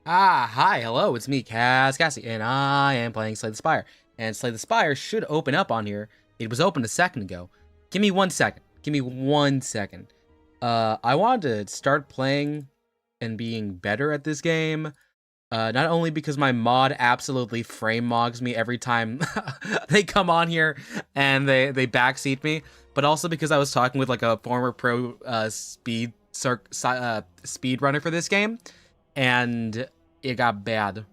Hi, hello, it's me, KazCassidy, and I am playing Slay the Spire. And Slay the Spire should open up on here. It was opened a second ago. Give me 1 second. Give me 1 second. I wanted to start playing and being better at this game. Not only because my mod absolutely frame mogs me every time they come on here and they backseat me, but also because I was talking with like a former pro speed runner for this game, and it got bad.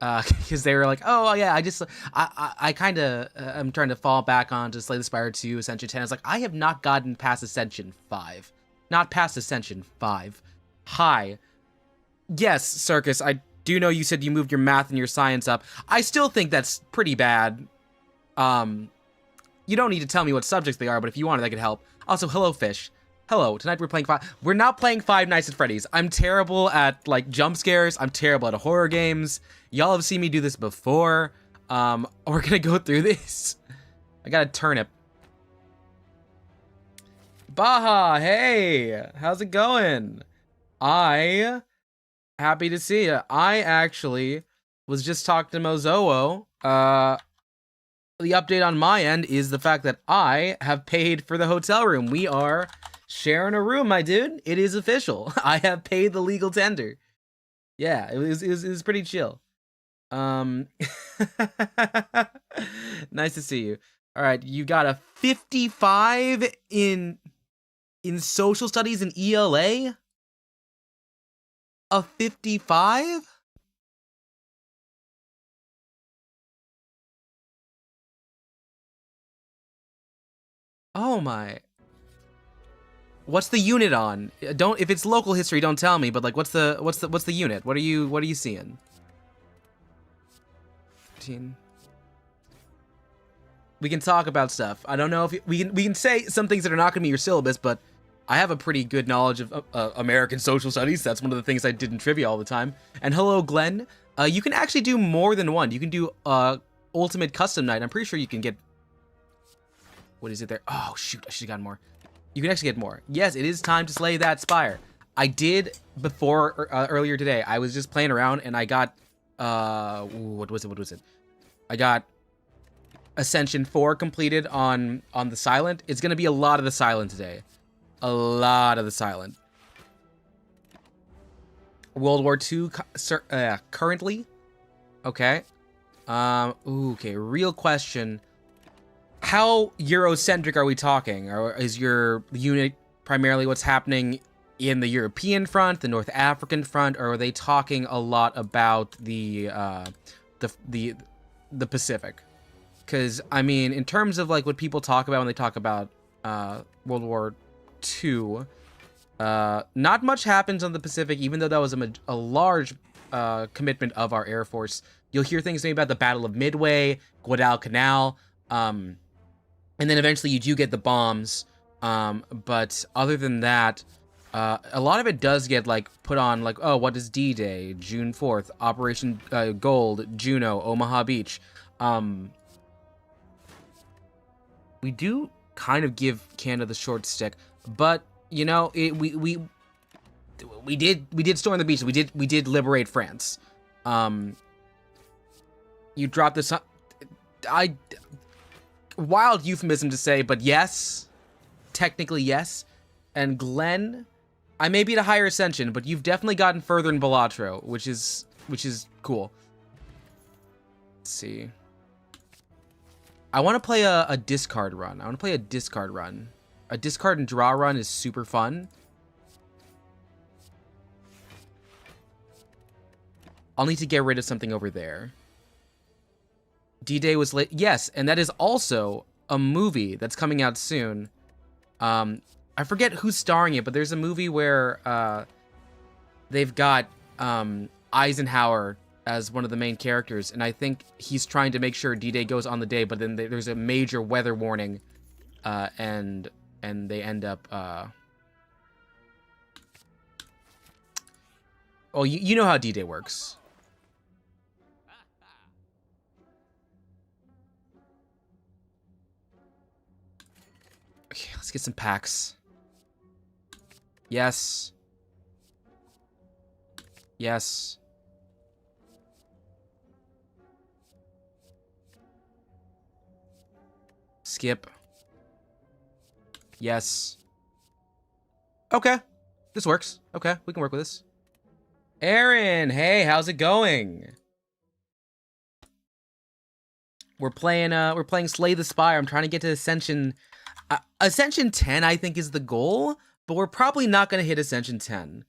Because they were like, oh yeah, I kind of I'm trying to fall back on to Slay the Spire 2, Ascension 10. It's like, I have not gotten past Ascension 5. Not past Ascension 5. Hi. Yes, Circus, I do know you said you moved your math and your science up. I still think that's pretty bad. You don't need to tell me what subjects they are, but if you wanted, that could help. Also, hello, Fish. Hello, tonight we're not playing Five Nights at Freddy's. I'm terrible at, like, jump scares. I'm terrible at horror games. Y'all have seen me do this before. We're gonna go through this. I got a turnip. Baha, hey! How's it going? Happy to see you. I actually was just talking to Mozoo. The update on my end is the fact that I have paid for the hotel room. We are sharing a room, my dude. It is official. I have paid the legal tender. Yeah, it was pretty chill. Nice to see you. All right, you got a 55 in social studies and ELA? A 55? Oh my. What's the unit on? Don't, if it's local history, don't tell me, but like what's the unit? What are you seeing? 15. We can talk about stuff. I don't know if we can say some things that are not going to be your syllabus, but I have a pretty good knowledge of American social studies. That's one of the things I did in trivia all the time. And hello, Glenn. You can actually do more than one. You can do Ultimate Custom Night. I'm pretty sure you can get... What is it there? Oh, shoot. I should have gotten more. You can actually get more. Yes, it is time to slay that Spire. I did before, earlier today. I was just playing around and I got... what was it? I got Ascension 4 completed on the Silent. It's going to be a lot of the Silent today. A lot of the Silent. World War II currently. Okay. Okay, real question. How Eurocentric are we talking? Or is your unit primarily what's happening in the European front, the North African front, or are they talking a lot about the Pacific? Because, I mean, in terms of like what people talk about when they talk about World War II, not much happens on the Pacific, even though that was a large commitment of our Air Force. You'll hear things maybe about the Battle of Midway, Guadalcanal, and then eventually you do get the bombs. But other than that, a lot of it does get like put on like, oh, what is D-Day? June 4th, Operation Gold, Juno, Omaha Beach. We do kind of give Canada the short stick, but you know, we did storm the beach. We did liberate France. You dropped this. Wild euphemism to say, but yes, technically yes. And Glenn, I may be at a higher Ascension, but you've definitely gotten further in Balatro, which is cool. Let's see. I want to play a discard run. A discard and draw run is super fun. I'll need to get rid of something over there. D-Day was late. Yes, and that is also a movie that's coming out soon. I forget who's starring it, but there's a movie where they've got Eisenhower as one of the main characters, and I think he's trying to make sure D-Day goes on the day, but then there's a major weather warning, and they end up... Oh, you know how D-Day works. Okay, let's get some packs. Yes. Yes. Skip. Yes. Okay. This works. Okay, we can work with this. Aaron, hey, how's it going? We're playing Slay the Spire. I'm trying to get to Ascension. Ascension 10, I think, is the goal, but we're probably not going to hit Ascension 10.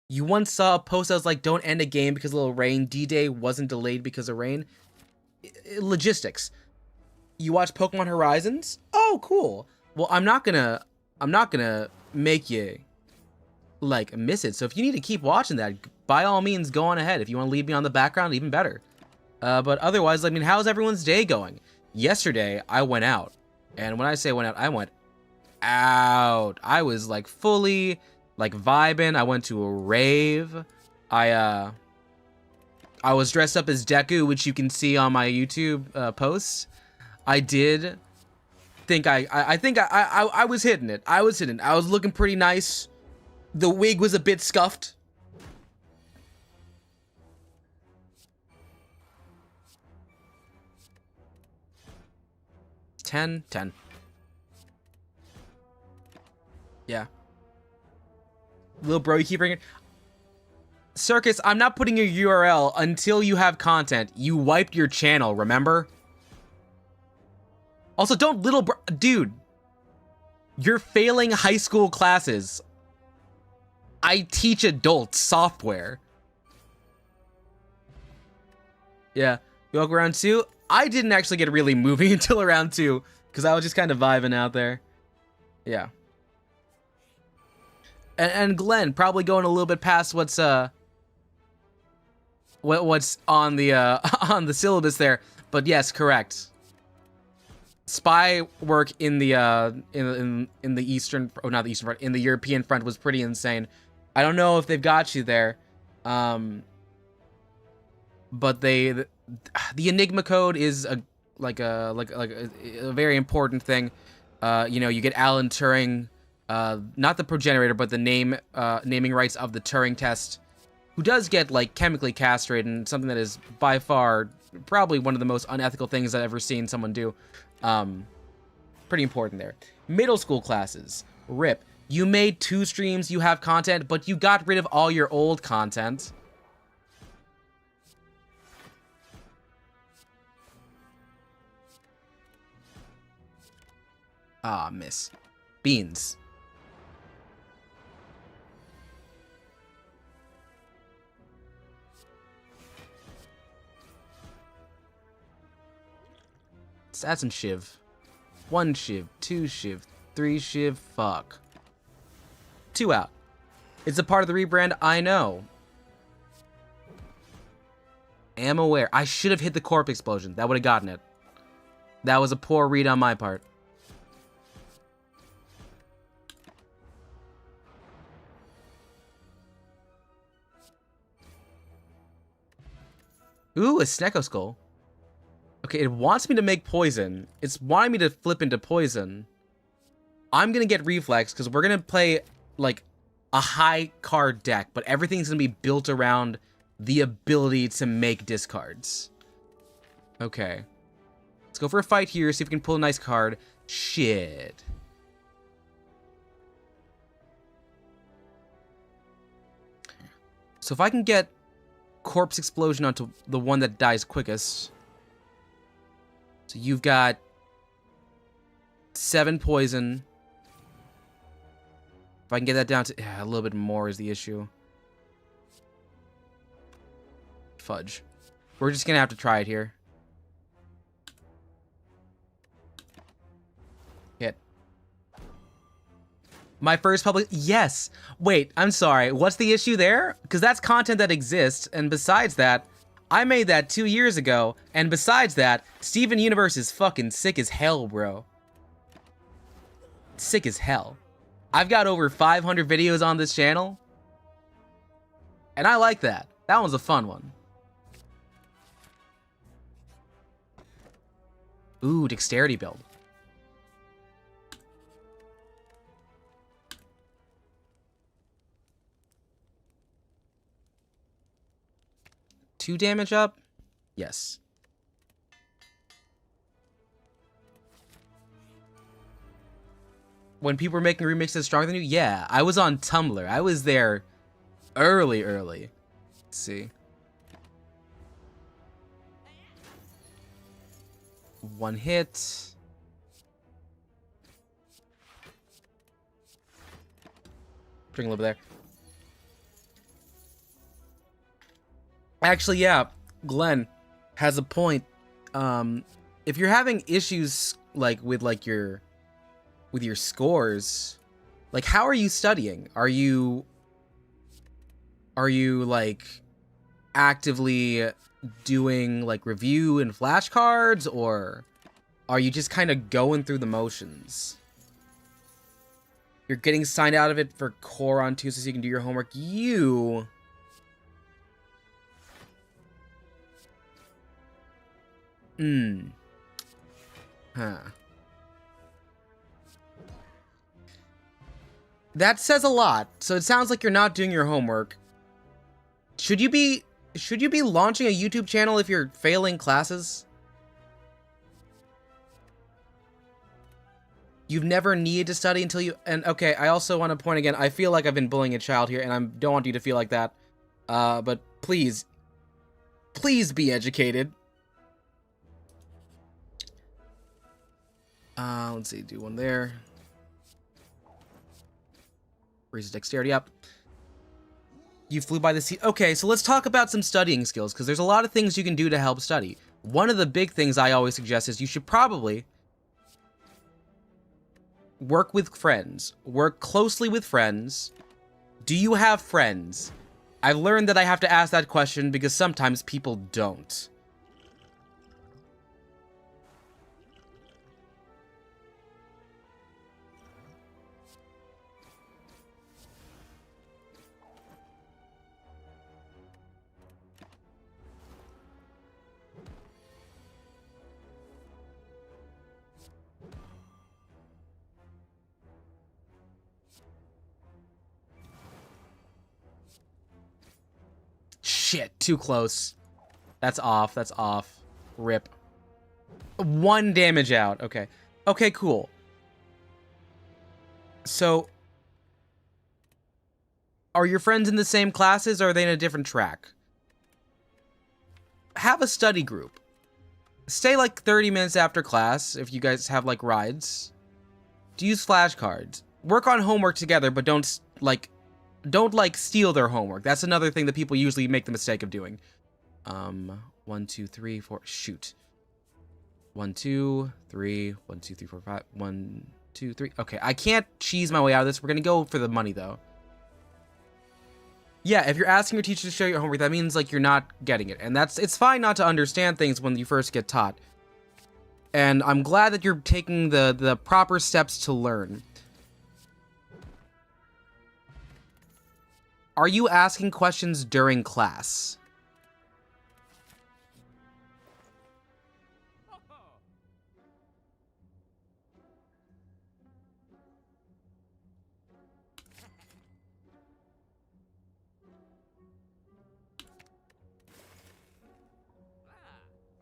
You once saw a post that was like, don't end a game because of a little rain. D-Day wasn't delayed because of rain. Logistics. You watch Pokemon Horizons? Oh, cool. Well, I'm not gonna make you like miss it. So if you need to keep watching that, by all means, go on ahead. If you want to leave me on the background, even better. But otherwise, I mean, how's everyone's day going? Yesterday, I went out. And when I say went out, I went out. I was like fully like vibing. I went to a rave. I was dressed up as Deku, which you can see on my YouTube posts. I did think I think I was hitting it. I was hitting it. I was looking pretty nice. The wig was a bit scuffed. Ten. Yeah. Little bro, you keep bringing... Circus, I'm not putting your URL until you have content. You wiped your channel, remember? Also, don't little bro... Dude. You're failing high school classes. I teach adults software. Yeah. You walk around 2? I didn't actually get really moving until around 2. Because I was just kind of vibing out there. Yeah. And Glenn, probably going a little bit past what's on the on the syllabus there, but yes, correct. Spy work in the in the eastern, oh not the eastern front, in the European front was pretty insane. I don't know if they've got you there, but the Enigma code is a very important thing. You know, you get Alan Turing. Not the progenitor, but the naming rights of the Turing test, who does get like chemically castrated, and something that is by far probably one of the most unethical things I've ever seen someone do. Pretty important there. Middle school classes. RIP. You made 2 streams, you have content, but you got rid of all your old content. Ah, miss. Beans. Let's add some Shiv. 1 Shiv, 2 Shiv, 3 Shiv, fuck. 2 out. It's a part of the rebrand, I know. Am aware. I should have hit the corpse explosion. That would have gotten it. That was a poor read on my part. Ooh, a Snecko Skull. Okay, it wants me to make poison. It's wanting me to flip into poison. I'm gonna get reflex because we're gonna play like a high card deck, but everything's gonna be built around the ability to make discards. Okay. Let's go for a fight here, see if we can pull a nice card. Shit. So if I can get Corpse Explosion onto the one that dies quickest. So you've got 7 poison. If I can get that down to a little bit more is the issue. Fudge. We're just gonna have to try it here. Hit. My first public... Yes! Wait, I'm sorry. What's the issue there? Because that's content that exists, and besides that, I made that 2 years ago, and besides that, Steven Universe is fucking sick as hell, bro. Sick as hell. I've got over 500 videos on this channel, and I like that. That one's a fun one. Ooh, dexterity build. 2 damage up? Yes. When people were making remixes stronger than you? Yeah, I was on Tumblr. I was there early. Let's see. 1 hit. Bring a little bit there. Actually, yeah, Glenn has a point. If you're having issues like with your scores, like how are you studying? Are you like actively doing like review and flashcards, or are you just kind of going through the motions? You're getting signed out of it for core on Tuesday so you can do your homework. Huh. That says a lot. So it sounds like you're not doing your homework. Should you be launching a YouTube channel if you're failing classes? You've never needed to study until you... And okay, I also want to point again, I feel like I've been bullying a child here, and I don't want you to feel like that. But please be educated. Let's see, do 1 there. Raise dexterity up. You flew by the sea. Okay, so let's talk about some studying skills, because there's a lot of things you can do to help study. One of the big things I always suggest is you should probably work with friends. Work closely with friends. Do you have friends? I've learned that I have to ask that question because sometimes people don't. Shit, too close. That's off. That's off. Rip. 1 damage out. Okay. Okay, cool. So, are your friends in the same classes, or are they in a different track? Have a study group. Stay like 30 minutes after class if you guys have like rides. Use flashcards. Work on homework together, but don't steal their homework. That's another thing that people usually make the mistake of doing. 1, 2, 3, 4. Shoot. 1, 2, 3. 1, 2, 3, 4, 5. 1, 2, 3. Okay, I can't cheese my way out of this. We're gonna go for the money though. Yeah, if you're asking your teacher to show your homework, that means like you're not getting it, and it's fine not to understand things when you first get taught. And I'm glad that you're taking the proper steps to learn. Are you asking questions during class?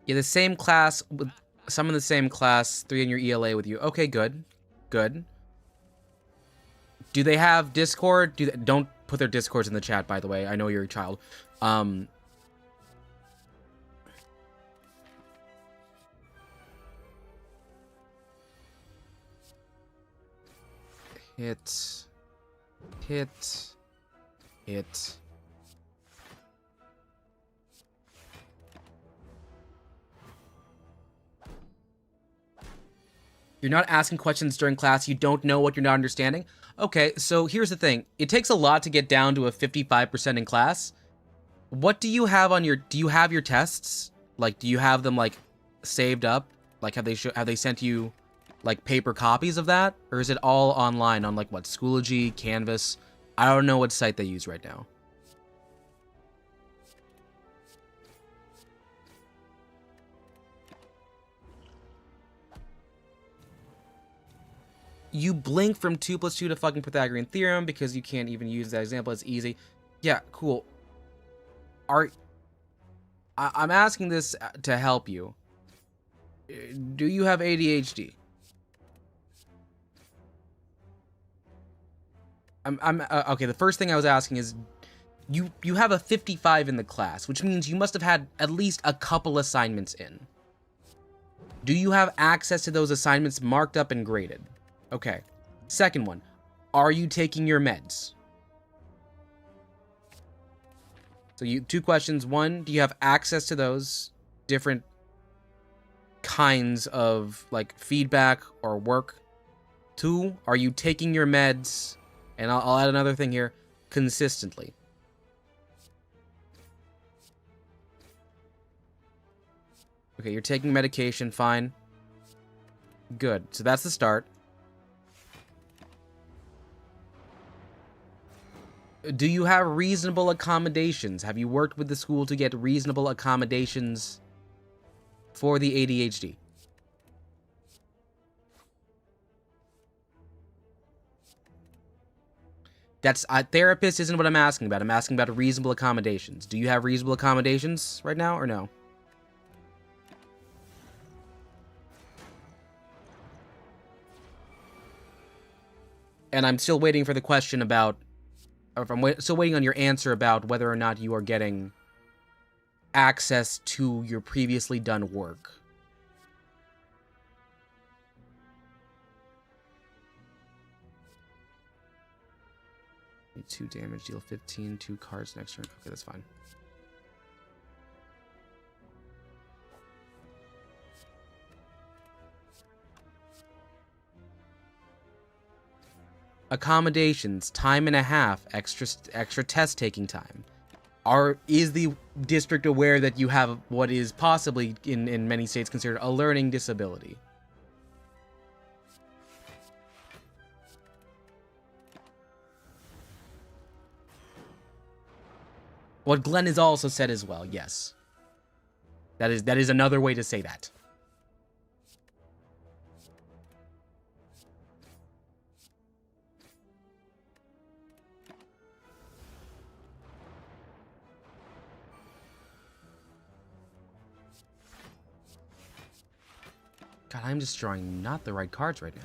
Yeah, the same class with some in the same class, 3 in your ELA with you. Okay, good. Good. Do they have Discord? Don't put their Discords in the chat, by the way. I know you're a child. Hit. You're not asking questions during class. You don't know what you're not understanding. Okay, so here's the thing. It takes a lot to get down to a 55% in class. What do you have on your... Do you have your tests? Like, do you have them, like, saved up? Like, have they sent you, like, paper copies of that? Or is it all online on, like, what, Schoology, Canvas? I don't know what site they use right now. You blink from 2 + 2 to fucking Pythagorean theorem because you can't even use that example. It's easy. Yeah, cool. I'm asking this to help you. Do you have ADHD? Okay. The first thing I was asking is, you have a 55 in the class, which means you must have had at least a couple assignments in. Do you have access to those assignments marked up and graded? Okay. Second one, are you taking your meds? So two questions. One, do you have access to those different kinds of like feedback or work? Two, are you taking your meds? And I'll add another thing here, consistently. Okay, you're taking medication, fine. Good. So that's the start. Do you have reasonable accommodations? Have you worked with the school to get reasonable accommodations for the ADHD? That's therapist isn't what I'm asking about. I'm asking about reasonable accommodations. Do you have reasonable accommodations right now or no? And I'm still waiting for the question about, or I'm still waiting on your answer about whether or not you are getting access to your previously done work. Need 2 damage, deal 15, 2 cards next turn. Okay, that's fine. Accommodations, time and a half, extra test taking time. Is the district aware that you have what is possibly in many states considered a learning disability? What Glenn has also said as well, yes. That is another way to say that. God, I'm just drawing not the right cards right now.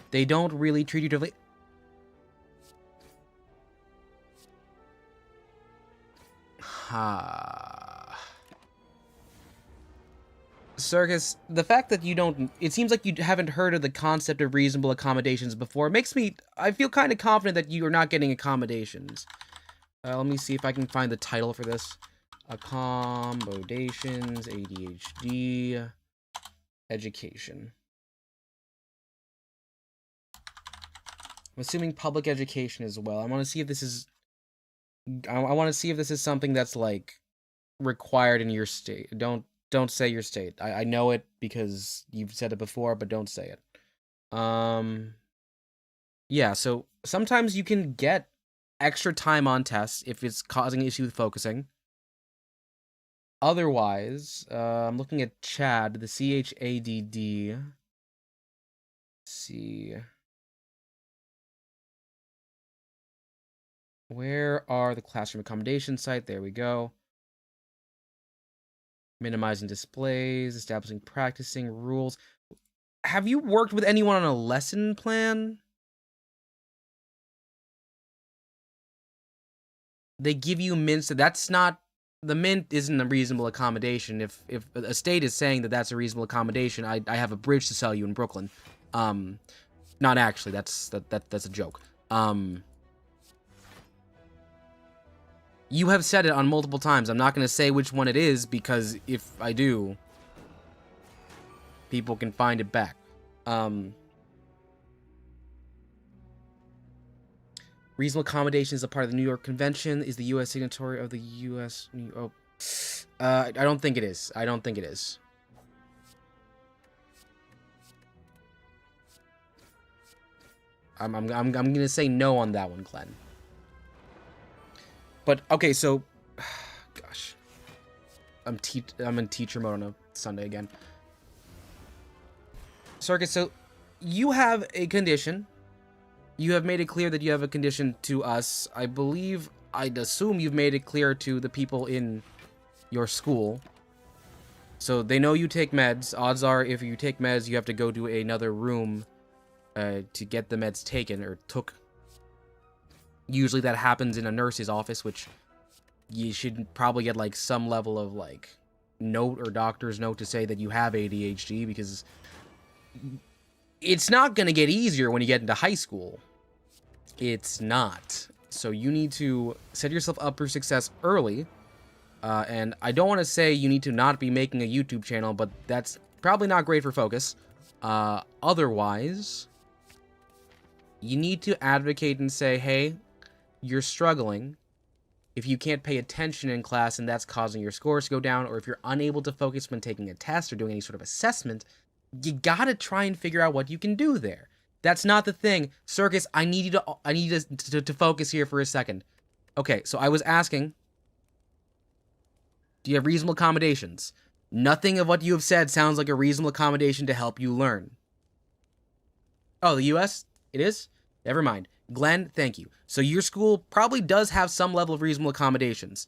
They don't really treat you differently. Circus, the fact that you don't... It seems like you haven't heard of the concept of reasonable accommodations before makes me... I feel kind of confident that you are not getting accommodations. Let me see if I can find the title for this. Accommodations, ADHD, education. I'm assuming public education as well. I want to see if this is... I want to see if this is something that's, like, required in your state. Don't say your state. I know it because you've said it before, but don't say it. Yeah, so sometimes you can get extra time on tests if it's causing an issue with focusing. Otherwise, I'm looking at Chad, the CHADD. Let's see. Where are the classroom accommodation site? There we go. Minimizing displays, establishing practicing rules. Have you worked with anyone on a lesson plan? They give you mints. That's not... The mint isn't a reasonable accommodation. If a state is saying that that's a reasonable accommodation, I have a bridge to sell you in Brooklyn. Not actually. That's a joke. You have said it on multiple times. I'm not going to say which one it is, because if I do, people can find it back. Reasonable accommodation is a part of the New York Convention. Is the U.S. signatory of the U.S. I don't think it is. I don't think it is. I'm gonna say no on that one, Glenn. But okay, so, gosh, I'm in teacher mode on a Sunday again. Circus, so you have a condition. You have made it clear that you have a condition to us. I believe, I'd assume you've made it clear to the people in your school. So they know you take meds. Odds are, if you take meds, you have to go to another room to get the meds taken or took. Usually that happens in a nurse's office, which you should probably get like some level of like note or doctor's note to say that you have ADHD, because it's not going to get easier when you get into high school. It's not. So you need to set yourself up for success early. And I don't want to say you need to not be making a YouTube channel, but that's probably not great for focus. Otherwise, you need to advocate and say, hey, you're struggling. If you can't pay attention in class and that's causing your scores to go down, or if you're unable to focus when taking a test or doing any sort of assessment, you gotta try and figure out what you can do there. That's not the thing. Circus, I need you to focus here for a second. Okay, so I was asking, do you have reasonable accommodations? Nothing of what you have said sounds like a reasonable accommodation to help you learn. Oh, the US? It is? Never mind. Glenn, thank you. So your school probably does have some level of reasonable accommodations.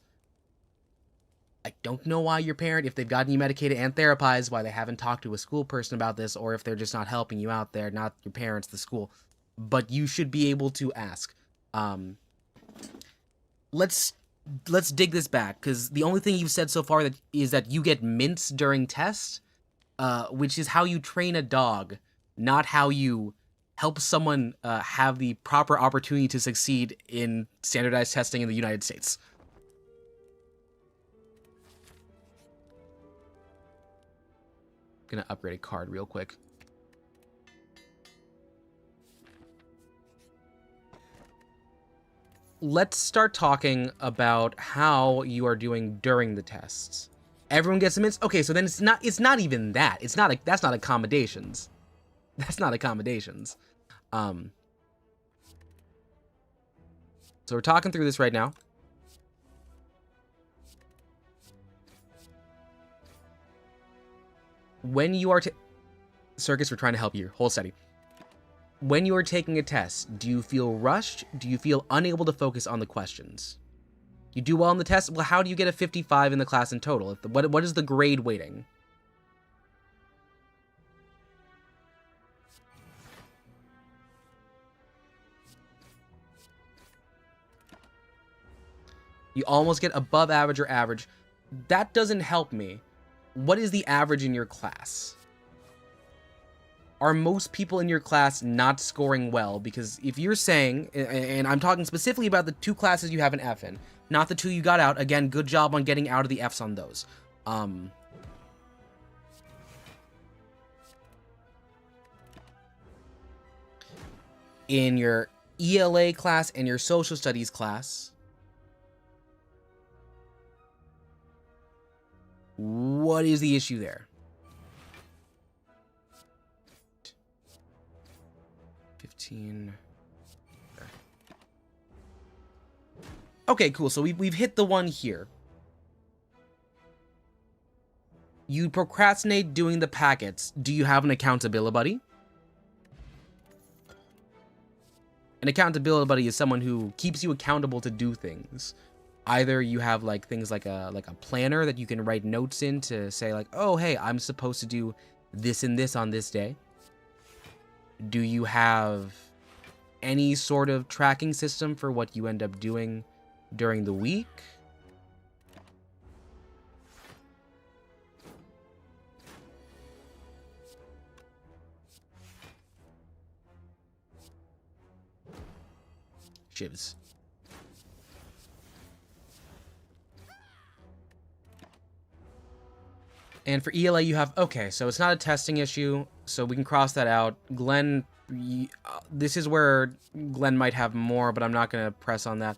I don't know why your parent, if they've gotten you medicated and therapized, why they haven't talked to a school person about this, or if they're just not helping you out there, not your parents, the school. But you should be able to ask. Let's dig this back, because the only thing you've said so far is that you get mints during tests, which is how you train a dog, not how you help someone have the proper opportunity to succeed in standardized testing in the United States. Gonna upgrade a card real quick. Let's start talking about how you are doing during the tests. Everyone gets some mints. Okay, so then it's not even that. That's not accommodations. That's not accommodations. So we're talking through this right now. When you are Circus, we're trying to help you. Hold steady. When you are taking a test, do you feel rushed? Do you feel unable to focus on the questions? You do well on the test? Well, how do you get a 55 in the class in total? What is the grade weighting? You almost get above average or average. That doesn't help me. What is the average in your class? Are most people in your class not scoring well? Because if you're saying, and I'm talking specifically about the 2 classes you have an F in, not the 2 you got out. Again, good job on getting out of the Fs on those. In your ELA class and your social studies class, what is the issue there? 15. Okay, cool. So we've hit the one here. You procrastinate doing the packets. Do you have an accountability buddy? An accountability buddy is someone who keeps you accountable to do things. Either you have like things like a planner that you can write notes in to say like, oh, hey, I'm supposed to do this and this on this day. Do you have any sort of tracking system for what you end up doing during the week? Shivs. And for ELA, you have, okay, so it's not a testing issue, so we can cross that out. Glenn, this is where Glenn might have more, but I'm not going to press on that,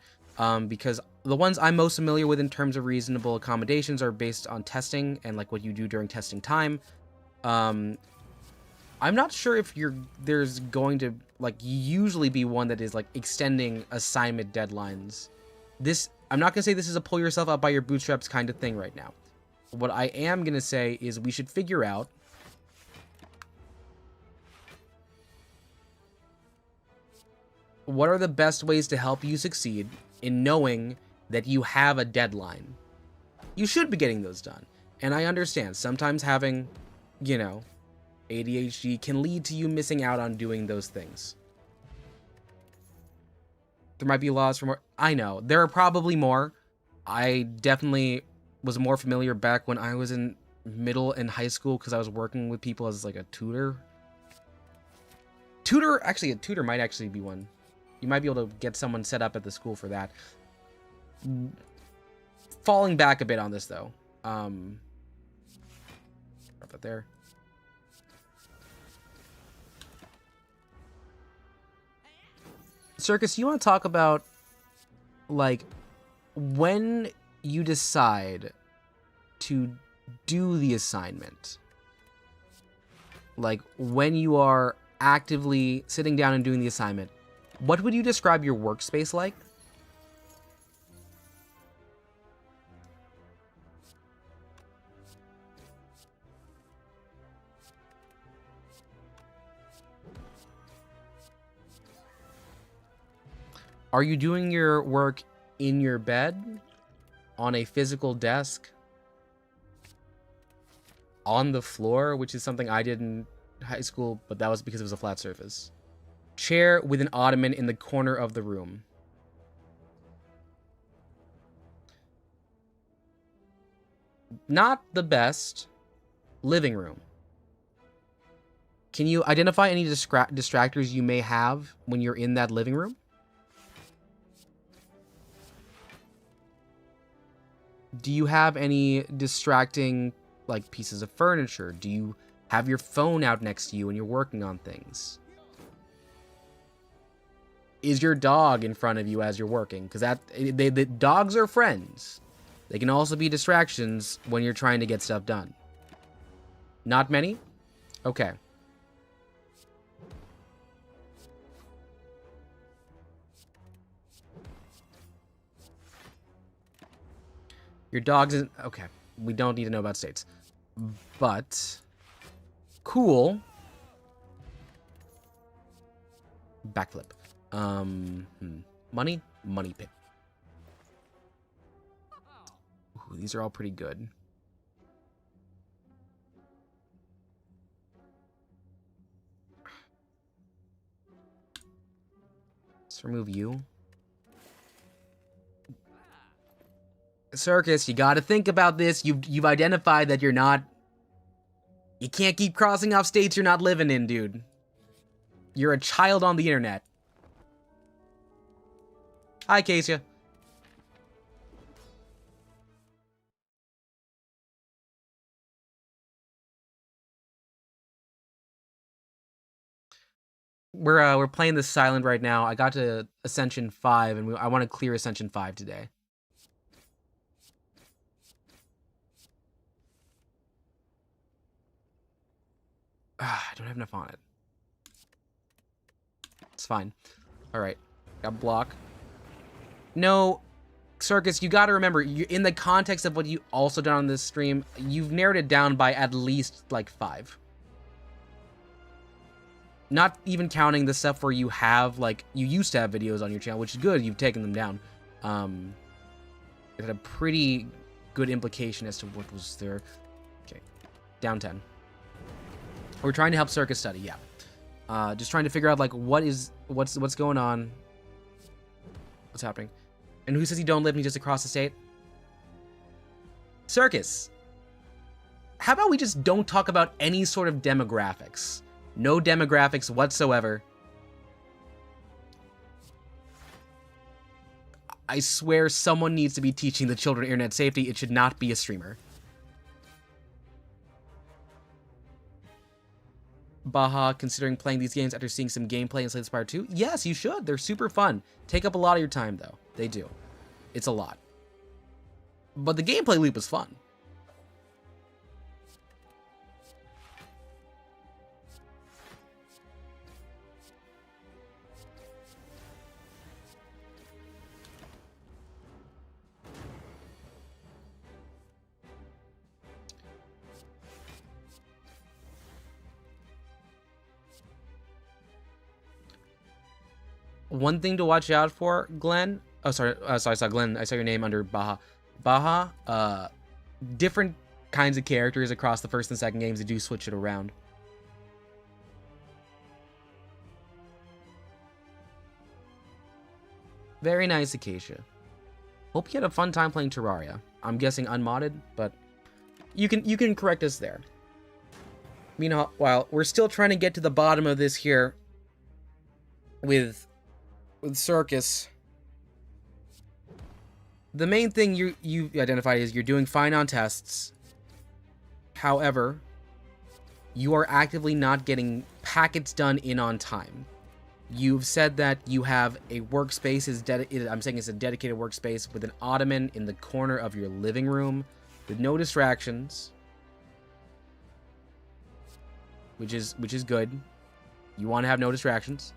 because the ones I'm most familiar with in terms of reasonable accommodations are based on testing and like what you do during testing time. I'm not sure if there's going to like usually be one that is like extending assignment deadlines. I'm not going to say this is a pull yourself up by your bootstraps kind of thing right now. What I am going to say is we should figure out What are the best ways to help you succeed in knowing that you have a deadline? You should be getting those done. And I understand, sometimes having, you know, ADHD can lead to you missing out on doing those things. There might be laws for more. I know, there are probably more. I definitely was more familiar back when I was in middle and high school because I was working with people as like a tutor. Actually, a tutor might actually be one. You might be able to get someone set up at the school for that. Falling back a bit on this though. Drop that there. Circus, you want to talk about like when you decide to do the assignment, like when you are actively sitting down and doing the assignment, what would you describe your workspace like? Are you doing your work in your bed, on a physical desk, on the floor, which is something I did in high school, but that was because it was a flat surface. Chair with an ottoman in the corner of the room. Not the best. Living room. Can you identify any distractors you may have when you're in that living room? Do you have any distracting, like, pieces of furniture? Do you have your phone out next to you when you're working on things? Is your dog in front of you as you're working? Because the dogs are friends. They can also be distractions when you're trying to get stuff done. Not many? Okay. Your dog's in... Okay. We don't need to know about states. But... Cool. Backflip. Money? Money pit. Ooh, these are all pretty good. Let's remove you. Circus, you gotta think about this. You've identified that you're not... You can't keep crossing off states you're not living in, dude. You're a child on the internet. Hi, Kasia. We're playing this silent right now. I got to Ascension 5, and I want to clear Ascension 5 today. I don't have enough on it. It's fine. Alright. Got block. No, Circus, you gotta remember, in the context of what you also done on this stream, you've narrowed it down by at least, like, 5. Not even counting the stuff where you have, like, you used to have videos on your channel, which is good, you've taken them down. It had a pretty good implication as to what was there. Okay, down 10. We're trying to help Circus study, yeah. Just trying to figure out, like, what's going on. What's happening? And who says you don't live just across the state? Circus. How about we just don't talk about any sort of demographics? No demographics whatsoever. I swear someone needs to be teaching the children internet safety. It should not be a streamer. Baha, considering playing these games after seeing some gameplay in Slay the Spire 2? Yes, you should. They're super fun. Take up a lot of your time, though. They do. It's a lot. But the gameplay loop is fun. one thing to watch out for, Glenn. Oh, sorry, I saw Glenn. I saw your name under Baha. Baha. Different kinds of characters across the first and second games. They do switch it around. Very nice, Acacia. Hope you had a fun time playing Terraria. I'm guessing unmodded, but you can correct us there. Meanwhile, we're still trying to get to the bottom of this here with Circus. The main thing you identified is you're doing fine on tests. However, you are actively not getting packets done in on time. You've said that you have a workspace I'm saying it's a dedicated workspace with an ottoman in the corner of your living room with no distractions. Which is good. You want to have no distractions.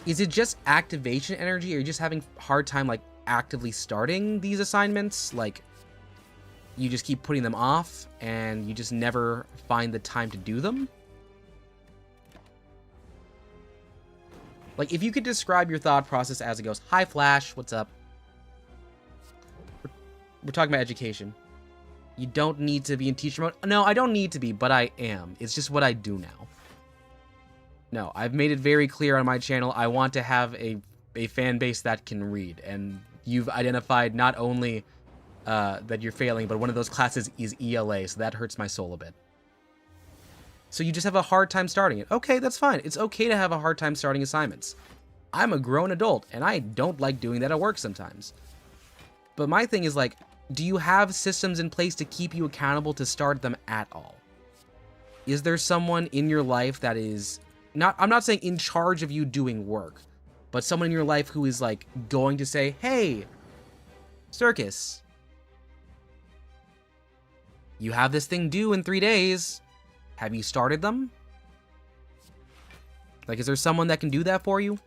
Is it just activation energy, or are you just having a hard time like actively starting these assignments? Like you just keep putting them off and you just never find the time to do them? Like if you could describe your thought process as it goes. Hi Flash, what's up? We're talking about education. You don't need to be in teacher mode. No, I don't need to be, but I am. It's just what I do now. No, I've made it very clear on my channel. I want to have a fan base that can read. And you've identified not only that you're failing, but one of those classes is ELA, so that hurts my soul a bit. So you just have a hard time starting it. Okay, that's fine. It's okay to have a hard time starting assignments. I'm a grown adult, and I don't like doing that at work sometimes. But my thing is like, do you have systems in place to keep you accountable to start them at all? Is there someone in your life that is I'm not saying in charge of you doing work, but someone in your life who is like going to say, hey, Circus, you have this thing due in 3 days. Have you started them? Like, is there someone that can do that for you?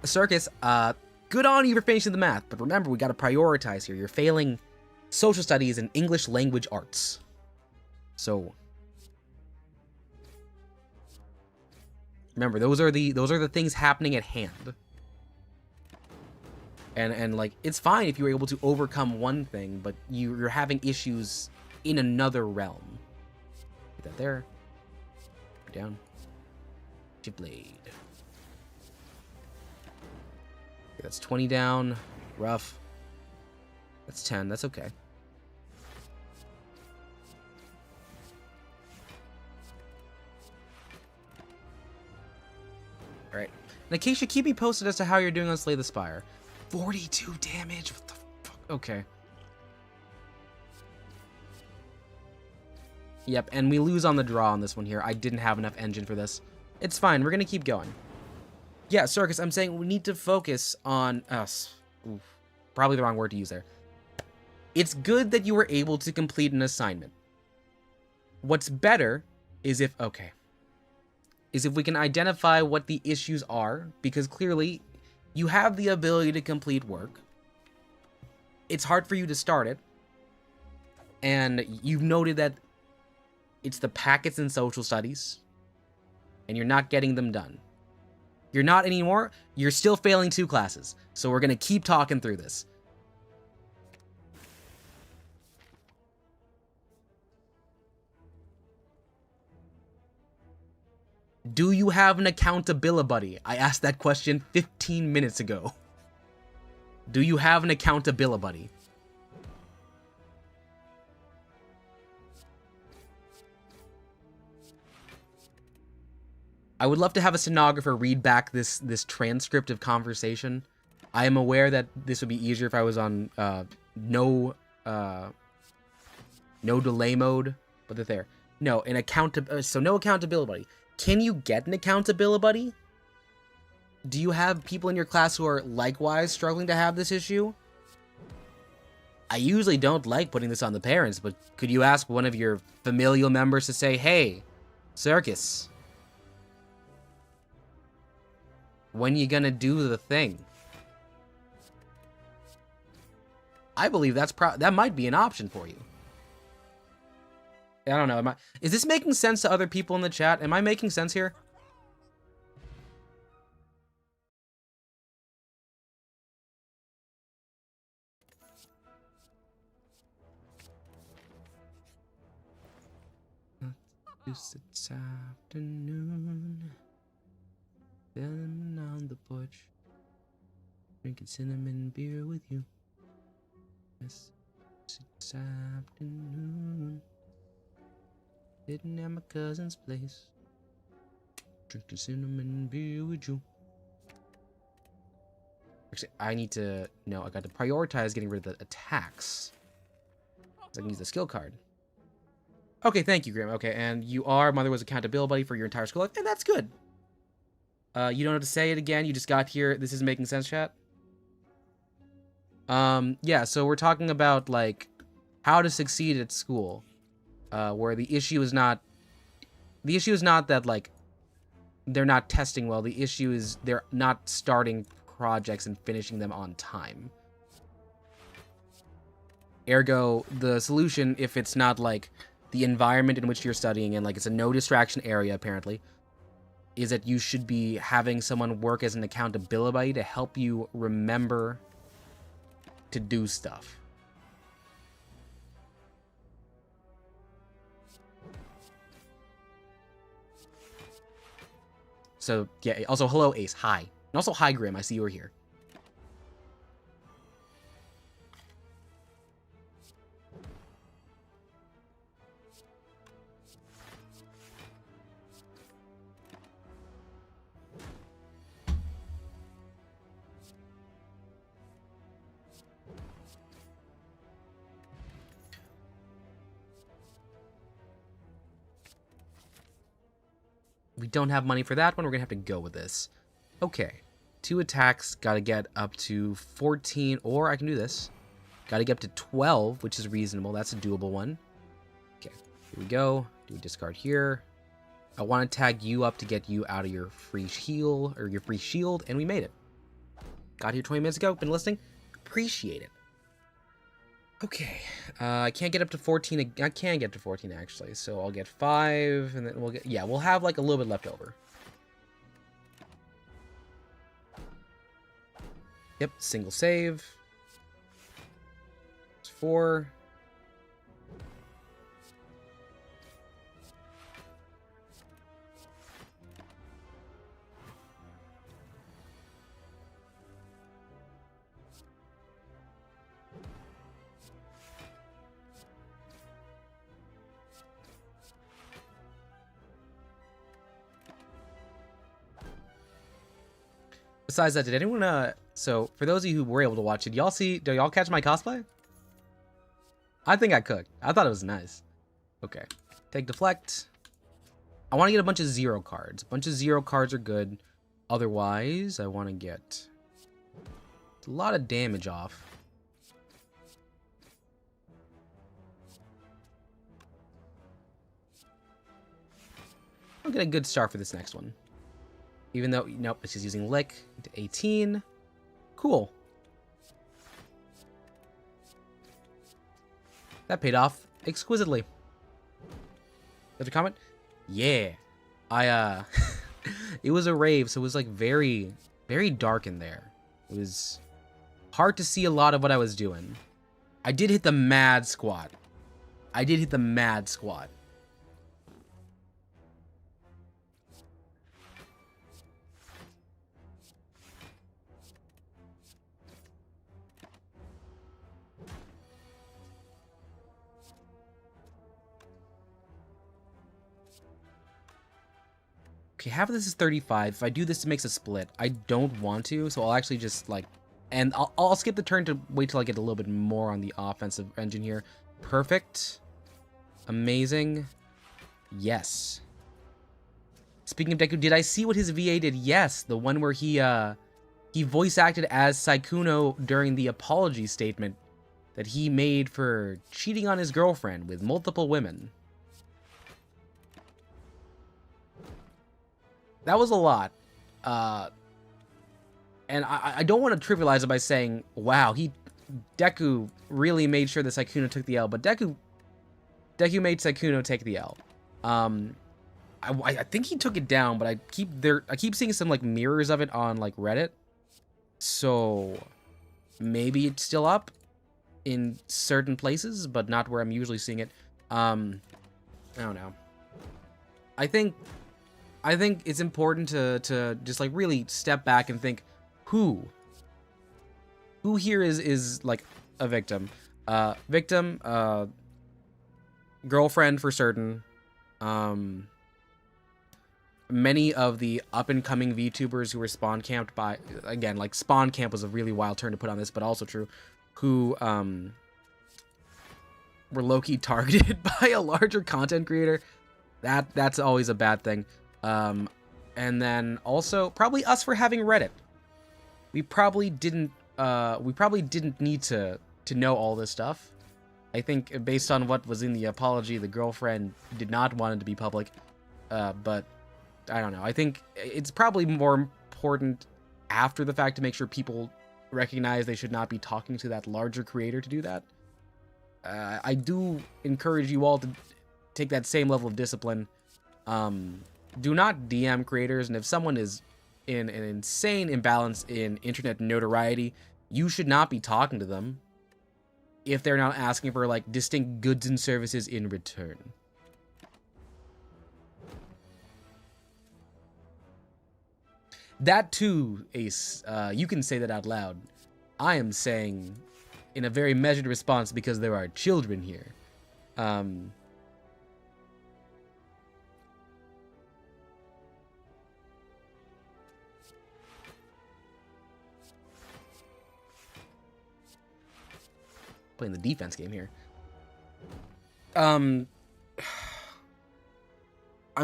Circus, good on you for finishing the math, but remember, we gotta prioritize here. You're failing social studies and English language arts. So remember, those are the things happening at hand. And like, it's fine if you're able to overcome one thing, but you're having issues in another realm. Get that there. Down. Chip blade. That's 20 down. Rough. That's 10. That's okay. Alright. And Acacia, keep me posted as to how you're doing on Slay the Spire. 42 damage? What the fuck? Okay. Yep, and we lose on the draw on this one here. I didn't have enough engine for this. It's fine. We're gonna keep going. Yeah, Circus, I'm saying we need to focus on us. Oof, probably the wrong word to use there. It's good that you were able to complete an assignment. What's better is if we can identify what the issues are, because clearly you have the ability to complete work. It's hard for you to start it. And you've noted that it's the packets in social studies, and you're not getting them done. You're not anymore. You're still failing 2 classes. So we're going to keep talking through this. Do you have an accountability buddy? I asked that question 15 minutes ago. Do you have an accountability buddy? I would love to have a stenographer read back this transcript of conversation. I am aware that this would be easier if I was on no delay mode, but they're there. No, so no accountability buddy. Can you get an accountability buddy? Do you have people in your class who are likewise struggling to have this issue? I usually don't like putting this on the parents, but could you ask one of your familial members to say, hey, Circus, When you gonna do the thing? I believe that might be an option for you. I don't know. Is this making sense to other people in the chat? Am I making sense here? It's afternoon, sitting on the porch, drinking cinnamon beer with you. Yes, it's afternoon, sitting at my cousin's place, drinking cinnamon beer with you. Actually, I need to... No, I got to prioritize getting rid of the attacks, so I can use the skill card. Okay, thank you, Grim. Okay, and you are Mother was accountability buddy for your entire school life, and that's good. You don't have to say it again. You just got here. This is making sense, chat. Yeah. So we're talking about like how to succeed at school, where the issue is not that like they're not testing well. The issue is they're not starting projects and finishing them on time. Ergo, the solution, if it's not like the environment in which you're studying in, like it's a no distraction area apparently, is that you should be having someone work as an accountability buddy to help you remember to do stuff. So yeah, also hello Ace, hi. And also hi Grim, I see you were here. We don't have money for that one. We're going to have to go with this. Okay. 2 attacks. Got to get up to 14. Or I can do this. Got to get up to 12, which is reasonable. That's a doable one. Okay. Here we go. Do a discard here. I want to tag you up to get you out of your free heal, or your free shield. And we made it. Got here 20 minutes ago. Been listening. Appreciate it. Okay, I can't get up to 14. I can get to 14 actually, so I'll get 5, and then we'll get... Yeah, we'll have like a little bit left over. Yep, single save. It's 4. Besides that, did anyone, so for those of you who were able to watch it, did y'all catch my cosplay? I think I cooked. I thought it was nice. Okay. Take deflect. I want to get a bunch of 0 cards. A bunch of 0 cards are good. Otherwise, I want to get a lot of damage off. I'll get a good start for this next one. Even though, nope, it's just using lick to 18. Cool. That paid off exquisitely. There's a comment? Yeah. It was a rave, so it was like very, very dark in there. It was hard to see a lot of what I was doing. I did hit the mad squat. Okay, half of this is 35. If I do this, it makes a split. I don't want to, so I'll actually just, like... And I'll skip the turn to wait till I get a little bit more on the offensive engine here. Perfect. Amazing. Yes. Speaking of Deku, did I see what his VA did? Yes, the one where he voice acted as Saikuno during the apology statement that he made for cheating on his girlfriend with multiple women. That was a lot. And I don't want to trivialize it by saying, wow, Deku really made sure that Sykkuno took the L, but Deku made Sykkuno take the L. I think he took it down, but I keep seeing some like mirrors of it on like Reddit. So maybe it's still up in certain places, but not where I'm usually seeing it. I don't know. I think it's important to just like really step back and think who here is like a victim. Girlfriend for certain. Many of the up-and-coming VTubers who were spawn camped by, again, like spawn camp was a really wild term to put on this, but also true, who were low-key targeted by a larger content creator. That's always a bad thing. And then also probably us for having Reddit. We probably didn't need to know all this stuff. I think based on what was in the apology, the girlfriend did not want it to be public. But I don't know. I think it's probably more important after the fact to make sure people recognize they should not be talking to that larger creator to do that. I do encourage you all to take that same level of discipline. Do not DM creators, and if someone is in an insane imbalance in internet notoriety, you should not be talking to them if they're not asking for like distinct goods and services in return. That too, Ace, you can say that out loud. I am saying in a very measured response because there are children here. Playing the defense game here. I'm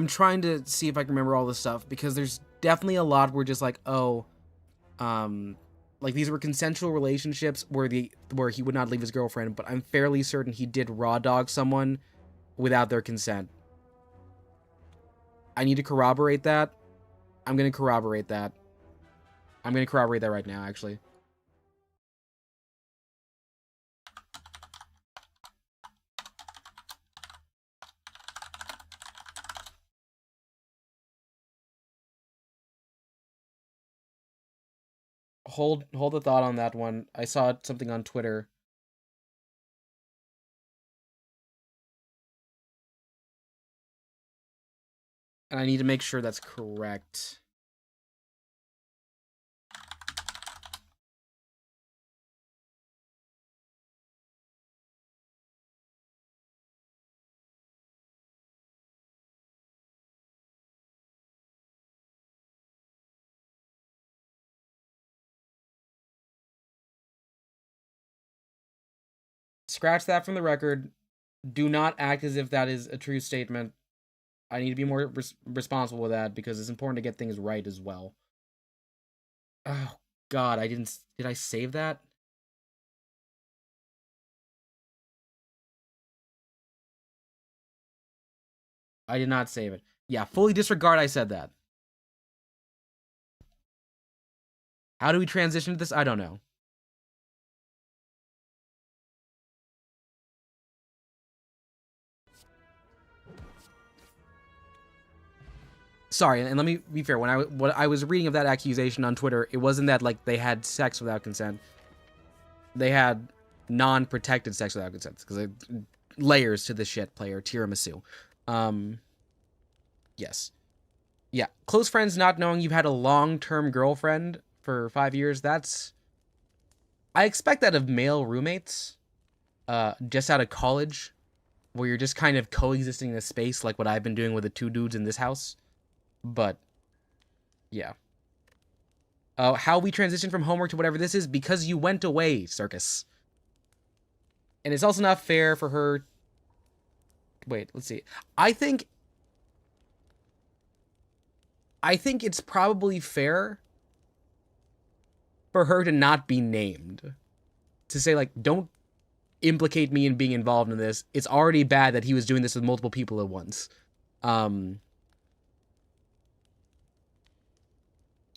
trying to see if I can remember all this stuff because there's definitely a lot where just like, oh, like these were consensual relationships where he would not leave his girlfriend, but I'm fairly certain he did raw dog someone without their consent. I need to corroborate that. I'm going to corroborate that. I'm going to corroborate that right now, actually. Hold the thought on that one. I saw something on Twitter. And I need to make sure that's correct. Scratch that from the record. Do not act as if that is a true statement. I need to be more responsible with that because it's important to get things right as well. Oh, God, did I save that? I did not save it. Yeah, fully disregard I said that. How do we transition to this? I don't know. Sorry, and let me be fair. When I was reading of that accusation on Twitter, it wasn't that like they had sex without consent. They had non-protected sex without consent because layers to this shit, player tiramisu. Yes, yeah. Close friends not knowing you've had a long-term girlfriend for 5 years. I expect that of male roommates, just out of college, where you're just kind of coexisting in a space like what I've been doing with the two dudes in this house. But, yeah. How we transition from homework to whatever this is, because you went away, Circus. And it's also not fair for her... Wait, let's see. I think it's probably fair for her to not be named. To say, like, don't implicate me in being involved in this. It's already bad that he was doing this with multiple people at once.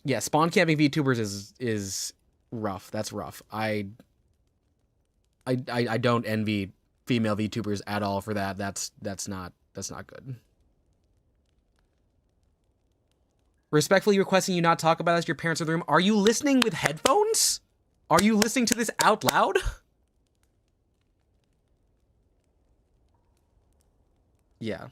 Yeah, spawn camping VTubers is rough. That's rough. I don't envy female VTubers at all for that. That's not good. Respectfully requesting you not talk about this to your parents in the room. Are you listening with headphones? Are you listening to this out loud? Yeah.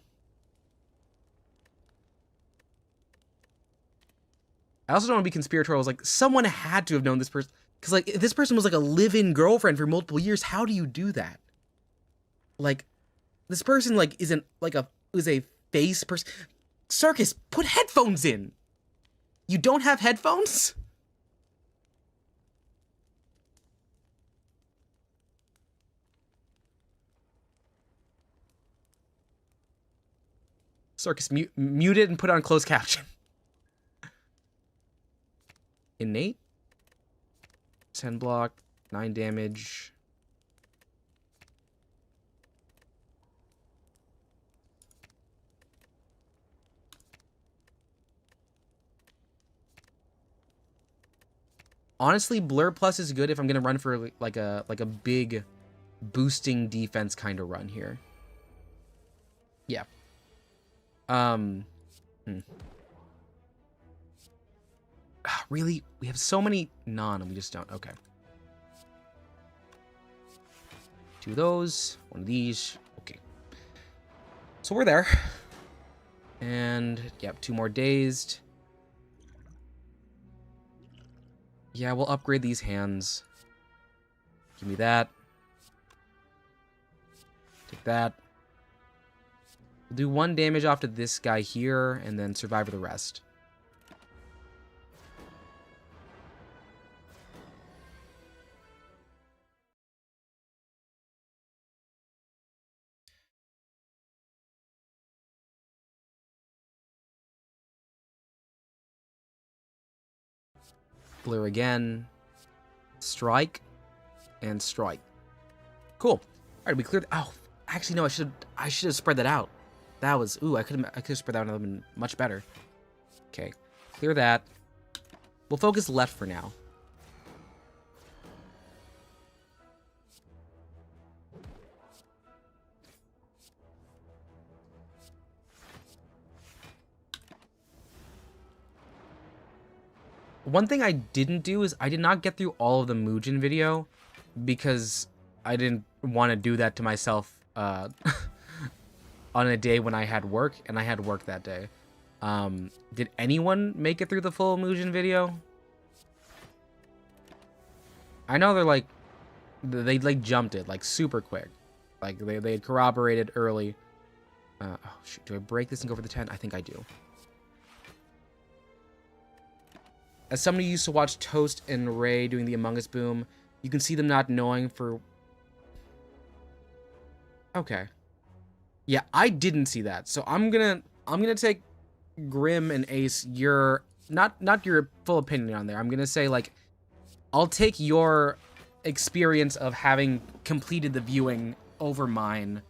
I also don't want to be conspiratorial. I was like, someone had to have known this person. Because, like, if this person was, like, a live-in girlfriend for multiple years, how do you do that? Like, this person, like, is a face person. Circus, put headphones in! You don't have headphones? Circus, mute it and put on closed caption. Innate. 10 block, 9 damage. Honestly, Blur Plus is good if I'm gonna run for like a big boosting defense kind of run here. Yeah. Really? We have so many non and we just don't. Okay. 2 of those, 1 of these. Okay. So we're there. And yep, 2 more dazed. Yeah, we'll upgrade these hands. Give me that. Take that. We'll do 1 damage off to this guy here, and then survive for the rest. Blur again. Strike. And strike. Cool. Alright, we cleared. Oh, actually, no, I should have spread that out. That was. Ooh, I could have spread that out. That would have been much better. Okay. Clear that. We'll focus left for now. One thing I didn't do is I did not get through all of the Muujin video because I didn't want to do that to myself on a day when I had work, and I had work that day. Did anyone make it through the full Muujin video? I know they're like, they like jumped it like super quick. Like they had corroborated early. Oh shoot, do I break this and go for the 10? I think I do. As somebody who used to watch Toast and Ray doing the Among Us boom, you can see them not knowing for... Okay. Yeah, I didn't see that. So I'm gonna take Grim and Ace, your not your full opinion on there. I'm gonna say, like, I'll take your experience of having completed the viewing over mine.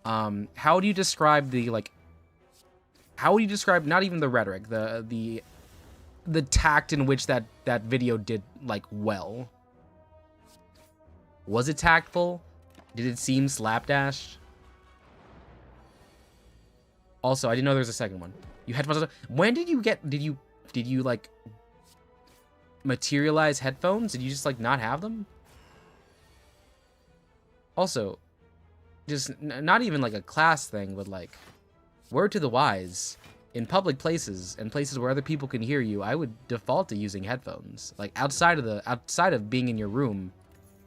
How do you describe the, like, how would you describe not even the rhetoric, the tact in which that video did, like, well? Was it tactful? Did it seem slapdash? Also, I didn't know there was a second one. You had headphones. When did you get? Did you like materialize headphones? Did you just like not have them? Also, just not even like a class thing, but like, word to the wise. In public places and places where other people can hear you, I would default to using headphones. Like outside of being in your room,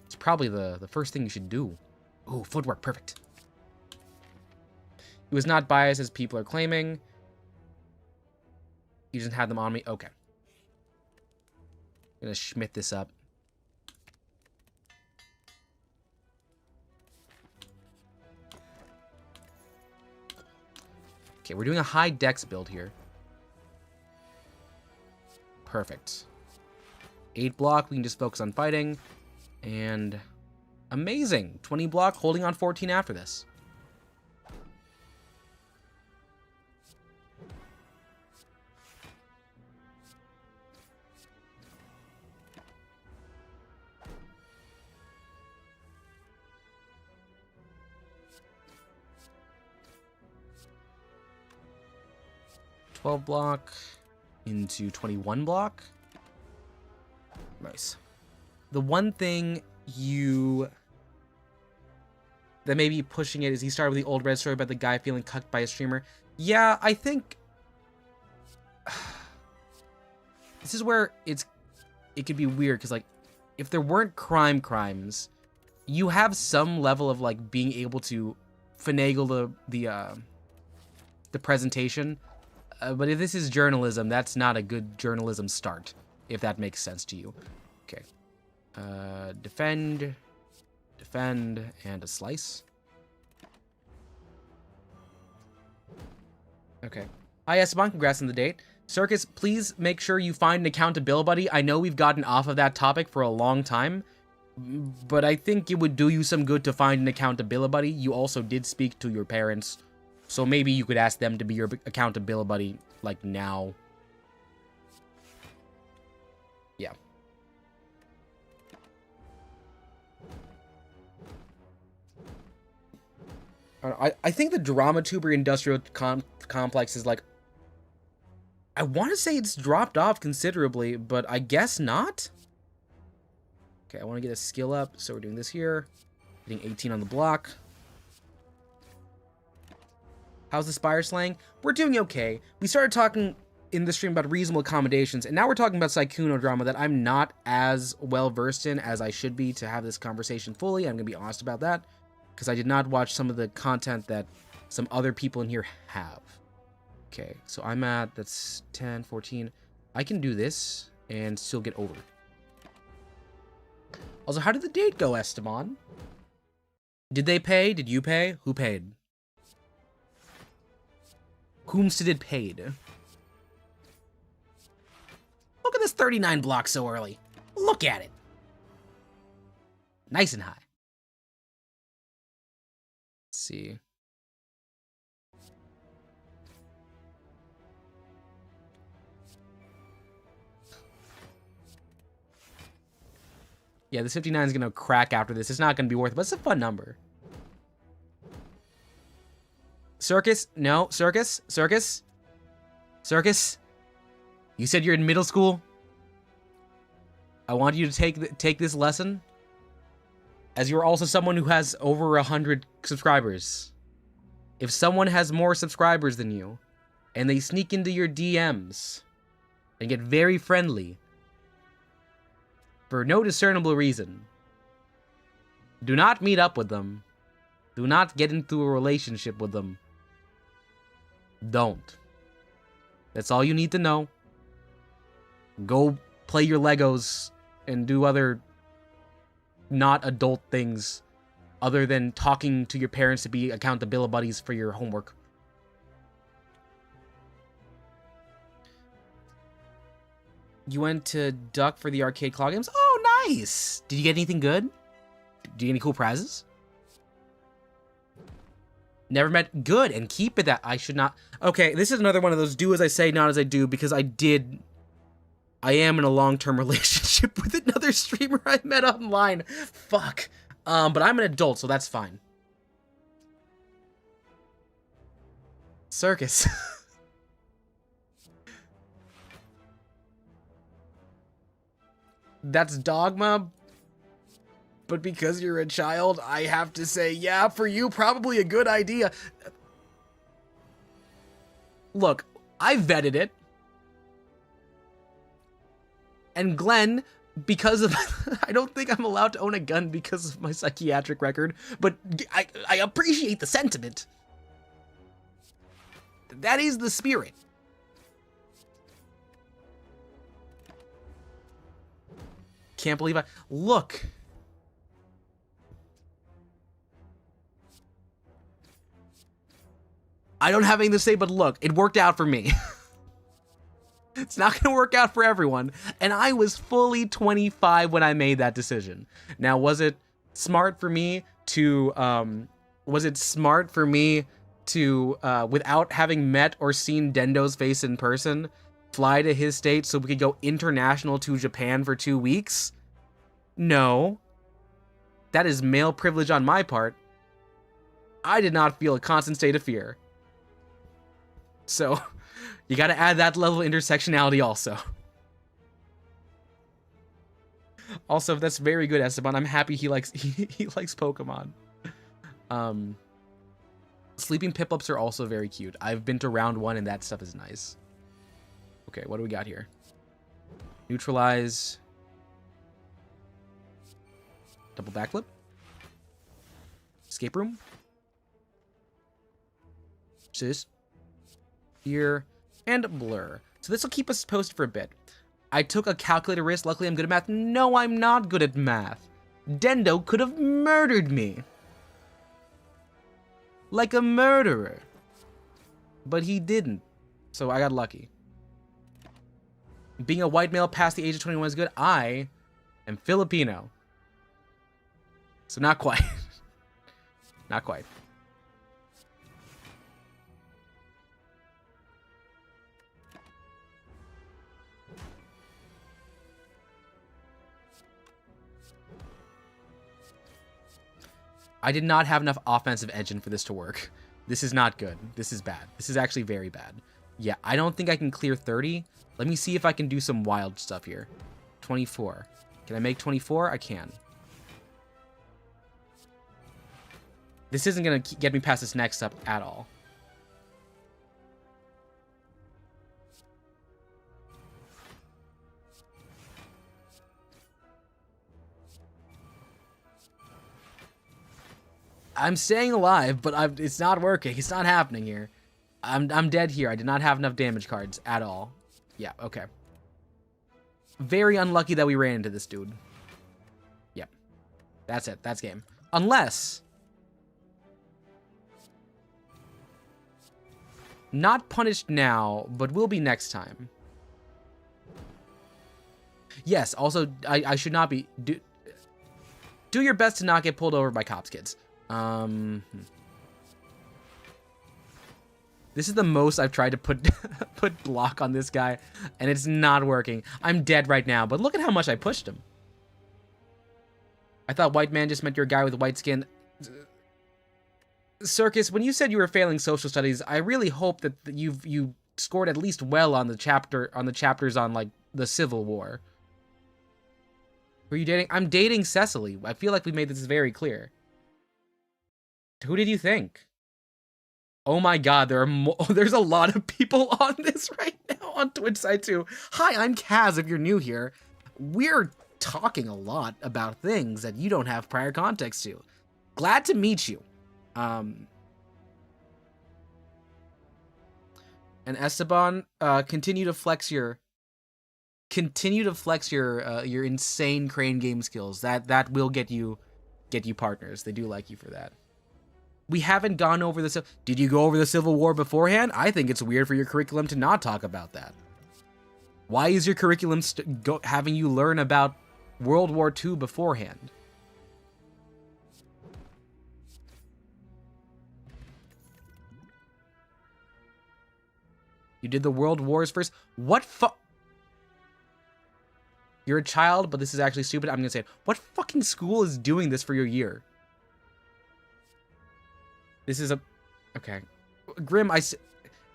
it's probably the first thing you should do. Ooh, footwork, perfect. He was not biased as people are claiming. He doesn't have them on me. Okay. I'm gonna Schmidt this up. Okay, we're doing a high dex build here. Perfect. 8 block, we can just focus on fighting. And amazing. 20 block, holding on 14 after this. 12 block into 21 block. Nice. The one thing that may be pushing it is he started with the old red story about the guy feeling cucked by a streamer. Yeah, I think this is where it could be weird, because like if there weren't crimes, you have some level of like being able to finagle the presentation. But if this is journalism, that's not a good journalism start, if that makes sense to you. Okay. Defend, and a slice. Okay. Hi, Esteban. Congrats on the date. Circus, please make sure you find an accountability buddy. I know we've gotten off of that topic for a long time, but I think it would do you some good to find an accountability buddy. You also did speak to your parents, so maybe you could ask them to be your accountability buddy, like, now. Yeah. I think the DramaTuber industrial complex is, like, I want to say it's dropped off considerably, but I guess not? Okay, I want to get a skill up, so we're doing this here. Hitting 18 on the block. How's the Spire slang? We're doing okay. We started talking in the stream about reasonable accommodations, and now we're talking about Sykkuno drama that I'm not as well versed in as I should be to have this conversation fully. I'm going to be honest about that, because I did not watch some of the content that some other people in here have. Okay, so I'm at, that's 10, 14. I can do this and still get over. Also, how did the date go, Esteban? Did they pay? Did you pay? Who paid? Whomstead paid? Look at this 39 block so early. Look at it. Nice and high. Let's see. Yeah, this 59 is going to crack after this. It's not going to be worth it, but it's a fun number. Circus? No. Circus? Circus? Circus? You said you're in middle school? I want you to take this lesson, as you're also someone who has over 100 subscribers. If someone has more subscribers than you, and they sneak into your DMs and get very friendly, for no discernible reason, do not meet up with them. Do not get into a relationship with them. Don't. That's all you need to know. Go play your Legos and do other not adult things other than talking to your parents to be accountability buddies for your homework. You went to Duck for the arcade claw games? Oh, nice! Did you get anything good? Did you get any cool prizes? Never met. Good, and keep it that. I should not. Okay, this is another one of those do as I say, not as I do, because I am in a long-term relationship with another streamer I met online. Fuck. But I'm an adult, so that's fine. Circus. That's dogma, but because you're a child, I have to say, yeah, for you, probably a good idea. Look, I vetted it. And Glenn, because of... I don't think I'm allowed to own a gun because of my psychiatric record, but I appreciate the sentiment. That is the spirit. Can't believe look. I don't have anything to say, but look, it worked out for me. It's not going to work out for everyone, and I was fully 25 when I made that decision. Now, was it smart for me to, without having met or seen Dendo's face in person, fly to his state so we could go international to Japan for 2 weeks? No. That is male privilege on my part. I did not feel a constant state of fear. So, You gotta add that level of intersectionality also. Also, that's very good, Esteban. I'm happy he likes he likes Pokemon. Sleeping Piplups are also very cute. I've been to round 1 and that stuff is nice. Okay, what do we got here? Neutralize. Double backflip. Escape room. Sis. Here. And blur. So this will keep us posted for a bit. I took a calculated risk. Luckily, I'm good at math. No, I'm not good at math. Dendo could have murdered me. Like a murderer. But he didn't. So I got lucky. Being a white male past the age of 21 is good. I am Filipino. So not quite. Not quite. I did not have enough offensive engine for this to work. This is not good. This is bad. This is actually very bad. Yeah, I don't think I can clear 30. Let me see if I can do some wild stuff here. 24. Can I make 24? I can. This isn't going to get me past this next up at all. I'm staying alive, but it's not working. It's not happening here. I'm dead here. I did not have enough damage cards at all. Yeah, okay. Very unlucky that we ran into this dude. Yep. That's it. That's game. Unless... Not punished now, but will be next time. Yes, also, I should not be... Do your best to not get pulled over by cops, kids. This is the most I've tried to put put block on this guy, and it's not working. I'm dead right now, but look at how much I pushed him. I thought white man just meant you're a guy with white skin. Circus, when you said you were failing social studies, I really hope that you scored at least well on the chapters on like the Civil War. Were you dating? I'm dating Cecily. I feel like we made this very clear. Who did you think? Oh my god, there's a lot of people on this right now on Twitch side too. Hi, I'm Kaz if you're new here. We're talking a lot about things that you don't have prior context to. Glad to meet you. And Esteban, continue to flex your insane crane game skills. That will get you partners. They do like you for that. We haven't gone over the... Did you go over the Civil War beforehand? I think it's weird for your curriculum to not talk about that. Why is your curriculum having you learn about World War II beforehand? You did the World Wars first? What You're a child, but this is actually stupid. I'm gonna say it. What fucking school is doing this for your year? This is a... Okay. Grim,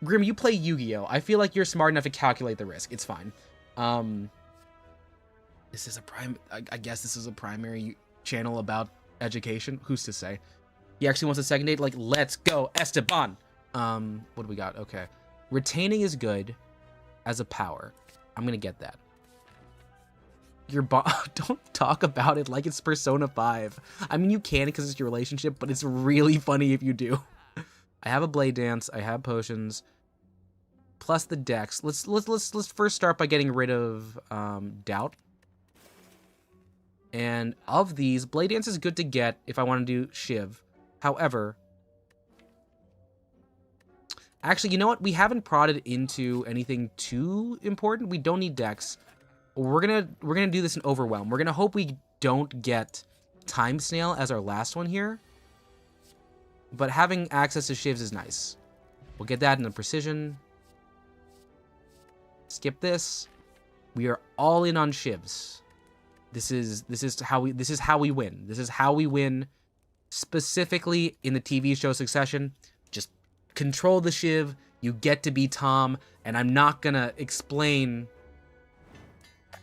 Grim, you play Yu-Gi-Oh! I feel like you're smart enough to calculate the risk. It's fine. This is a I guess this is a primary channel about education. Who's to say? He actually wants a second date? Like, let's go, Esteban! What do we got? Okay. Retaining is good as a power. I'm gonna get that. Don't talk about it like it's Persona 5. I mean, you can because it's your relationship, but it's really funny if you do. I have a blade dance. I have potions. Plus the dex. Let's first start by getting rid of doubt. And of these, blade dance is good to get if I want to do Shiv. However, actually, you know what? We haven't prodded into anything too important. We don't need dex. We're gonna do this in Overwhelm. We're gonna hope we don't get Time Snail as our last one here. But having access to Shivs is nice. We'll get that in the Precision. Skip this. We are all in on Shivs. This is how we win. This is how we win specifically in the TV show Succession. Just control the Shiv, You get to be Tom, and I'm not gonna explain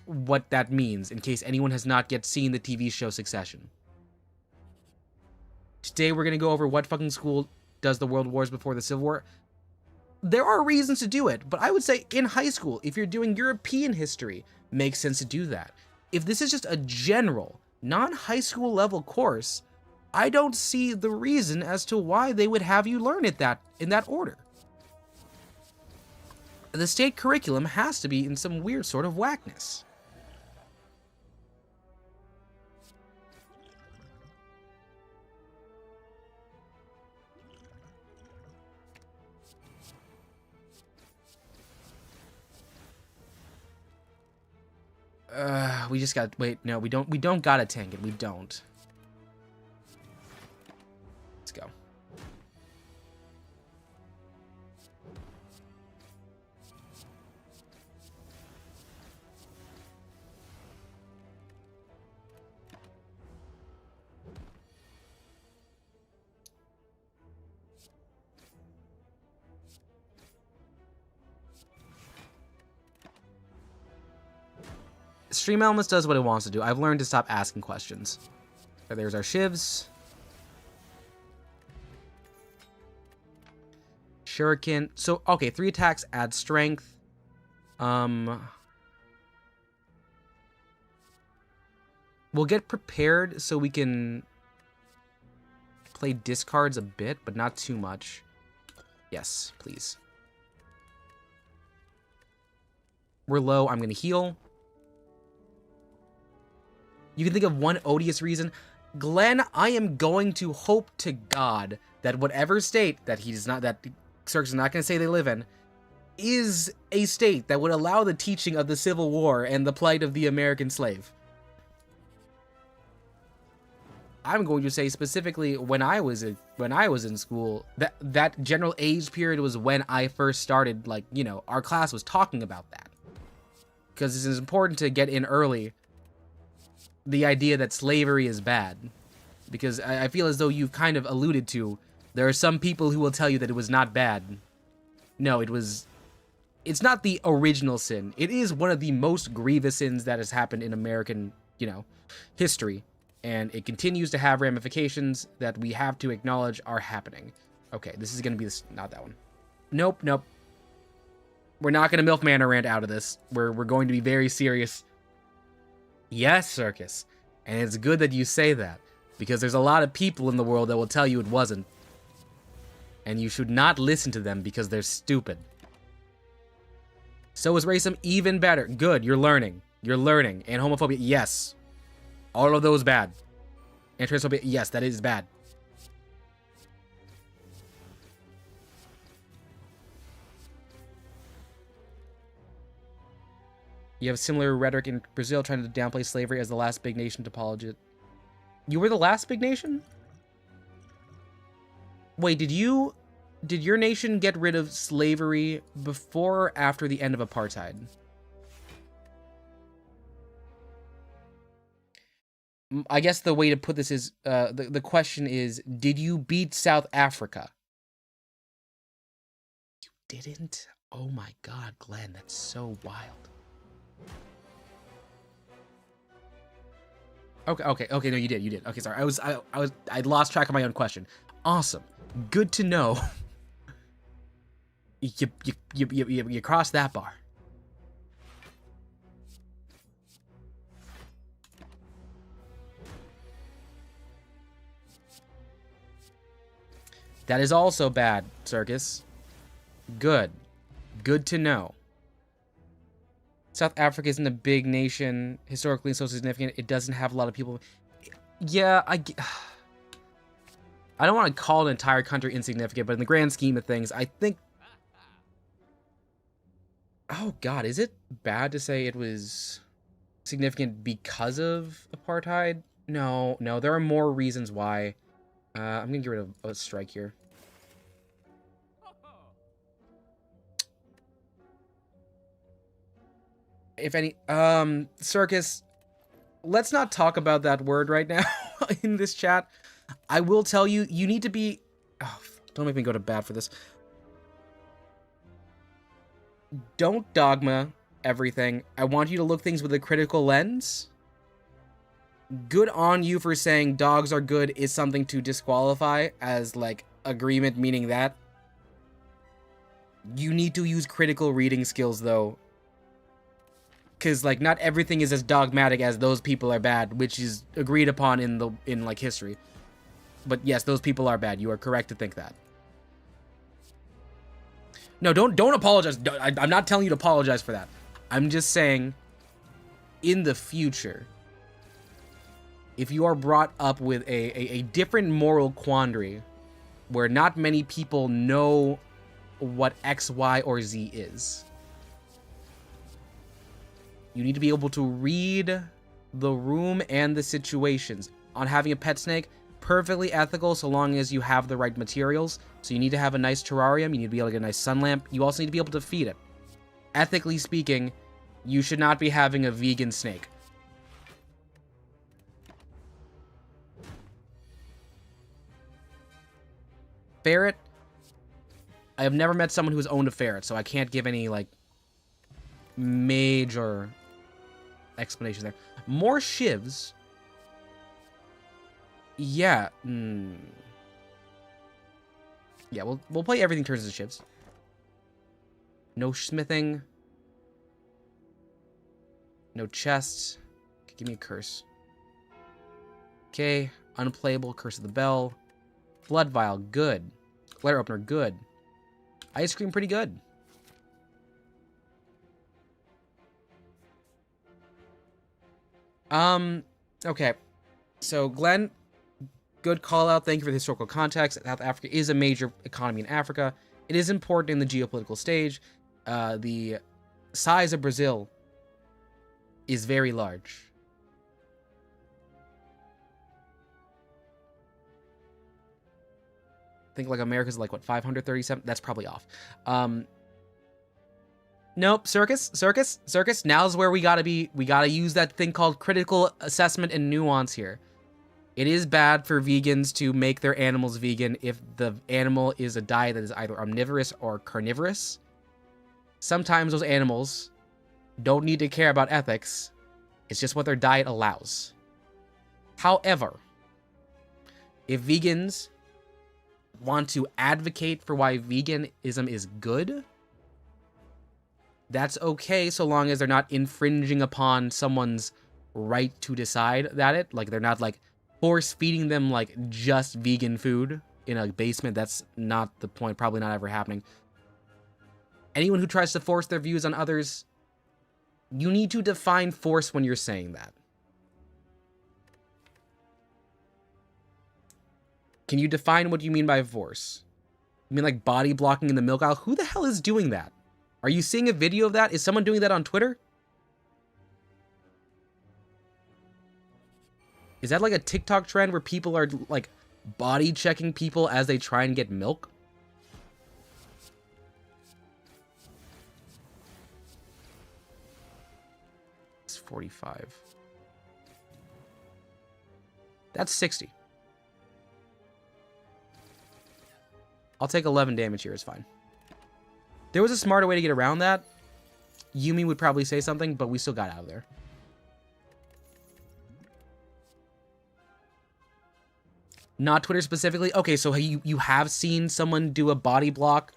what that means in case anyone has not yet seen the TV show Succession. Today we're gonna go over what fucking school does the World Wars before the Civil War. There are reasons to do it, but I would say in high school, if you're doing European history, makes sense to do that. If this is just a general, non-high school level course, I don't see the reason as to why they would have you learn it in that order. The state curriculum has to be in some weird sort of whackness. We just got, wait, no, we don't gotta tank it, we don't. Let's go. Stream Elements does what it wants to do. I've learned to stop asking questions. There's our shivs. Shuriken. So, okay, 3 attacks add strength. We'll get prepared so we can play discards a bit, but not too much. Yes, please. We're low. I'm going to heal. You can think of one odious reason. Glenn, I am going to hope to God that whatever state that Circus is not going to say they live in, is a state that would allow the teaching of the Civil War and the plight of the American slave. I'm going to say specifically when I was in school, that general age period was when I first started, like, you know, our class was talking about that. Because it is important to get in early the idea that slavery is bad. Because I feel as though you've kind of alluded to, there are some people who will tell you that it was not bad. No, it's not the original sin. It is one of the most grievous sins that has happened in American, you know, history. And it continues to have ramifications that we have to acknowledge are happening. Okay, this is going to be not that one. Nope. We're not going to MILF Manor rant out of this. We're going to be very serious. Yes, Circus. And it's good that you say that, because there's a lot of people in the world that will tell you it wasn't. And you should not listen to them because they're stupid. So is racism even better. Good, you're learning. You're learning. And homophobia, yes. All of those bad. And transphobia, yes, that is bad. You have similar rhetoric in Brazil trying to downplay slavery as the last big nation to apologize. You were the last big nation? Wait, did your nation get rid of slavery before or after the end of apartheid? I guess the way to put this is, the question is, did you beat South Africa? You didn't? Oh my god, Glenn, that's so wild. Okay, no, you did. Okay, sorry. I lost track of my own question. Awesome. Good to know. You crossed that bar. That is also bad, Circus. Good. Good to know. South Africa isn't a big nation, historically and so significant. It doesn't have a lot of people. Yeah, I don't want to call an entire country insignificant, but in the grand scheme of things, I think... Oh, God, is it bad to say it was significant because of apartheid? No, there are more reasons why. I'm going to get rid of a strike here. If any, Circus, let's not talk about that word right now in this chat. I will tell you, you need to be, oh, don't make me go to bat for this. don't dogma everything. I want you to look things with a critical lens. Good on you for saying dogs are good is something to disqualify as, like, agreement, meaning that. You need to use critical reading skills, though. Because, like, not everything is as dogmatic as those people are bad, which is agreed upon in like, history. But yes, those people are bad. You are correct to think that. No, don't apologize. I'm not telling you to apologize for that. I'm just saying, in the future, if you are brought up with a different moral quandary, where not many people know what X, Y, or Z is, you need to be able to read the room and the situations. On having a pet snake, perfectly ethical so long as you have the right materials. So you need to have a nice terrarium, you need to be able to get a nice sun lamp, you also need to be able to feed it. Ethically speaking, you should not be having a vegan snake. Ferret, I have never met someone who's owned a ferret, so I can't give any, like, major explanations there. More shivs. Yeah. Yeah, we'll play everything turns into shivs. No smithing. No chests. Okay, give me a curse. Okay, unplayable, curse of the bell. Blood vial, good. Letter opener, good. Ice cream, pretty good. Okay. So, Glenn, good call out. Thank you for the historical context. South Africa is a major economy in Africa. It is important in the geopolitical stage. The size of Brazil is very large. I think like America's like what, 537? That's probably off. Nope, circus. Now's where we gotta be. We gotta use that thing called critical assessment and nuance here. It is bad for vegans to make their animals vegan if the animal is a diet that is either omnivorous or carnivorous. Sometimes those animals don't need to care about ethics. It's just what their diet allows. However, if vegans want to advocate for why veganism is good, that's okay so long as they're not infringing upon someone's right to decide that it. Like, they're not, like, force feeding them, like, just vegan food in a basement. That's not the point. Probably not ever happening. Anyone who tries to force their views on others, you need to define force when you're saying that. Can you define what you mean by force? You mean like body blocking in the milk aisle? Who the hell is doing that? Are you seeing a video of that? Is someone doing that on Twitter? Is that like a TikTok trend where people are like body checking people as they try and get milk? It's 45. That's 60. I'll take 11 damage here, it's fine. There was a smarter way to get around that. Yumi would probably say something, but we still got out of there. Not Twitter specifically? Okay, so you have seen someone do a body block?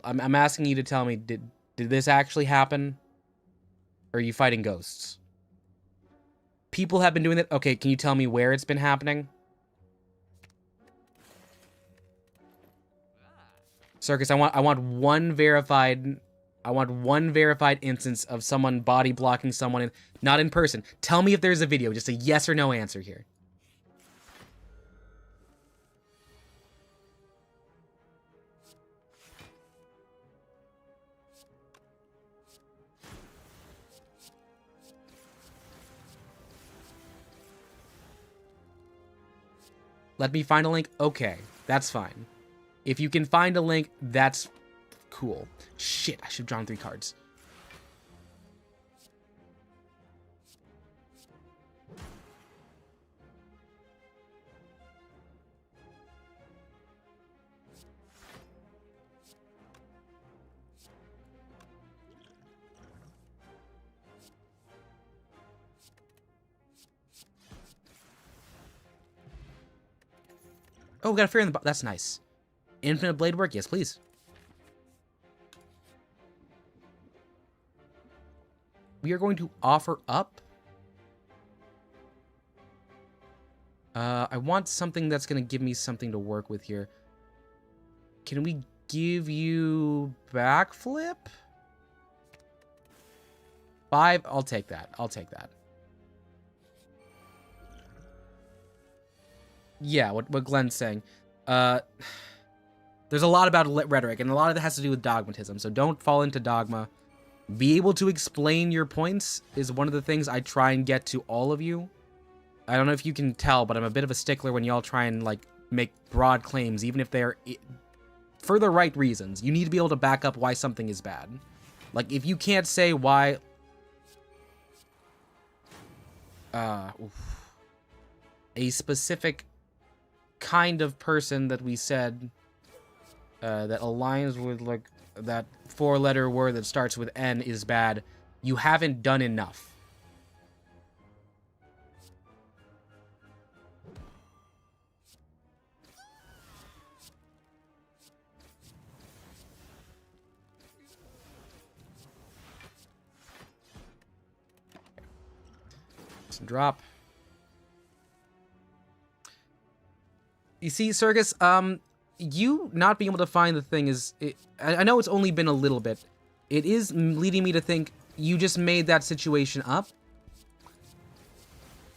I'm asking you to tell me, did this actually happen? Or are you fighting ghosts? People have been doing that? Okay, can you tell me where it's been happening? Circus, I want one verified instance of someone body blocking someone, not in person. Tell me if there's a video, just a yes or no answer here. Let me find a link? Okay, that's fine. If you can find a link, that's cool. Shit, I should have drawn 3 cards. Oh, we got a fear in the box. That's nice. Infinite blade work? Yes, please. We are going to offer up. I want something that's going to give me something to work with here. Can we give you backflip? 5? I'll take that. I'll take that. Yeah, what Glenn's saying. There's a lot about rhetoric, and a lot of it has to do with dogmatism, so don't fall into dogma. Be able to explain your points is one of the things I try and get to all of you. I don't know if you can tell, but I'm a bit of a stickler when y'all try and, like, make broad claims, even if they're for the right reasons. You need to be able to back up why something is bad. Like, if you can't say why... a specific kind of person that we said that aligns with, like, that 4-letter word that starts with N is bad, you haven't done enough. Some drop. You see, Circus, you not being able to find the thing is... I know it's only been a little bit. It is leading me to think you just made that situation up.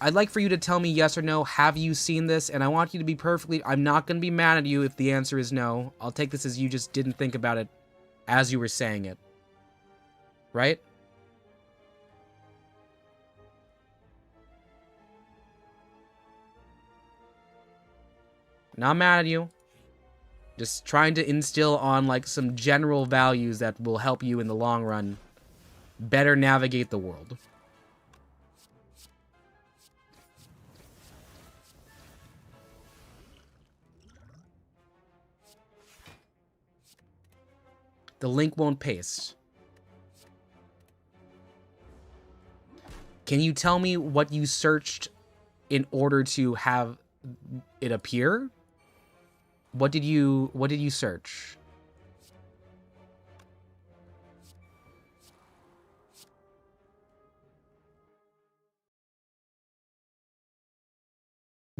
I'd like for you to tell me yes or no, have you seen this? And I want you to be perfectly... I'm not going to be mad at you if the answer is no. I'll take this as you just didn't think about it as you were saying it. Right? Not mad at you. Just trying to instill on, like, some general values that will help you in the long run better navigate the world. The link won't paste. Can you tell me what you searched in order to have it appear? What did you search?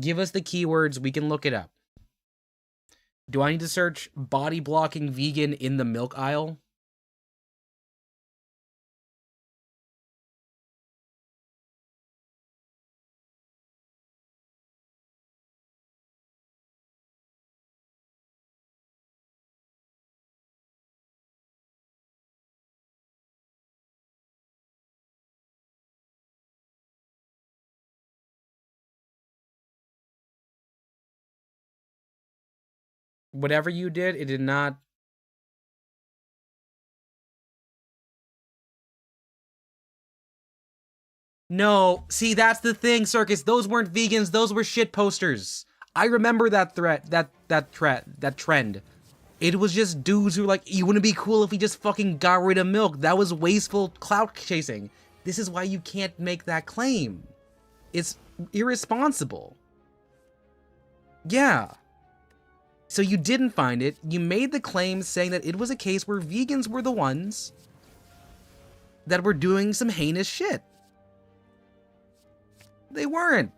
Give us the keywords, we can look it up. Do I need to search body blocking vegan in the milk aisle? Whatever you did, it did not... No, see, that's the thing, Circus. Those weren't vegans, those were shit posters. I remember that that trend. It was just dudes who were like, you wouldn't be cool if we just fucking got rid of milk. That was wasteful clout chasing. This is why you can't make that claim. It's irresponsible. Yeah. So you didn't find it. You made the claim saying that it was a case where vegans were the ones that were doing some heinous shit. They weren't.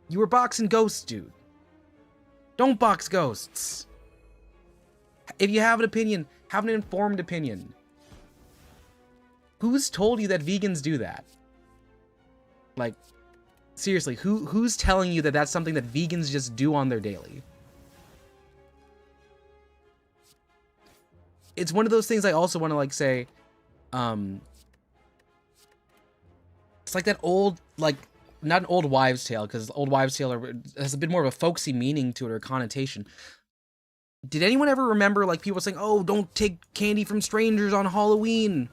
You were boxing ghosts, dude. Don't box ghosts. If you have an opinion, have an informed opinion. Who's told you that vegans do that? Like, seriously, who's telling you that that's something that vegans just do on their daily? It's one of those things I also want to, like, say, it's like that old, like, not an old wives' tale, because old wives' tale has a bit more of a folksy meaning to it, or connotation. Did anyone ever remember, like, people saying, oh, don't take candy from strangers on Halloween,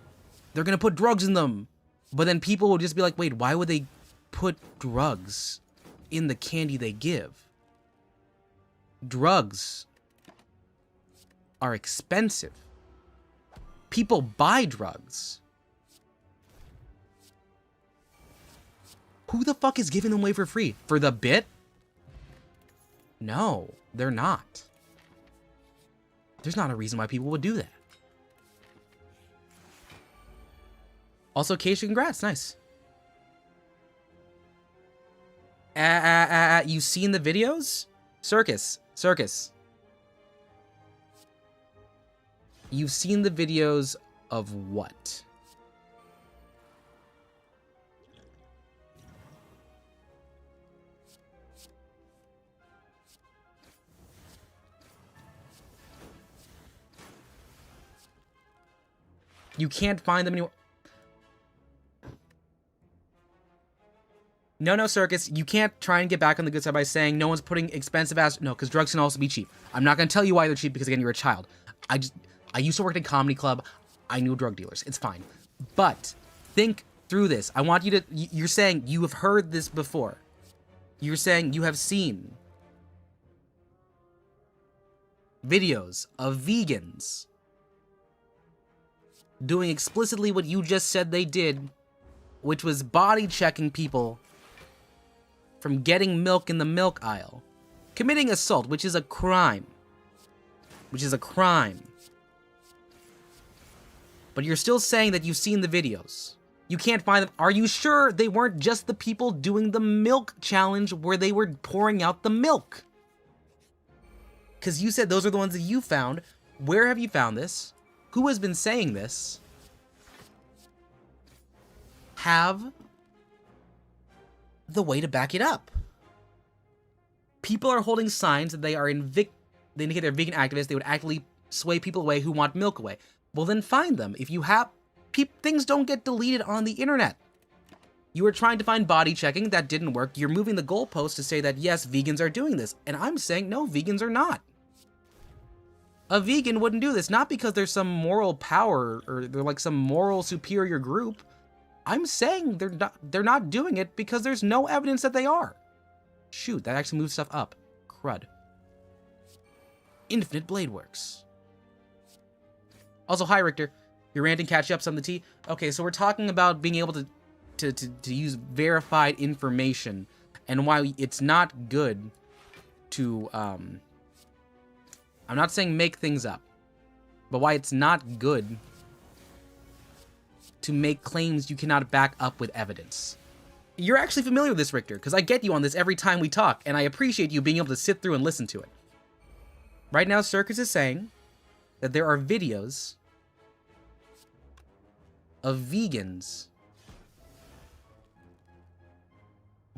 they're gonna put drugs in them? But then people would just be like, wait, why would they put drugs in the candy they give? Drugs are expensive. People buy drugs. Who the fuck is giving them away for free? For the bit? No, they're not. There's not a reason why people would do that. Also, Keisha, congrats. Nice. You seen the videos? Circus. You've seen the videos of what? You can't find them anywhere. No, Circus. You can't try and get back on the good side by saying no one's putting expensive ass. No, because drugs can also be cheap. I'm not going to tell you why they're cheap because, again, you're a child. I used to work at a comedy club. I knew drug dealers. It's fine. But think through this. I want you to. You're saying you have heard this before. You're saying you have seen videos of vegans doing explicitly what you just said they did, which was body checking people from getting milk in the milk aisle, committing assault, which is a crime. But you're still saying that you've seen the videos. You can't find them. Are you sure they weren't just the people doing the milk challenge where they were pouring out the milk? Because you said those are the ones that you found. Where have you found this? Who has been saying this? Have the way to back it up. People are holding signs that they are they indicate they're vegan activists. They would actively sway people away who want milk away. Well, then find them. If you have... things don't get deleted on the internet. You were trying to find body checking. That didn't work. You're moving the goalpost to say that, yes, vegans are doing this. And I'm saying, no, vegans are not. A vegan wouldn't do this. Not because there's some moral power or they're like some moral superior group. I'm saying they're not doing it because there's no evidence that they are. Shoot, that actually moves stuff up. Crud. Infinite Blade Works. Also, hi, Richter. You're ranting, catch up some of the tea. Okay, so we're talking about being able to use verified information and why it's not good to, I'm not saying make things up, but why it's not good to make claims you cannot back up with evidence. You're actually familiar with this, Richter, because I get you on this every time we talk, and I appreciate you being able to sit through and listen to it. Right now, Circus is saying that there are videos of vegans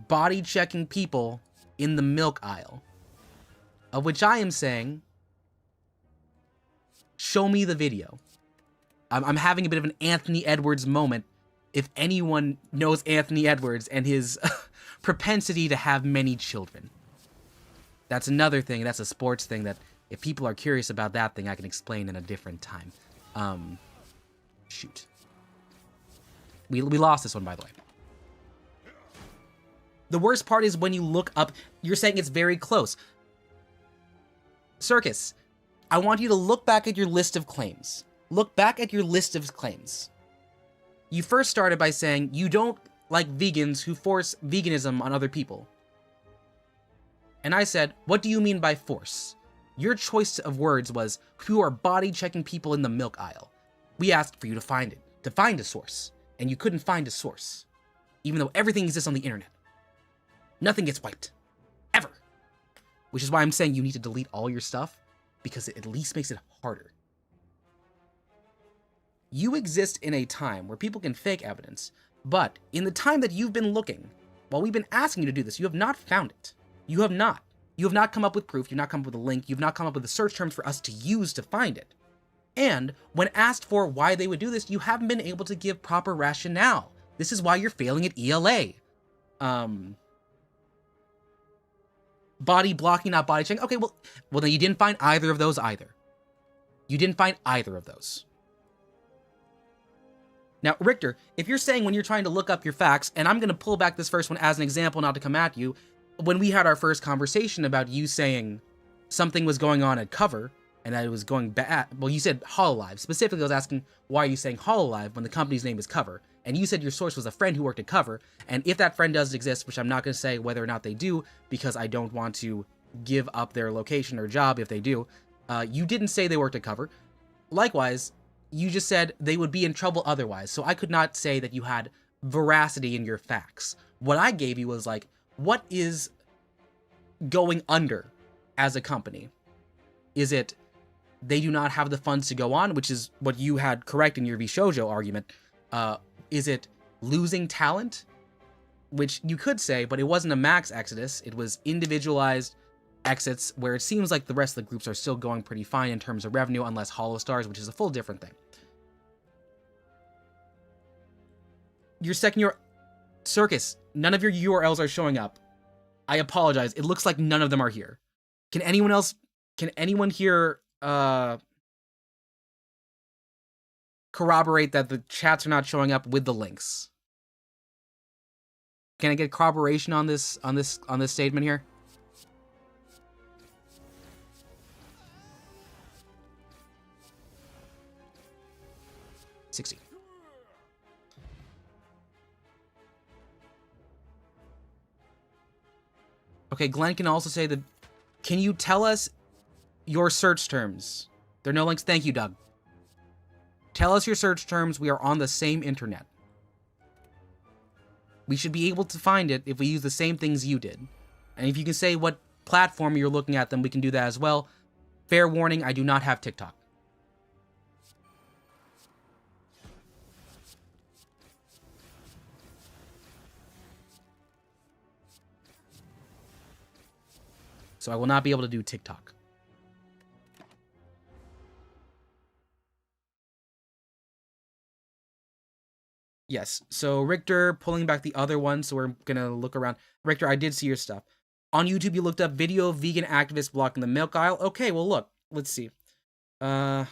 body checking people in the milk aisle, of which I am saying, show me the video. I'm having a bit of an Anthony Edwards moment, if anyone knows Anthony Edwards and his propensity to have many children. That's another thing, that's a sports thing that if people are curious about that thing, I can explain in a different time. Shoot. We lost this one, by the way. The worst part is when you look up, you're saying it's very close. Circus, I want you to look back at your list of claims. Look back at your list of claims. You first started by saying you don't like vegans who force veganism on other people. And I said, what do you mean by force? Your choice of words was, who are body checking people in the milk aisle. We asked for you to find it, to find a source. And you couldn't find a source. Even though everything exists on the internet. Nothing gets wiped. Ever. Which is why I'm saying you need to delete all your stuff, because it at least makes it harder. You exist in a time where people can fake evidence, but in the time that you've been looking, while we've been asking you to do this, you have not found it. You have not. You have not come up with proof, you've not come up with a link, you've not come up with the search terms for us to use to find it. And when asked for why they would do this, you haven't been able to give proper rationale. This is why you're failing at ELA. Body blocking, not body checking. Okay, well then you didn't find either of those either. You didn't find either of those. Now, Richter, if you're saying when you're trying to look up your facts, and I'm going to pull back this first one as an example, not to come at you, when we had our first conversation about you saying something was going on at Cover, and that it was going bad, well, you said Hololive. Specifically, I was asking, why are you saying Hololive when the company's name is Cover? And you said your source was a friend who worked at Cover, and if that friend does exist, which I'm not going to say whether or not they do, because I don't want to give up their location or job if they do. You didn't say they worked at Cover. Likewise, you just said they would be in trouble otherwise. So I could not say that you had veracity in your facts. What I gave you was like, what is going under as a company? Is it they do not have the funds to go on, which is what you had correct in your VShojo argument? Is it losing talent? Which you could say, but it wasn't a max exodus. It was individualized exits where it seems like the rest of the groups are still going pretty fine in terms of revenue, unless Hollow Stars, which is a full different thing. Your second year Circus, none of your URLs are showing up. I apologize. It looks like none of them are here. Can anyone here corroborate that the chats are not showing up with the links? Can I get corroboration on this statement here? $60. Okay, Glenn can also say that. Can you tell us your search terms? There are no links. Thank you, Doug. Tell us your search terms. We are on the same internet. We should be able to find it if we use the same things you did. And if you can say what platform you're looking at, then we can do that as well. Fair warning, I do not have TikTok. So I will not be able to do TikTok. Yes, so Richter pulling back the other one, so we're gonna look around. Richter, I did see your stuff. On YouTube, you looked up video of vegan activists blocking the milk aisle. Okay, well look, let's see. I'm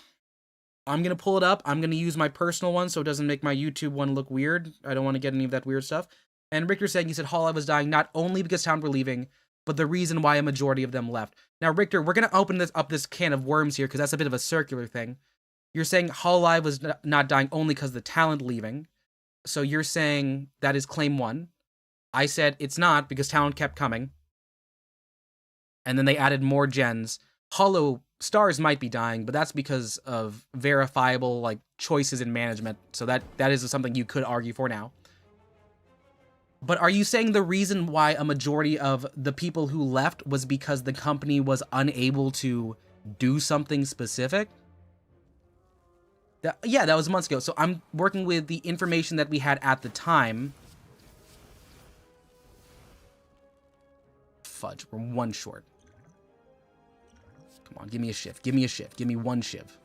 gonna pull it up. I'm gonna use my personal one so it doesn't make my YouTube one look weird. I don't want to get any of that weird stuff. And Richter saying he said Hololive was dying not only because town were leaving, but the reason why a majority of them left. Now, Richter, we're gonna open this can of worms here because that's a bit of a circular thing. You're saying Hololive was not dying only because the talent leaving. So you're saying that is claim one. I said it's not because talent kept coming. And then they added more gens. Hollow Stars might be dying, but that's because of verifiable like choices in management. So that is something you could argue for now. But are you saying the reason why a majority of the people who left was because the company was unable to do something specific? Yeah, that was months ago. So I'm working with the information that we had at the time. Fudge, we're one short. Come on, give me a shift. Give me a shift. Give me one shiv.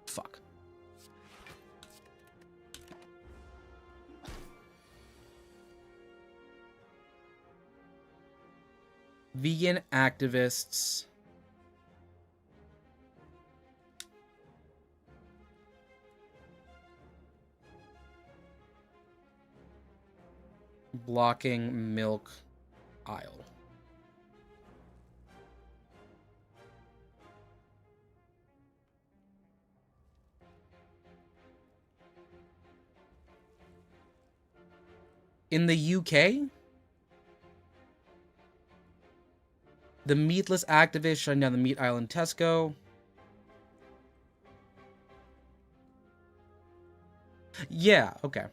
Fuck. Vegan activists. Blocking milk aisle. In the UK, the meatless activist shutting down the meat aisle in Tesco. Yeah, okay.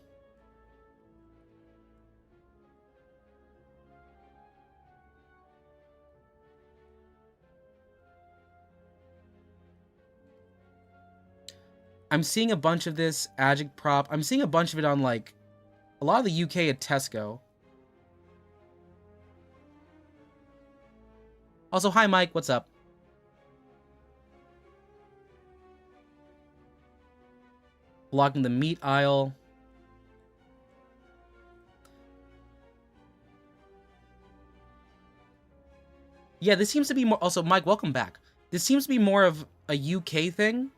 I'm seeing a bunch of this agitprop. I'm seeing a bunch of it on, like, a lot of the UK at Tesco. Also, hi, Mike. What's up? Blocking the meat aisle. Yeah, this seems to be more... Also, Mike, welcome back. This seems to be more of a UK thing.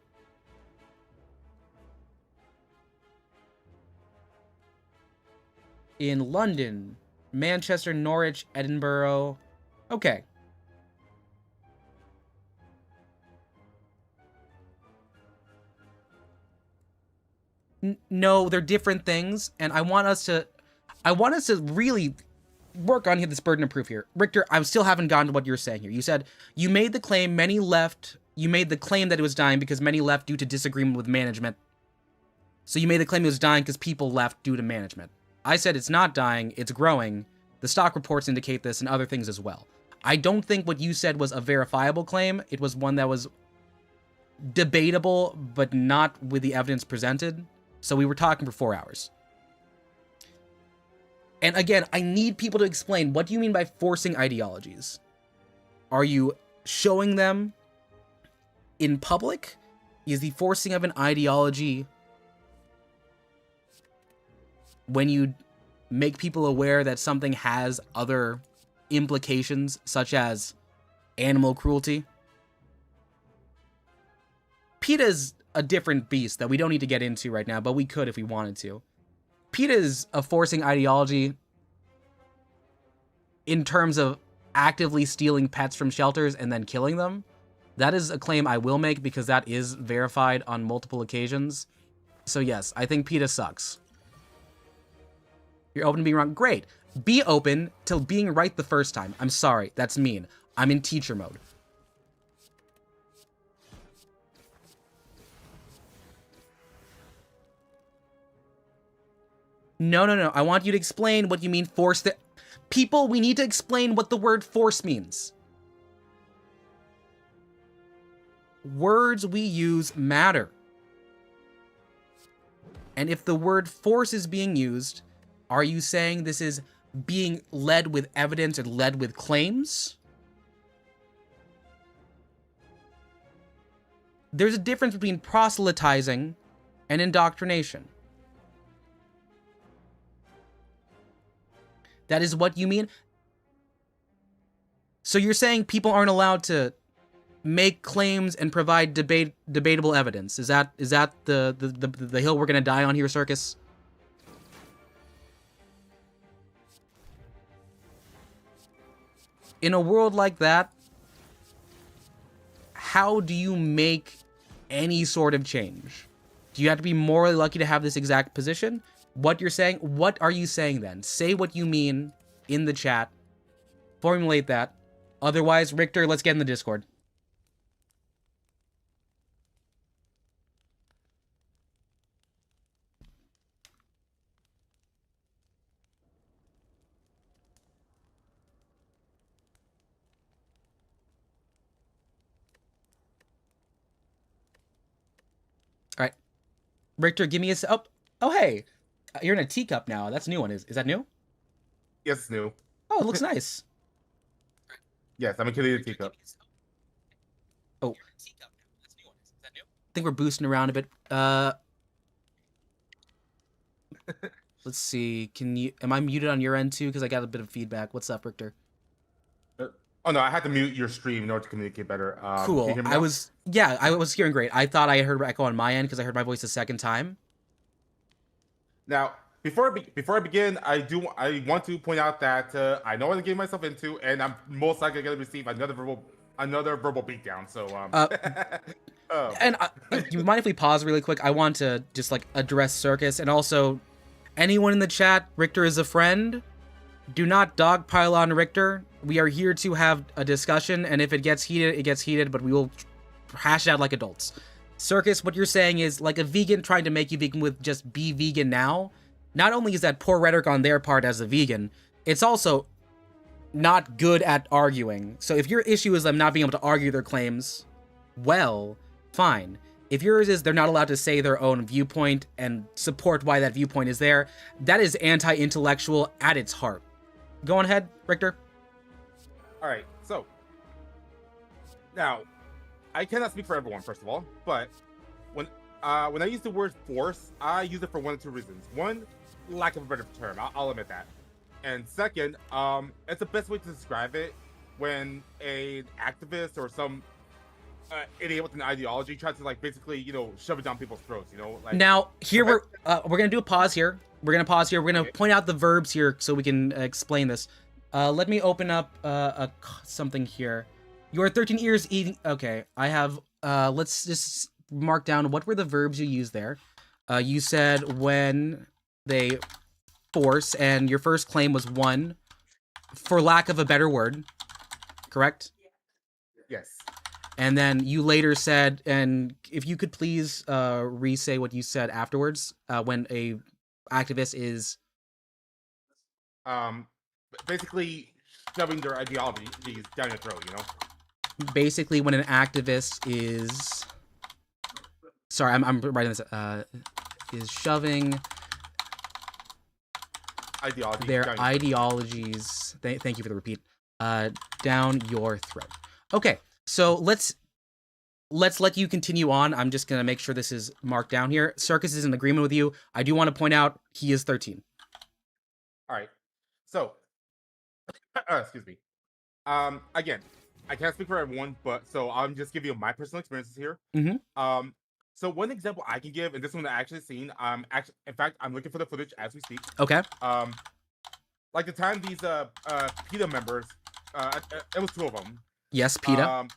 In London, Manchester, Norwich, Edinburgh. Okay. No, they're different things, and I want us to really work on this burden of proof here. Richter, I still haven't gotten to what you're saying here. You said you made the claim many left. You made the claim that it was dying because many left due to disagreement with management. So you made the claim it was dying because people left due to management. I said it's not dying, it's growing. The stock reports indicate this and other things as well. I don't think what you said was a verifiable claim. It was one that was debatable, but not with the evidence presented. So we were talking for 4 hours. And again, I need people to explain, what do you mean by forcing ideologies? Are you showing them in public? Is the forcing of an ideology when you make people aware that something has other implications, such as animal cruelty? PETA's a different beast that we don't need to get into right now, but we could if we wanted to. PETA is a forcing ideology in terms of actively stealing pets from shelters and then killing them. That is a claim I will make because that is verified on multiple occasions. So yes, I think PETA sucks. You're open to being wrong. Great. Be open to being right the first time. I'm sorry. That's mean. I'm in teacher mode. No. I want you to explain what you mean force. People, we need to explain what the word force means. Words we use matter. And if the word force is being used, are you saying this is being led with evidence or led with claims? There's a difference between proselytizing and indoctrination. That is what you mean? So you're saying people aren't allowed to make claims and provide debatable evidence? Is that the hill we're gonna die on here, Circus? In a world like that, how do you make any sort of change? Do you have to be morally lucky to have this exact position? What you're saying, what are you saying then? Say what you mean in the chat. Formulate that. Otherwise, Richter, let's get in the Discord. All right. Richter, give me a... Oh, hey. You're in a teacup now. That's a new one. Is that new? Yes, it's new. Oh, it looks nice. Yes, I'm a Canadian teacup. Oh. I think we're boosting around a bit. Let's see. Am I muted on your end too? Because I got a bit of feedback. What's up, Richter? Oh no, I had to mute your stream in order to communicate better. Cool. I was hearing great. I thought I heard echo on my end because I heard my voice a second time. Now, before I begin, I want to point out that I know what I'm getting myself into, and I'm most likely going to receive another verbal beatdown. So And do you mind if we pause really quick? I want to just like address Circus, and also anyone in the chat. Richter is a friend. Do not dogpile on Richter. We are here to have a discussion, and if it gets heated, it gets heated, but we will hash it out like adults. Circus, what you're saying is like a vegan trying to make you vegan with just be vegan now. Not only is that poor rhetoric on their part as a vegan, it's also not good at arguing. So if your issue is them not being able to argue their claims, well, fine. If yours is they're not allowed to say their own viewpoint and support why that viewpoint is there, that is anti-intellectual at its heart. Go on ahead, Richter. All right, so now I cannot speak for everyone, first of all, but when I use the word force, I use it for one of two reasons. One, lack of a better term, I'll admit that. And second, it's the best way to describe it when an activist or some idiot with an ideology tries to like basically, you know, shove it down people's throats, you know. Like, now here we're gonna do a pause here. We're gonna pause here. We're gonna point out the verbs here so we can explain this. Let me open up something here. You are 13 years eating. Okay, I have. Let's just mark down what were the verbs you used there. You said when they force, and your first claim was one. for lack of a better word, correct? Yes. And then you later said, and if you could please re-say what you said afterwards, when a activist is Basically shoving their ideologies down your throat, you know? basically when an activist is, sorry, I'm writing this, is shoving their ideologies, thank you for the repeat, down your throat. Okay, so let's let you continue on. I'm just gonna make sure this is marked down here. Circus is in agreement with you. I do want to point out he is 13. All right. So, excuse me. Again, I can't speak for everyone, but so I'm just giving you my personal experiences here. Mm-hmm. So one example I can give, and this one I actually seen. In fact, I'm looking for the footage as we speak. Okay. Like the time these PETA members, it was 2 of them. Yes, PETA.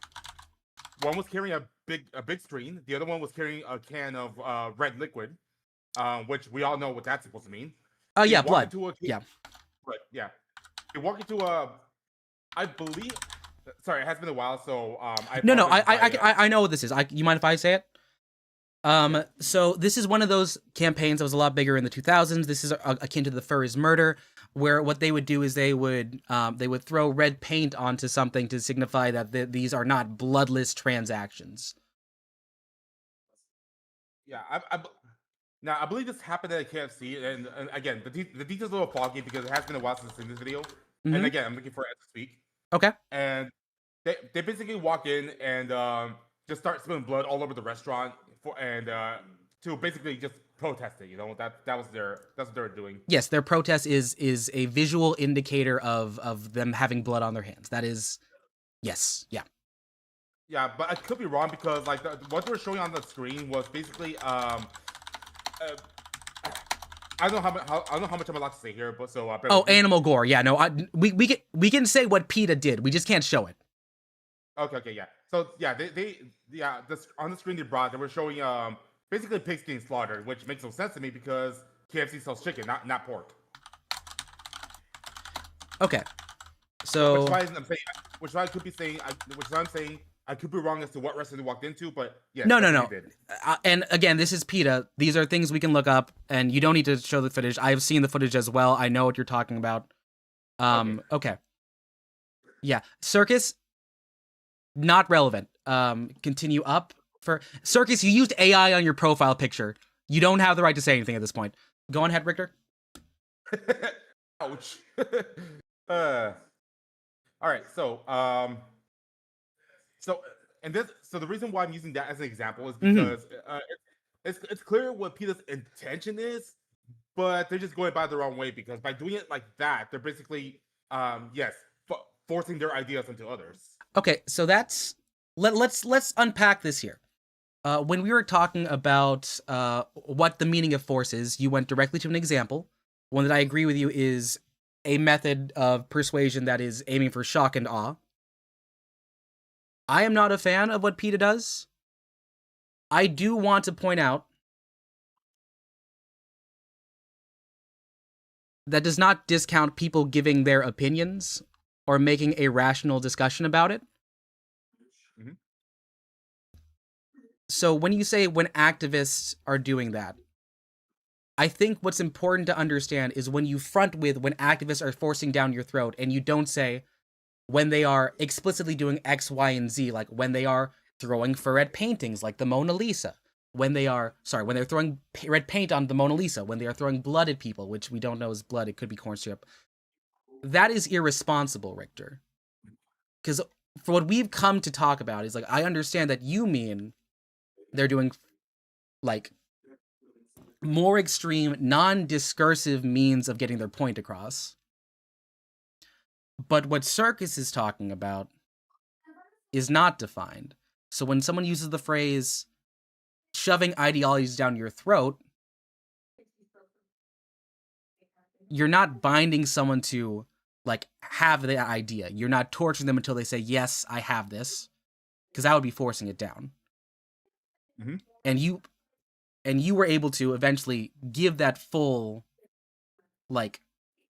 One was carrying a big screen. The other one was carrying a can of red liquid, which we all know what that's supposed to mean. Oh yeah, blood. Yeah. But yeah, they walk into a, I believe. Sorry, it has been a while, so No, I know what this is. You mind if I say it? So this is one of those campaigns that was a lot bigger in the 2000s. This is akin to the Fur is Murder, where what they would do is they would throw red paint onto something to signify that these are not bloodless transactions. Yeah, I believe this happened at a KFC, and again, the details are a little foggy because it has been a while since I've seen this video. Mm-hmm. And again, I'm looking for it to speak. Okay. And they basically walk in and just start spilling blood all over the restaurant to basically just protest it. You know, that's what they're doing. Yes, their protest is a visual indicator of them having blood on their hands. That is, yes, yeah. Yeah, but I could be wrong because like what they were showing on the screen was basically I don't know how much I'm allowed to say here, but so animal gore. Yeah, no, we can say what PETA did. We just can't show it. Okay, yeah. So yeah, on the screen they were showing basically pigs getting slaughtered, which makes no sense to me because KFC sells chicken, not pork. Okay, so which I could be saying, I'm saying I could be wrong as to what restaurant they walked into, but yeah. No. And again, this is PETA. These are things we can look up, and you don't need to show the footage. I've seen the footage as well. I know what you're talking about. Okay. Yeah, Circus, not relevant. Continue up for Circus. You used AI on your profile picture. You don't have the right to say anything at this point. Go on ahead, Richter. Ouch. All right. So the reason why I'm using that as an example is because it's clear what PETA's intention is, but they're just going by the wrong way because by doing it like that, they're basically forcing their ideas onto others. Okay, so let's unpack this here. When we were talking about what the meaning of force is, you went directly to an example. One that I agree with you is a method of persuasion that is aiming for shock and awe. I am not a fan of what PETA does. I do want to point out that does not discount people giving their opinions or making a rational discussion about it. Mm-hmm. So when you say when activists are doing that, I think what's important to understand is when you front with when activists are forcing down your throat and you don't say when they are explicitly doing X, Y, and Z, like when they are throwing for red paintings like the Mona Lisa, when they're throwing red paint on the Mona Lisa, when they are throwing blood at people, which we don't know is blood, it could be corn syrup. That is irresponsible, Richter. Because for what we've come to talk about is like, I understand that you mean they're doing like more extreme, non-discursive means of getting their point across. But what Circus is talking about is not defined. So when someone uses the phrase shoving ideologies down your throat, you're not binding someone to like have the idea. You're not torturing them until they say, yes, I have this. Because that would be forcing it down. Mm-hmm. And you were able to eventually give that full like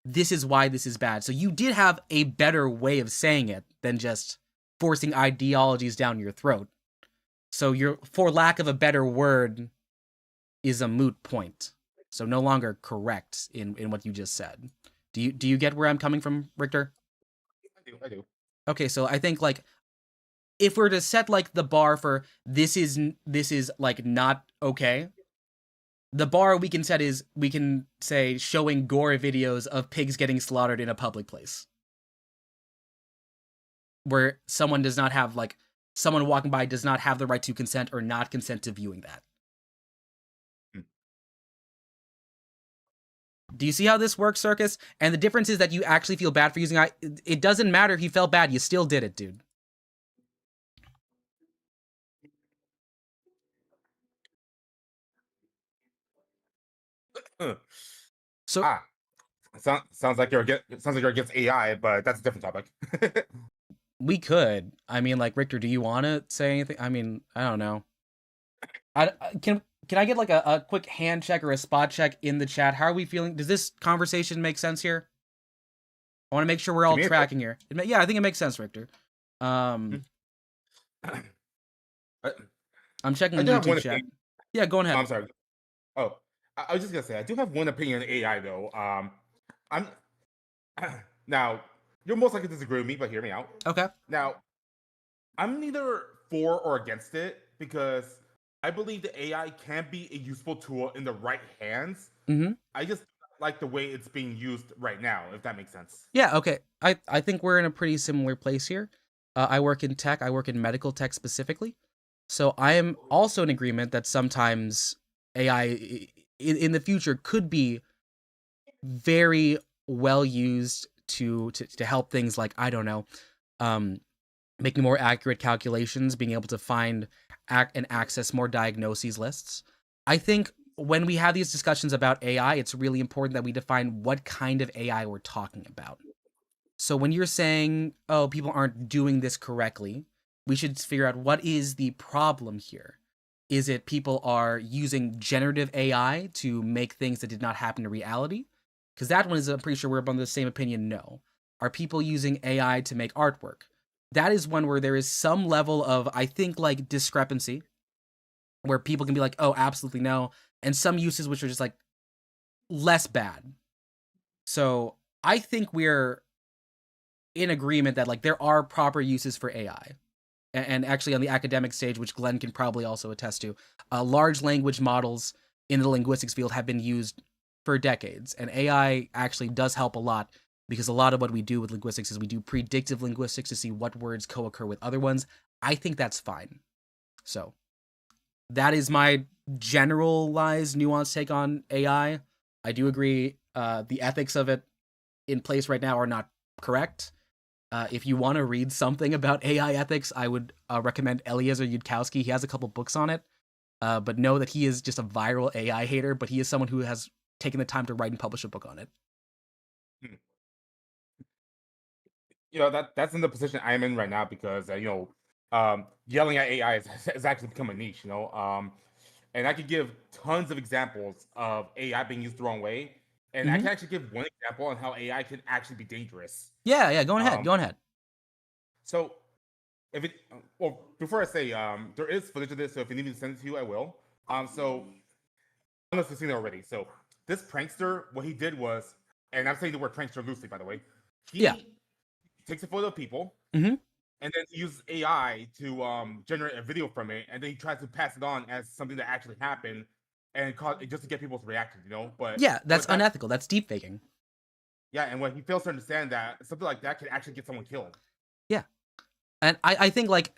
this is why this is bad. So you did have a better way of saying it than just forcing ideologies down your throat. So your, for lack of a better word, is a moot point. So no longer correct in what you just said. Do you get where I'm coming from, Richter? I do. Okay, so I think like if we're to set like the bar for this is like not okay, the bar we can set is, we can say showing gore videos of pigs getting slaughtered in a public place where someone does not have, like, someone walking by does not have the right to consent or not consent to viewing that. Hmm. Do you see how this works, Circus? And the difference is that you actually feel bad for using it doesn't matter if you felt bad, you still did it, dude. So Sounds like you're against AI, but that's a different topic. we could. I mean, like, Richter, do you want to say anything? I mean, I don't know. Can I get like a quick hand check or a spot check in the chat? How are we feeling? Does this conversation make sense here? I want to make sure we're all tracking here. Yeah, I think it makes sense, Richter. I'm checking the YouTube chat. Yeah, go ahead. I'm sorry. Oh, I was just gonna say I do have one opinion on AI though. I'm now you're most likely to disagree with me, but hear me out. Okay. Now, I'm neither for or against it because I believe the AI can be a useful tool in the right hands. Mm-hmm. I just like the way it's being used right now, if that makes sense. Yeah, okay. I think we're in a pretty similar place here. I work in tech. I work in medical tech specifically. So I am also in agreement that sometimes AI in the future could be very well used to help things like, I don't know, making more accurate calculations, being able to find and access more diagnoses lists. I think when we have these discussions about AI, it's really important that we define what kind of AI we're talking about. So when you're saying, oh, people aren't doing this correctly, we should figure out what is the problem here. Is it people are using generative AI to make things that did not happen in reality? Because that one is, I'm pretty sure we're on the same opinion, no. Are people using AI to make artwork? That is one where there is some level of, I think, like, discrepancy, where people can be like, oh, absolutely no, and some uses which are just like less bad. So I think we're in agreement that like there are proper uses for AI. And actually on the academic stage, which Glenn can probably also attest to, large language models in the linguistics field have been used for decades. And AI actually does help a lot, because a lot of what we do with linguistics is we do predictive linguistics to see what words co-occur with other ones. I think that's fine. So that is my generalized, nuanced take on AI. I do agree the ethics of it in place right now are not correct. If you want to read something about AI ethics, I would recommend Eliezer Yudkowsky. He has a couple books on it, but know that he is just a viral AI hater, but he is someone who has taken the time to write and publish a book on it. You know, that's in the position I'm in right now because yelling at AI has actually become a niche. And I could give tons of examples of AI being used the wrong way, and I can actually give one example on how AI can actually be dangerous. Yeah, go ahead. Go ahead. So, before I say, there is footage of this, so if you need me to send it to you, I will. So, I don't know if you've seen it already. So, this prankster, what he did was, and I'm saying the word prankster loosely, by the way. He takes a photo of people, and then he uses AI to generate a video from it, and then he tries to pass it on as something that actually happened, and just to get people's reactions, But yeah, that's unethical. That's deep faking. Yeah, and when he fails to understand that something like that could actually get someone killed. Yeah, and I think like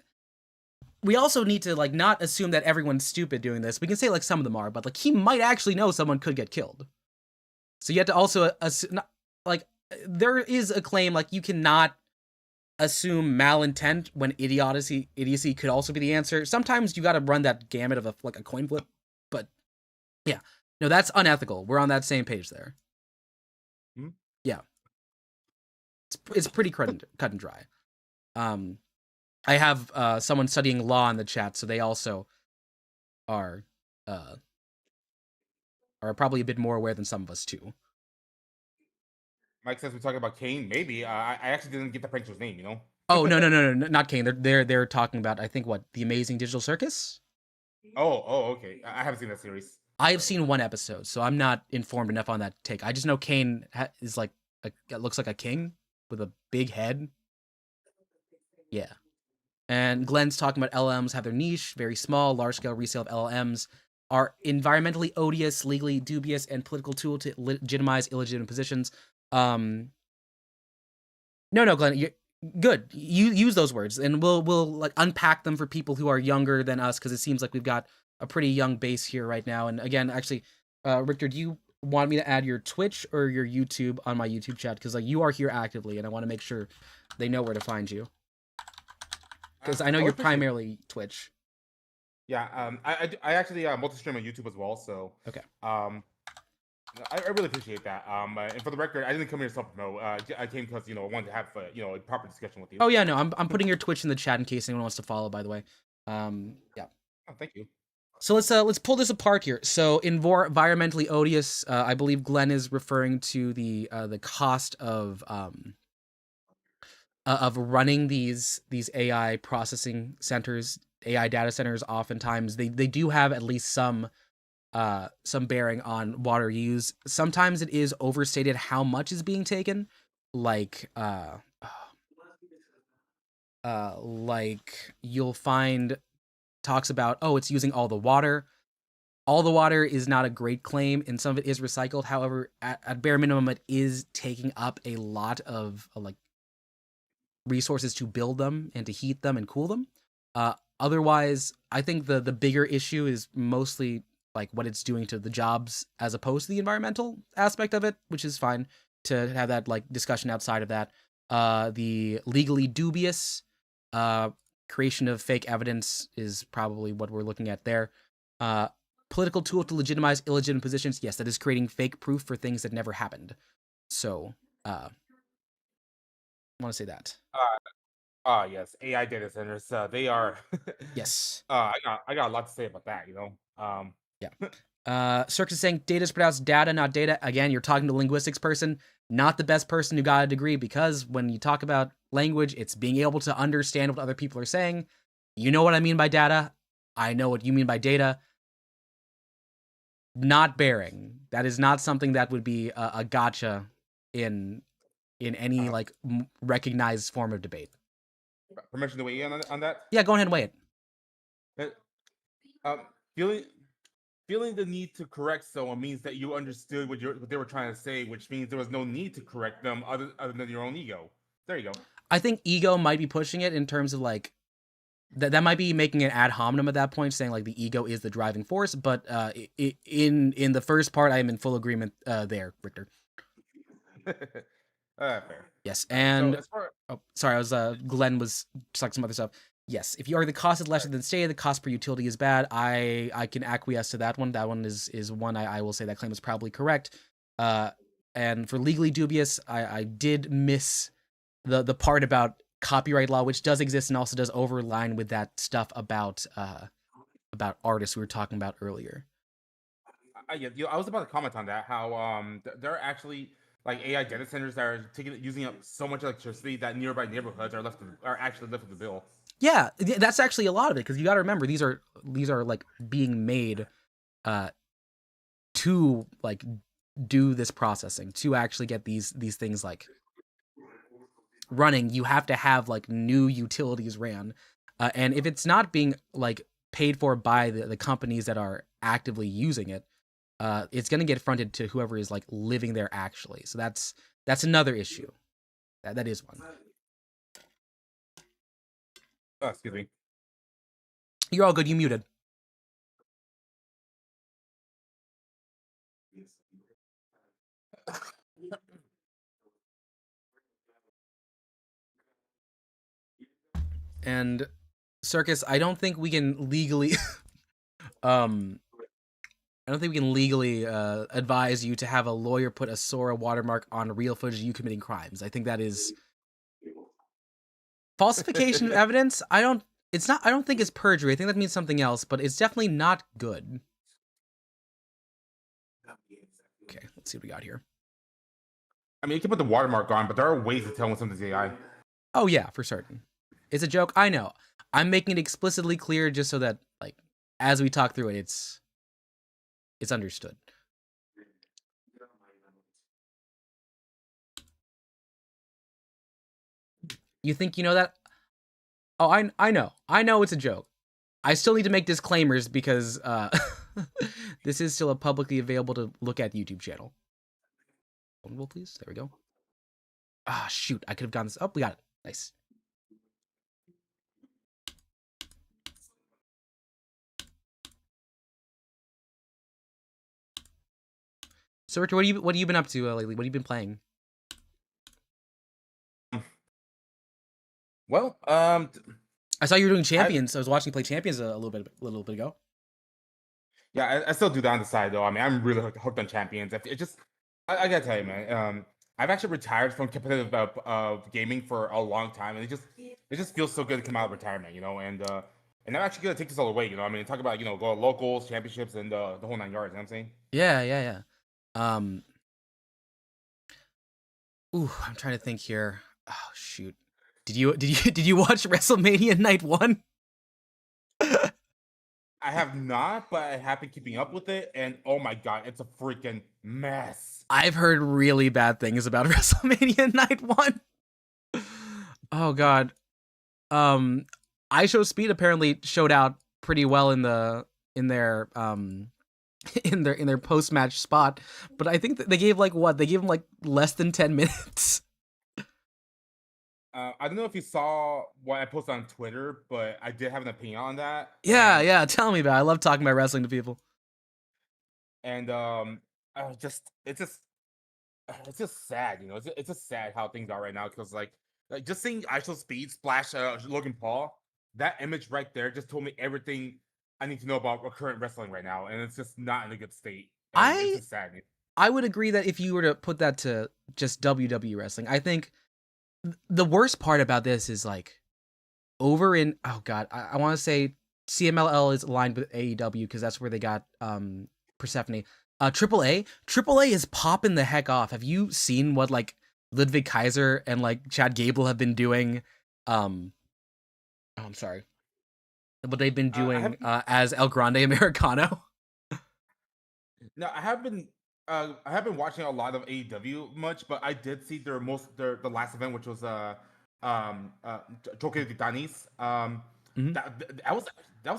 we also need to like not assume that everyone's stupid doing this. We can say like some of them are, but like he might actually know someone could get killed. So you have to also assume, like, there is a claim like you cannot assume malintent when idiocy could also be the answer. Sometimes you got to run that gamut of a coin flip. But yeah, no, that's unethical. We're on that same page there. Yeah, it's pretty cut and dry. I have someone studying law in the chat, so they also are probably a bit more aware than some of us too. Mike says we're talking about Kane. Maybe I actually didn't get the French's name. You know. Oh no, not Kane. They're talking about, I think, what, The Amazing Digital Circus. Oh, okay. I haven't seen that series. I've seen one episode, so I'm not informed enough on that take. I just know Kane is like looks like a king with a big head. Yeah. And Glenn's talking about LLMs have their niche, very small, large-scale resale of LLMs are environmentally odious, legally dubious, and political tool to legitimize illegitimate positions. No, Glenn, you're good. You use those words, and we'll like unpack them for people who are younger than us, because it seems like we've got a pretty young base here right now. And again, actually, Richter, do you want me to add your Twitch or your YouTube on my YouTube chat? Because like you are here actively, and I want to make sure they know where to find you. Because I know you're primarily Twitch. Yeah, I actually multi-stream on YouTube as well, so okay. I really appreciate that. And for the record, I didn't come here to self-promote. I came because I wanted to have a proper discussion with you. Oh yeah, no, I'm putting your Twitch in the chat in case anyone wants to follow. By the way, yeah. Oh, thank you. So let's pull this apart here. So environmentally odious, I believe Glenn is referring to the cost of running these AI processing centers, AI data centers. Oftentimes they do have at least some bearing on water use. Sometimes it is overstated how much is being taken, like you'll find talks about, oh, it's using all the water. All the water is not a great claim, and some of it is recycled. However, at bare minimum, it is taking up a lot of like resources to build them and to heat them and cool them. Otherwise, I think the bigger issue is mostly like what it's doing to the jobs as opposed to the environmental aspect of it, which is fine to have that like discussion outside of that. The legally dubious creation of fake evidence is probably what we're looking at there. Political tool to legitimize illegitimate positions. Yes, that is creating fake proof for things that never happened. So, I want to say that. Yes, AI data centers. They are. Yes. I got a lot to say about that. Yeah. Circus is saying data is pronounced data, not data. Again, you're talking to a linguistics person, not the best person who got a degree, because when you talk about language, it's being able to understand what other people are saying. You know what I mean by data. I know what you mean by data. Not bearing. That is not something that would be a gotcha in any like recognized form of debate. Permission to weigh in on that? Yeah, go ahead and weigh it. Feeling the need to correct someone means that you understood what they were trying to say, which means there was no need to correct them other than your own ego. There you go. I think ego might be pushing it in terms of like that might be making an ad hominem at that point, saying like the ego is the driving force. But in the first part, I am in full agreement there, Richter. Fair. Yes, and sorry, I was Glenn was just like some other stuff. Yes, if you argue the cost is lesser than stated, the cost per utility is bad. I can acquiesce to that one. That one is one I will say that claim is probably correct. And for legally dubious, I did miss the part about copyright law, which does exist and also does overline with that stuff about artists we were talking about earlier. Yeah, I was about to comment on that. How there are actually like AI data centers that are using up so much electricity that nearby neighborhoods are actually left with the bill. Yeah, that's actually a lot of it, because you got to remember these are like being made to like do this processing, to actually get these things like running. You have to have like new utilities ran, and if it's not being like paid for by the companies that are actively using it, it's going to get fronted to whoever is like living there actually. So that's another issue. That is one. Oh, excuse me. You're all good. You muted. And Circus, I don't think we can legally advise you to have a lawyer put a Sora watermark on real footage of you committing crimes. I think that is falsification of evidence. I don't think it's perjury. I think that means something else, but it's definitely not good. Okay, let's see what we got here. I mean, you can put the watermark on, but there are ways to tell when something's AI. Oh yeah, for certain. It's a joke. I know. I'm making it explicitly clear just so that like as we talk through it, it's understood. You think you know that? Oh, I know. I know it's a joke. I still need to make disclaimers because this is still a publicly available to look at YouTube channel. Will please? There we go. Ah, shoot. I could have gotten this. Oh, we got it. Nice. So, Richard, what have you been up to lately? What have you been playing? Well, I saw you were doing Champions. I was watching you play Champions a little bit ago. yeah, I still do that on the side though. I mean, I'm really hooked on Champions. It just, I gotta tell you, man. I've actually retired from competitive gaming for a long time, and it just feels so good to come out of retirement, you know. And I'm actually gonna take this all away, you know. I mean, talk about go locals, championships, and the whole 9 yards. You know what I'm saying? Yeah. Ooh, I'm trying to think here. Oh shoot. Did you watch WrestleMania Night 1? I have not, but I have been keeping up with it, and oh my god, it's a freaking mess. I've heard really bad things about WrestleMania Night 1. Oh god. IShowSpeed apparently showed out pretty well in their in their post-match spot, but I think that they gave they gave him like less than 10 minutes. I don't know if you saw what I posted on Twitter, but I did have an opinion on that. Yeah, tell me about it. I love talking about wrestling to people. And it's just sad, you know. It's just sad how things are right now because like just seeing IShowSpeed splash Logan Paul, that image right there just told me everything I need to know about current wrestling right now, and it's just not in a good state. And it's just sad. I would agree that if you were to put that to just WWE wrestling, I think the worst part about this is like over in I want to say CMLL is aligned with AEW because that's where they got Persephone. AAA is popping the heck off. Have you seen what like Ludwig Kaiser and like Chad Gable have been doing? I'm sorry. What they've been doing as El Grande Americano. No, I have been watching a lot of AEW much, but I did see the last event, which was Jonkling Titanis. That was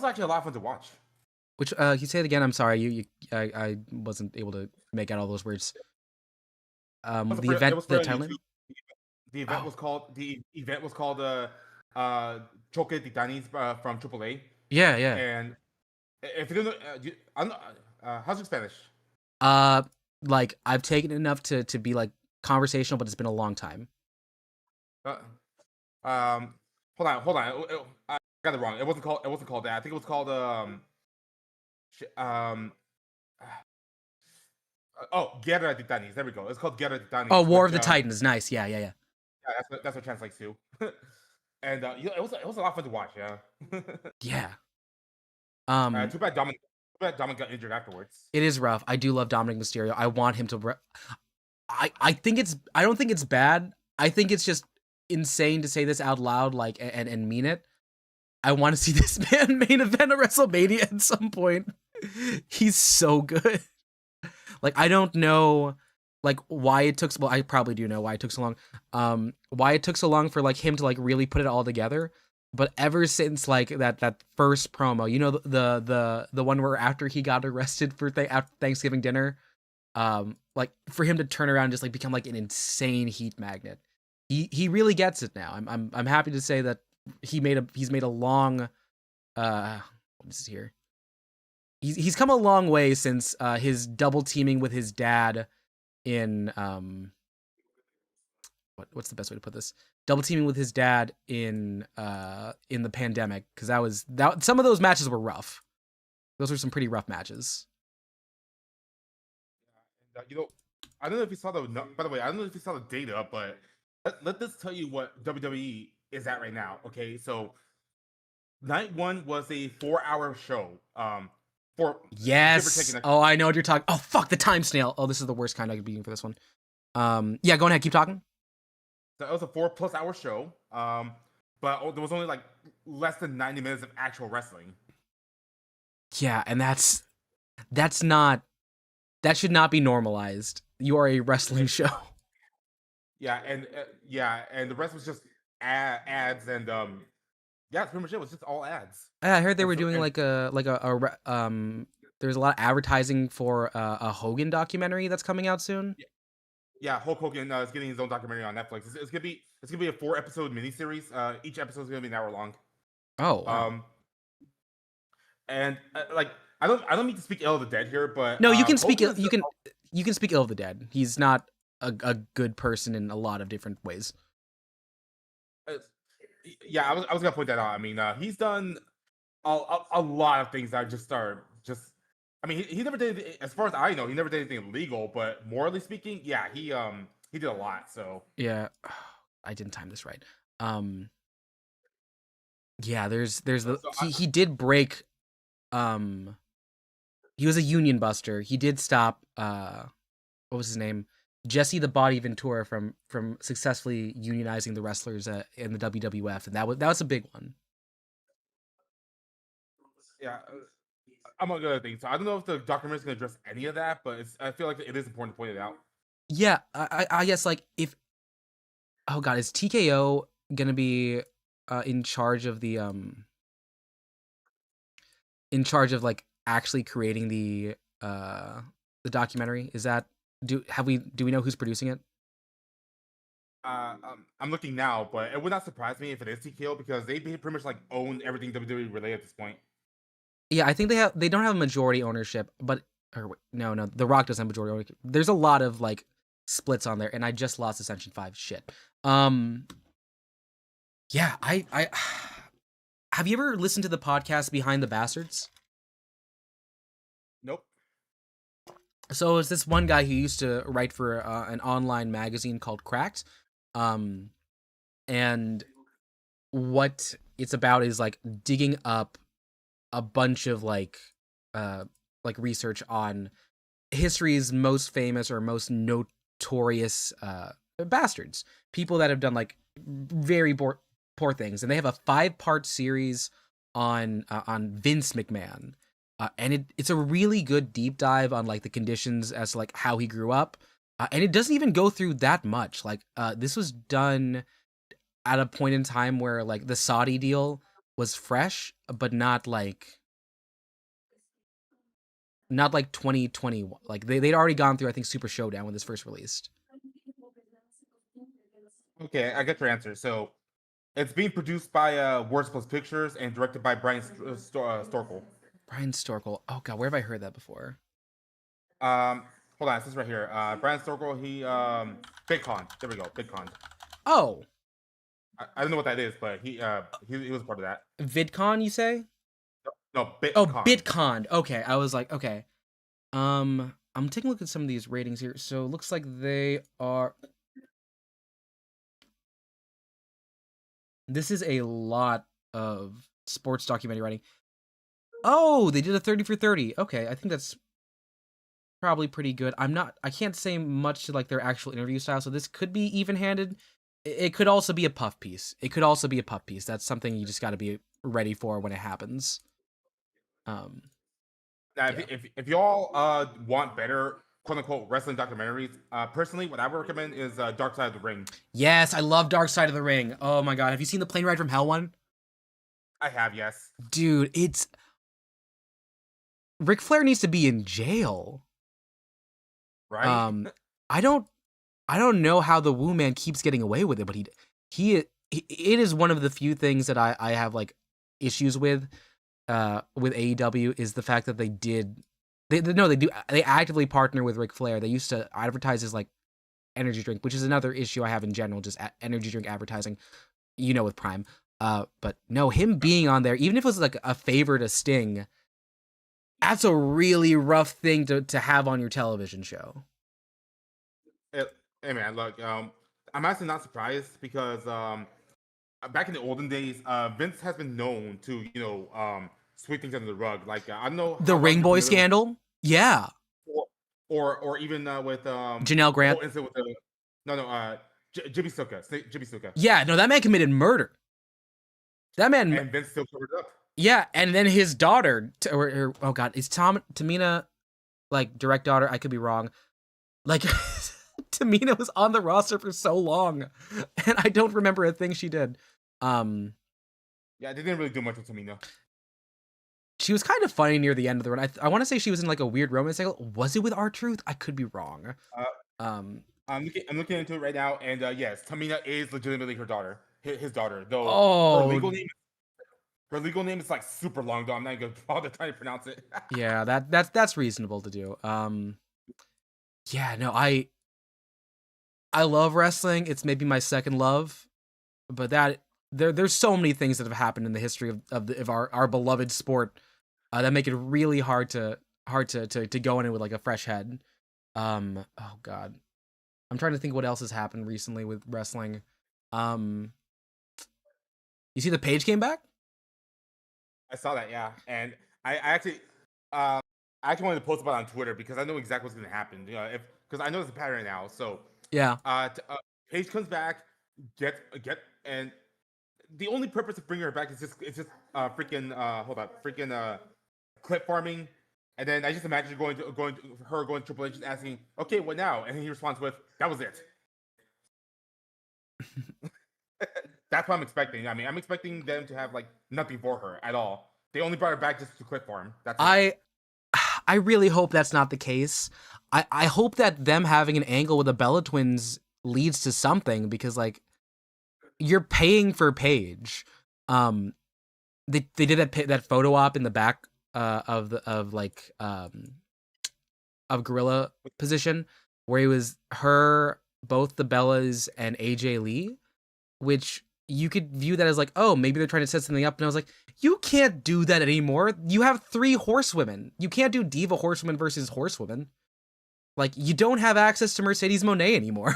actually a lot of fun to watch. Which you say it again? I'm sorry, I wasn't able to make out all those words. The event was called Jonkling Titanis from AAA. Yeah. And if you don't know, how's your Spanish? Like I've taken enough to be like conversational, but it's been a long time. Hold on. I got it wrong. It wasn't called that. I think it was called Guerra de Titanes. There we go. It's called Guerra de Titanes. Oh, War of the Titans. Nice. Yeah. Yeah, that's what it translates to. And it was a lot of fun to watch. Yeah. Yeah. Too bad Dominic got injured afterwards. It is rough. I do love Dominic Mysterio. I want him to. I don't think it's bad. I think it's just insane to say this out loud, like and mean it. I want to see this man main event a WrestleMania at some point. He's so good. Like I don't know, like why it took. Well, I probably do know why it took so long. Why it took so long for like him to like really put it all together. But ever since like that first promo, you know, the one where after he got arrested for after Thanksgiving dinner, like for him to turn around and just like become like an insane heat magnet. He really gets it now. I'm happy to say that he's made a long what is it here? He's come a long way since his double teaming with his dad in what's the best way to put this? Double teaming with his dad in the pandemic, because that some of those matches were rough. Those were some pretty rough matches. You know, I don't know if you saw by the way, I don't know if you saw the data, but let this tell you what WWE is at right now. Okay, so night 1 was a 4-hour show. Yes. Oh, I know what you're talking. Oh, fuck the time snail. Oh, this is the worst kind I could be using for this one. Yeah, go ahead, keep talking. So it was a 4+ hour show. But there was only like less than 90 minutes of actual wrestling. Yeah, and that's not that should not be normalized. You are a wrestling It, show. yeah, and the rest was just ads and yeah, that's pretty much it. It was just all ads. I heard they And were so doing and there's a lot of advertising for a Hogan documentary that's coming out soon. yeah, Hulk Hogan is getting his own documentary on Netflix. It's gonna be a 4 episode miniseries. Each episode is gonna be an hour long. Oh wow. Um, and like I don't mean to speak ill of the dead here, but No, you can speak. Hogan is You can speak ill of the dead. He's not a good person in a lot of different ways. uh, yeah. I was gonna point that out. I mean, he's done a lot of things that just are just. I mean, he never did, as far as I know, he never did anything illegal. But morally speaking, yeah, he did a lot. So Yeah, I didn't time this right. Um, yeah, there's the so he did break. Um, he was a union buster. He did stop. What was his name? Jesse the Body Ventura from successfully unionizing the wrestlers in the WWF, and that was a big one. yeah, among other things. So I don't know if the documentary is gonna address any of that, but I feel like it is important to point it out. Yeah, I guess like if oh god, is TKO gonna be in charge of like actually creating the documentary? Is that do we know who's producing it? I'm looking now, but it would not surprise me if it is TKO because they pretty much like own everything WWE related at this point. Yeah, I think they don't have majority ownership, but or no, The Rock doesn't have majority ownership. There's a lot of like splits on there, and I just lost Ascension 5. Shit. Yeah, I have you ever listened to the podcast Behind the Bastards? Nope. So it's this one guy who used to write for an online magazine called Cracked, um, and what it's about is like digging up a bunch of like research on history's most famous or most notorious bastards, people that have done like very poor things, and they have a 5-part series on Vince McMahon, and it's a really good deep dive on like the conditions as to like how he grew up, and it doesn't even go through that much. Like this was done at a point in time where like the Saudi deal was fresh, but not like 2020. Like they'd already gone through I think Super Showdown when this first released. Okay, I get your answer. So it's being produced by Words Plus Pictures and directed by Brian Storkel. Brian Storkel. Oh god, where have I heard that before? Um, hold on, this is right here. Brian Storkel, he BitCon. There we go, BitCon. Oh, I don't know what that is, but he was part of that. VidCon, you say? No, Oh, BitCon. BitCon. Okay, I was like, okay. I'm taking a look at some of these ratings here. So it looks like they are. This is a lot of sports documentary writing. Oh, they did a 30 for 30. Okay, I think that's probably pretty good. I can't say much to like their actual interview style, so this could be even-handed. It could also be a puff piece. That's something you just got to be ready for when it happens. Now, Yeah. if y'all want better quote unquote wrestling documentaries, personally, what I would recommend is Dark Side of the Ring. Yes, I love Dark Side of the Ring. Oh my god, have you seen the Plane Ride from Hell one? I have, yes. Dude, it's Ric Flair needs to be in jail. Right? I don't know how the Woo Man keeps getting away with it, but he it is one of the few things that I have like issues with AEW is the fact that they actively partner with Ric Flair. They used to advertise his like energy drink, which is another issue I have in general, just energy drink advertising, with Prime. But no, him being on there, even if it was like a favor to Sting, that's a really rough thing to have on your television show. Hey man, look, I'm actually not surprised because back in the olden days, Vince has been known to sweep things under the rug. Like I don't know The Ring Boy scandal, yeah. or even with Janelle the whole Grant. incident with the Jimmy Suka, Jimmy Suka, Yeah, no, that man committed murder. That man, and Vince still covered up. yeah, and then his daughter, or oh god, is Tamina like direct daughter? I could be wrong. Like Tamina was on the roster for so long, and I don't remember a thing she did. Yeah, they didn't really do much with Tamina. She was kind of funny near the end of the run. I want to say she was in like a weird romance cycle. Was it with R-Truth? I could be wrong. I'm looking into it right now, and yes, Tamina is legitimately her daughter, his daughter. Though Oh, her legal name is like super long. Though I'm not gonna bother trying to pronounce it. yeah, that's reasonable to do. Yeah, no, I love wrestling. It's maybe my second love, but there's so many things that have happened in the history of our beloved sport that make it really hard to go in it with like a fresh head. Oh god, I'm trying to think what else has happened recently with wrestling. You see the Page came back? I saw that, yeah, and I actually, wanted to post about it on Twitter because I know exactly what's going to happen. You know, if because I know it's a pattern now. So, Yeah. Paige comes back, and the only purpose of bringing her back is just freaking clip farming, and then I just imagine her going to Triple H and asking, okay, what now? And he responds with, that was it. That's what I'm expecting. I mean, I'm expecting them to have like nothing for her at all. They only brought her back just to clip farm. That's it. I really hope that's not the case. I hope that them having an angle with the Bella Twins leads to something, because like you're paying for Paige. They did that photo op in the back of Gorilla position where it was her, both the Bellas, and AJ Lee, which you could view that as like, oh, maybe they're trying to set something up. And I was like, you can't do that anymore. You have 3 horsewomen. You can't do Diva Horsewomen versus horsewomen. Like, you don't have access to Mercedes Moné anymore.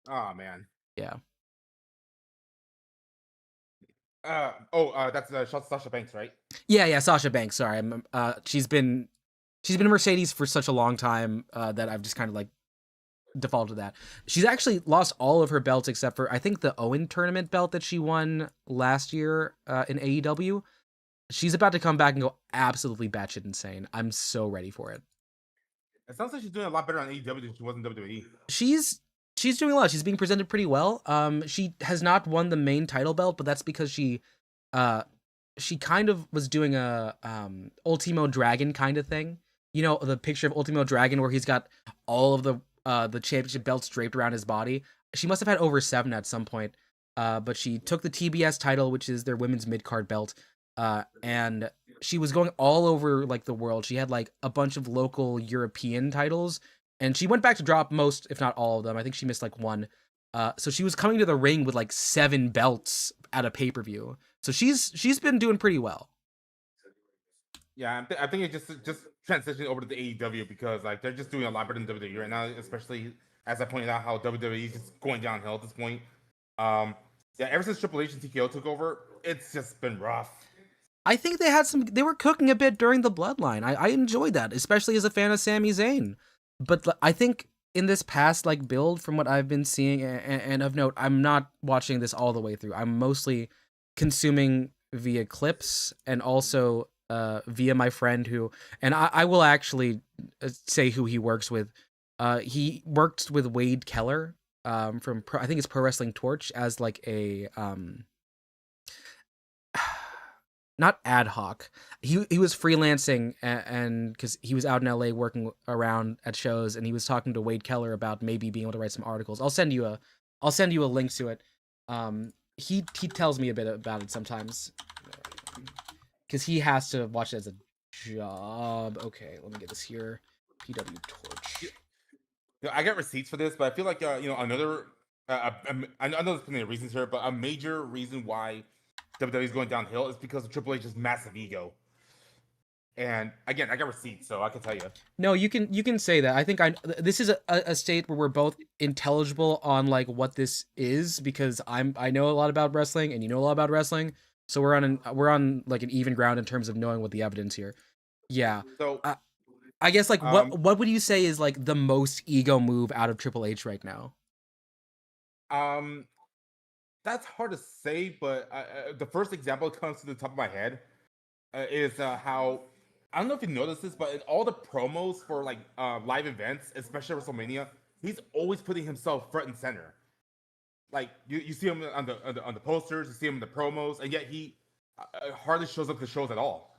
Oh man. Yeah. That's Sasha Banks, right? Yeah, Sasha Banks. Sorry, she's been Mercedes for such a long time that I've just kind of like defaulted to that. She's actually lost all of her belts except for I think the Owen tournament belt that she won last year in AEW. She's about to come back and go absolutely batshit insane. I'm so ready for it. It sounds like she's doing a lot better on AEW than she was in WWE. She's doing a lot. She's being presented pretty well. She has not won the main title belt, but that's because she kind of was doing a Ultimo Dragon kind of thing. You know, the picture of Ultimo Dragon where he's got all of the championship belts draped around his body. She must have had over 7 at some point. But she took the TBS title, which is their women's mid-card belt. And she was going all over like the world. She had like a bunch of local European titles, and she went back to drop most, if not all of them. I think she missed like 1. So she was coming to the ring with like 7 belts at a pay-per-view. So she's been doing pretty well. Yeah, I think it just transitioned over to the AEW because like they're just doing a lot better than WWE right now, especially as I pointed out how WWE is just going downhill at this point. Yeah, ever since Triple H and TKO took over, it's just been rough. I think they were cooking a bit during the Bloodline. I enjoyed that, especially as a fan of Sami Zayn. But I think in this past like build, from what I've been seeing, and of note, I'm not watching this all the way through. I'm mostly consuming via clips and also via my friend who, and I will actually say who he works with. He works with Wade Keller from I think it's Pro Wrestling Torch as like a not ad hoc. He was freelancing and because he was out in LA working around at shows, and he was talking to Wade Keller about maybe being able to write some articles. I'll send you a link to it. He tells me a bit about it sometimes because he has to watch it as a job. Okay, let me get this here. PW Torch. I got receipts for this, but I feel like another. I know there's plenty of reasons here, but a major reason why WWE is going downhill is because of Triple H's massive ego. And again, I got receipts, so I can tell you. No, you can say that. I think this is a state where we're both intelligible on like what this is, because I know a lot about wrestling and you know a lot about wrestling. So we're on like an even ground in terms of knowing what the evidence here. Yeah. So, I, I guess like um, what would you say is like the most ego move out of Triple H right now? um, that's hard to say, but the first example that comes to the top of my head is how I don't know if you noticed this, but in all the promos for like live events, especially WrestleMania, he's always putting himself front and center. Like you see him on the posters, you see him in the promos, and yet he hardly shows up to shows at all.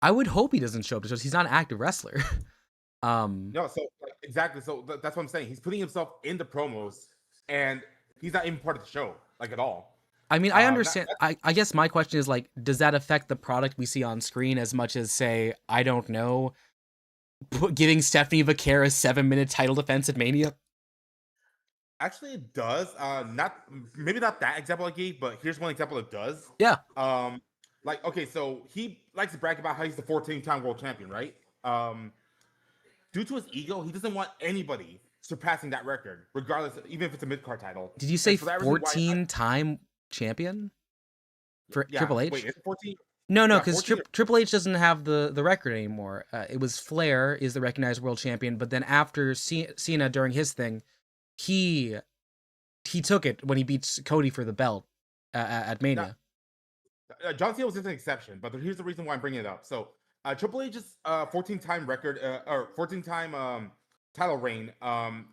I would hope he doesn't show up because he's not an active wrestler. um No, so like, exactly. So that's what I'm saying. He's putting himself in the promos, and he's not even part of the show, like at all. I mean, I That, understand. I guess my question is like, does that affect the product we see on screen as much as, say, I don't know, giving Stephanie Vaquera a 7-minute title defense at Mania? actually, it does. Not maybe not that example I gave, but here's one example it does. Yeah. Like okay, so he likes to brag about how he's the 14-time world champion, right? Due to his ego, he doesn't want anybody surpassing that record, regardless, even if it's a mid card title. Did you say And for that reason, why? 14-time champion for Yeah. Triple H? Wait, is it 14? No, Yeah, because 14. Triple H doesn't have the record anymore. It was Flair is the recognized world champion, but then after Cena during his thing, he took it when he beats Cody for the belt at Now, Mania. John Cena was an exception, but here's the reason why I'm bringing it up. So, Triple H's 14-time record or 14-time title reign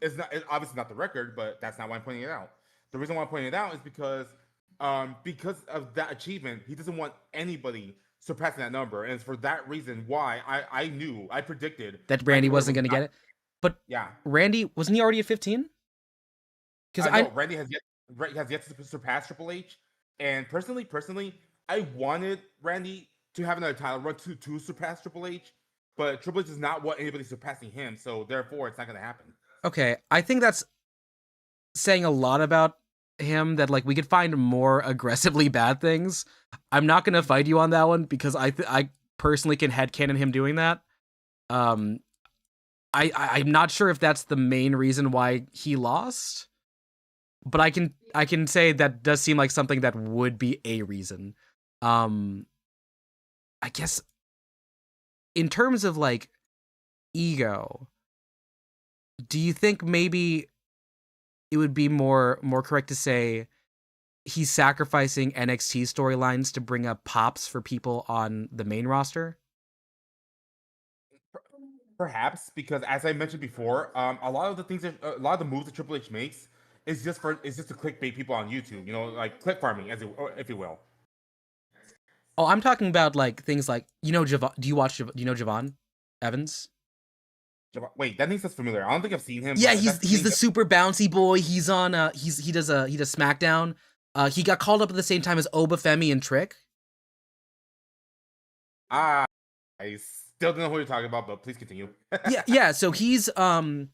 is not is obviously not the record, but that's not why I'm pointing it out. The reason why I'm pointing it out is because of that achievement, he doesn't want anybody surpassing that number, and it's for that reason why I predicted That Randy Randy Orton wasn't would going to not. get it. But Yeah, Randy, wasn't he already at 15? Because no, Randy has yet to surpass Triple H, and personally, I wanted Randy to have another title run to surpass Triple H, but Triple H does not want anybody surpassing him, so therefore it's not going to happen. okay, I think that's saying a lot about him, that like we could find more aggressively bad things. I'm not going to fight you on that one because I personally can headcanon him doing that. Um I'm not sure if that's the main reason why he lost, but I can say that does seem like something that would be a reason. Um I guess in terms of like ego, do you think maybe it would be more correct to say he's sacrificing NXT storylines to bring up pops for people on the main roster? Perhaps because, as I mentioned before, a lot of the a lot of the moves that Triple H makes is just to clickbait people on YouTube. You know, like click farming, or if you will. Oh, I'm talking about like things like, Javon. Do you know Javon Evans? Wait, that name sounds familiar. I don't think I've seen him. Yeah, But he's that's the the name. super bouncy boy. He's on he does SmackDown. He got called up at the same time as Obafemi and Trick. Ah, I still don't know who you're talking about, but please continue. Yeah. So he's oh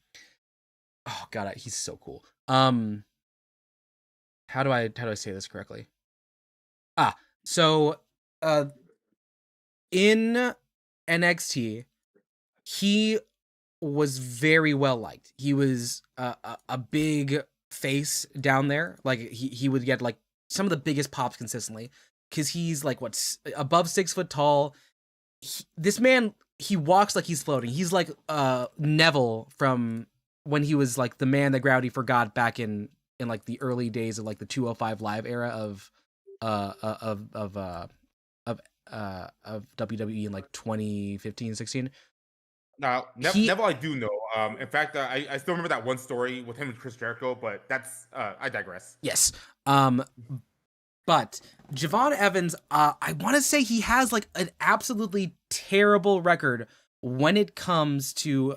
god, he's so cool. How do I say this correctly? So uh in NXT, he was very well liked. He was a big face down there. Like he would get like some of the biggest pops consistently because he's like above 6 foot tall. This man, he walks like he's floating. He's like Neville from when he was like the man that gravity forgot back in like the early days of like the 205 live era uh uh, of of uh of WWE in like 2015, 16. Now, He Neville, I do know. In fact, I still remember that one story with him and Chris Jericho, but that's I digress. Yes. But Javon Evans, I want to say he has like an absolutely terrible record when it comes to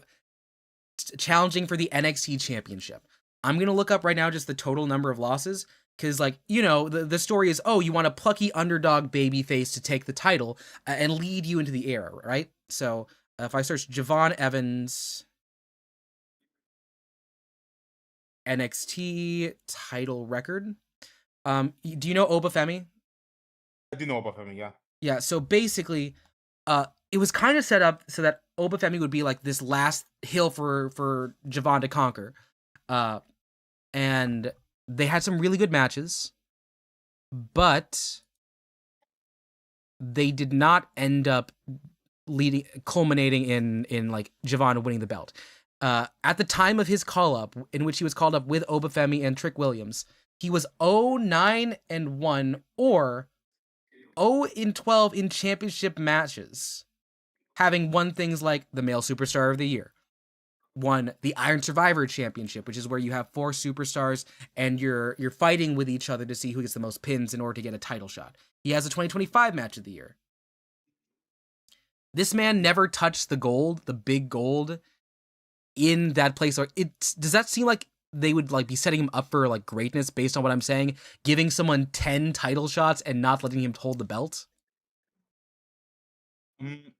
challenging for the NXT championship. I'm going to look up right now just the total number of losses because, like, the story is, oh, you want a plucky underdog babyface to take the title and lead you into the era, right? So if I search Javon Evans NXT title record, do you know Obafemi? I do know about him, yeah. Yeah, so basically, it was kind of set up so that Obafemi would be like this last hill for Javon to conquer. And they had some really good matches, but they did not end up culminating in like Javon winning the belt. At the time of his call up, in which he was called up with Obafemi and Trick Williams, he was 0-9-1 or 0-12 in championship matches, having won things like the Male Superstar of the Year, won the Iron Survivor Championship, which is where you have 4 superstars and you're fighting with each other to see who gets the most pins in order to get a title shot. He has a 2025 Match of the Year. This man never touched the gold, the big gold, in that place. Or does that seem like they would like be setting him up for like greatness based on what I'm saying, giving someone 10 title shots and not letting him hold the belt?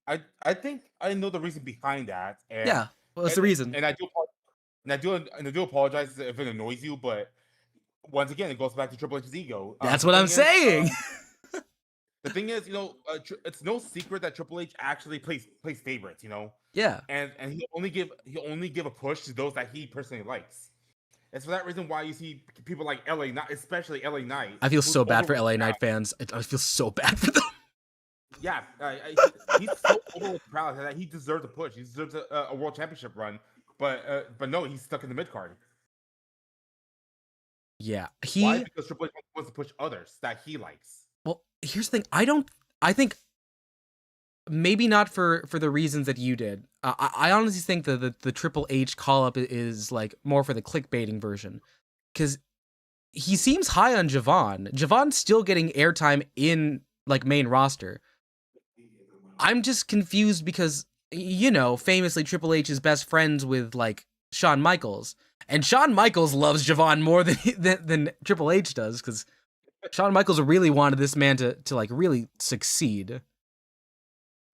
I think I know the reason behind that. And Yeah, what's the reason? And I do apologize if it annoys you, but once again, it goes back to Triple H's ego. That's what I'm saying. The thing is, it's no secret that Triple H actually plays favorites, Yeah. And he'll only give a push to those that he personally likes. It's for that reason why you see people like LA Knight, especially LA Knight. I feel so bad for LA Knight fans. I feel so bad for them. Yeah, he's so over with the crowd that he deserves a push. He deserves a world championship run, but no, he's stuck in the mid card. Yeah, why? Because Triple H wants to push others that he likes. Well, here's the thing. I think maybe not for the reasons that you did. I honestly think that the Triple H call up is like more for the clickbaiting version, because he seems high on Javon. Javon's still getting airtime in like main roster. I'm just confused because famously Triple H is best friends with like Shawn Michaels, and Shawn Michaels loves Javon more than Triple H does, because Shawn Michaels really wanted this man to like really succeed.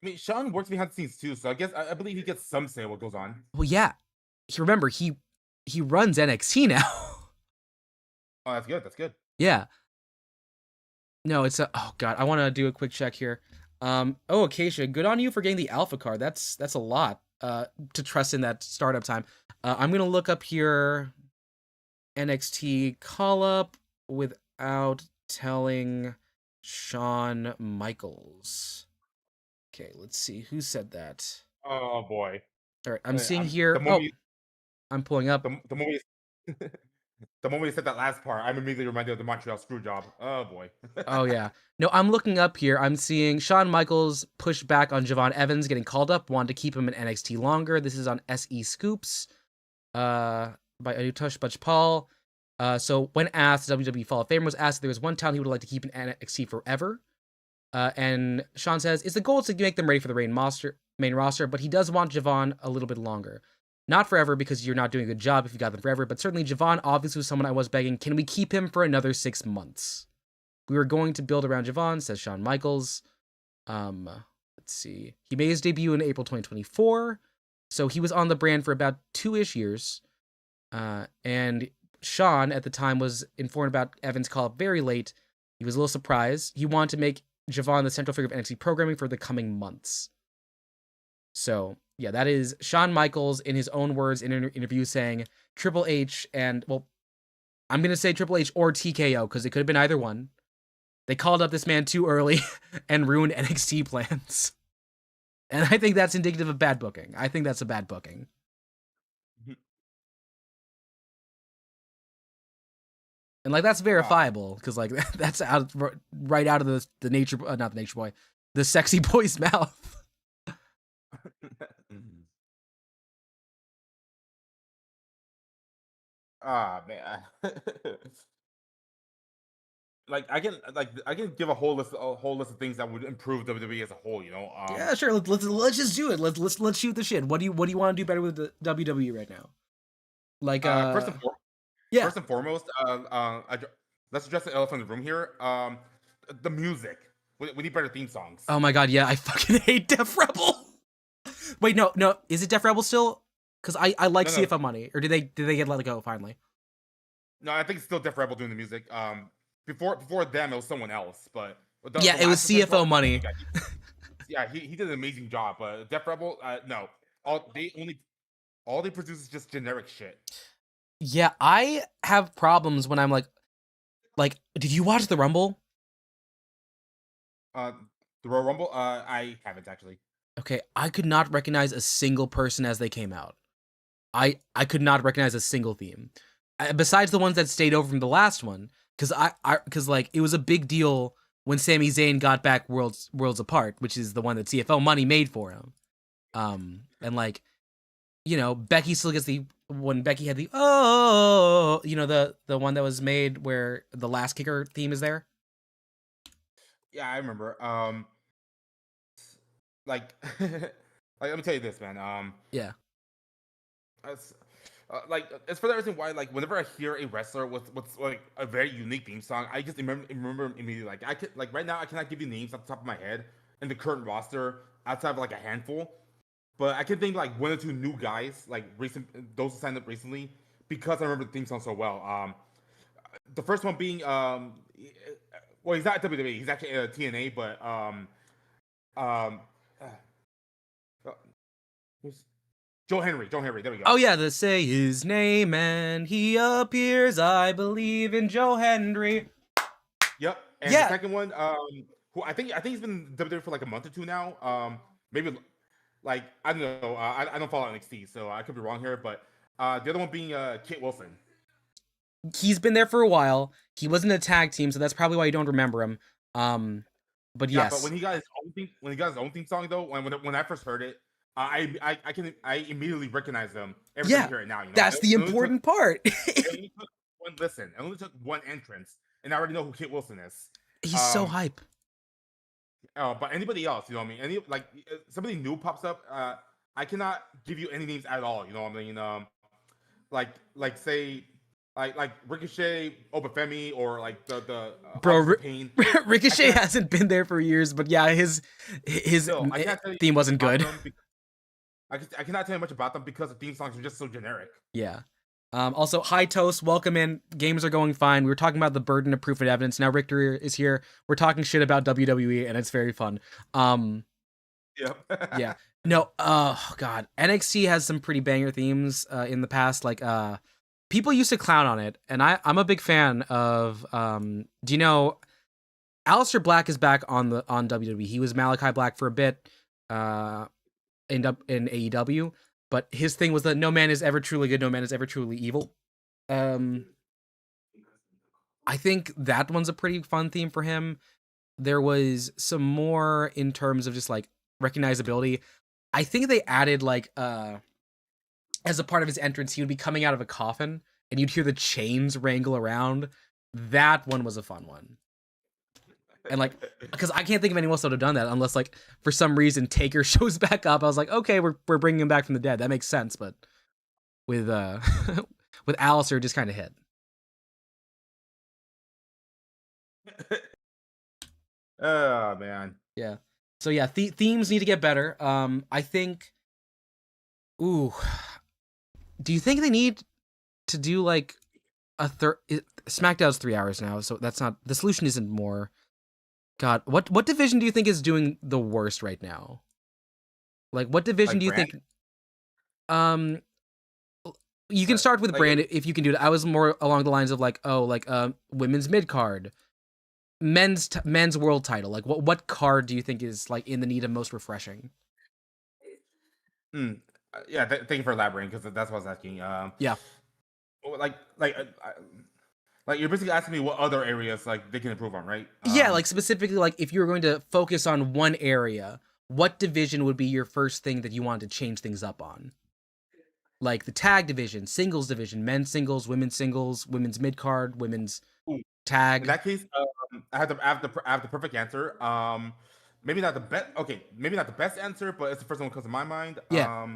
I mean, Shawn works behind the scenes too, so I guess I believe he gets some say what goes on. Well, yeah. Remember, he runs NXT now. Oh, that's good. That's good. Yeah. No, it's oh god, I want to do a quick check here. Acacia, good on you for getting the alpha card. That's a lot to trust in that startup time. I'm gonna look up here NXT call up without telling Shawn Michaels. Okay, let's see who said that. Oh boy! All right, I'm seeing here. I'm pulling up. The moment you said that last part, I'm immediately reminded of the Montreal Screwjob. Oh boy. Oh yeah. No, I'm looking up here. I'm seeing Shawn Michaels push back on Javon Evans getting called up, wanted to keep him in NXT longer. This is on SE Scoops, by Anutosh Bajpal. So when asked, WWE Fall of Fame was asked if there was one talent he would like to keep in NXT forever. And Shawn says, it's the goal to make them ready for the main roster, but he does want Javon a little bit longer. Not forever, because you're not doing a good job if you got them forever, but certainly Javon obviously was someone I was begging, can we keep him for another 6 months? We were going to build around Javon, says Shawn Michaels. Let's see. He made his debut in April 2024, so he was on the brand for about 2-ish years. And Shawn, at the time, was informed about Evans' call-up very late. He was a little surprised. He wanted to make Javon the central figure of NXT programming for the coming months. So, yeah, that is Shawn Michaels, in his own words in an interview, saying Triple H and, well, I'm going to say Triple H or TKO, because it could have been either one. They called up this man too early and ruined NXT plans. And I think that's indicative of bad booking. I think that's a bad booking. And like that's verifiable, because like that's right out of the nature, not the nature boy, the sexy boy's mouth. Man. I can give a whole list of things that would improve WWE as a whole. Yeah, sure. Let's just do it. Let's shoot the shit. What do you want to do better with the WWE right now? Like First and foremost, let's address the elephant in the room here. The music. We need better theme songs. Oh my god, yeah, I fucking hate Def Rebel. Wait, no, is it Def Rebel still? Because I like CFO Money, or did they get let go finally? No, I think it's still Def Rebel doing the music. Before them, it was someone else, but it was CFO Money. He did an amazing job. But Def Rebel, no, all they produce is just generic shit. Yeah, I have problems when I'm like, did you watch the Rumble? The Royal Rumble? I haven't actually. Okay, I could not recognize a single person as they came out. I could not recognize a single theme, besides the ones that stayed over from the last one, because because like it was a big deal when Sami Zayn got back Worlds Apart, which is the one that CFL Money made for him. And like, you know, Becky still gets the when Becky had the you know, the one that was made where the last kicker theme is there. Yeah, I remember. Like, like let me tell you this, man. Yeah. As, it's for that reason why, like, whenever I hear a wrestler with like a very unique theme song, I just remember immediately. Like, I could like right now, I cannot give you names off the top of my head in the current roster outside of like a handful, but I can think like one or two new guys, like recent those who signed up recently because I remember the theme song so well. The first one being well, he's not WWE, he's actually TNA, but um, uh, who's Joe Henry. Joe Henry. There we go. Oh yeah, the say his name and he appears. I believe in Joe Henry. Yep. And the second one, who I think he's been in WWE for like a month or two now. Maybe like I don't know. I don't follow NXT, so I could be wrong here. But the other one being Kit Wilson. He's been there for a while. He wasn't a tag team, so that's probably why you don't remember him. But Yeah, yes. but when he got his own theme song though, when I first heard it, I immediately recognize them every time I hear it now. You know, that's the important part. It only took one listen. It only took one entrance, and I already know who Kit Wilson is. He's so hype. But anybody else, you know what I mean? Any like somebody new pops up, I cannot give you any names at all. You know what I mean? Like say like Ricochet, Obafemi, or like the bro. Pain. Ricochet hasn't been there for years, but yeah, his theme wasn't good. I cannot tell you much about them because the theme songs are just so generic. Yeah. Also, hi Toast, welcome in. Games are going fine. We were talking about the burden of proof and evidence. Now Richter is here. We're talking shit about WWE, and it's very fun. Yep. Yeah. No. Oh God, NXT has some pretty banger themes in the past. Like people used to clown on it, and I'm a big fan of. Do you know? Aleister Black is back on WWE. He was Malachi Black for a bit. End up in AEW. But his thing was that no man is ever truly good, no man is ever truly evil. I think that one's a pretty fun theme for him. There was some more in terms of just like recognizability. I think they added like as a part of his entrance, he would be coming out of a coffin and you'd hear the chains wrangle around. That one was a fun one. And like, because I can't think of anyone else that would have done that unless like for some reason Taker shows back up. I was like, okay, we're bringing him back from the dead. That makes sense. But with with Aleister, just kind of hit. Oh man. Yeah. So yeah, themes need to get better. I think. Ooh. Do you think they need to do like a SmackDown's 3 hours now, so that's not the solution. Isn't more. God, what division do you think is doing the worst right now? Like, what division like do you brand? think? You can start with like, brand if you can do it. I was more along the lines of like, women's mid card, men's world title. Like, what card do you think is like in the need of most refreshing? Yeah, thank you for elaborating because that's what I was asking. Yeah, like you're basically asking me what other areas like they can improve on, right? Yeah, like specifically, like if you were going to focus on one area, what division would be your first thing that you wanted to change things up on? Like the tag division, singles division, men's singles, women's mid card, women's tag. In that case, I have the perfect answer. Maybe not the best. Okay, maybe not the best answer, but it's the first one that comes to my mind. Yeah.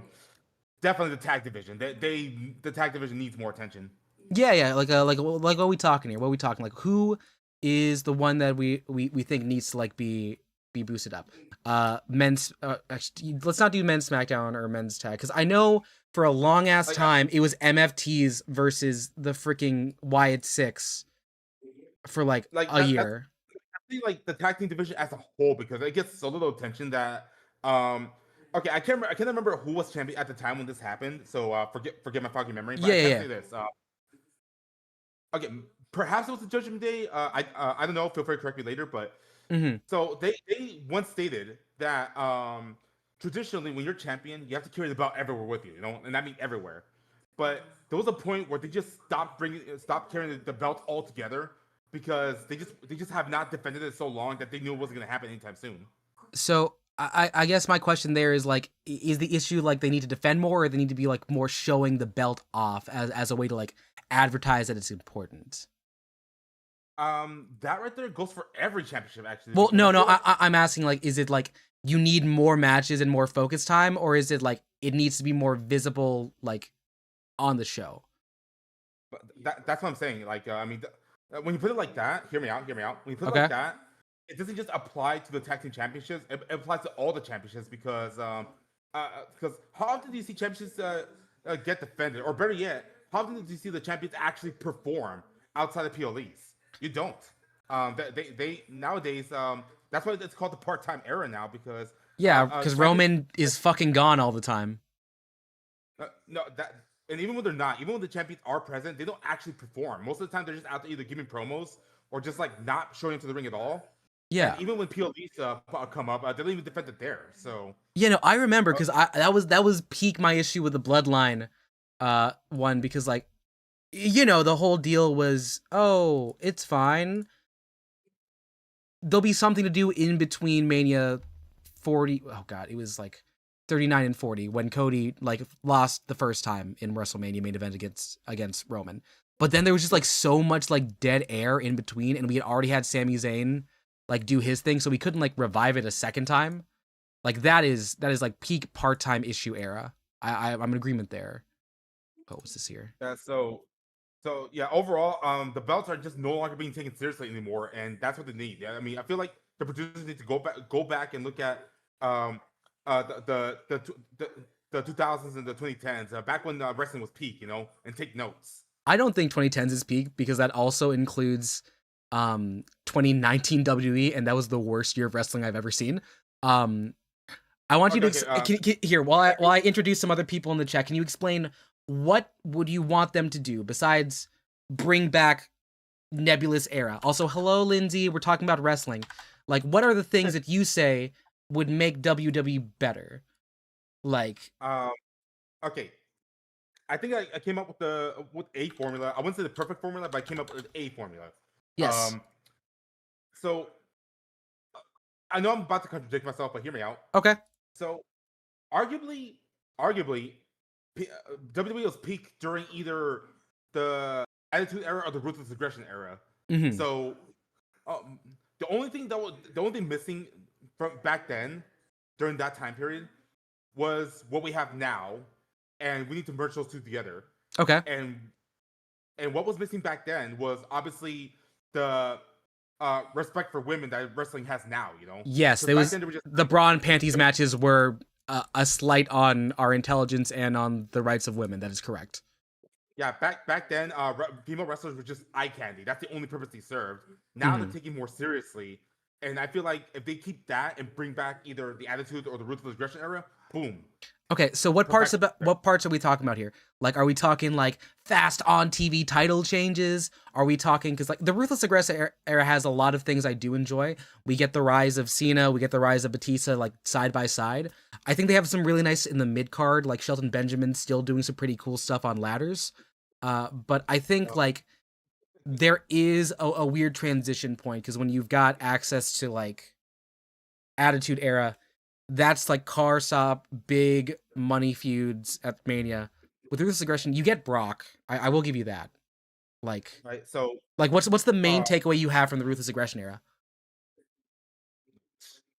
Definitely the tag division. The tag division needs more attention. Yeah. Like what are we talking here? What are we talking? Like who is the one that we think needs to like be boosted up? Men's. Actually, let's not do men's SmackDown or men's tag because I know for a long ass time it was MFTs versus the freaking Wyatt Six for like a year. I think like the tag team division as a whole because it gets so little attention that okay, I can't remember who was champion at the time when this happened, so forget my foggy memory. But I can say this. Okay, perhaps it was the Judgment Day. I don't know. Feel free to correct me later, but Mm-hmm. So they once stated that traditionally when you're champion, you have to carry the belt everywhere with you, you know, and that means everywhere. But there was a point where they just stopped carrying the belt altogether because they just have not defended it so long that they knew it wasn't going to happen anytime soon. So I guess my question there is like, is the issue like they need to defend more, or they need to be like more showing the belt off as a way to like advertise that it's important? That right there goes for every championship actually. Well, Because I no, feel no, like I'm asking like, is it like you need more matches and more focus time, or is it like it needs to be more visible like on the show? that's what I'm saying. Like, I mean, when you put it like that, hear me out, hear me out. When you put it like Okay. that, it doesn't just apply to the tag team championships. It applies to all the championships because how often do you see championships get defended, or better yet, how often do you see the champions actually perform outside of PLEs? You don't. They nowadays that's why it's called the part-time era now because Yeah, because champions. Roman is fucking gone all the time. No, that and even when they're not, even when the champions are present, they don't actually perform. Most of the time, they're just out there either giving promos or just like not showing up to the ring at all. And Yeah. even when PLEs come up, they don't even defend it there. So, Yeah, no, I remember uh, because I that was peak my issue with the Bloodline one, because like, you know, the whole deal was, oh, it's fine. There'll be something to do in between Mania 40. Oh god, it was like 39 and 40 when Cody like lost the first time in WrestleMania main event against Roman. But then there was just like so much like dead air in between, and we had already had Sami Zayn like do his thing, so we couldn't like revive it a second time. Like that is like peak part-time issue era. I'm in agreement there. Oh, what's this here? yeah, so yeah. Overall, the belts are just no longer being taken seriously anymore, and that's what they need. Yeah, I mean, I feel like the producers need to go back and look at um the 2000s and the 2010s, back when wrestling was peak, you know, and take notes. I don't think 2010s is peak because that also includes 2019 WWE, and that was the worst year of wrestling I've ever seen. Um I want you Okay, to okay. here while I introduce some other people in the chat. Can you explain what would you want them to do besides bring back Nebulous era? Also, hello Lindsay, we're talking about wrestling. Like, what are the things that you say would make WWE better? Like, Um, okay. I think I came up with a formula. I wouldn't say the perfect formula, but I came up with a formula. yes. Um, so I know I'm about to contradict myself, but hear me out. Okay. So arguably, WWE was peak during either the Attitude Era or the Ruthless Aggression Era. Mhm. So um, the only thing missing from back then during that time period was what we have now, and we need to merge those two together. Okay. And what was missing back then was obviously the respect for women that wrestling has now. You know, Yes, because there back was then they were just the bra and panties matches were a slight on our intelligence and on the rights of women. That is correct. yeah, back then, female wrestlers were just eye candy. That's the only purpose they served. Now they're Mhm. taking more seriously, and I feel like if they keep that and bring back either the Attitude or the Ruthless Aggression Era, boom, Okay, so what parts perfection. about what parts are we talking about here? Like, are we talking like fast on TV title changes? Are we talking because like the Ruthless Aggressor era has a lot of things I do enjoy. We get the rise of Cena, we get the rise of Batista like side by side. I think they have some really nice in the mid card, like Shelton Benjamin still doing some pretty cool stuff on ladders. But I think Uh, like there is a weird transition point because when you've got access to like Attitude Era, that's like car stop, big money feuds at Mania. With Ruthless Aggression, you get Brock. I will give you that. Like, right. So, what's the main uh, takeaway you have from the Ruthless Aggression era?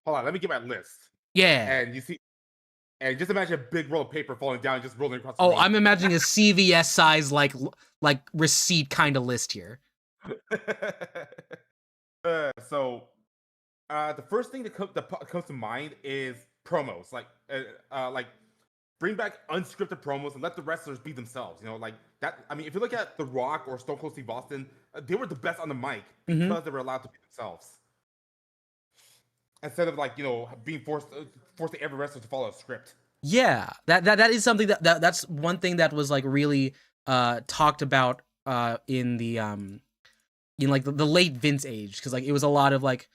hold on, let me get my list. Yeah. And you see, and just imagine a big roll of paper falling down, just rolling across the Oh, room. I'm imagining a CVS size like receipt kind of list here. So, the first thing that comes to mind is promos, like bring back unscripted promos and let the wrestlers be themselves. You know, like that. I mean, if you look at The Rock or Stone Cold Steve Austin, they were the best on the mic Mm-hmm. because they were allowed to be themselves instead of like being forcing every wrestler to follow a script. Yeah, that is something that's one thing that was like really talked about in the in like the late Vince age, because like it was a lot of like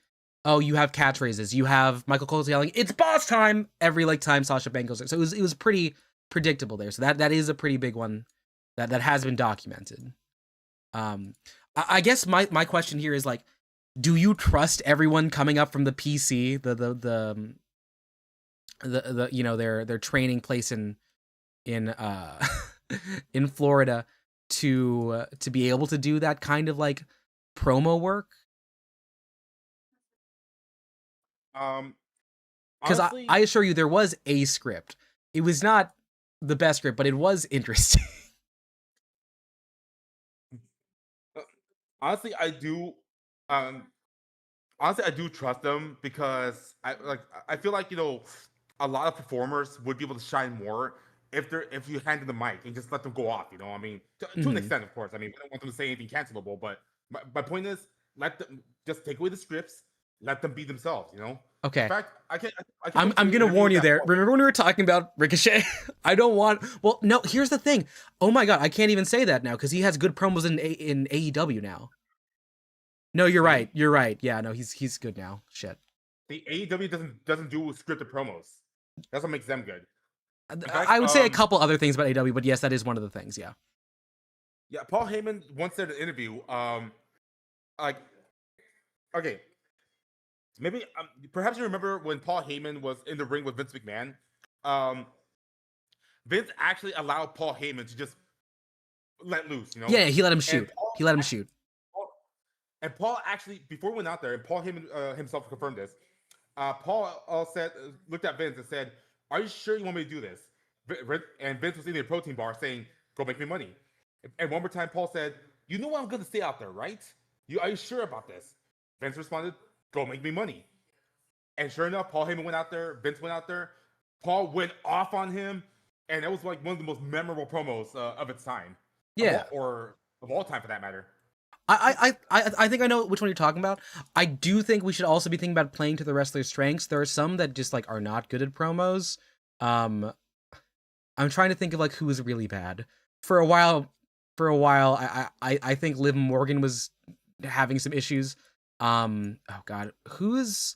Oh, you have catchphrases. You have Michael Cole yelling, "It's boss time!" every like time Sasha Banks goes there. So it was pretty predictable there. So that is a pretty big one that has been documented. Um, I guess my question here is like, do you trust everyone coming up from the PC, the their training place in in Florida to be able to do that kind of like promo work? Um, Because honestly, I assure you, there was a script. It was not the best script, but it was interesting. uh, honestly, I do. Um, honestly, I do trust them because I feel like a lot of performers would be able to shine more if you hand them the mic and just let them go off. I mean, to an Mhm. extent, of course. I mean, I don't want them to say anything cancelable, but my point is, let them just take away the scripts, let them be themselves. In Okay. fact, I can I'm picture I'm an gonna interview warn you that there. Remember when we were talking about Ricochet? I don't want. Well, no. Here's the thing. Oh my god, I can't even say that now because he has good promos in AEW now. No, you're right. see You're right. Yeah, no, he's good now. Shit. the AEW doesn't do scripted promos. That's what makes them good. In fact, I would say a couple other things about AEW, but yes, that is one of the things. Yeah. yeah, Paul Heyman once said in an interview, like, okay, maybe perhaps you remember when Paul Heyman was in the ring with Vince McMahon. Um, Vince actually allowed Paul Heyman to just let loose, Yeah, he let him and shoot. He let him shoot. Paul actually before we went out there, and Paul Heyman himself confirmed this. Paul said, looked at Vince and said, "Are you sure you want me to do this?" And Vince was eating a protein bar, saying, "Go make me money." And one more time, Paul said, "You know I'm going to stay out there, right? Are you sure about this?" Vince responded, "Go make me money." And sure enough, Paul Heyman went out there. Vince went out there. Paul went off on him, and it was like one of the most memorable promos of its time, Yeah. of all time for that matter. I think I know which one you're talking about. I do think we should also be thinking about playing to the wrestler's strengths. There are some that just like are not good at promos. Um, I'm trying to think of like who was really bad. For a while, I think Liv Morgan was having some issues. Oh god, who's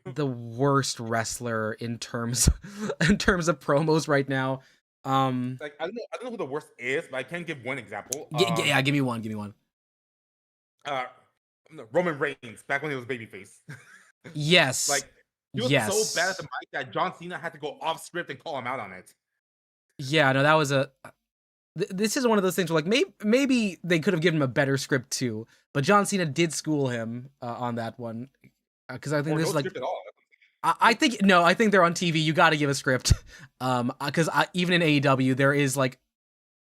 the worst wrestler in terms in terms of promos right now? Um, Like I don't know who the worst is, but I can give one example. yeah, give me one, give me one. Uh, Roman Reigns back when he was babyface. Yes, Like he was so bad at the yes. mic that John Cena had to go off script and call him out on it. Yeah, no, that was a. This is one of those things where, like, maybe they could have given him a better script too, but John Cena did school him on that one because I think Or this no is like. script at all. I think no, I think they're on TV. You got to give a script, because even in AEW there is like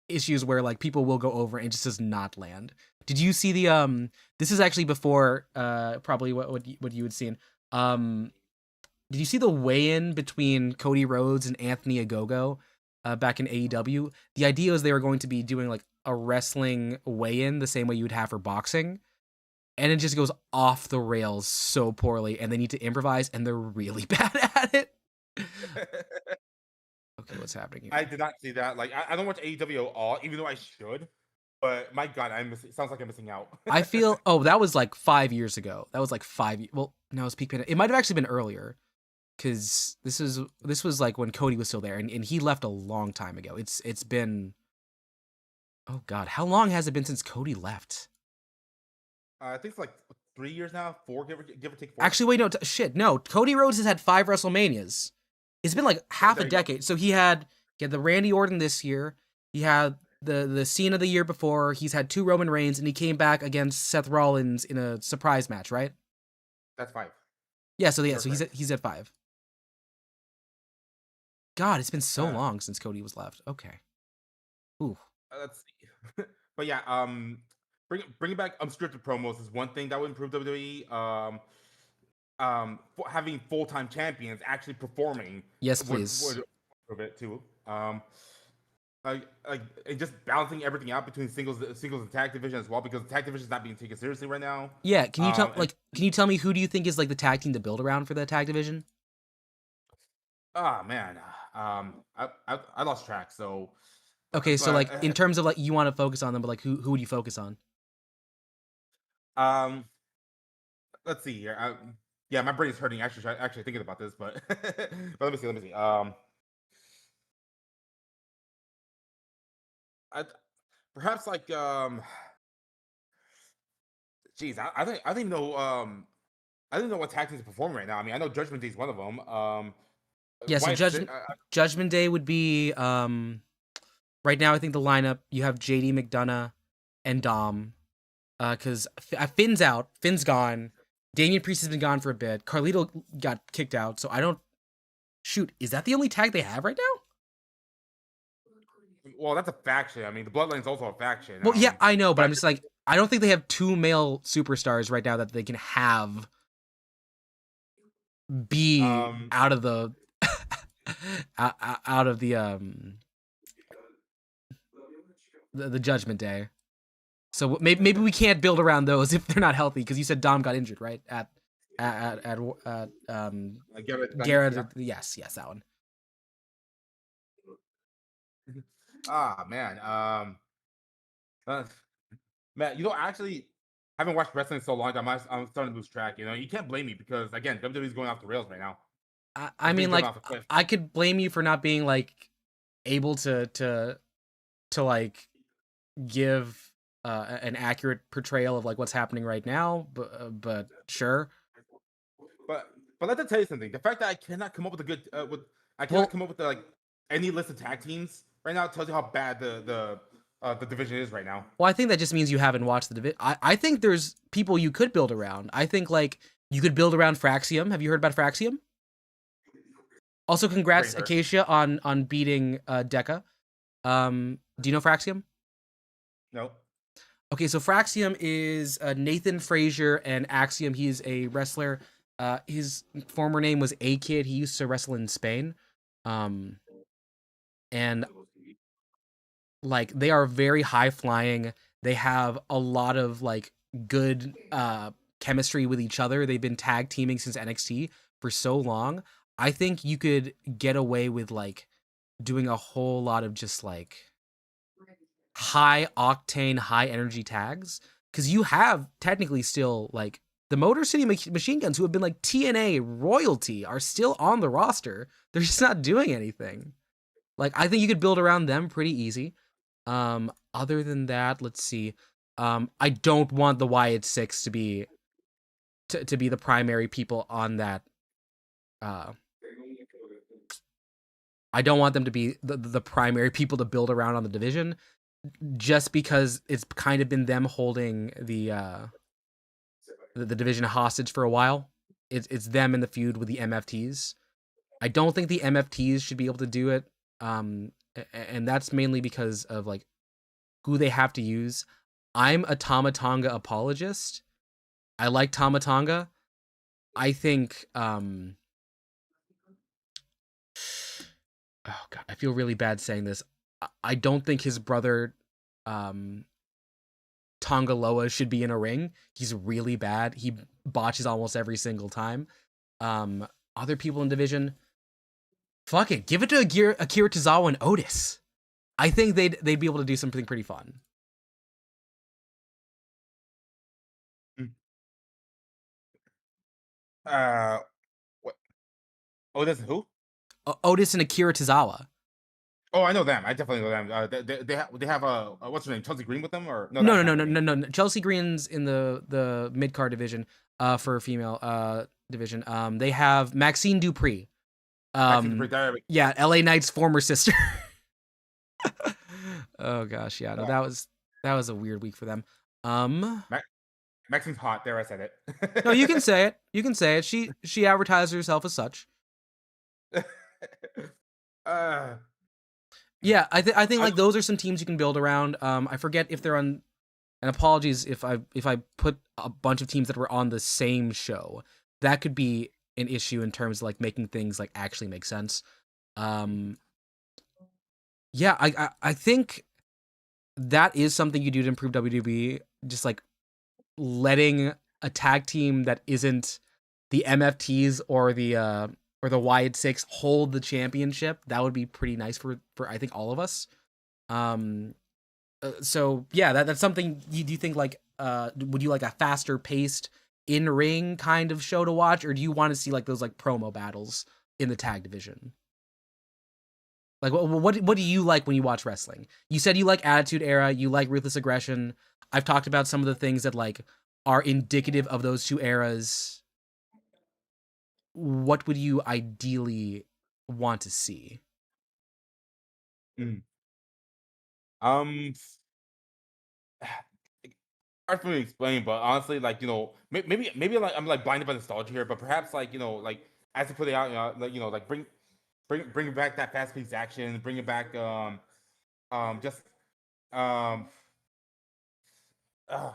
issues where like people will go over and it just does not land. Did you see the This is actually before probably what you had seen. Um, did you see the weigh-in between Cody Rhodes and Anthony Ogogo back in AEW? The idea was they were going to be doing like a wrestling weigh-in the same way you would have for boxing, and it just goes off the rails so poorly, and they need to improvise, and they're really bad at it. Okay, what's happening I here? did not see that. Like I don't watch AEW at all, even though I should. But my God, I'm missing. Sounds like I'm missing out. I feel that was like 5 years ago. That was like well, no, it's peak pandemic. It might have actually been earlier because this was like when Cody was still there, and he left a long time ago. It's been, oh god, how long has it been since Cody left? I think it's like 3 years now, four, give or take four. Actually, wait, no, shit, no. Cody Rhodes has had 5 WrestleManias. It's been like half a There you go. decade. So he had the Randy Orton this year. He had the Cena the year before. He's had 2 Roman Reigns, and he came back against Seth Rollins in a surprise match, right? That's five. Yeah, so You're correct. he's at 5. God, it's been so Uh, long since Cody was left. Okay. Ooh. let's see. But yeah, bringing back unscripted promos is one thing that would improve WWE. Having full time champions actually performing Yes, would please. improve it too. And just balancing everything out between singles and tag division as well, because the tag division is not being taken seriously right now. Yeah, And can you tell me who do you think is like the tag team to build around for the tag division? man, I lost track. So, Okay, so but like in terms of like you want to focus on them, but like who would you focus on? um, let's see here. Yeah, my brain is hurting actually thinking about this, but but let me see. Let me see. I, perhaps like geez, I don't even know I don't know what tactics to perform right now. I mean, I know Judgment Day is one of them. Yeah, so why it's Judgment Day would be right now. I think the lineup you have JD McDonough and Dom, because Finn's out, Finn's gone, Damian Priest has been gone for a bit, Carlito got kicked out, so I don't shoot. Is that the only tag they have right now? well, that's a faction. I mean, the Bloodline's also a faction. Well, yeah, I know, but but I'm just like, I don't think they have two male superstars right now that they can have be um, out of the out of the Judgment Day. So maybe we can't build around those if they're not healthy, because you said Dom got injured, right? At Garrett, Garrett, yes, that one. ah man, uh, man, actually, I haven't watched wrestling in so long that I'm starting to lose track. You can't blame me because again, WWE is going off the rails right now. I It's being mean, driven like, off a cliff. I could blame you for not being like able to like give an accurate portrayal of like what's happening right now, but sure. But let me tell you something. The fact that I cannot come up with a good I cannot come up with like any list of tag teams right now tells you how bad the division is right now. Well, I think that just means you haven't watched the division. I think there's people you could build around. I think like you could build around Fraxium. Have you heard about Fraxium? Also, congrats Acacia on beating Deca. Do you know Fraxium? No. Okay, so Fraxium is Nathan Frazier and Axiom. He's a wrestler. His former name was A Kid. He used to wrestle in Spain. And like they are very high flying. They have a lot of like good chemistry with each other. They've been tag teaming since NXT for so long. I think you could get away with like doing a whole lot of just like high octane, high energy tags, because you have technically still like the Motor City Machine Guns, who have been like TNA royalty, are still on the roster. They're just not doing anything. Like I think you could build around them pretty easy. Other than that, let's see. I don't want the Wyatt Six to be the primary people on that. I don't want them to be the primary people to build around on the division, just because it's kind of been them holding the division hostage for a while. It's them in the feud with the MFTs. I don't think the MFTs should be able to do it. And that's mainly because of like who they have to use. I'm a Tama Tonga apologist. I like Tama Tonga. I think oh god, I feel really bad saying this. I don't think his brother Tonga Loa should be in a ring. He's really bad. He botches almost every single time. Other people in division, fuck it, give it to Akira Tozawa and Otis. I think they'd be able to do something pretty fun. What? Oh, this is who? Otis and Akira Tozawa. Oh, I know them. I definitely know them. They have a what's her name? Chelsea Green with them or no? No. Chelsea Green's in the mid card division. For female division. They have Maxine Dupree. Yeah, LA Knight's former sister. Oh gosh, yeah. No, that was a weird week for them. Maxine's hot. There, I said it. No, you can say it. You can say it. She advertised herself as such. Yeah, I think like those are some teams you can build around. I forget if they're on. And apologies if I put a bunch of teams that were on the same show. That could be an issue in terms of like making things like actually make sense. Yeah, I think that is something you do to improve WWE. Just like letting a tag team that isn't the MFTs or the Wyatt Six hold the championship. That would be pretty nice for I think all of us. So yeah, that's something. Do you think like would you like a faster paced in ring kind of show to watch, or do you want to see like those like promo battles in the tag division? Like what do you like when you watch wrestling? You said you like Attitude Era, you like Ruthless Aggression. I've talked about some of the things that like are indicative of those two eras. What would you ideally want to see? Mm. Um, hard for me to explain, but honestly, like maybe like I'm like blinded by nostalgia here, but perhaps like like as to put it out, like like bring back that fast paced action, bring it back, just um, uh,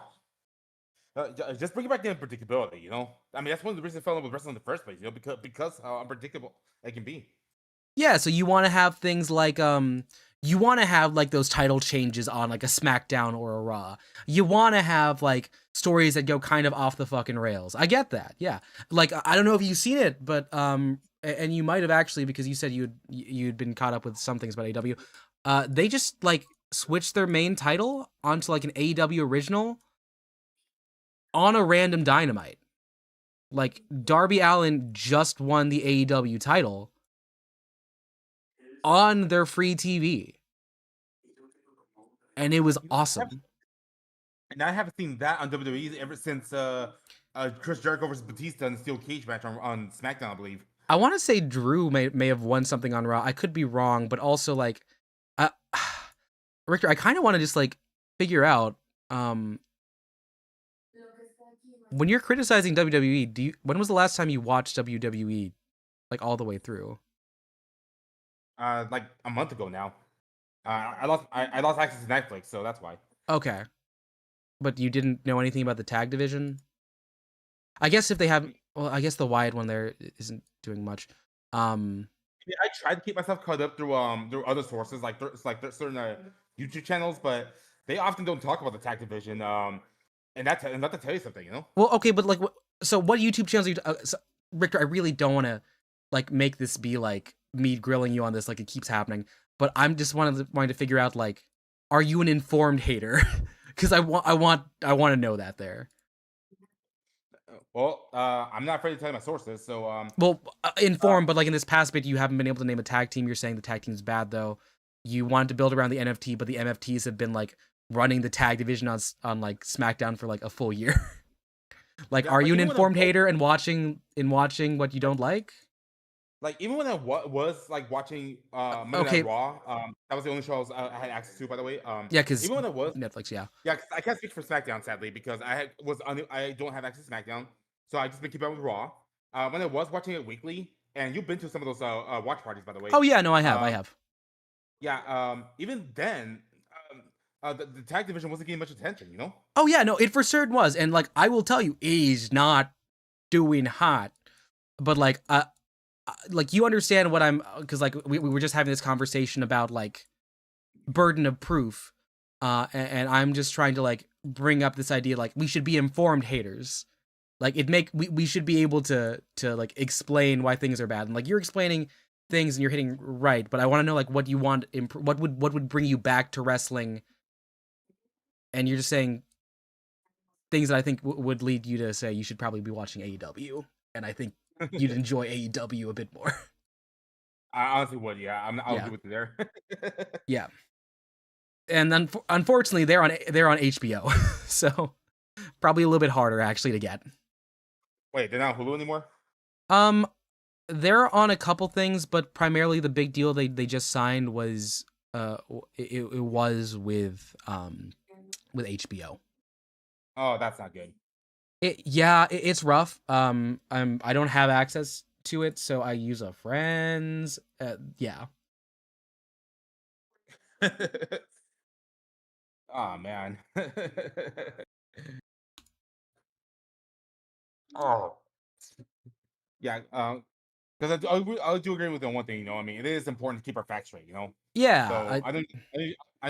just bring it back the unpredictability. I mean that's one of the reasons I fell in love with wrestling in the first place. Because how unpredictable it can be. Yeah, so you want to have things like you want to have like those title changes on like a SmackDown or a Raw. You want to have like stories that go kind of off the fucking rails. I get that. Yeah. Like I don't know if you've seen it, but and you might have actually because you said you'd been caught up with some things about AEW. They just like switched their main title onto like an AEW original on a random Dynamite. Like Darby Allin just won the AEW title on their free TV. And it was awesome. And I haven't seen that on WWE ever since Chris Jericho versus Batista in the steel cage match on SmackDown, I believe. I want to say Drew may have won something on Raw. I could be wrong, but also like, uh, Richter, I kind of want to just like figure out when you're criticizing WWE. When was the last time you watched WWE like all the way through? Like a month ago now. I lost access to Netflix, so that's why. Okay, but you didn't know anything about the tag division. I guess if they have, well, I guess the Wyatt one there isn't doing much. Yeah, I tried to keep myself caught up through other sources like certain YouTube channels, but they often don't talk about the tag division. And not to tell you something. Well, okay, but like, so what YouTube channels are you? Richter, I really don't want to like make this be like me grilling you on this, like it keeps happening. But I'm just wanting to figure out like, are you an informed hater? Because I want to know that there. Well, I'm not afraid to tell you my sources. So Well, informed, but like in this past bit, you haven't been able to name a tag team. You're saying the tag team's bad though. You wanted to build around the NFT, but the NFTs have been like running the tag division on like SmackDown for like a full year. Like, yeah, are like, you an even when informed hater and watching what you don't like? like even when I was like watching Monday Okay, Night Raw, that was the only show I had access to, by the way. yeah, because Even when I was Netflix, yeah. Yeah, 'cause I can't speak for SmackDown sadly because I don't have access to SmackDown, so I just been keeping up with Raw. When I was watching it weekly, and you've been to some of those watch parties, by the way. Oh yeah, no, I Um, have. yeah. Even then, the tag division wasn't getting much attention. Oh yeah, no, it for certain was, and like I will tell you, he's not doing hot, but like you understand what I'm, because like we were just having this conversation about like burden of proof, and I'm just trying to like bring up this idea like we should be informed haters. Like we should be able to like explain why things are bad, and like you're explaining things and you're hitting right, but I want to know like what you want what would bring you back to wrestling, and you're just saying things that I think would lead you to say you should probably be watching AEW, and I think you'd enjoy AEW a bit more. I honestly would. Yeah, I'll Yeah, agree with you there. yeah, and then unfortunately they're on HBO, so probably a little bit harder actually to get. Wait, they're not on Hulu anymore? Um, they're on a couple things, but primarily the big deal they just signed was it was with HBO. Oh, that's not good. It's rough. I don't have access to it, so I use a friend's. Yeah. Oh man. Oh yeah. Because I do agree with you on one thing. I mean, it is important to keep our facts straight. Yeah, So I don't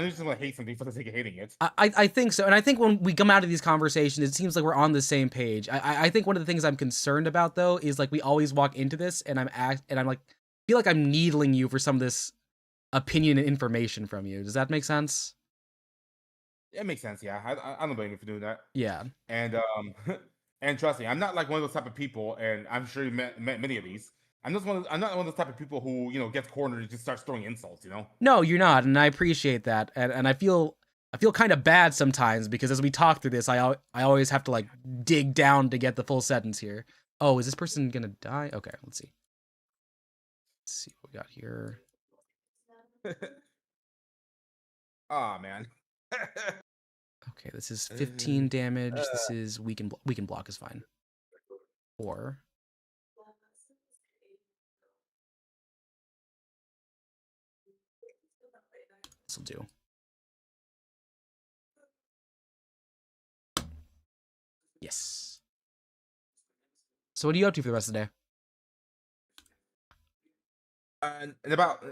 just want to hate something for the sake of hating it. I think so, and I think when we come out of these conversations, it seems like we're on the same page. I think one of the things I'm concerned about though is like we always walk into this, and I'm like feel like I'm needling you for some of this opinion and information from you. Does that make sense? It makes sense. Yeah, I don't blame you for doing that. Yeah. And And trust me, I'm not like one of those type of people, and I'm sure you met many of these. I'm not one of those type of people who gets cornered and just starts throwing insults. No, you're not, and I appreciate that. And I feel kind of bad sometimes because as we talk through this, I always have to like dig down to get the full sentence here. Oh, is this person gonna die? Okay, let's see. Let's see what we got here. Oh man. Okay, this is 15 damage. This is we can block is fine. Or this will do. Yes. So what are you up to for the rest of the day? In about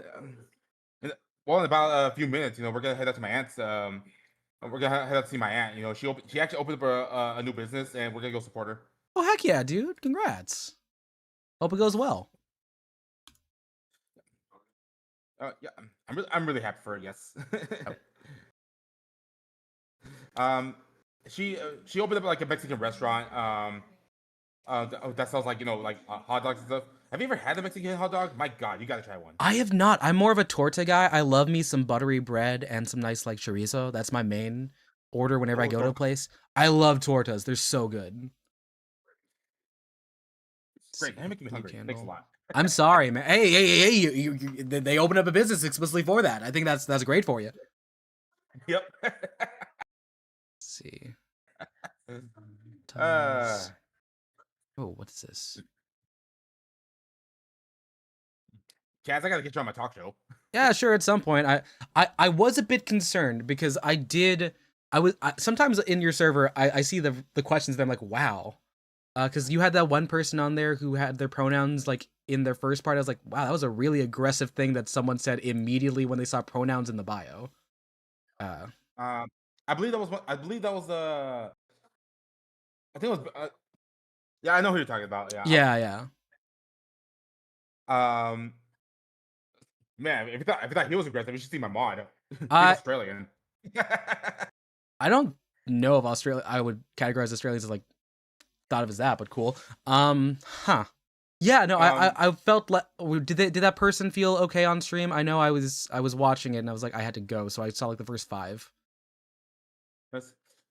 in about a few minutes, we're gonna head out to my aunt's. We're gonna head out to see my aunt. She actually opened up a new business, and we're gonna go support her. Oh heck yeah, dude! Congrats. Hope it goes well. Yeah, I'm really happy for her. Yes. She opened up like a Mexican restaurant. That sells like hot dogs and stuff. Have you ever had a Mexican hot dog? My God, you gotta try one. I have not. I'm more of a torta guy. I love me some buttery bread and some nice like chorizo. That's my main order whenever I go to a place. I love tortas. They're so good. Great. Now you're making me hungry. Thanks a lot. I'm sorry, man. Hey! They opened up a business explicitly for that. I think that's great for you. Yep. Let's see. Oh, what is this? Kaz, I gotta get you on my talk show. Yeah, sure. At some point, I was a bit concerned because sometimes in your server I see the questions that I'm like, wow, because you had that one person on there who had their pronouns like in their first part. I was like, wow, that was a really aggressive thing that someone said immediately when they saw pronouns in the bio. I believe that was I believe that was I think it was yeah, I know who you're talking about. Yeah. Man, if you thought he was aggressive, you should see my mod. He's I Australian. I don't know if Australia. I would categorize Australians as like thought of as that, but cool. Yeah, no, I felt like did that person feel okay on stream? I know I was watching it and I was like I had to go, so I saw like the first 5.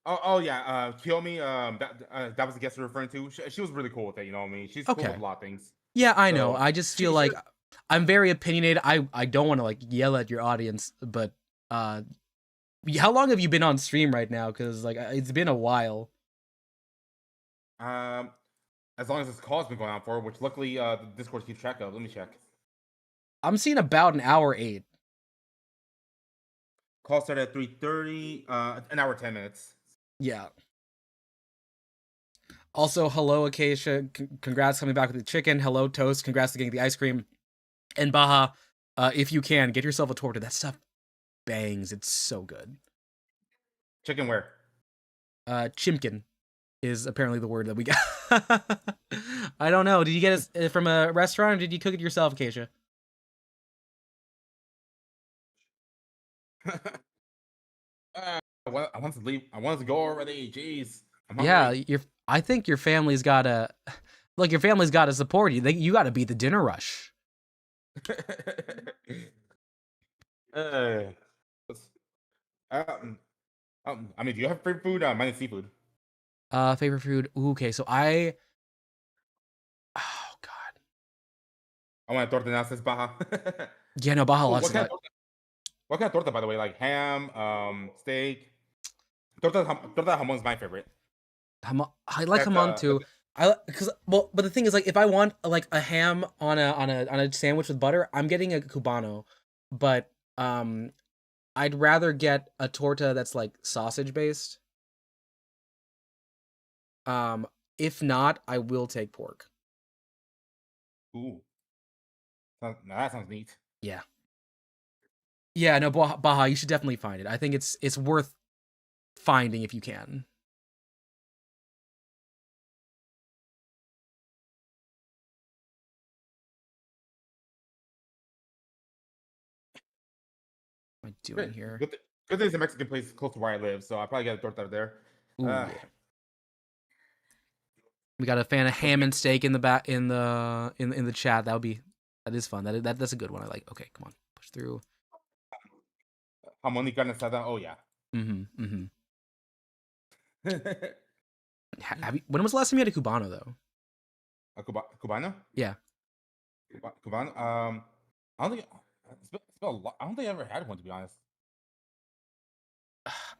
Oh yeah, Kill Me. That was the guest we're referring to. She was really cool with it. You know what I mean? She's cool with a lot of things. Yeah, I know. I just feel like I'm very opinionated. I don't want to like yell at your audience, but how long have you been on stream right now? Because like it's been a while. As long as this call's been going on for, which luckily the Discord keeps track of. Let me check. I'm seeing about an hour 8. Call started at 3:30. An hour 10 minutes. Yeah. Also, hello Acacia. Congrats coming back with the chicken. Hello Toast. Congrats to getting the ice cream. And Baha, if you can get yourself a torta. That stuff bangs. It's so good. Chicken where? Chimkin is apparently the word that we got. I don't know. Did you get it from a restaurant or did you cook it yourself, Acacia? I want to leave. I want to go already. Jeez. Yeah, I think your family's gotta look. Your family's gotta support you. You gotta beat the dinner rush. I mean, do you have favorite food? Mine is seafood. Favorite food. Ooh, okay, so oh god. I want a torta now, says Baja. Yeah, no, Baja loves that. What kind of torta, by the way? Like ham, steak. Torta jamon is my favorite. I like jamon too. But the thing is, like, if I want like a ham on a sandwich with butter, I'm getting a cubano. But I'd rather get a torta that's like sausage based. If not, I will take pork. Ooh, that sounds neat. Yeah. Yeah, no, Baja, you should definitely find it. I think it's worth finding if you can. What am I doing here? Good thing it's a Mexican place close to where I live, so I probably got a torta there. Ooh, yeah. We got a fan of ham and steak in the back in the chat. That is fun. That's a good one. I like. Okay, come on, push through. Harmonica Nasada. Oh yeah. Mm-hmm. Have you? When was the last time you had a cubano though? A Cubano? Yeah. Cubano. I don't think it's been a lot. I don't think I ever had one, to be honest.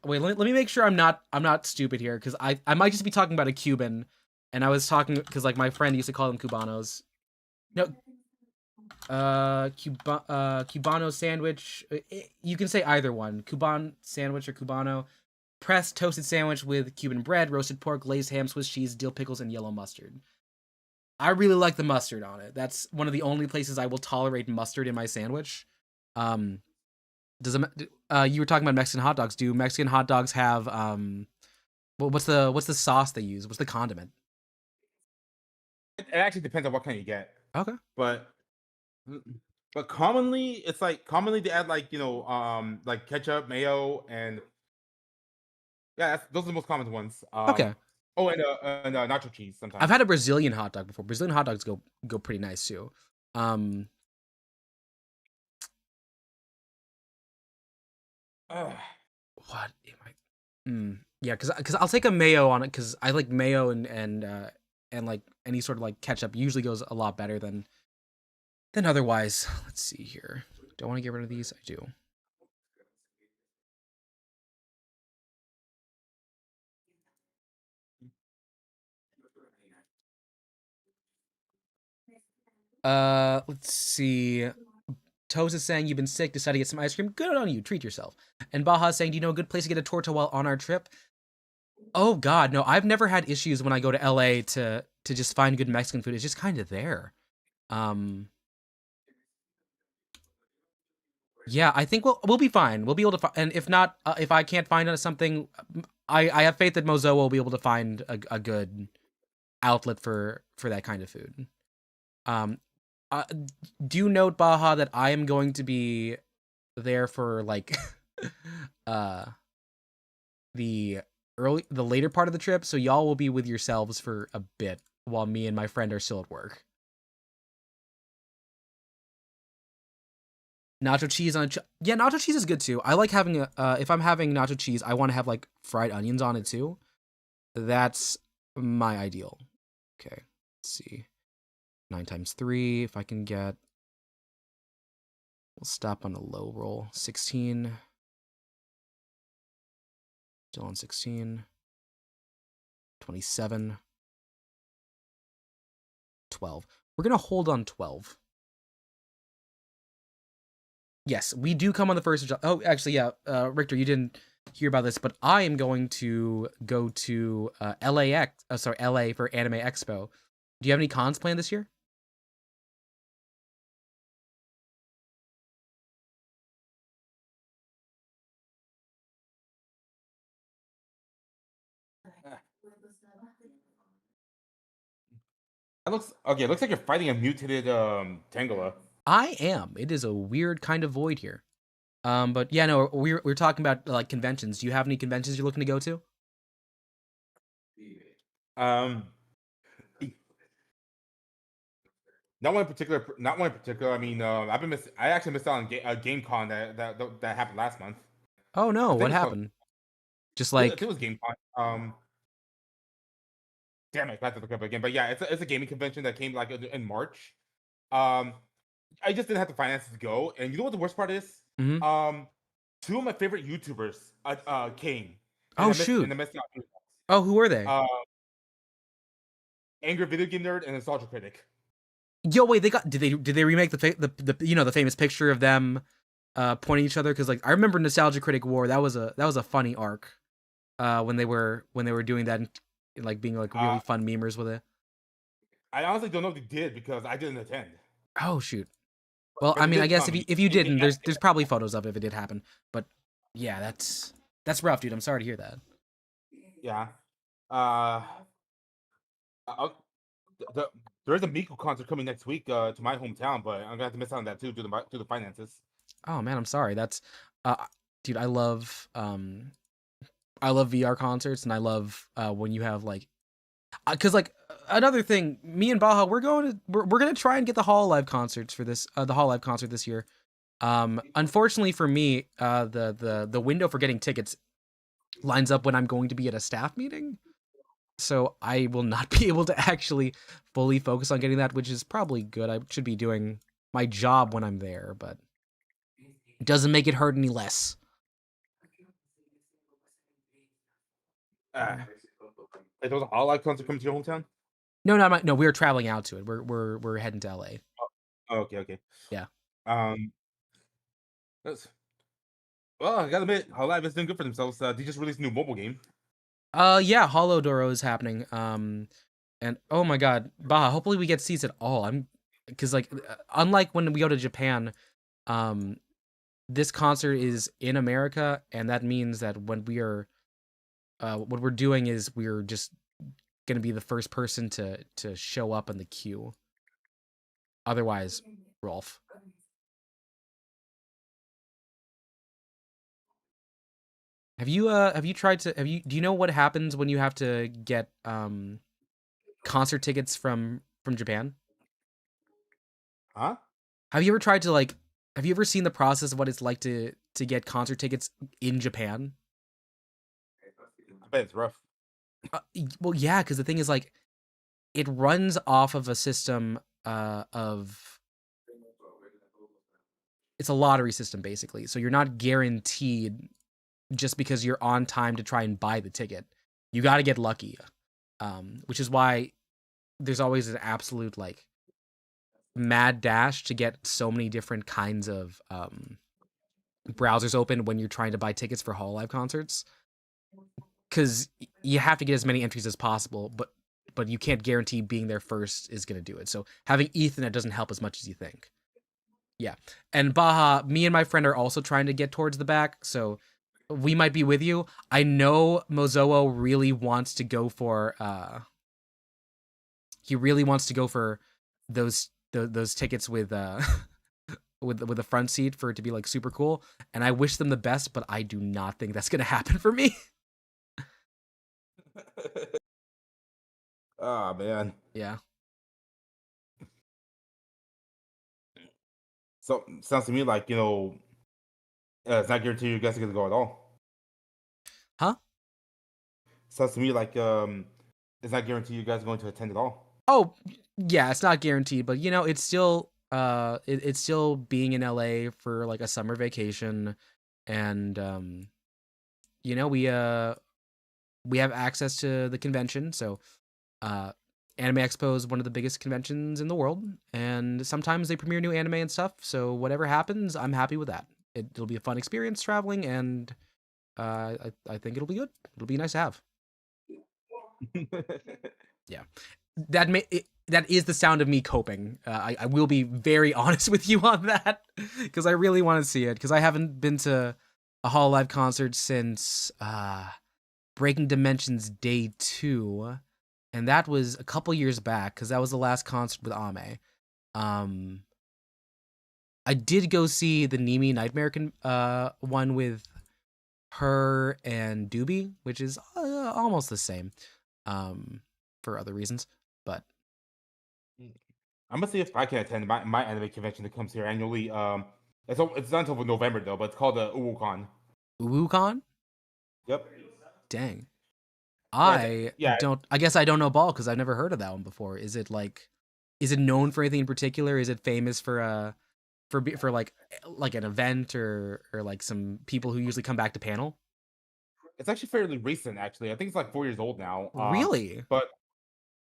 Wait, let me make sure I'm not stupid here, because I might just be talking about a Cuban, and I was talking because like my friend used to call them cubanos. No, cubano sandwich. You can say either one, Cuban sandwich or cubano. Pressed toasted sandwich with Cuban bread, roasted pork, glazed ham, Swiss cheese, dill pickles, and yellow mustard. I really like the mustard on it. That's one of the only places I will tolerate mustard in my sandwich. Um, you were talking about Mexican hot dogs. Do Mexican hot dogs have what's the sauce they use? What's the condiment? It actually depends on what kind you get. Okay. But commonly it's like they add like like ketchup, mayo, and yeah, those are the most common ones. Okay. Oh, and nacho cheese sometimes. I've had a Brazilian hot dog before. Brazilian hot dogs go pretty nice too. What am I? Yeah, because I'll take a mayo on it, because I like mayo and like any sort of like ketchup usually goes a lot better than otherwise. Let's see here. Do I want to get rid of these? I do. Let's see. Toes is saying you've been sick, decided to get some ice cream. Good on you. Treat yourself. And Baja is saying, do you know a good place to get a torta while on our trip? Oh God, no. I've never had issues when I go to LA to just find good Mexican food. It's just kind of there. Yeah, I think we'll be fine. We'll be able to find, and if not, if I can't find something, I have faith that Mozo will be able to find a good outlet for that kind of food. Do note, Baja, that I am going to be there for like the later part of the trip, so y'all will be with yourselves for a bit while me and my friend are still at work. Nacho cheese on yeah, nacho cheese is good too. I like having if I'm having nacho cheese, I want to have like fried onions on it too. That's my ideal. Okay, let's see. 9 times 3, if I can get. We'll stop on a low roll. 16. Still on 16. 27. 12. We're gonna hold on 12. Yes, we do come on the 1st of July. Oh, actually, yeah. Richter, you didn't hear about this, but I am going to go to LA for Anime Expo. Do you have any cons planned this year? It looks okay. It looks like you're fighting a mutated Tangela. I am. It is a weird kind of void here. But yeah, no, we're talking about like conventions. Do you have any conventions you're looking to go to? Not one in particular. Not one in particular. I mean, I actually missed out on a GameCon that happened last month. Oh no, what happened? Just like it was GameCon. Damn it, I have to look up again. But yeah, it's a gaming convention that came like in March. I just didn't have the finances to go. And you know what the worst part is? Mm-hmm. 2 of my favorite YouTubers came. Oh shoot! Oh, who were they? Angry Video Game Nerd and Nostalgia Critic. Yo, wait, did they remake the famous picture of them pointing each other? Because like I remember Nostalgia Critic War. That was a funny arc. When they were doing that and like being like really fun memers with it. I honestly don't know if they did because I didn't attend. Oh shoot. Well, I mean, I guess if you didn't, there's probably photos of it if it did happen. But yeah, that's rough, dude. I'm sorry to hear that. Yeah. There is a Miku concert coming next week to my hometown, but I'm gonna have to miss out on that too due to the finances. Oh man, I'm sorry. That's dude, I love VR concerts, and I love when you have like Because like another thing, me and Baja, we're gonna try and get the Hololive concerts for this the Hololive concert this year. Unfortunately for me, the window for getting tickets lines up when I'm going to be at a staff meeting, so I will not be able to actually fully focus on getting that, which is probably good. I should be doing my job when I'm there, but it doesn't make it hurt any less. Ah, like those all icons are coming to your hometown. No, we're traveling out to it. We're heading to LA. Oh, okay, okay. Yeah. Um, that's well, I gotta admit, Hololive is doing good for themselves. They just released a new mobile game. Yeah, Hollow Doro is happening. And oh my god, Baja, hopefully we get seats at all. Because like unlike when we go to Japan, um this concert is in America, and that means that when we are what we're doing is we're just gonna be the first person to show up in the queue. Otherwise, Rolf. Have you tried to do you know what happens when you have to get concert tickets from Japan? Huh? Have you ever tried to like have you ever seen the process of what it's like to get concert tickets in Japan? I bet it's rough. Well, yeah, because the thing is like it runs off of a system of it's a lottery system basically. So you're not guaranteed just because you're on time to try and buy the ticket. You got to get lucky. Which is why there's always an absolute like mad dash to get so many different kinds of browsers open when you're trying to buy tickets for Hololive concerts, because you have to get as many entries as possible, but you can't guarantee being there first is going to do it. So having Ethernet doesn't help as much as you think. Yeah. And Baja, me and my friend are also trying to get towards the back, so we might be with you. I know Mozoo really wants to go for he really wants to go for those tickets with with a front seat for it to be like super cool, and I wish them the best, but I do not think that's going to happen for me. Ah, man. Yeah. So sounds to me like it's not guaranteed you guys are gonna go at all. Huh? Sounds to me like it's not guaranteed you guys are going to attend at all. Oh, yeah, it's not guaranteed, but you know, it's still it's still being in LA for like a summer vacation, and you know, we have access to the convention, so uh Anime Expo is one of the biggest conventions in the world, and sometimes they premiere new anime and stuff, so whatever happens, I'm happy with that. It'll be a fun experience traveling, and I think it'll be good. It'll be nice to have. Yeah. That is the sound of me coping. I will be very honest with you on that, because I really want to see it, because I haven't been to a Hololive concert since Breaking Dimensions Day 2, and that was a couple years back, because that was the last concert with Ame. Um, I did go see the Nimi Nightmare one with her and Doobie, which is almost the same, for other reasons, but I'm gonna see if I can attend my anime convention that comes here annually. It's not until November though, but it's called the Uwukon. UwuCon? Yep. Dang. Yeah, I yeah. don't. I guess I don't know ball because I've never heard of that one before. Is it like? Is it known for anything in particular? Is it famous for like an event or like some people who usually come back to panel? It's actually fairly recent. Actually, I think it's like 4 years old now. Really? But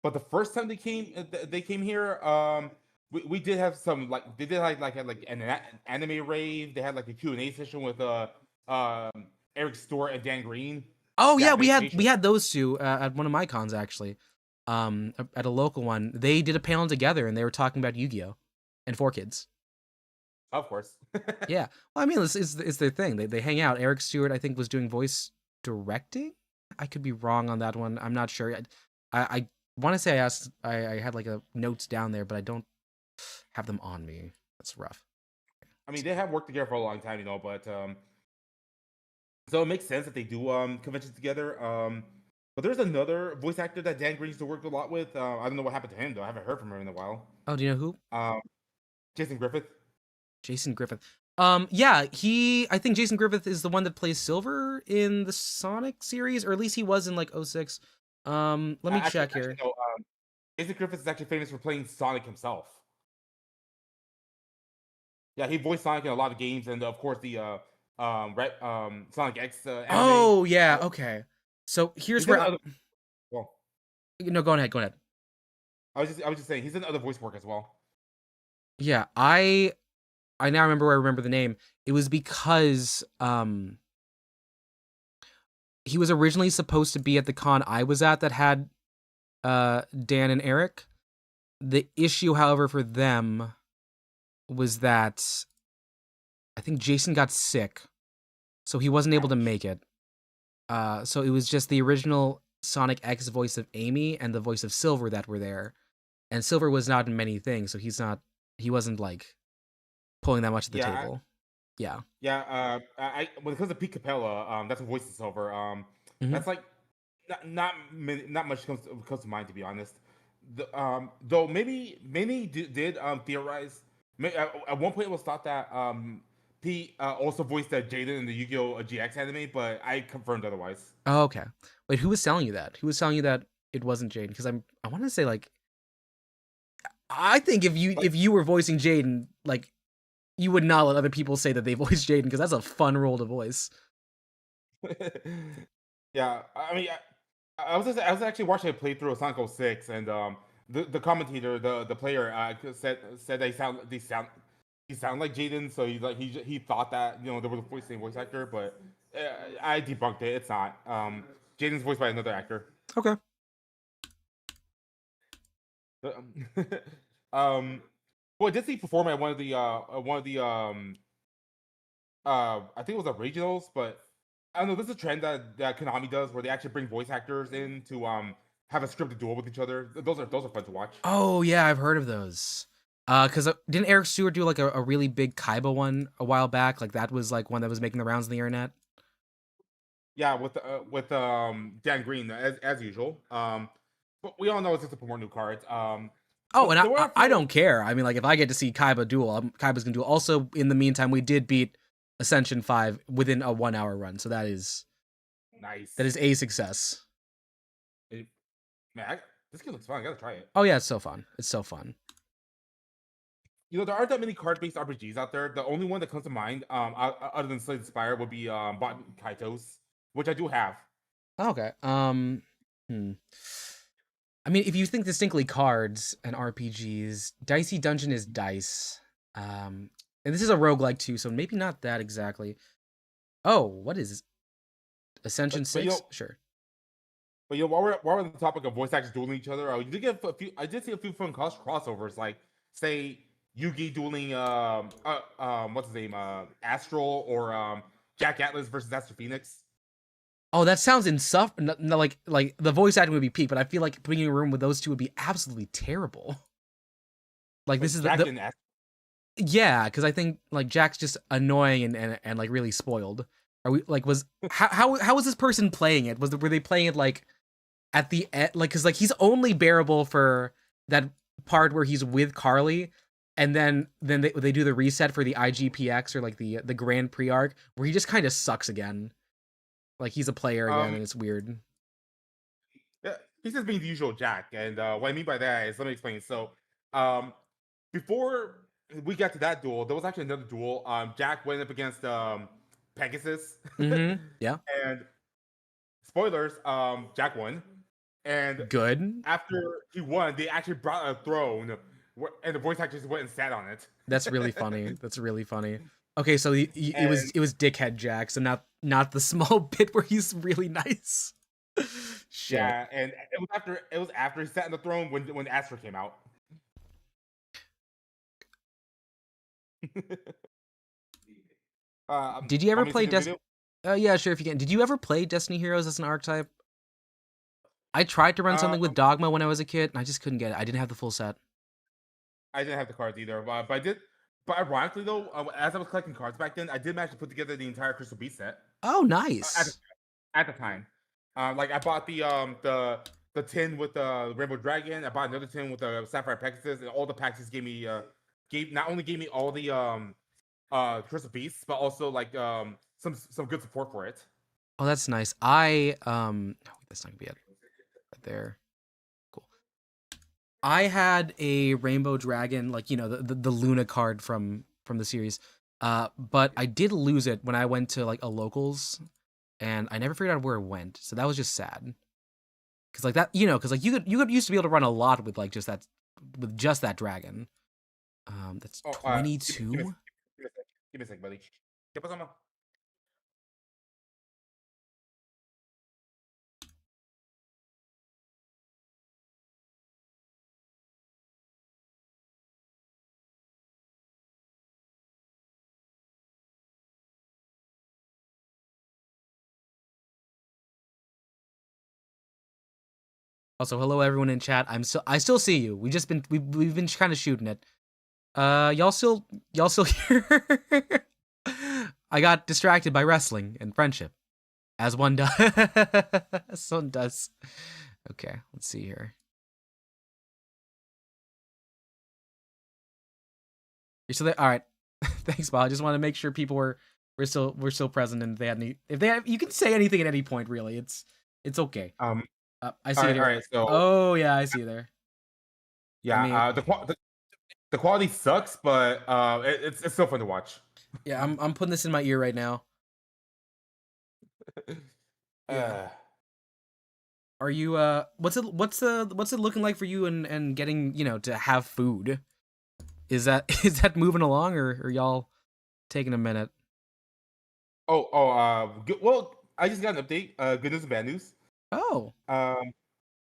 the first time they came here. We did have some like they did had like an anime rave. They had like a Q&A session with Eric Stewart and Dan Green. Oh Yeah, yeah, make we sure. had those two at one of my cons actually. At a local one, they did a panel together and they were talking about Yu-Gi-Oh and 4Kids. Of course. Yeah. Well, I mean, it's their thing. They hang out. Eric Stewart, I think, was doing voice directing. I could be wrong on that one. I'm not sure. I want to say I had like a notes down there, but I don't have them on me. That's rough. I mean, they have worked together for a long time, but so it makes sense that they do conventions together. But there's another voice actor that Dan Green used to work a lot with. I don't know what happened to him though. I haven't heard from him in a while. Oh, do you know who? Jason Griffith. Jason Griffith. Yeah, I think Jason Griffith is the one that plays Silver in the Sonic series, or at least he was in like '06. Let me check here. No, Jason Griffith is actually famous for playing Sonic himself. Yeah, he voiced Sonic in a lot of games, and of course the Sonic X anime. Oh yeah, okay. So here's where well, no, go ahead. I was just saying he's in other voice work as well. Yeah, I now remember where I remember the name. It was because he was originally supposed to be at the con I was at that had Dan and Eric. The issue, however, for them was that I think Jason got sick, so he wasn't able to make it. So it was just the original Sonic X voice of Amy and the voice of Silver that were there. And Silver was not in many things, so he wasn't like pulling that much at the table. Yeah. When it comes to Pete Capella, that's a voice of Silver. That's like not much comes to mind, to be honest. Though many did theorize. At one point, it was thought that Pete also voiced Jaden in the Yu-Gi-Oh! GX anime, but I confirmed otherwise. Oh, okay. Wait, who was telling you that? Who was telling you that it wasn't Jaden? Because I want to say like, I think if you were voicing Jaden, like, you would not let other people say that they voiced Jaden, because that's a fun role to voice. Yeah, I mean, I was actually watching a playthrough of Sonic 06, and the commentator, the player, said that he sound like Jaden, so he thought that there was a same voice actor, but I debunked it. It's not. Jaden's voiced by another actor. Okay. Well, I did see perform at one of the I think it was the regionals, but I don't know. This is a trend that Konami does, where they actually bring voice actors in to have a scripted duel with each other. Those are fun to watch. Oh yeah, I've heard of those. Because didn't Eric Stewart do like a really big Kaiba one a while back? Like that was like one that was making the rounds on the internet. Yeah, with Dan Green as usual. But we all know it's just to promote new cards. Oh, and I don't care. I mean, like if I get to see Kaiba duel, Kaiba's gonna duel. Also, in the meantime, we did beat Ascension 5 within a 1 hour run, so that is nice. That is a success. Man, this game looks fun. I gotta try it. Oh yeah, it's so fun. It's so fun. There aren't that many card-based RPGs out there. The only one that comes to mind, other than Slay the Spire, would be Kaito's, which I do have. Okay. I mean, if you think distinctly cards and RPGs, Dicey Dungeon is dice. And this is a roguelike too, so maybe not that exactly. Oh, what is Ascension 6? Sure. But while we're on the topic of voice actors dueling each other, I did see a few fun crossovers, like say Yugi dueling what's his name, Astral, or Jack Atlas versus Astro Phoenix. Oh, that sounds insufferable. Like the voice acting would be peak, but I feel like putting in a room with those two would be absolutely terrible. Like this is yeah, because I think like Jack's just annoying and like really spoiled. Are we like how was this person playing it? Were they playing it like at the end? Like because like he's only bearable for that part where he's with Carly, and then they do the reset for the IGPX or like the Grand Prix arc where he just kind of sucks again. Like he's a player again, and it's weird. Yeah, he's just being the usual Jack, and what I mean by that is, let me explain. So, before we got to that duel, there was actually another duel. Jack went up against Pegasus. Mm-hmm. Yeah. And spoilers, Jack won. And good. After he won, they actually brought a throne, and the voice actors went and sat on it. That's really funny. That's really funny. Okay, so it was dickhead Jack, so not the small bit where he's really nice. Shit. Yeah, and it was after he sat on the throne when Astra came out. Did you ever play Destiny? Yeah, sure, if you can. Did you ever play Destiny Heroes as an archetype? I tried to run something with Dogma when I was a kid, and I just couldn't get it. I didn't have the full set. I didn't have the cards either, but I did. But ironically, though, as I was collecting cards back then, I did manage to put together the entire Crystal Beast set. Oh, nice. At the time. Like I bought the tin with the Rainbow Dragon. I bought another tin with the Sapphire Pegasus, and all the packages gave not only gave me all the Crystal Beasts, but also like some good support for it. Oh, that's nice. That's not gonna be it right there. Cool. I had a Rainbow Dragon, like the Luna card from the series. But I did lose it when I went to like a locals, and I never figured out where it went. So that was just sad. Cause like that, cause like you could used to be able to run a lot with like just that dragon. That's Oh, 22. give me a sec, buddy. ¿Qué pasó, ma? Also, hello everyone in chat. I still see you. We've been kind of shooting it. Y'all still here? I got distracted by wrestling and friendship, as one does. As one does. Okay, let's see here. You're still there? All right. Thanks, Bob. I just want to make sure people were still present, and if they have, you can say anything at any point. Really, it's okay. I see it here. All right, so oh yeah, I see you there. yeah, I mean, the quality sucks, but it's still fun to watch. yeah, I'm putting this in my ear right now. Yeah. Are you what's it looking like for you and getting, to have food? Is that moving along, or are y'all taking a minute? Well, I just got an update. Good news and bad news. Oh.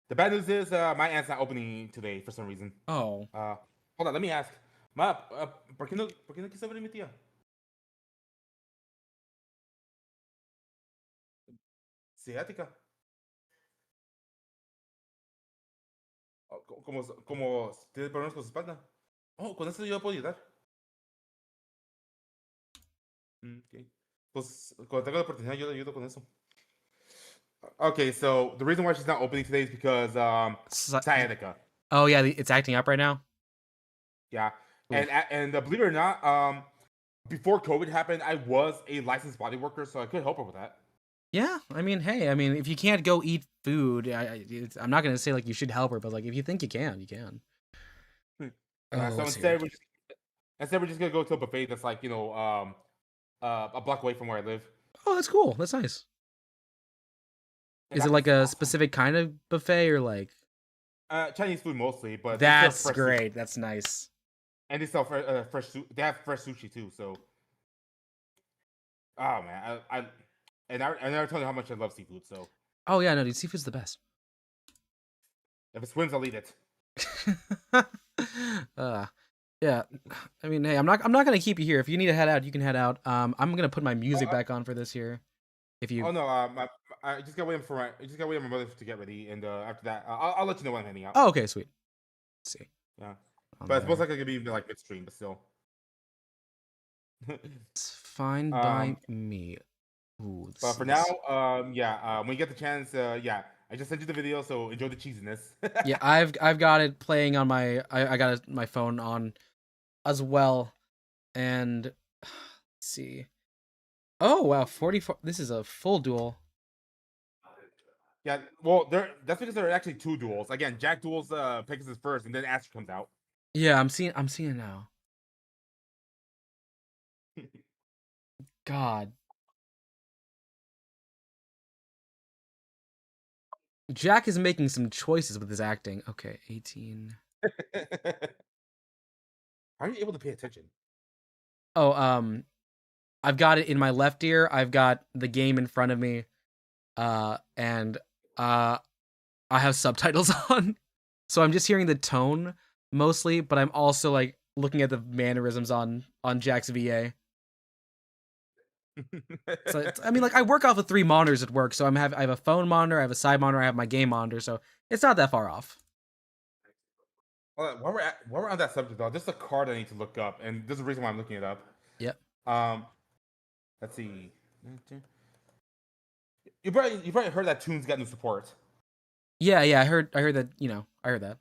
The bad news is my aunt's not opening today for some reason. Oh. Hold on, let me ask. Ma, por qué no quiso venir mi tía? Ciática. Como tiene problemas con su espalda. Oh, con eso yo puedo ayudar. Okay. Pues cuando tenga la oportunidad yo le ayudo con eso. Okay, so the reason why she's not opening today is because sciatica. Oh yeah, it's acting up right now. Yeah, and believe it or not, before COVID happened, I was a licensed body worker, so I could help her with that. Yeah, I mean, hey, if you can't go eat food, I'm not gonna say like you should help her, but like if you think you can, you can. So instead we're just gonna go to a buffet that's like a block away from where I live. Oh, that's cool. That's nice. And is it like a specific kind of buffet or like? Chinese food mostly, but that's great. Sushi. That's nice. And they sell fresh. They have fresh sushi too. So, oh man, I never told you how much I love seafood. So. Oh yeah, no, dude, seafood's the best. If it swims, I'll eat it. Yeah. I mean, hey, I'm not gonna keep you here. If you need to head out, you can head out. I'm gonna put my music back on for this here. If you. Oh no, I just got waiting for my mother to get ready, and after that, I'll let you know when I'm heading out. Oh, okay, sweet. Let's see. Yeah, but it's most likely gonna be like midstream, but still. It's fine by me. Ooh, but for now, when you get the chance, I just sent you the video, so enjoy the cheesiness. Yeah, I've got it playing on my I got my phone on as well, and let's see. Oh wow, 44. This is a full duel. Yeah, well, that's because there are actually two duels. Again, Jack duels Pegasus first, and then Astro comes out. Yeah, I'm seeing it now. God. Jack is making some choices with his acting. Okay, 18. How are you able to pay attention? Oh, I've got it in my left ear. I've got the game in front of me. And I have subtitles on. So I'm just hearing the tone mostly, but I'm also like looking at the mannerisms on Jack's VA. So I mean, like I work off of 3 monitors at work, so I have a phone monitor, I have a side monitor, I have my game monitor, so it's not that far off. Well, while we're on that subject, though, there's a card I need to look up, and there's a reason why I'm looking it up. Yep. Let's see. You probably heard that Toon's got new support. Yeah, I heard that. I heard that.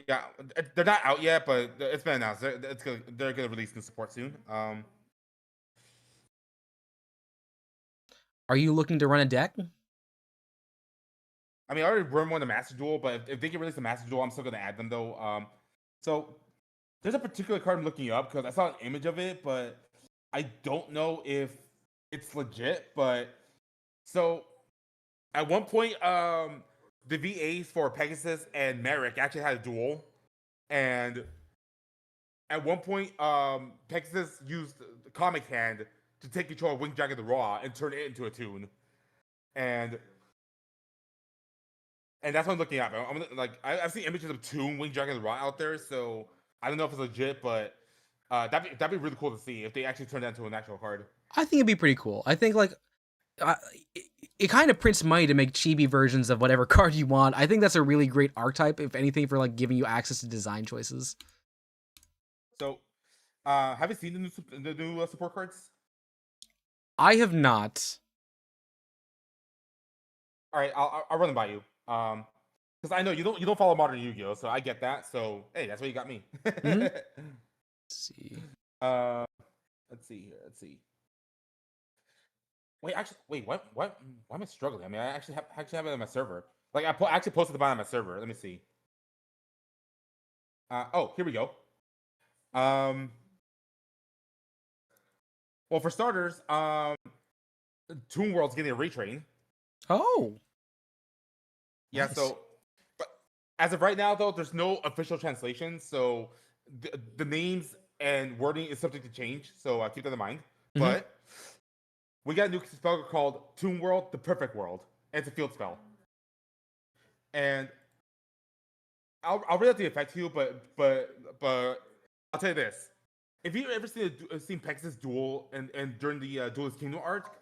Yeah, they're not out yet, but it's been announced. They're gonna release new support soon. Are you looking to run a deck? I mean, I already run one the Master Duel, but if they can release the Master Duel, I'm still gonna add them though. So there's a particular card I'm looking up because I saw an image of it, but I don't know if it's legit. But so at one point, the VAs for Pegasus and Merrick actually had a duel, and at one point, Pegasus used the Comic Hand to take control of Wing Dragon the Raw and turn it into a Toon, and that's what I'm looking at. I've seen images of Toon Wing Dragon the Raw out there, so I don't know if it's legit, but that'd be really cool to see if they actually turn that into an actual card. I think it'd be pretty cool. I think it kind of prints money to make chibi versions of whatever card you want. I think that's a really great archetype, if anything, for like giving you access to design choices. So, have you seen the new support cards? I have not. All right, I'll run them by you. Because I know you don't follow modern Yu-Gi-Oh, so I get that. So hey, that's why you got me. Mm-hmm. Let's see. Let's see here. Let's see. Wait. What? Why am I struggling? I mean, I actually have it on my server. Like I actually posted the bind on my server. Let me see. Oh, here we go. Well, for starters, Toon World's getting a retrain. Oh. Yeah. Nice. So, but as of right now, though, there's no official translation. So the names and wording is subject to change. So keep that in mind. Mm-hmm. But we got a new spell called Toon World: The Perfect World. And it's a field spell. And I'll read out the effect to you, but I'll tell you this: if you've ever seen Pegasus Duel and during the Duelist Kingdom arc,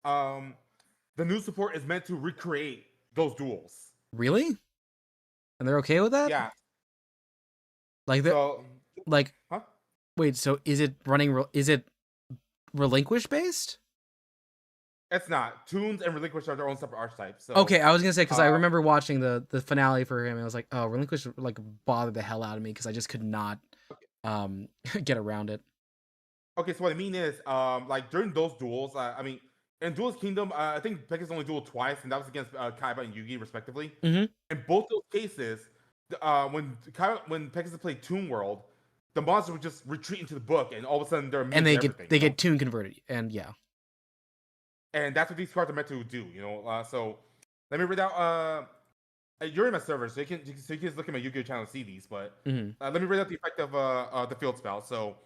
the new support is meant to recreate those duels. Really? And they're okay with that? Yeah. Like huh? Wait, so is it relinquish based? It's not. Toons and Relinquish are their own separate archetypes. So, okay, I was gonna say, because I remember watching the finale for him, and I was like, oh, Relinquish like bothered the hell out of me because I just could not get around it. Okay, so what I mean is, like during those duels, I mean, in Duelist Kingdom, I think Pegasus only dueled twice, and that was against Kaiba and Yugi, respectively. Mm-hmm. In both those cases, when Pegasus played Toon World, the monster would just retreat into the book, and all of a sudden they're immune and to everything. They get Toon converted, and yeah. And that's what these cards are meant to do, So let me read out. You're in my server, so you can just look at my Yu-Gi-Oh channel and see these. But let me read out the effect of the field spell. So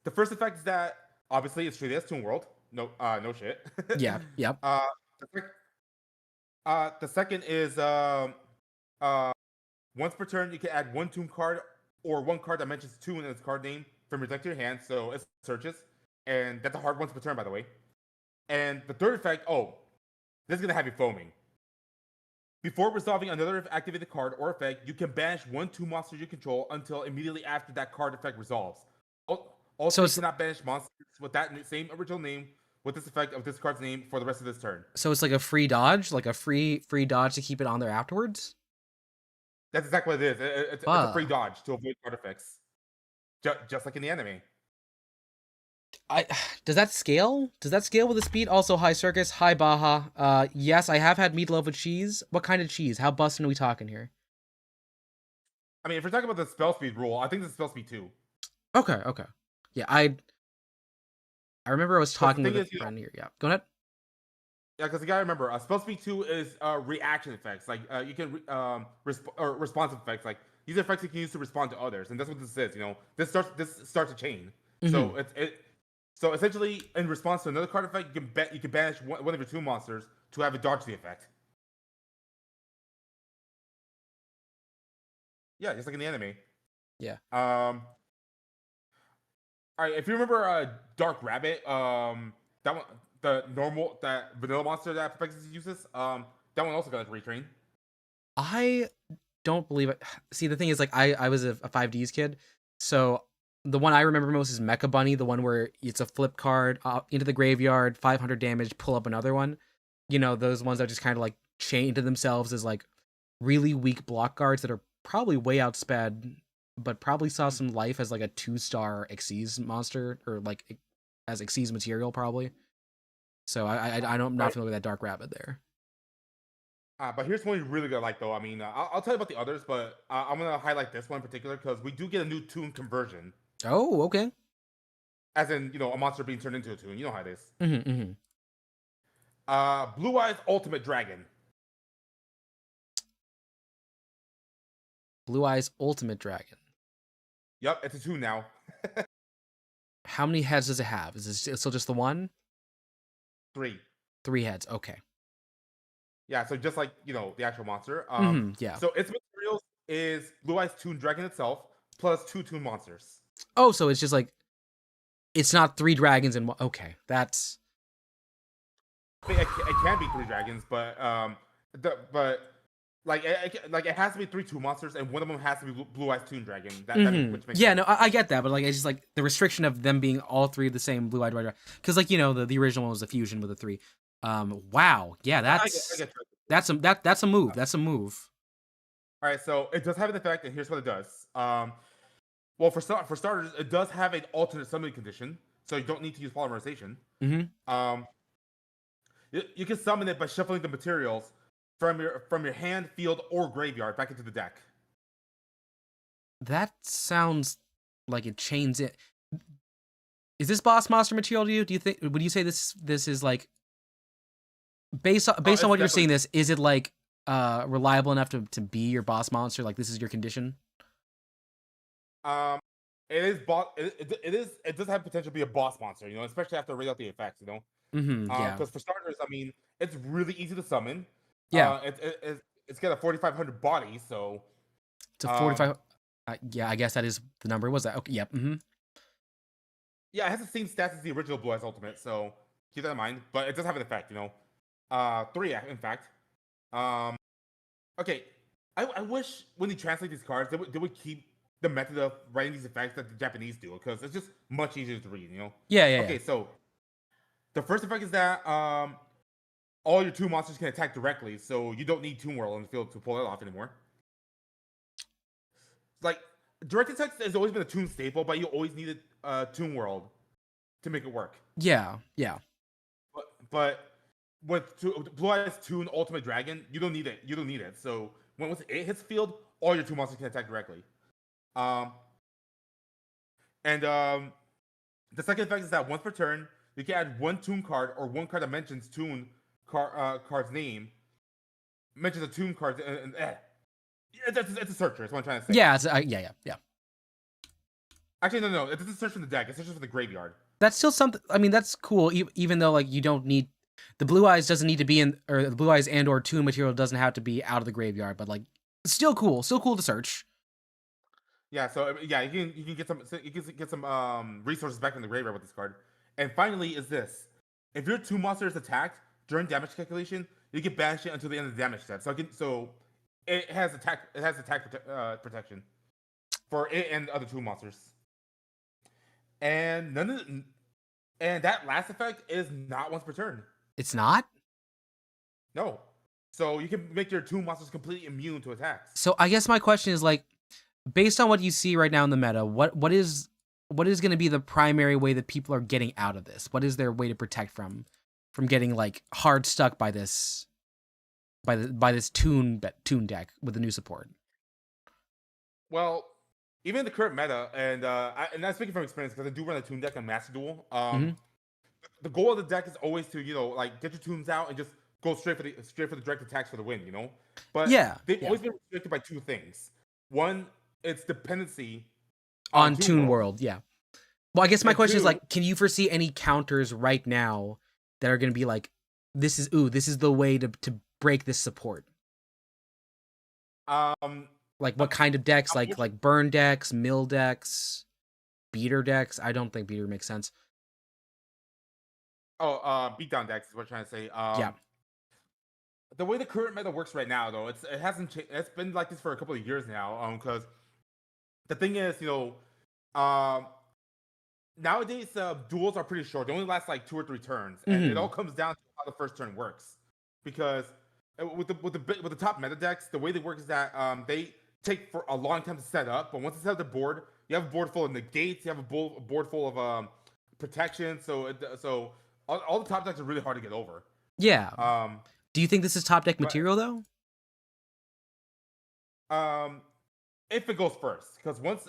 the first effect is that obviously it's treated as Toon World. No shit. Yeah. Yep. The second is once per turn you can add one Toon card or one card that mentions Toon in its card name from your deck to your hand. So it searches, and that's a hard once per turn, by the way. And the third effect, this is gonna have you foaming. Before resolving another activated card or effect, you can banish one Toon monster you control until immediately after that card effect resolves. Also, you cannot banish monsters with that same original name with this effect of this card's name for the rest of this turn. So it's like a free dodge, like a free dodge to keep it on there afterwards? That's exactly what it is. It's a free dodge to avoid card effects. Just like in the anime. Does that scale? Does that scale with the speed? Also, hi Circus, hi Baja. Yes, I have had meatloaf with cheese. What kind of cheese? How bustin' are we talking here? I mean, if we're talking about the spell speed rule, I think it's spell speed 2. Okay. Yeah, I remember I was talking with a friend here. Yeah, go ahead. Yeah, because you gotta remember, spell speed 2 is reaction effects. Like you can responsive effects. Like these are effects you can use to respond to others, and that's what this is. This starts a chain. Mm-hmm. So essentially, in response to another card effect, you can banish one of your Toon monsters to have it dodge the effect. Yeah, just like in the anime. Yeah. All right, if you remember Dark Rabbit, that one, that vanilla monster that Pegasus uses, that one also got a retrain. I don't believe it. See, the thing is, like, I was a 5Ds kid, so the one I remember most is Mecha Bunny, the one where it's a flip card into the graveyard, 500 damage, pull up another one. You know, those ones that just kind of like chain to themselves as like really weak block guards that are probably way outsped, but probably saw some life as like a 2-star Xyz monster or like as Xyz material probably. So I'm not Right. familiar with that Dark Rabbit there. But here's one you really gonna like, though. I mean, I'll tell you about the others, but I'm gonna highlight this one in particular because we do get a new tune conversion, Oh, okay. as in, a monster being turned into a tune. You know how it is. Mm-hmm. Blue Eyes Ultimate Dragon. Blue Eyes Ultimate Dragon. Yep, it's a tune now. How many heads does it have? Is it still just the one? 3. 3 heads. Okay. Yeah, so just like the actual monster. Yeah. So its materials is Blue Eyes Toon Dragon itself plus 2 Toon monsters. Oh, so it's just like it's not 3 dragons in one. Okay, that's. I mean, it can be 3 dragons, but it has to be 3 Toon monsters, and one of them has to be Blue Eyes Toon Dragon. Which makes Yeah, sense. no, I get that, but like it's just like the restriction of them being all 3 the same blue-eyed dragon, because like the original one was the fusion with the 3. Wow, yeah, I get that's a move. That's a move. All right, so it does have an effect, and here's what it does. Well, for starters, it does have an alternate summoning condition, so you don't need to use polymerization. Mm-hmm. You can summon it by shuffling the materials from your hand, field, or graveyard back into the deck. That sounds like it chains it. Is this boss monster material to you? Do you think? Would you say this is like based on what you're seeing? This is it like reliable enough to be your boss monster? Like this is your condition? It is boss. It does have potential to be a boss monster, especially after read out the effects, Yeah. Because for starters, I mean, it's really easy to summon. Yeah. It's got a 4,500 body, so it's a 45. Yeah, I guess that is the number. Was that okay? Yep. Yeah, it has the same stats as the original Blue Eyes Ultimate, so keep that in mind. But it does have an effect, 3, in fact. Okay, I wish when they translate these cards, they would keep the method of writing these effects that the Japanese do, because it's just much easier to read, Yeah. Okay, so the first effect is that all your 2 monsters can attack directly, so you don't need Toon Whirl on the field to pull it off anymore. Like, direct attacks has always been a Toon staple, but you always needed Toon World to make it work. Yeah. But with Blue Eyes Toon Ultimate Dragon, you don't need it. So once it hits the field, all your 2 monsters can attack directly. The second effect is that once per turn, you can add 1 Toon card or 1 card that mentions Toon card's name, mentions a Toon card, and it's a searcher. That's what I'm trying to say. Yeah. Yeah. Actually, no. It doesn't search from the deck. It searches from the graveyard. That's still something. I mean, that's cool. Even though like you don't need the Blue Eyes doesn't need to be in, or the Blue Eyes and or Toon material doesn't have to be out of the graveyard, but like still cool to search. Yeah, so yeah, you can get some resources back in the graveyard with this card. And finally, is this: if your 2 monsters attacked during damage calculation, you can banish it until the end of the damage step. So it has attack protection for it and other 2 monsters. And that last effect is not once per turn. It's not. No, so you can make your 2 monsters completely immune to attacks. So I guess my question is like, based on what you see right now in the meta, what is going to be the primary way that people are getting out of this? What is their way to protect from getting like hard stuck by this Toon deck with the new support? Well, even in the current meta, and I'm speaking from experience because I do run a Toon deck on Master Duel. The goal of the deck is always to get your Toons out and just go straight for the direct attacks for the win. But they've always been restricted by 2 things. One, it's dependency on Toon World. Yeah. Well, I guess my question is like, can you foresee any counters right now that are going to be like, this is the way to break this support? Like what kind of decks? Like burn decks, mill decks, beater decks? I don't think beater makes sense. Beatdown decks is what I'm trying to say. Yeah. The way the current meta works right now, though, it hasn't changed. It's been like this for a couple of years now. Because the thing is, Um, Nowadays, duels are pretty short. They only last like 2 or 3 turns, and it Mm-hmm. all comes down to how the first turn works. Because with the top meta decks, the way they work is that they take for a long time to set up, but once it's set up the board, you have a board full of negates, you have a board full of protection. So all the top decks are really hard to get over. Yeah. Um, Do you think this is top deck but material though? um, if it goes first, because once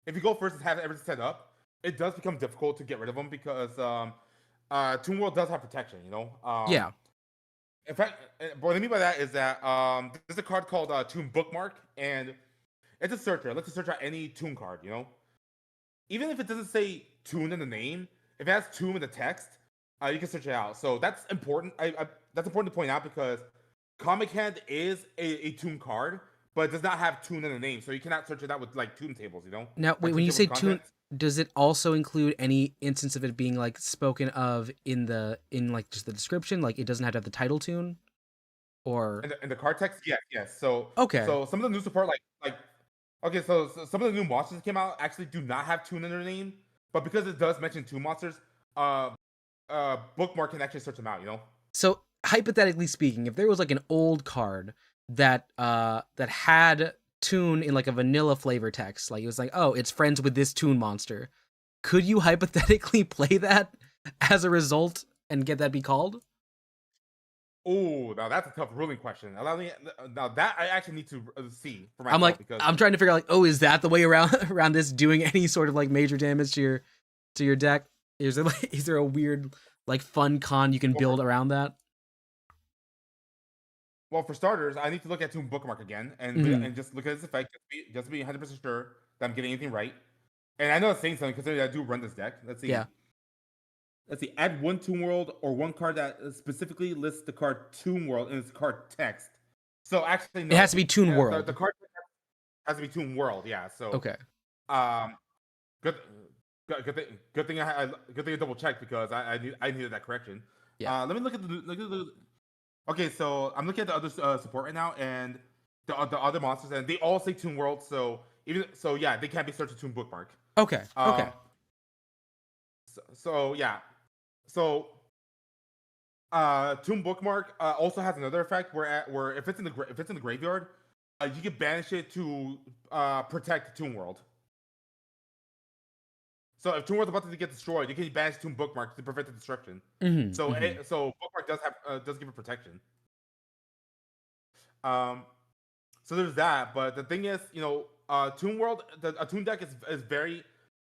if you go first and have everything set up, it does become difficult to get rid of them because Toon World does have protection. Yeah. In fact, what I mean by that is that there's a card called Toon Bookmark, and it's a searcher. It lets you search out any Toon card. Even if it doesn't say Toon in the name, if it has Toon in the text, you can search it out. So that's important. That's important to point out because Comic Hand is a Toon card, but it does not have Toon in the name, so you cannot search it out with like Toon tables. Now, Or wait, when Toon you table say tune, contents. does it also include any instance of it being like spoken of in like just the description? Like it doesn't have to have the title tune, or In the card text, yes, yes. So okay, so some of the new support, like okay, so some of the new monsters that came out actually do not have Toon in their name, but because it does mention Toon monsters, uh, Bookmark can actually search them out. so hypothetically speaking, if there was like an old card that had tune in like a vanilla flavor text, like it was like, oh, it's friends with this tune monster, could you hypothetically play that as a result and get that be called? Oh, now that's a tough ruling question. Now that I actually need to see for I'm myself like, because I'm trying to figure out like, oh, is that the way around around this doing any sort of like major damage to your deck? Is there like, is there a weird like fun con you can well, for, build around that? well, for starters, I need to look at Toon Bookmark again Hmm. and just look at its effect, just to be 100% sure that I'm getting anything right. And I know it's saying something because I do run this deck. Let's Yeah, see. Let's see. Add one Toon World or one card that specifically lists the card Toon World in its card text. So actually, it has no. to be Toon The World. card has to be Toon World. Yeah. So, Okay. um, good, good thing good thing I double checked because I needed that correction. Yeah. Let me look at the. Okay, so I'm looking at the other support right now, and the other monsters, and they all say Toon World. So yeah, they can't be searched to Toon Bookmark. Okay. Okay. Um, so yeah, so Tomb Bookmark also has another effect where if it's in the graveyard, you can banish it to protect Tomb World. So if Tomb World's about to get destroyed, you can banish Tomb Bookmark to prevent the destruction. Hmm. So Hmm. so Bookmark does give it protection. Um, so there's that. But the thing is, Tomb World, a Tomb deck is very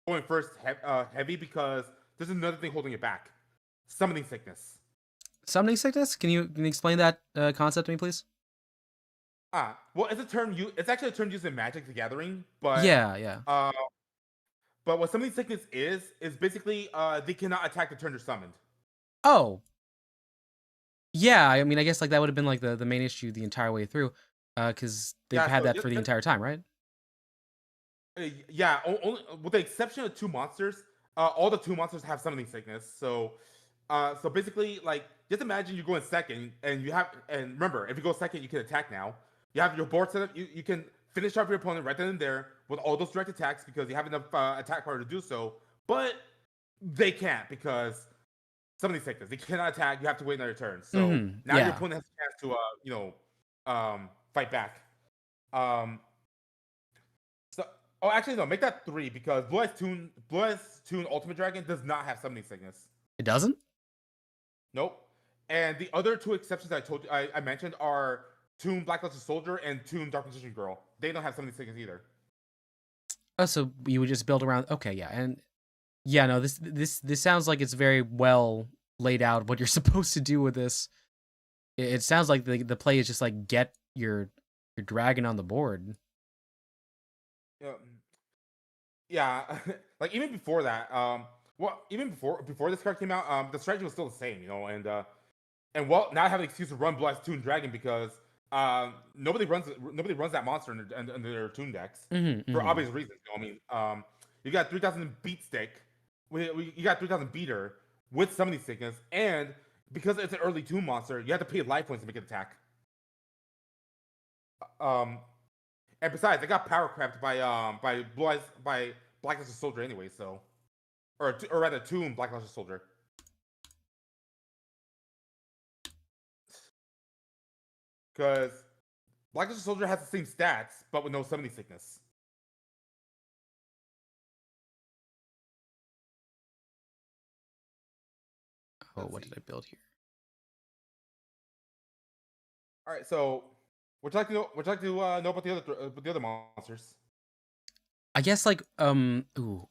going first heavy because there's another thing holding it back: summoning sickness. Summoning sickness? Can you explain that concept to me, please? Well, it's a term you. It's actually a term used in Magic the Gathering, Yeah. Yeah. uh, but what summoning sickness is basically they cannot attack the turn they're summoned. Oh, yeah. I mean, I guess like that would have been like the main issue the entire way through, because they've Yeah, had so that for the entire time, right? yeah, only with the exception of two monsters, all the two monsters have summoning sickness. So basically, like just imagine you go in second, and remember, if you go second, you can attack now. You have your board set up. You can finish off your opponent right then and there with all those direct attacks because you have enough attack power to do so. But they can't because summoning sickness. They cannot attack. You have to wait another turn. So Hmm. now your Yeah. opponent has a chance to fight back. Um, so, oh, actually, no, make that three because Blue Eyes Toon Ultimate Dragon does not have summoning sickness. It doesn't. Nope. And the other two exceptions I mentioned are Toon Blacklisted Soldier and Toon Dark Magician Girl. They don't have summoning sickness either. Oh, so you would just build around. Okay. Yeah. And yeah. No. This sounds like it's very well laid out what you're supposed to do with this. It sounds like the play is just like get your dragon on the board. Yeah, yeah. Like even before that, well, even before this card came out, the strategy was still the same, and well, now I have an excuse to run Blue Eyes Toon Dragon because nobody runs that monster in their Toon decks Hmm. for Hmm. obvious reasons. You got 3,000 beat stick, you got 3,000 beater with summoning sickness, and because it's an early Toon monster, you have to pay life points to make it attack. Um, And besides, I got power cramped by Blackluster Soldier anyway, so or rather Toon Blackluster Soldier. Because Blackluster Soldier has the same stats, but with no summoning sickness. Oh, what did I build here? All right, so would you like to know? Would you like to know about the other monsters? I guess like ooh.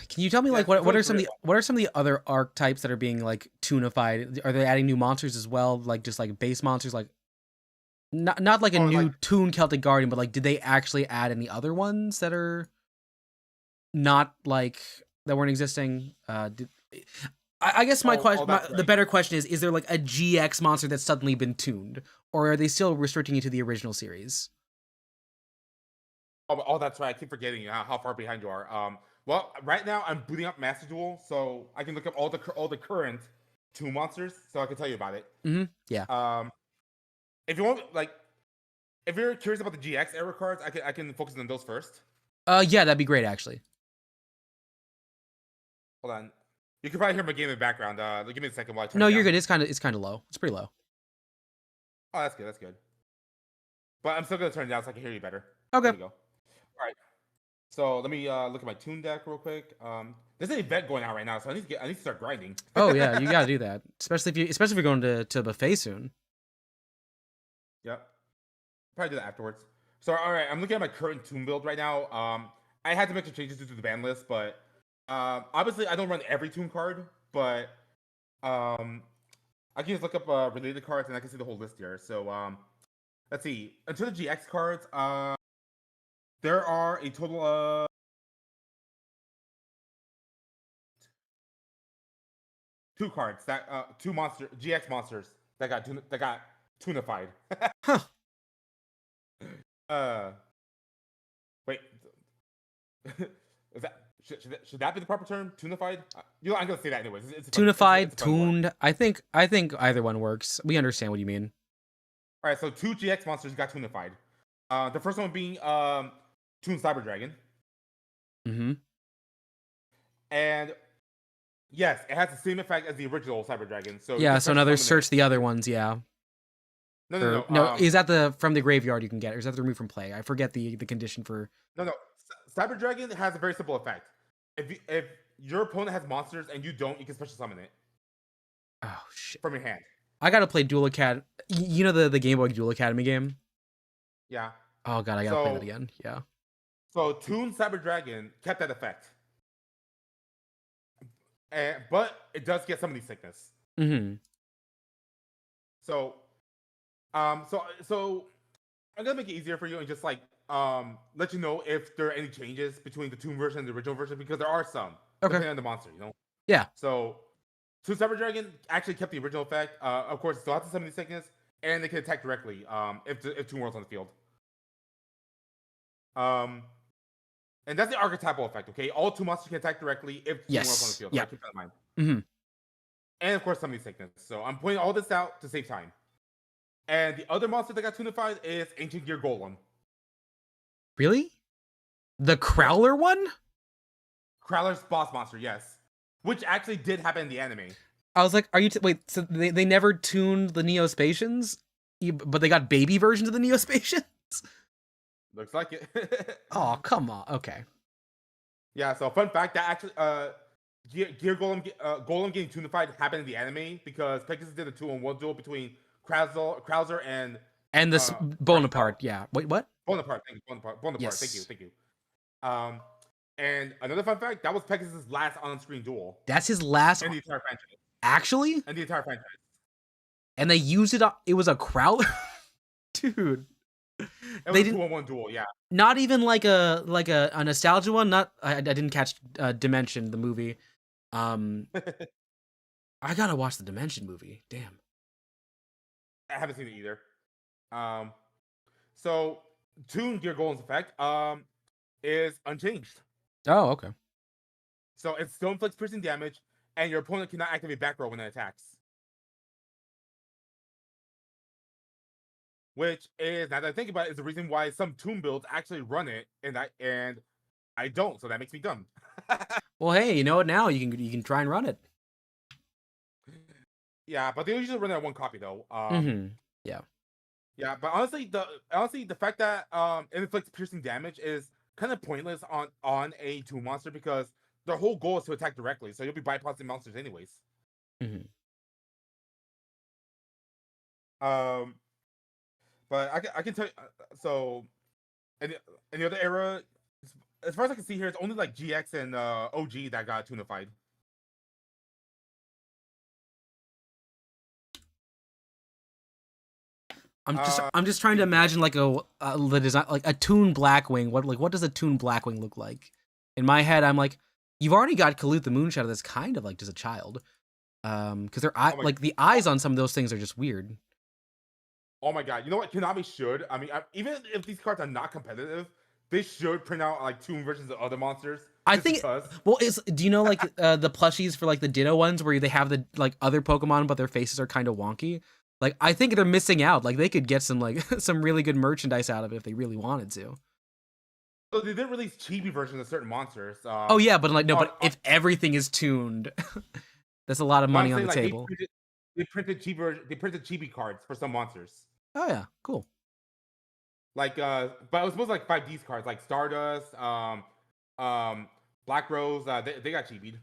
Can you tell me Yeah, like there's what only are some of three the of them. what are some of the other archetypes that are being like toonified? Are they adding new monsters as well? Like just like base monsters, like not like a Oh, new like Toon Celtic Guardian, but like did they actually add any other ones that are not like that weren't existing? I guess my question, that's the right. better question is there like a GX monster that's suddenly been tuned, or are they still restricting it to the original series? Oh, that's right. I keep forgetting how far behind you are. Well, right now I'm booting up Master Duel, so I can look up all the current two monsters, so I can tell you about it. Mm-hmm. Yeah. If you want, like, if you're curious about the GX error cards, I can focus on those first. Yeah, that'd be great actually. Hold on. You can probably hear my game in the background. Give me a second while I turn No, it you're down. good. It's kind of low. It's pretty low. Oh, that's good. That's good. But I'm still gonna turn it down so I can hear you better. There Okay. we go. All right. So let me look at my tune deck real quick. There's an event going on right now, so I need to start grinding. Oh yeah, you gotta do that, especially if you're going to buffet soon. Yep. Probably do that afterwards. So all right, I'm looking at my current tune build right now. I had to make some changes due to the ban list, but obviously I don't run every tune card, but I can just look up related cards and I can see the whole list here. So let's see. Until the GX cards, there are a total of two cards that two GX monsters that got tunified. Huh. uh, wait, is that should that be the proper term? Tunified? I'm gonna say that anyways. Tunified, It's a funny word. tuned. I think either one works. We understand what you mean. All right, so two GX monsters got tunified. The first one being Toon Cyber Dragon, Mm-hmm. and yes, it has the same effect as the original Cyber Dragon. So you Yeah. can So special another summon it. search the other ones. Yeah. No, no, Or no. no, is that the from the graveyard you can get, or is that the remove from play? I forget the condition for. No, no. Cyber Dragon has a very simple effect. If your opponent has monsters and you don't, you can special summon it Oh shit! from your hand. I gotta play Duel Academy. You know the Game Boy Duel Academy game. Yeah. Oh god, I gotta play that So again. Yeah. so Toon Cyber Dragon kept that effect, but it does get summoning sickness. Mm-hmm. So so I'm gonna make it easier for you and just like let you know if there are any changes between the Toon version and the original version because there are some Okay. depending on the monster, Yeah. So Toon Cyber Dragon actually kept the original effect. Of course, it still has the summoning sickness, and they can attack directly if Toon World's on the field. And that's the archetypal effect, okay? All two monsters can attack directly if Toon World's on the Yes. field. Yeah. Right? Keep that in mind. Mm-hmm. And of course, summoning sickness. So I'm pointing all this out to save time. And the other monster that got tunified is Ancient Gear Golem. Really? The Yep. Crowler one? Crowler's boss monster, yes. Which actually did happen in the anime. I was like, are you wait? So they never tuned the Neospatians, but they got baby versions of the Neospatians. Looks like it. Oh come on. Okay. Yeah, so fun fact that actually Gear Golem getting tunified happened in the anime because Pegasus did a 2-on-1 duel between Krauser And this uh Bonaparte. Yeah. Wait, what? Bonaparte. Thank you, Bonaparte. Yes. Thank you. And another fun fact, that was Pegasus' last on-screen duel That's his last. in the entire franchise. Actually, And the entire franchise. and they used it. It was a Crowler, dude. It They was a didn't. 2-on-1 duel, yeah. Not even like a nostalgia one. Not. I didn't catch Dimension the movie. I gotta watch the Dimension movie. Damn. I haven't seen it either. So Toon Gear Golem's effect is unchanged. Oh, okay. So it still inflicts piercing damage, and your opponent cannot activate back row when it attacks. which is, now that I think about it, is the reason why some Toon builds actually run it, and I don't, so that makes me dumb. Well, hey, you know what? Now you can try and run it. Yeah, but they usually run that one copy though. Yeah. Yeah, but honestly, the fact that it inflicts piercing damage is kind of pointless on a Toon monster, because their whole goal is to attack directly, so you'll be bypassing monsters anyways. Um, but I can tell you, so any other era, as far as I can see here, it's only like GX and OG that got Toonified. I'm just trying to imagine like the design, like a Toon Blackwing. What does a Toon Blackwing look like? In my head, I'm like, you've already got Kalut the Moonshadow that's kind of like just a child. Because their eye, like the eyes on some of those things are just weird. Oh my god! You know what? Konami should. I mean, even if these cards are not competitive, they should print out like Toon versions of other monsters. I think. Because. Well, do you know like the plushies for like the Ditto ones where they have the like other Pokemon but their faces are kind of wonky? Like I think they're missing out. Like they could get some like some really good merchandise out of it if they really wanted to. So they did release chibi versions of certain monsters. Oh yeah, but like no, but if everything is tuned, that's a lot of money on the table. They printed chibi cards for some monsters. Oh yeah, cool. Like but it was mostly like 5D's cards, like Stardust, Black Rose. They got chibied.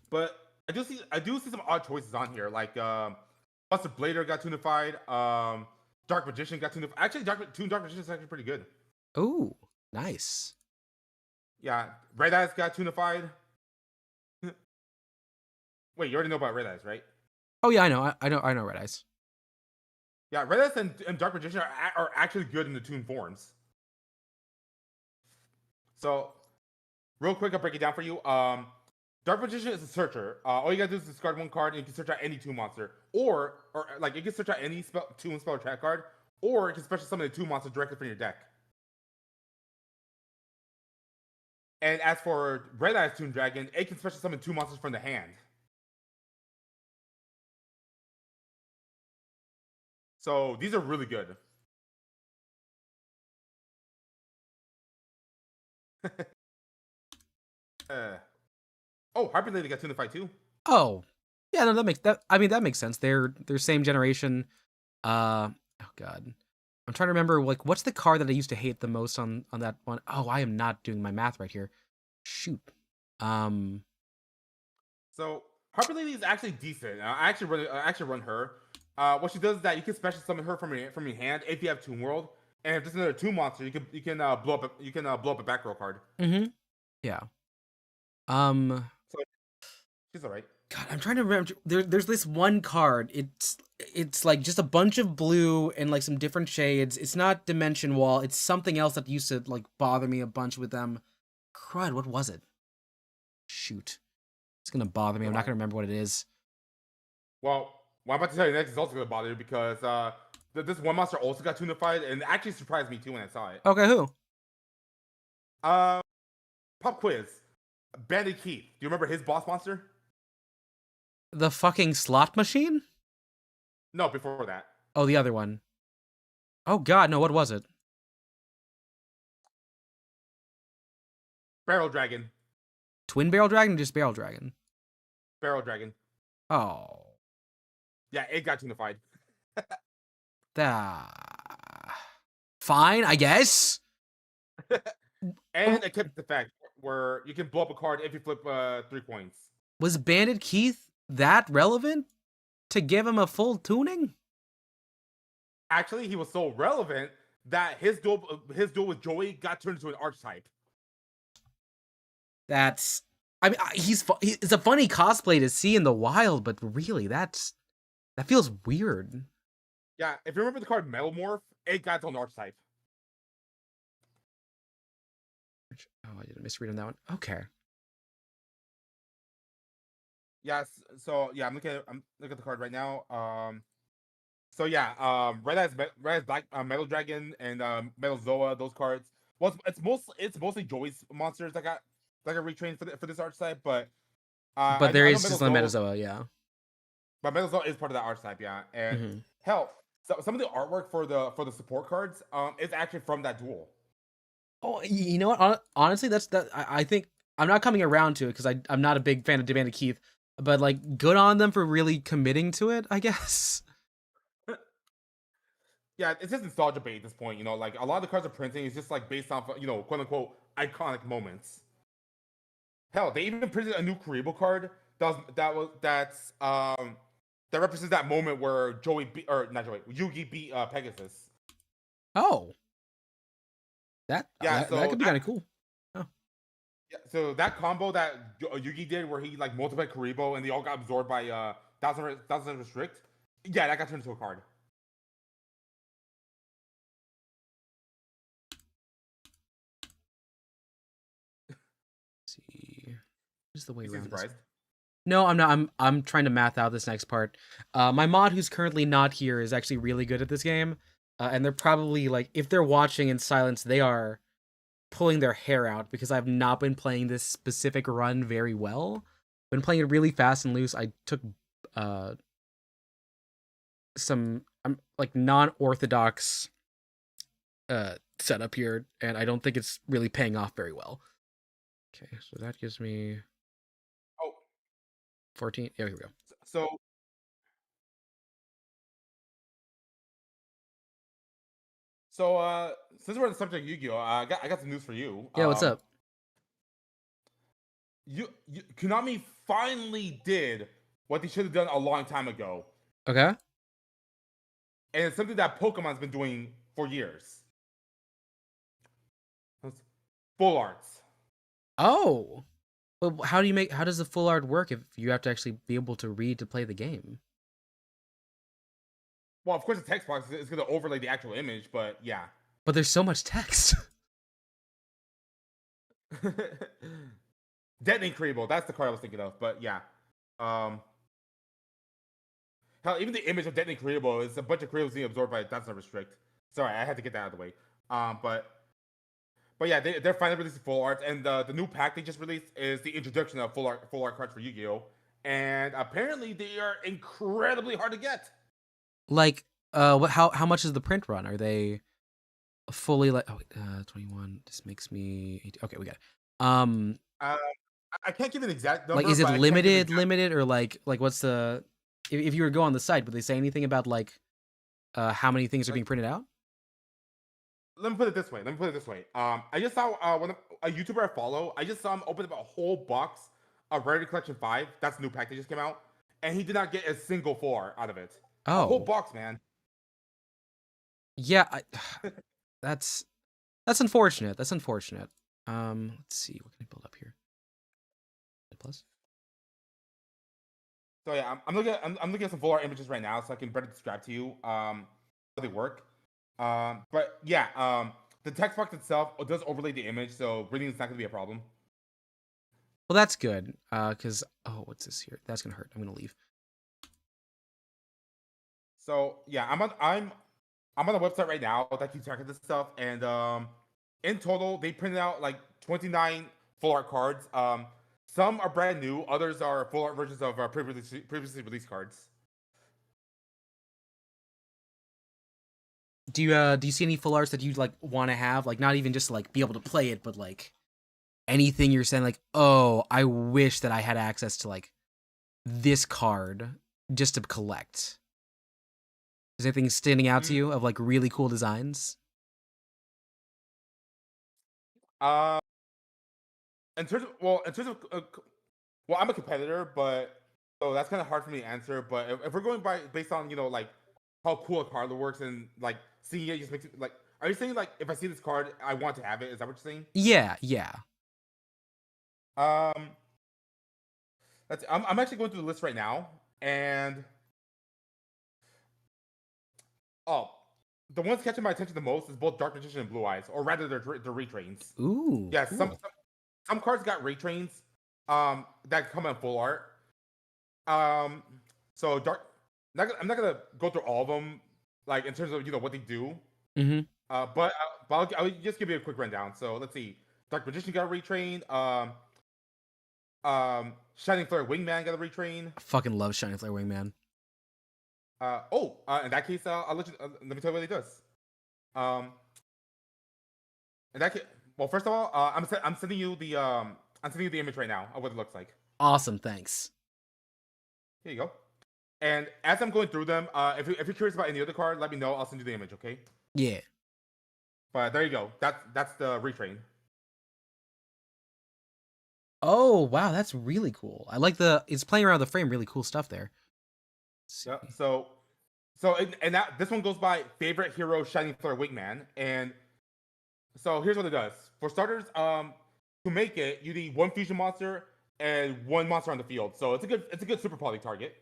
But I do see some odd choices on here, like Buster Blader got Toonified. Dark Magician got Toonified. Actually, Dark Magician is actually pretty good. Ooh, nice. Yeah, Red Eyes got Toonified. Wait, you already know about Red Eyes, right? Oh yeah, I know Red Eyes. Yeah, Red Eyes and Dark Magician are actually good in the Toon forms. So, real quick, I'll break it down for you. Dark Magician is a searcher. All you gotta do is discard one card, and you can search out any Toon monster, or like you can search out any Toon spell attack card, or you can special summon a Toon monster directly from your deck. And as for Red Eyes Toon Dragon, it can special summon 2 monsters from the hand. So these are really good. Oh, Harpy Lady got Toonified too. Oh, yeah, no, that makes sense. They're same generation. Oh god, I'm trying to remember like what's the card that I used to hate the most on that one. Oh, I am not doing my math right here. Shoot. So Harpy Lady is actually decent. I actually run her. What she does is that you can special summon her from your hand if you have Toon World, and if there's another Toon monster, you can blow up a back row card. Yeah. So she's alright. God, I'm trying to remember. There's this one card. It's like just a bunch of blue and like some different shades. It's not Dimension Wall. It's something else that used to like bother me a bunch with them. Crud, what was it? Shoot. It's gonna bother me. I'm not gonna remember what it is. Well, what I'm about to tell you next is also gonna bother you, because this one monster also got Toonified, and it actually surprised me too when I saw it. Okay, who? Pop quiz. Bandit Keith. Do you remember his boss monster? The fucking slot machine? No, before that. Oh, the other one. Oh god, no, what was it? Barrel Dragon. Twin Barrel Dragon or just Barrel Dragon? Barrel Dragon. Oh. Yeah, it got Toonified. Fine, I guess. And it kept the fact where you can blow up a card if you flip 3 coins. Was Bandit Keith that relevant to give him a full tuning? Actually, he was so relevant that his duel with Joey got turned into an archetype. That's, I mean, it's a funny cosplay to see in the wild, but really, that feels weird. Yeah, if you remember the card Metal Morph, it got its own archetype. Oh, I didn't misread on that one. Okay. Yes. So yeah, I'm looking at the card right now. So yeah, Red Eyes Black Metal Dragon and Metal Zoa. Those cards. Well, it's mostly Joey's monsters that got retrained for this archetype, but there is just Metal Zoa, yeah. But Metal Zone is part of that art type, yeah. And Mm-hmm. hell, some of the artwork for the support cards is actually from that duel. Oh, you know what? Honestly, I think I'm not coming around to it because I'm not a big fan of Demanda Keith, but like, good on them for really committing to it, I guess. Yeah, it's just nostalgia bait at this point. Like a lot of the cards are printing is just like based off, quote unquote iconic moments. Hell, they even printed a new Karibo card that represents that moment where Yugi beat Pegasus. Oh, that Yeah, that could be kind of cool. Oh. so that combo that Yugi did where he like multiplied Karibo and they all got absorbed by Thousand Restrict. Yeah, that got turned into a card. Let's see, what's the way You seem around this? surprised. No, I'm not. I'm trying to math out this next part. My mod, who's currently not here, is actually really good at this game, and they're probably like, if they're watching in silence, they are pulling their hair out because I've not been playing this specific run very well. Been playing it really fast and loose. I took some like non-orthodox setup here, and I don't think it's really paying off very well. Okay, so that gives me 14. Yeah, here we go. So since we're on the subject of Yu-Gi-Oh, I got some news for you. Yeah, what's up? Konami finally did what they should have done a long time ago. Okay. And it's something that Pokemon's been doing for years. Full arts. Oh. But how does the full art work if you have to actually be able to read to play the game? Well, of course, the text box is going to overlay the actual image, but yeah. But there's so much text. Detonate Karibo, that's the card I was thinking of, but yeah. Hell, even the image of Detonate Karibo is a bunch of Karibos being absorbed by That's Not Restrict. Sorry, I had to get that out of the way. But yeah, they're finally releasing full art, and the new pack they just released is the introduction of full art cards for Yu-Gi-Oh! And apparently they are incredibly hard to get. Like, how much is the print run? Are they fully like 21? This makes me 80. Okay, we got it. I can't give an exact number. Like, is it limited, or like what's the? If you were to go on the site, would they say anything about like how many things are being printed out? Let me put it this way. I just saw when a YouTuber I follow. I just saw him open up a whole box of Rarity Collection 5. That's a new pack that just came out, and he did not get a single full art out of it. Oh, a whole box, man. Yeah, that's unfortunate. That's unfortunate. Let's see. What can I build up here? Plus. So yeah, I'm looking at some full art images right now, so I can better describe to you how they work. But yeah, the text box itself does overlay the image, so reading is not going to be a problem. Well, that's good. Because what's this here? That's gonna hurt. I'm gonna leave. So yeah, I'm on the website right now that keeps track of this stuff, and in total they printed out like 29 full art cards. Some are brand new, others are full art versions of previously released cards. Do you see any full arts that you like want to have? Like, not even just like be able to play it, but like anything you're saying like, oh, I wish that I had access to like this card just to collect. Is anything standing out to you of like really cool designs? In terms of I'm a competitor, but so that's kind of hard for me to answer. But if we're going based on like how cool a card works and like seeing it just makes it like, are you saying like if I see this card I want to have it? Is that what you're saying? Yeah. I'm actually going through the list right now, and the ones catching my attention the most is both Dark Magician and Blue Eyes, or rather they're retrains. Ooh. Yeah, cool. some cards got retrains that come in full art. So I'm not gonna go through all of them, like in terms of what they do. Mm-hmm. But I'll just give you a quick rundown. So let's see, Dark Magician got retrained. Shining Flare Wingman got a retrain. I fucking love Shining Flare Wingman. In that case, I'll let you. Let me tell you what he does. Um, in that case, well, first of all, I'm sending you the image right now of what it looks like. Awesome, thanks. Here you go. And as I'm going through them, if you're curious about any other card, let me know. I'll send you the image, okay? Yeah. But there you go. That's the retrain. Oh wow, that's really cool. I like it's playing around the frame. Really cool stuff there. Yep. And that this one goes by favorite hero Shining Flare Wingman, and so here's what it does. For starters, to make it, you need one fusion monster and one monster on the field. So it's a good super poly target.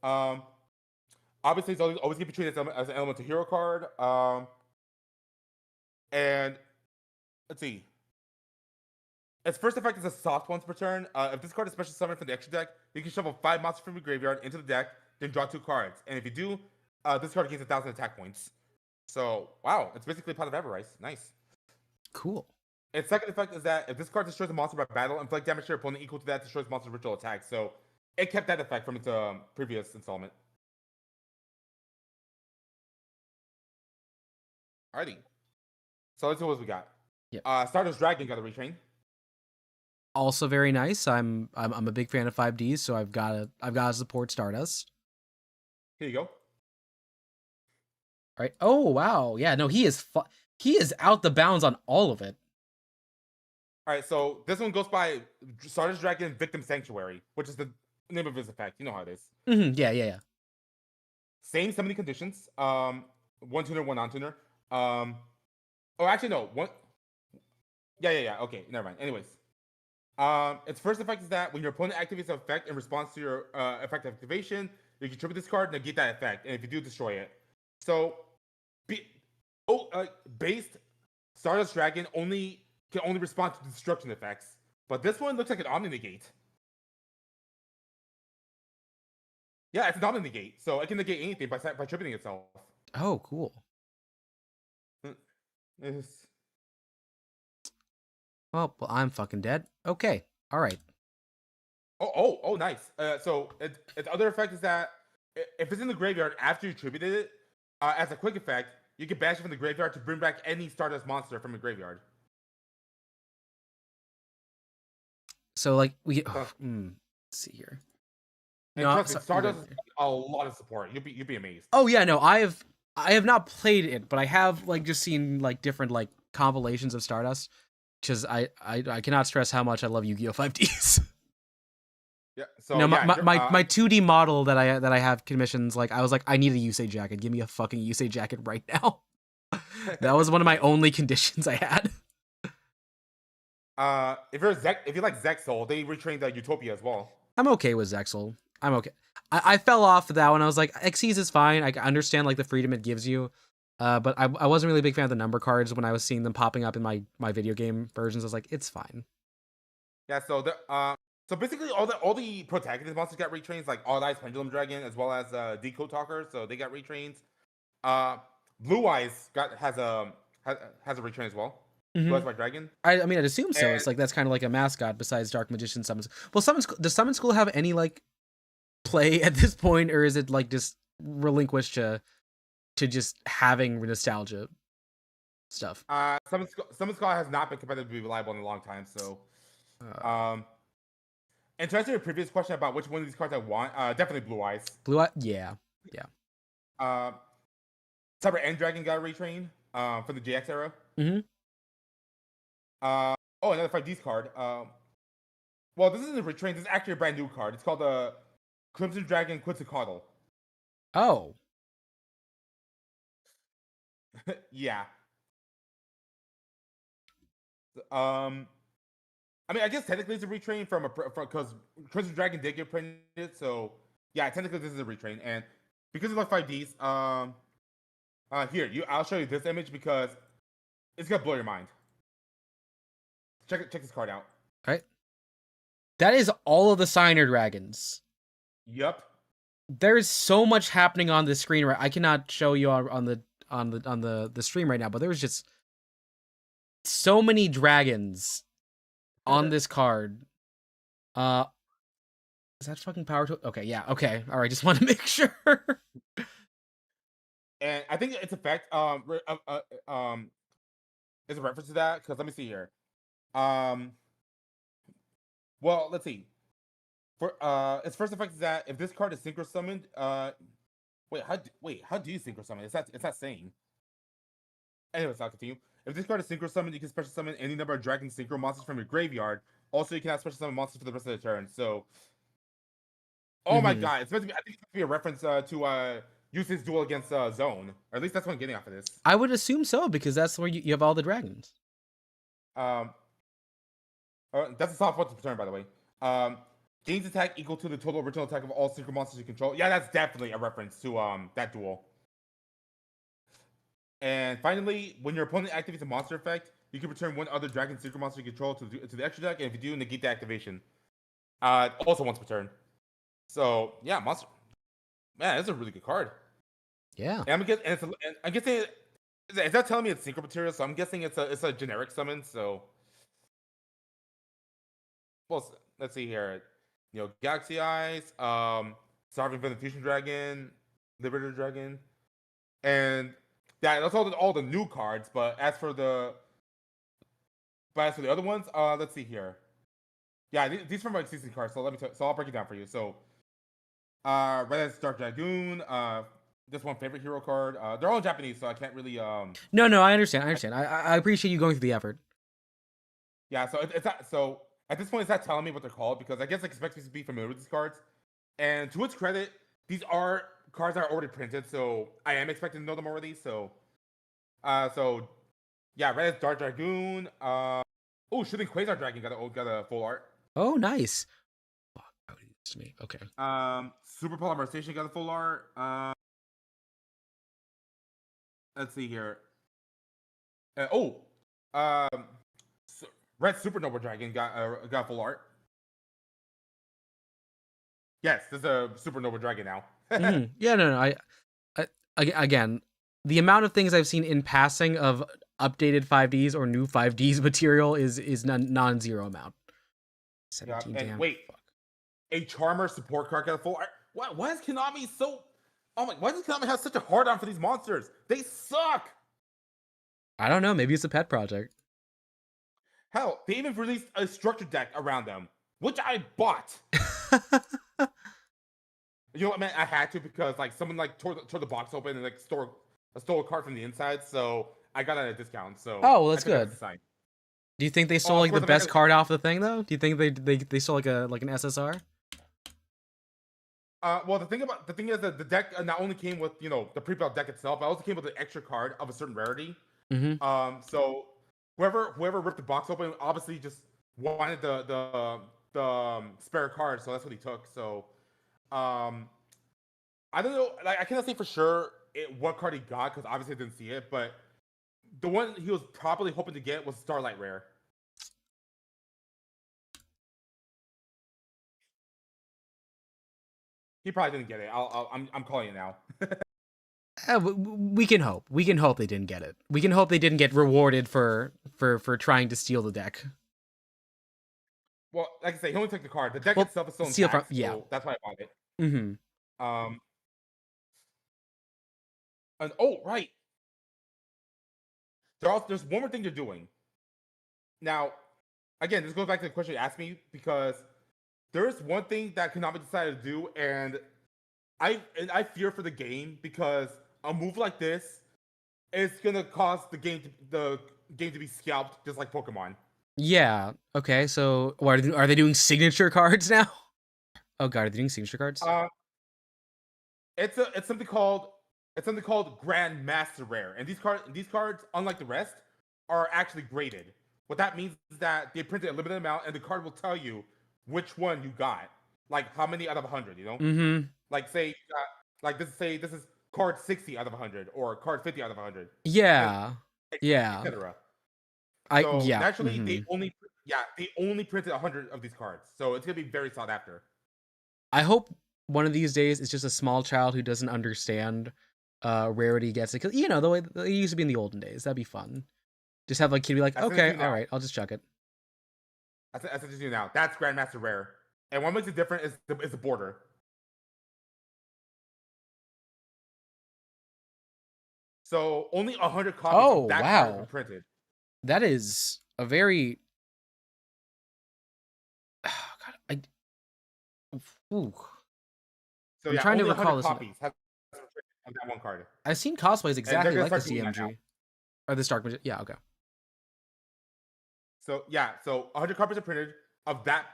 Obviously, it's always get treated as an elemental hero card. And let's see. Its first effect is a soft once per turn. If this card is special summoned from the extra deck, you can shuffle 5 monsters from your graveyard into the deck, then draw 2 cards. And if you do, this card gains 1,000 attack points. So, wow, it's basically part of Everrise. Nice. Cool. Its second effect is that if this card destroys a monster by battle, inflict damage to your opponent equal to that destroys monster's ritual attack. So, it kept that effect from its previous installment. Alrighty. So let's see what we got. Yeah. Stardust Dragon got a retrain. Also very nice. I'm a big fan of 5Ds, so I've got to support Stardust. Here you go. All right. Oh wow. Yeah. No, he is out the bounds on all of it. All right. So this one goes by Stardust Dragon Victim Sanctuary, which is the name of his effect. You know how it is. Mm-hmm. Yeah. Same summoning conditions. One tuner, one non-tuner. Oh, actually no. One. Yeah. Okay. Never mind. Anyways. Its first effect is that when your opponent activates an effect in response to your effect activation, you contribute this card, negate that effect, and if you do, destroy it. So, based Stardust Dragon can only respond to destruction effects, but this one looks like an Omni Negate. Yeah, it's an Omni Negate, so it can negate anything by tributing itself. Oh, cool. Well, I'm fucking dead. Okay. All right. Oh, nice. So its other effect is that if it's in the graveyard after you tributed it, as a quick effect, you can banish it from the graveyard to bring back any Stardust monster from the graveyard. So like let's see here. And no, trust me, Stardust is a lot of support. You'll be amazed. Oh yeah, no, I have not played it, but I have like just seen like different like compilations of Stardust. Because I cannot stress how much I love Yu-Gi-Oh! 5Ds. Yeah. So my 2D model that I have commissions, like I was like, I need a Yusei jacket. Give me a fucking Yusei jacket right now. That was one of my only conditions I had. If you like Zexal, they retrained Utopia as well. I'm okay with Zexal. I'm okay. I fell off of that one. I was like, Xyz is fine. I understand like the freedom it gives you. But I wasn't really a big fan of the number cards when I was seeing them popping up in my video game versions. I was like, it's fine. Yeah, so basically all the protagonist monsters got retrains, like All Eyes Pendulum Dragon as well as Decode Talker, so they got retrains. Blue Eyes has a retrain as well. Mm-hmm. Blue Eyes White Dragon. I mean, I'd assume so. It's like that's kind of like a mascot besides Dark Magician Summons. Well, does Summon School have any like play at this point, or is it like just relinquished to just having nostalgia stuff? Summon Skull has not been competitively reliable in a long time, so and to answer your previous question about which one of these cards I want, definitely Blue Eyes. Blue Eye, yeah. Cyber End Dragon got a retrain from the JX era. Mm-hmm. Another 5Ds card. Well, this isn't a retrain. This is actually a brand new card. It's called the Crimson Dragon Quetzalcoatl. Oh. Yeah. I mean, I guess technically it's a retrain because Crimson Dragon did get printed, so yeah, technically this is a retrain, and because it's like 5Ds, I'll show you this image because it's gonna blow your mind. Check this card out. All right. That is all of the Signer Dragons. Yep. There is so much happening on the screen right. I cannot show you on the stream right now, but there's just so many dragons on this card. Is that fucking power to? Okay, yeah, okay. All right, just want to make sure. and I think its effect is a reference to that because let me see here. Um, well, let's see. For its first effect is that if this card is synchro summoned, how do you synchro summon? It's not saying. Anyways, I'll continue. If this card is synchro summoned, you can special summon any number of dragon synchro monsters from your graveyard. Also, you can have special summon monsters for the rest of the turn. So, oh my Mm-hmm. god, it's meant to be. I think it's meant to be a reference to Yusu's duel against Zone, or at least that's what I'm getting off of this. I would assume so because that's where you have all the dragons. Um, that's a soft one to turn, by the way. Gains attack equal to the total original attack of all synchro monsters you control. Yeah, that's definitely a reference to that duel. And finally, when your opponent activates a monster effect, you can return one other dragon synchro monster you control to the extra deck, and if you do, negate the activation. Also once per turn. So yeah, monster. Man, that's a really good card. Yeah. And I'm guessing it's not telling me it's synchro material, so I'm guessing it's a generic summon. So, well, let's see here. You know, Galaxy Eyes, Sovereign Venom Fusion Dragon, Liberator Dragon, and that's all the new cards. But as for the other ones, let's see here. Yeah, these are my existing cards. So so I'll break it down for you. So, Red Eyes Dark Dragoon, this one favorite hero card. They're all in Japanese, so I can't really No, I understand. I understand. I appreciate you going through the effort. Yeah, so it's not so at this point it's not telling me what they're called because I guess it expects me to be familiar with these cards. And to its credit, these are cards that are already printed, so I am expecting to know them already. So yeah, Red is Dark Dragoon. Oh, Shooting Quasar Dragon got a full art. Oh, nice. Fuck, how did this to me? Okay. Super Polymerization got a full art. Let's see here. Oh, um, Red Supernova Dragon got full art. Yes, there's a Supernova Dragon now. Mm-hmm. Yeah, no. Again, the amount of things I've seen in passing of updated 5Ds or new 5Ds material is non-zero amount. 17 and damn. wait, Fuck. a Charmer support card got a full art. Why is Konami so? Oh my! Why does Konami have such a hard on for these monsters? They suck. I don't know. Maybe it's a pet project. Hell, they even released a structure deck around them, which I bought. You know what, man? I had to because like someone like tore the box open and like stole a card from the inside, so I got it at a discount. So Oh, well, that's good. Do you think they stole like the best card off the thing though? Do you think they stole like an SSR? Well, the thing is that the deck not only came with the pre-built deck itself, but also came with an extra card of a certain rarity. Mm-hmm. So whoever ripped the box open obviously just wanted the spare card, so that's what he took. So, I don't know. Like I cannot say for sure what card he got because obviously I didn't see it, but the one he was probably hoping to get was Starlight Rare. He probably didn't get it. I'm calling it now. We can hope. We can hope they didn't get it. We can hope they didn't get rewarded for trying to steal the deck. Well, like I say, he only took the card. The deck itself is still intact, so that's why I bought it. Mm-hmm. And oh right, there's one more thing they're doing. Now, again, this goes back to the question you asked me because there is one thing that Konami decided to do, and I fear for the game because a move like this is gonna cause the game to be scalped just like Pokemon. Yeah. Okay. So, are they doing signature cards now? Oh god, are they doing signature cards? It's something called Grandmaster Rare, and these cards, unlike the rest, are actually graded. What that means is that they printed a limited amount, and the card will tell you which one you got, like how many out of 100. You know, like say you got, like this is card 60 out of 100 or card 50 out of 100. Yeah, etc. So naturally, they only printed 100 of these cards, so it's gonna be very sought after. I hope one of these days it's just a small child who doesn't understand rarity gets it, because the way it used to be in the olden days. That'd be fun. Just have like kid be like, okay, all right, I'll just chuck it. I said to you now. That's Grandmaster Rare, and what makes it different is the border. So only 100 copies Oh, of that card have been wow. printed. That is a very... Oh, God, ooh. So I'm yeah, trying to only recall 100 this. copies have been printed on that one card. I've seen cosplays And they're exactly gonna like the start doing that now. CMG. Or the Stark Magician. Yeah, okay. So yeah, so 100 copies are printed of that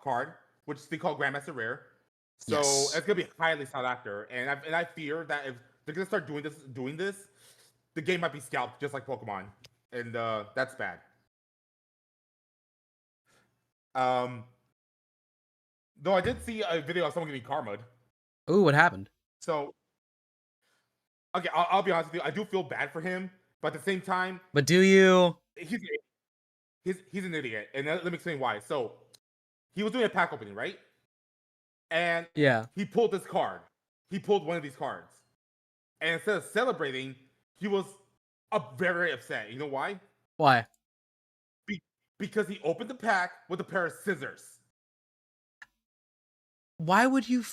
card, which they call Grandmaster Rare. So Yes. it's gonna be highly sought after, and I fear that if they're gonna start doing this, the game might be scalped just like Pokemon, and that's bad. Um, though I did see a video of someone getting karma'd. Ooh, what happened? So okay, I'll be honest with you, I do feel bad for him, but at the same time, But do you? he's an idiot, and let me explain why. So he was doing a pack opening, right? And Yeah. he pulled this card. He pulled one of these cards, and instead of celebrating, he was very upset. You know why? Why? Because he opened the pack with a pair of scissors. Why would you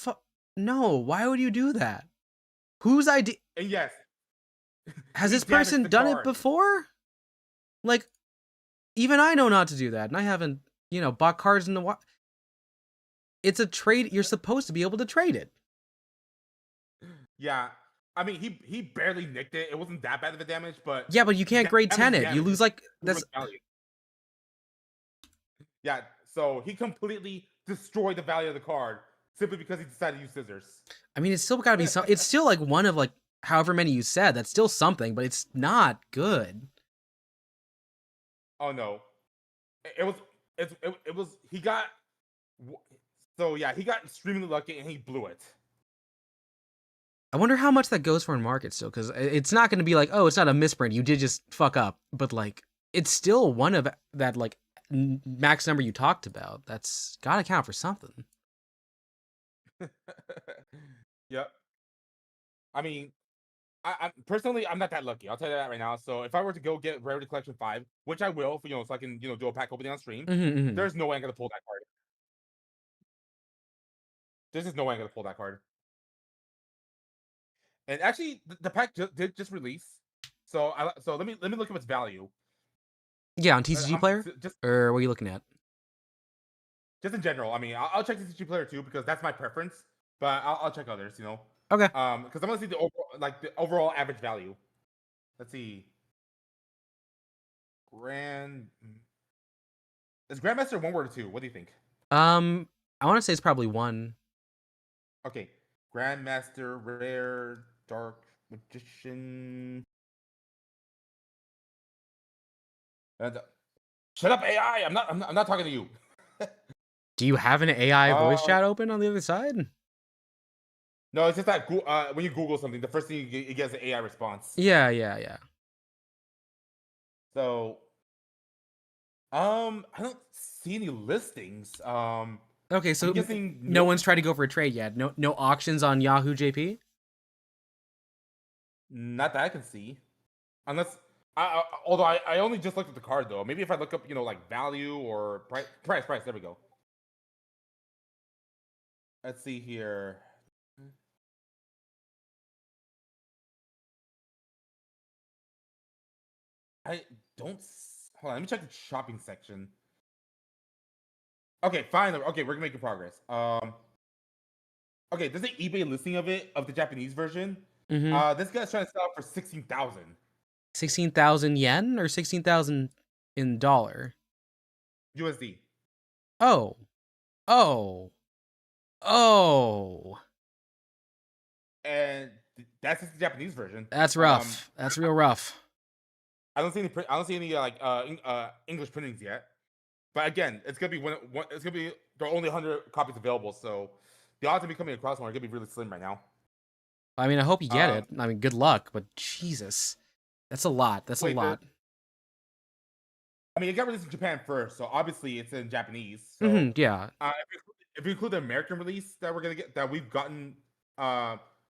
No, why would you do that? Whose idea? And yes, Has he this damaged person the done it card. before? Like, even I know not to do that, and I haven't, bought cards in the while. It's a trade. You're supposed to be able to trade it. Yeah, I mean he barely nicked it. It wasn't that bad of a damage, but Yeah, but you can't grade 10 it. You damage lose is like too that's much value. Yeah, so he completely destroyed the value of the card simply because he decided to use scissors. I mean, it's still got to be some. It's still like one of like however many you said. That's still something, but it's not good. Oh no, it was it was he got so yeah, he got extremely lucky and he blew it. I wonder how much that goes for in market still, because it's not going to be like, oh, it's not a misprint. You did just fuck up, but like, it's still one of that like max number you talked about. That's got to count for something. Yep. I mean, I personally I'm not that lucky. I'll tell you that right now. So if I were to go get Rarity Collection 5, which I will, for, so I can do a pack opening on stream, there's no way I'm gonna pull that card. There's just no way I'm gonna pull that card. And actually, the pack did just release. So let me look at its value. Yeah, on TCG Player, or what are you looking at? Just in general. I mean, I'll check TCG Player too because that's my preference. But I'll check others. Okay. Because I want to see the overall average value. Let's see. Is Grandmaster one word or two? What do you think? I want to say it's probably one. Okay, Grandmaster Rare Dark Magician. Shut up, AI! I'm not talking to you. Do you have an AI voice chat open on the other side? No, it's just that when you Google something, the first thing you get is an AI response. Yeah. So, I don't see any listings. Okay, so I'm guessing no one's tried to go for a trade yet. No auctions on Yahoo JP. Not that I can see, unless although I only just looked at the card though. Maybe if I look up like value or price. There we go. Let's see here. I don't. Hold on. Let me check the shopping section. Okay, fine. Okay, we're making progress. Okay, there's an eBay listing of the Japanese version. This guy's trying to sell it for 16,000. 16,000 yen or 16,000 in dollar? USD. Oh. And that's just the Japanese version. That's rough. That's real rough. I don't see any English printings yet. But again, it's gonna be there are only 100 copies available, so the odds of me coming across one are gonna be really slim right now. I mean, I hope you get it. I mean, good luck, but Jesus, that's a lot. That's a lot. I mean, it got released in Japan first, so obviously it's in Japanese. So yeah. If you include the American release that we've gotten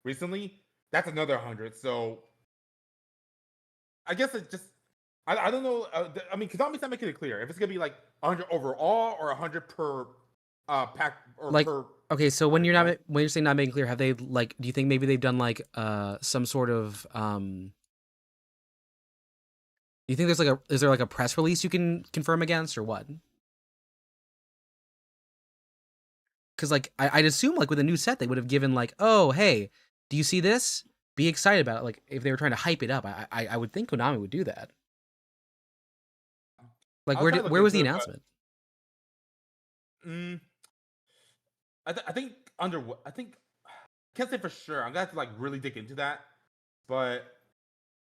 recently, that's another 100. So I guess it just I don't know. I mean, Konami's not making it clear if it's gonna be like 100 overall or 100 per pack or Like, per. okay, so when You know? when you're saying not making clear, have they like? Do you think maybe they've done like some sort of Do you think there's like a is there like a press release you can confirm against or what? Because like I'd assume like with a new set they would have given like, oh hey, do you see this? Be excited about it. Like if they were trying to hype it up, I would think Konami would do that. Like I'll try to look where was the into it, announcement? but I think I think can't say for sure. I'm gonna have to like really dig into that. But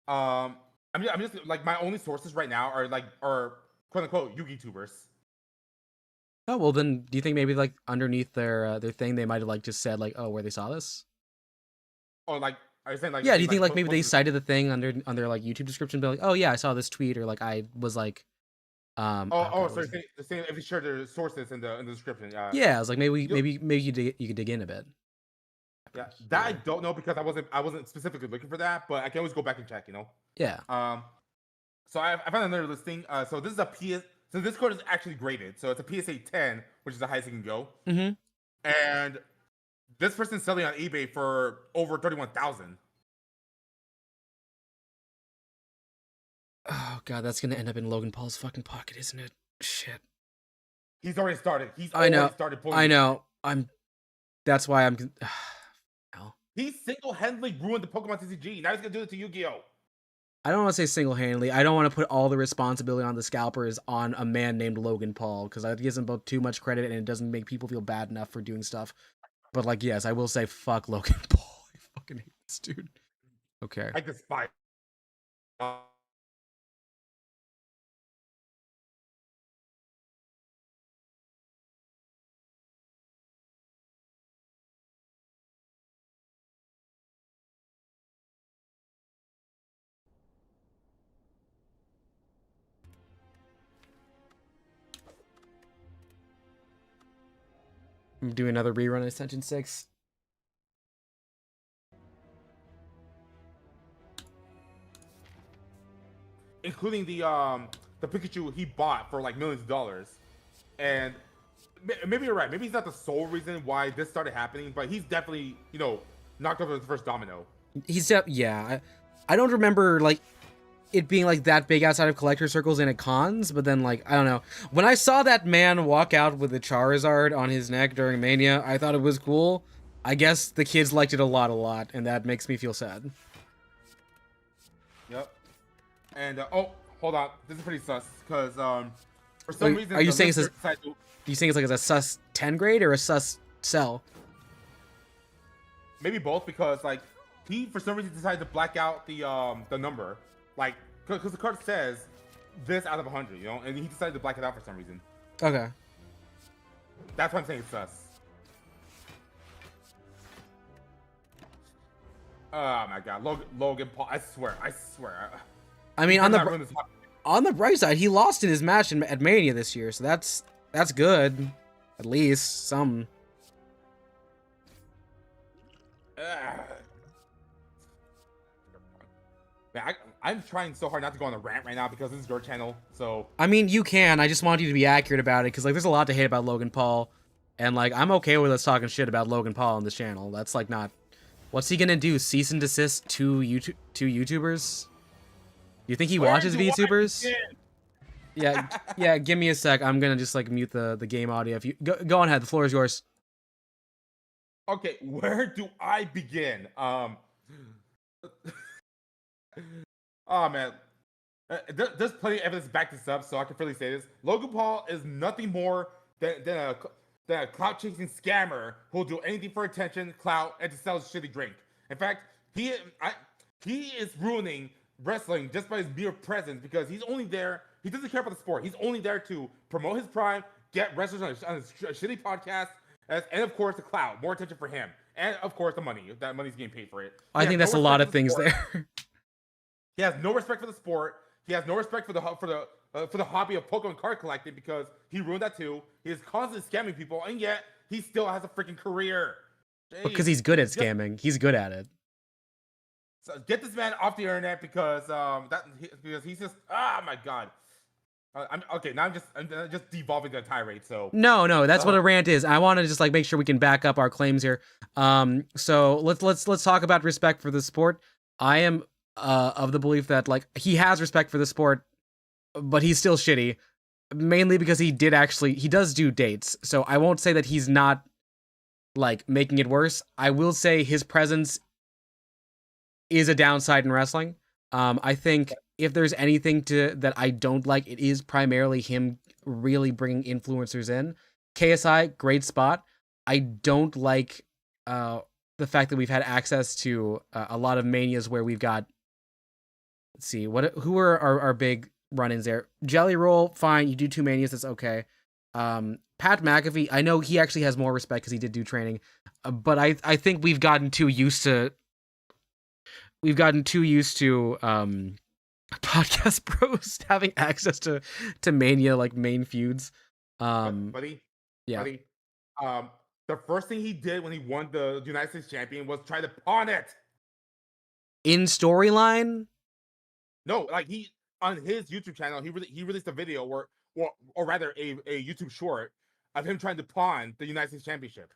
I'm just like my only sources right now are quote unquote Yugi tubers. Oh well, then do you think maybe like underneath their thing they might have like just said like, oh, where they saw this? Or like are you saying like Yeah, do they you think like like maybe they posted? cited the thing under on their like YouTube description, be like, oh yeah, I saw this tweet, or like I was like, Oh, oh oh, god, so what you're was it? saying if you share the sources in the description, Yeah, I was like you maybe you could dig in a bit. yeah, that I Here, don't know because I wasn't specifically looking for that, but I can always go back and check. You know. yeah. Um, so I found another listing. So this is a PS. So this code is actually graded. So it's a PSA 10, which is the highest it can go. Mm-hmm. And this person's selling on eBay for over 31,000. Oh god, that's gonna end up in Logan Paul's fucking pocket, isn't it? Shit. He's already started. He's I already know. started pulling. I know. I'm. That's why I'm. Hell. He single-handedly ruined the Pokemon TCG. Now he's gonna do it to Yu-Gi-Oh. I don't want to say single-handedly. I don't want to put all the responsibility on the scalpers on a man named Logan Paul because that gives him both too much credit and it doesn't make people feel bad enough for doing stuff. But like, yes, I will say fuck Logan Paul. I fucking hate this dude. Okay. Like the Spire. I'm doing another rerun of Ascension 6. Including the Pikachu he bought for like millions of dollars. And maybe you're right. Maybe he's not the sole reason why this started happening, but he's definitely, knocked over the first domino. Yeah. I don't remember like it being like that big outside of collector circles and at cons, but then like I don't know. When I saw that man walk out with the Charizard on his neck during Mania, I thought it was cool. I guess the kids liked it a lot, and that makes me feel sad. Yep. And oh, hold on, this is pretty sus because for some reason Are you saying listener decided to, you think it's like a sus 10 grade or a sus cell? maybe both because like he for some reason decided to black out the number like because the card says this out of 100, and he decided to black it out for some reason. Okay. That's why I'm saying it's sus. Oh my god, Logan Paul! I swear. I mean, on the bright side, he lost in his match at Mania this year, so that's good. At least some. Man, I'm trying so hard not to go on a rant right now because this is your channel. So I mean, you can. I just want you to be accurate about it because like there's a lot to hate about Logan Paul, and like I'm okay with us talking shit about Logan Paul on this channel. That's like not. What's he gonna do? Cease and desist to YouTubers? You think he watches VTubers? Yeah. Give me a sec. I'm gonna just like mute the game audio. If you go on ahead, the floor is yours. Okay, where do I begin? Oh man, there's plenty of evidence to back this up, so I can really say this. Logan Paul is nothing more than a clout chasing scammer who'll do anything for attention, clout, and to sell his shitty drink. In fact, he is ruining wrestling just by his mere presence because he's only there. He doesn't care about the sport. He's only there to promote his prime, get wrestlers on his shitty podcast, and of course the clout, more attention for him, and of course the money. That money's getting paid for it. I think that's a lot of things there. He has no respect for the sport. He has no respect for the hobby of Pokemon card collecting because he ruined that too. He is constantly scamming people, and yet he still has a freaking career. Because he's good at scamming. He's good at it. So get this man off the internet because because he's just my god. I'm okay. Now I'm just devolving the tirade. So No, that's what a rant is. I want to just like make sure we can back up our claims here. So let's talk about respect for the sport. I am of the belief that like he has respect for the sport, but he's still shitty. Mainly because he does do dates. So I won't say that he's not like making it worse. I will say his presence is a downside in wrestling. I think if there's anything that I don't like, it is primarily him really bringing influencers in. KSI, great spot. I don't like the fact that we've had access to a lot of manias where we've got. Let's see, who are our big run-ins there? Jelly Roll, fine. You do 2 manias, that's okay. Pat McAfee, I know he actually has more respect because he did do training, but I think we've gotten too used to podcast bros having access to Mania like main feuds. buddy, yeah. buddy, the first thing he did when he won the United States champion was try to pawn it. In storyline? No, like he on his YouTube channel, he released a video or rather a YouTube short of him trying to pawn the United States championship.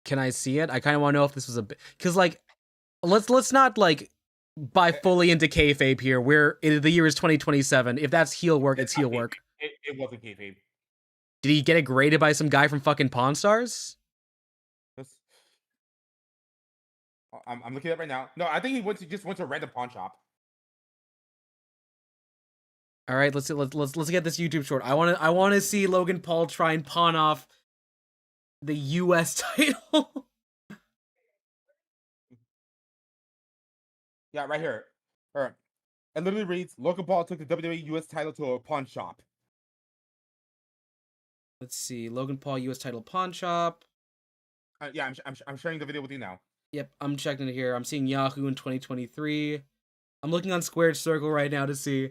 Can I see it? I kind of want to know if this was because like let's not like buy fully into kayfabe here. Where the year is 2027. If that's heel work, it's heel work. It wasn't kayfabe. Did he get it graded by some guy from fucking Pawn Stars? I'm looking at it right now. No, I think he just went to a random pawn shop. All right, let's get this YouTube short. I want to see Logan Paul try and pawn off the U.S. title. Yeah, right here. All right. It literally reads, Logan Paul took the WWE US title to a pawn shop. Let's see, Logan Paul U.S. title pawn shop. Yeah, I'm sharing the video with you now. Yep, I'm checking it here. I'm seeing Yahoo in 2023. I'm looking on Squared Circle right now to see.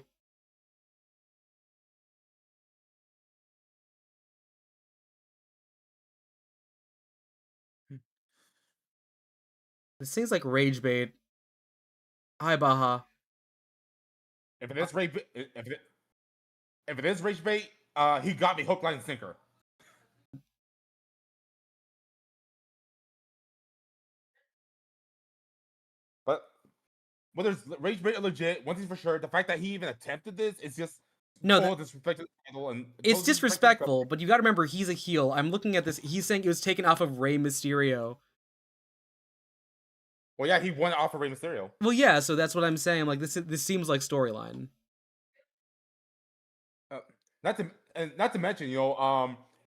This seems like rage bait. Hi, Baha. If it is rage bait, he got me hook, line, and sinker. But whether it's rage bait or legit, one thing's for sure: the fact that he even attempted this is just disrespectful. It's disrespectful. But you got to remember, he's a heel. I'm looking at this. He's saying it was taken off of Rey Mysterio. Well, yeah, he won off of Rey Mysterio. Well, yeah, so that's what I'm saying. Like this seems like storyline. Not to mention,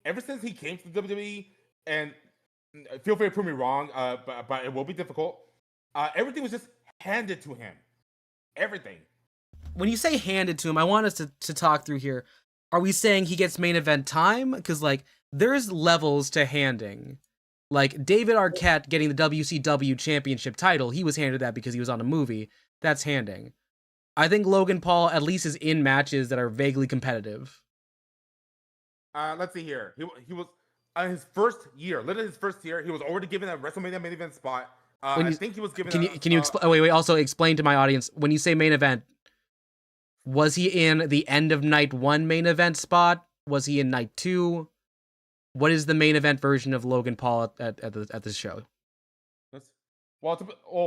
ever since he came to WWE, and feel free to prove me wrong, but it will be difficult. Everything was just handed to him. Everything. When you say handed to him, I want us to talk through here. Are we saying he gets main event time? Because like there's levels to handing. Like David Arquette getting the WCW championship title, he was handed that because he was on a movie. That's handing. I think Logan Paul at least is in matches that are vaguely competitive. Let's see here. He was on his first year, literally his first year. He was already given a WrestleMania main event spot. I think he was given. Can you explain? Wait. Also explain to my audience when you say main event. Was he in the end of night 1 main event spot? Was he in night 2? What is the main event version of Logan Paul at this show? Well,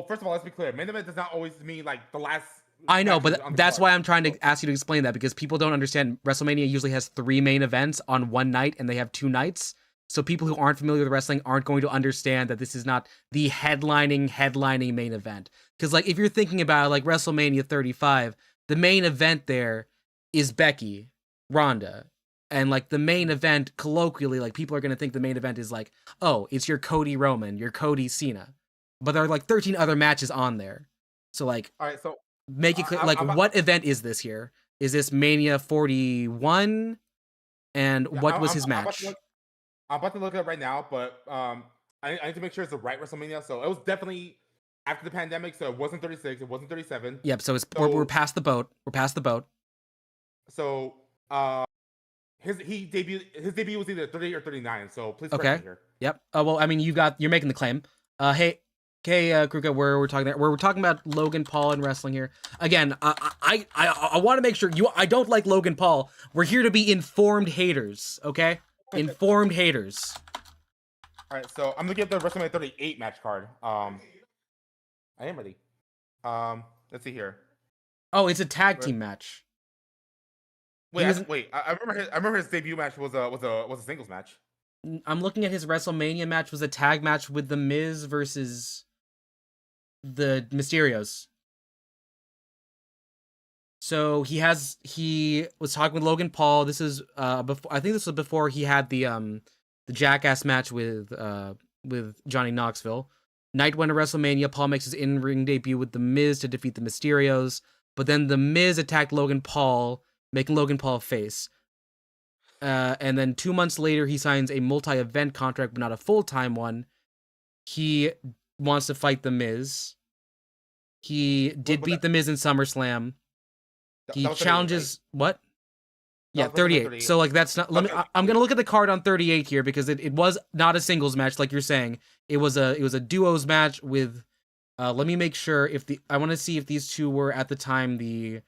first of all, let's be clear. Main event does not always mean like the last. I know, but that's why I'm trying to ask you to explain that, because people don't understand. WrestleMania usually has 3 main events on one night, and they have 2 nights. So people who aren't familiar with wrestling aren't going to understand that this is not the headlining main event. Because like if you're thinking about like WrestleMania 35, the main event there is Becky, Ronda. And like the main event, colloquially, like people are going to think the main event is like, oh, it's your Cody Roman, your Cody Cena. But there are like 13 other matches on there. So like, all right, so make it clear, like what event is this here? Is this Mania 41? And what was his match? I'm about to look it up right now, but I need to make sure it's the right WrestleMania. So it was definitely after the pandemic, so it wasn't 36, it wasn't 37. Yep, so we're past the boat. We're past the boat. So his debut was either 38 or 39. So please correct me here. Yep. Well, I mean, you're making the claim. Hey, Okay, Kruka, we're talking about Logan Paul and wrestling here. Again, I want to make sure I don't like Logan Paul. We're here to be informed haters, okay? Informed haters. All right, so I'm looking at the WrestleMania 38 match card. I am ready. Let's see here. Oh, it's a tag team match. Wait, I remember his debut match was a singles match. I'm looking at his WrestleMania match was a tag match with The Miz versus the Mysterios. So he was talking with Logan Paul. This is before, I think this was before he had the Jackass match with Johnny Knoxville. Night one of WrestleMania, Paul makes his in-ring debut with The Miz to defeat the Mysterios, but then The Miz attacked Logan Paul, making Logan Paul face. And then 2 months later, he signs a multi-event contract, but not a full-time one. He wants to fight The Miz. He did beat The Miz in SummerSlam. He challenges what? Yeah, 38. So like that's not. Let me. I'm gonna look at the card on 38 here because it was not a singles match like you're saying. It was a duos match with. Let me make sure I want to see if these two were at the time the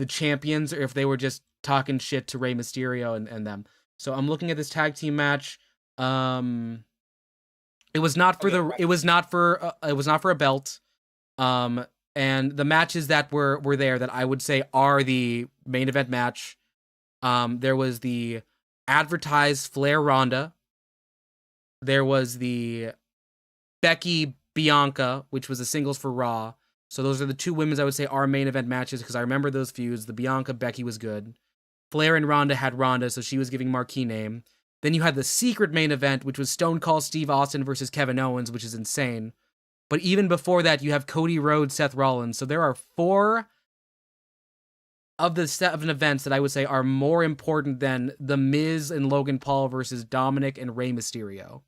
champions or if they were just talking shit to Rey Mysterio and them. So I'm looking at this tag team match. It was not for it was not for a belt. And the matches that were there that I would say are the main event match. There was the advertised Flair Ronda. There was the Becky Bianca, which was a singles for Raw. So those are the two women's I would say are main event matches because I remember those feuds. The Bianca Becky was good. Flair and Ronda had Ronda, so she was giving marquee name. Then you had the secret main event, which was Stone Cold Steve Austin versus Kevin Owens, which is insane. But even before that, you have Cody Rhodes, Seth Rollins. So there are 4 of the 7 events that I would say are more important than The Miz and Logan Paul versus Dominic and Rey Mysterio.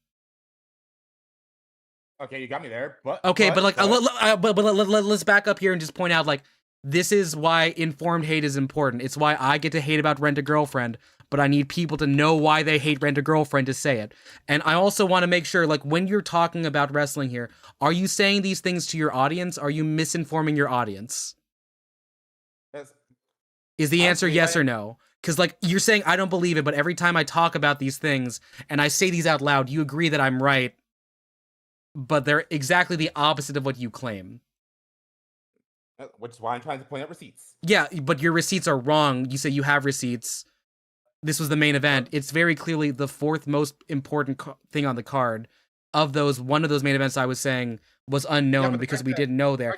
Okay, you got me there. But let's back up here and just point out like this is why informed hate is important. It's why I get to hate about Rent a Girlfriend, but I need people to know why they hate Rent a Girlfriend to say it. And I also want to make sure, like, when you're talking about wrestling here, are you saying these things to your audience? Are you misinforming your audience? Yes. Is the answer yes or no? Because, like, you're saying I don't believe it, but every time I talk about these things and I say these out loud, you agree that I'm right, but they're exactly the opposite of what you claim. Which is why I'm trying to point out receipts. Yeah, but your receipts are wrong. You say you have receipts. This was the main event. It's very clearly the 4th most important thing on the card. Of those, one of those main events I was saying was unknown because we didn't know there.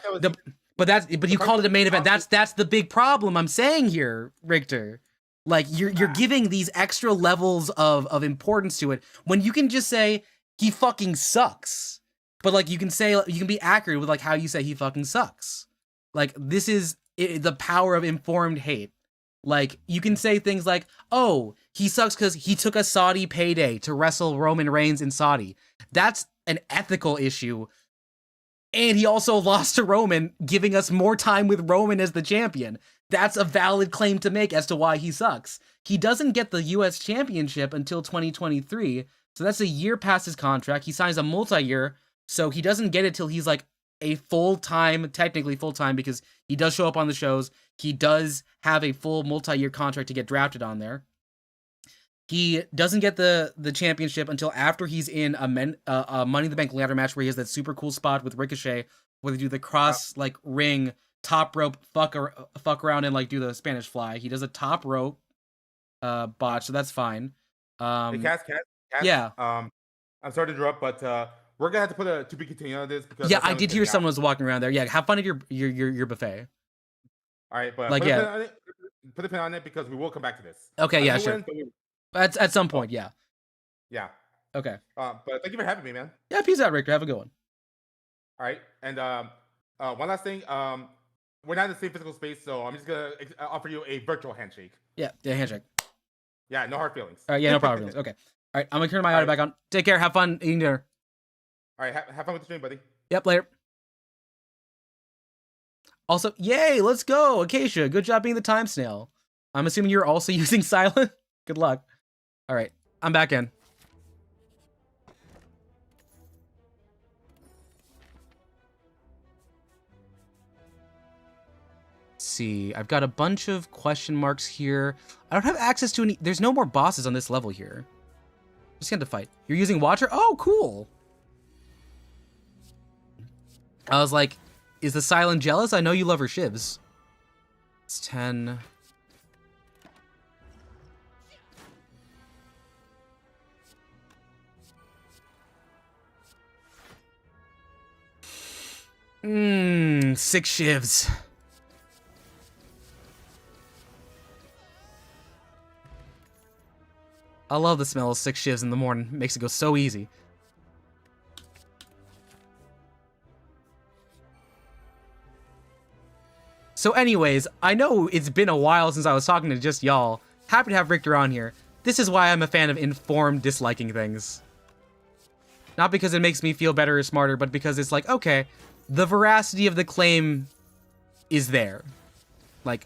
But you called it a main event. That's the big problem I'm saying here, Richter. Like you're giving these extra levels of importance to it when you can just say he fucking sucks. But like you can be accurate with like how you say he fucking sucks. Like this is the power of informed hate. Like, you can say things like, oh, he sucks because he took a Saudi payday to wrestle Roman Reigns in Saudi. That's an ethical issue. And he also lost to Roman, giving us more time with Roman as the champion. That's a valid claim to make as to why he sucks. He doesn't get the US championship until 2023, so that's a year past his contract. He signs a multi-year, so he doesn't get it till he's like a full-time, technically full-time, because he does show up on the shows. He does have a full multi-year contract to get drafted on there. He doesn't get the championship until after he's in a Money in the Bank ladder match where he has that super cool spot with Ricochet where they do the cross like ring top rope fuck around and like do the Spanish fly. He does a top rope botch, so that's fine. Hey, Cass, yeah. I'm sorry to interrupt, but we're gonna have to put a to be continued on this because I did hear someone was walking around there. Yeah, have fun at your buffet. All right, but like put a pin on it because we will come back to this. Okay, yeah, sure. At some point, yeah. Yeah. Okay. But thank you for having me, man. Yeah, peace out, Richter. Have a good one. All right, and one last thing. We're not in the same physical space, so I'm just gonna offer you a virtual handshake. Yeah, handshake. Yeah, no hard feelings. All right, yeah, no problem. Okay. All right, I'm gonna turn my audio back on. Take care. Have fun eating dinner. All right, have fun with the stream, buddy. Yep, later. Also, yay, let's go, Acacia. Good job being the time snail. I'm assuming you're also using silent. Good luck. All right, I'm back in. see. I've got a bunch of question marks here. I don't have access to any... There's no more bosses on this level here. I'm just gonna fight. You're using Watcher? Oh, cool. I was like, is the Silent jealous? I know you love her shivs. It's 10. Mmm, 6 shivs. I love the smell of 6 shivs in the morning. Makes it go so easy. So anyways, I know it's been a while since I was talking to just y'all. Happy to have Richter on here. This is why I'm a fan of informed disliking things. Not because it makes me feel better or smarter, but because it's like, okay, the veracity of the claim is there. Like,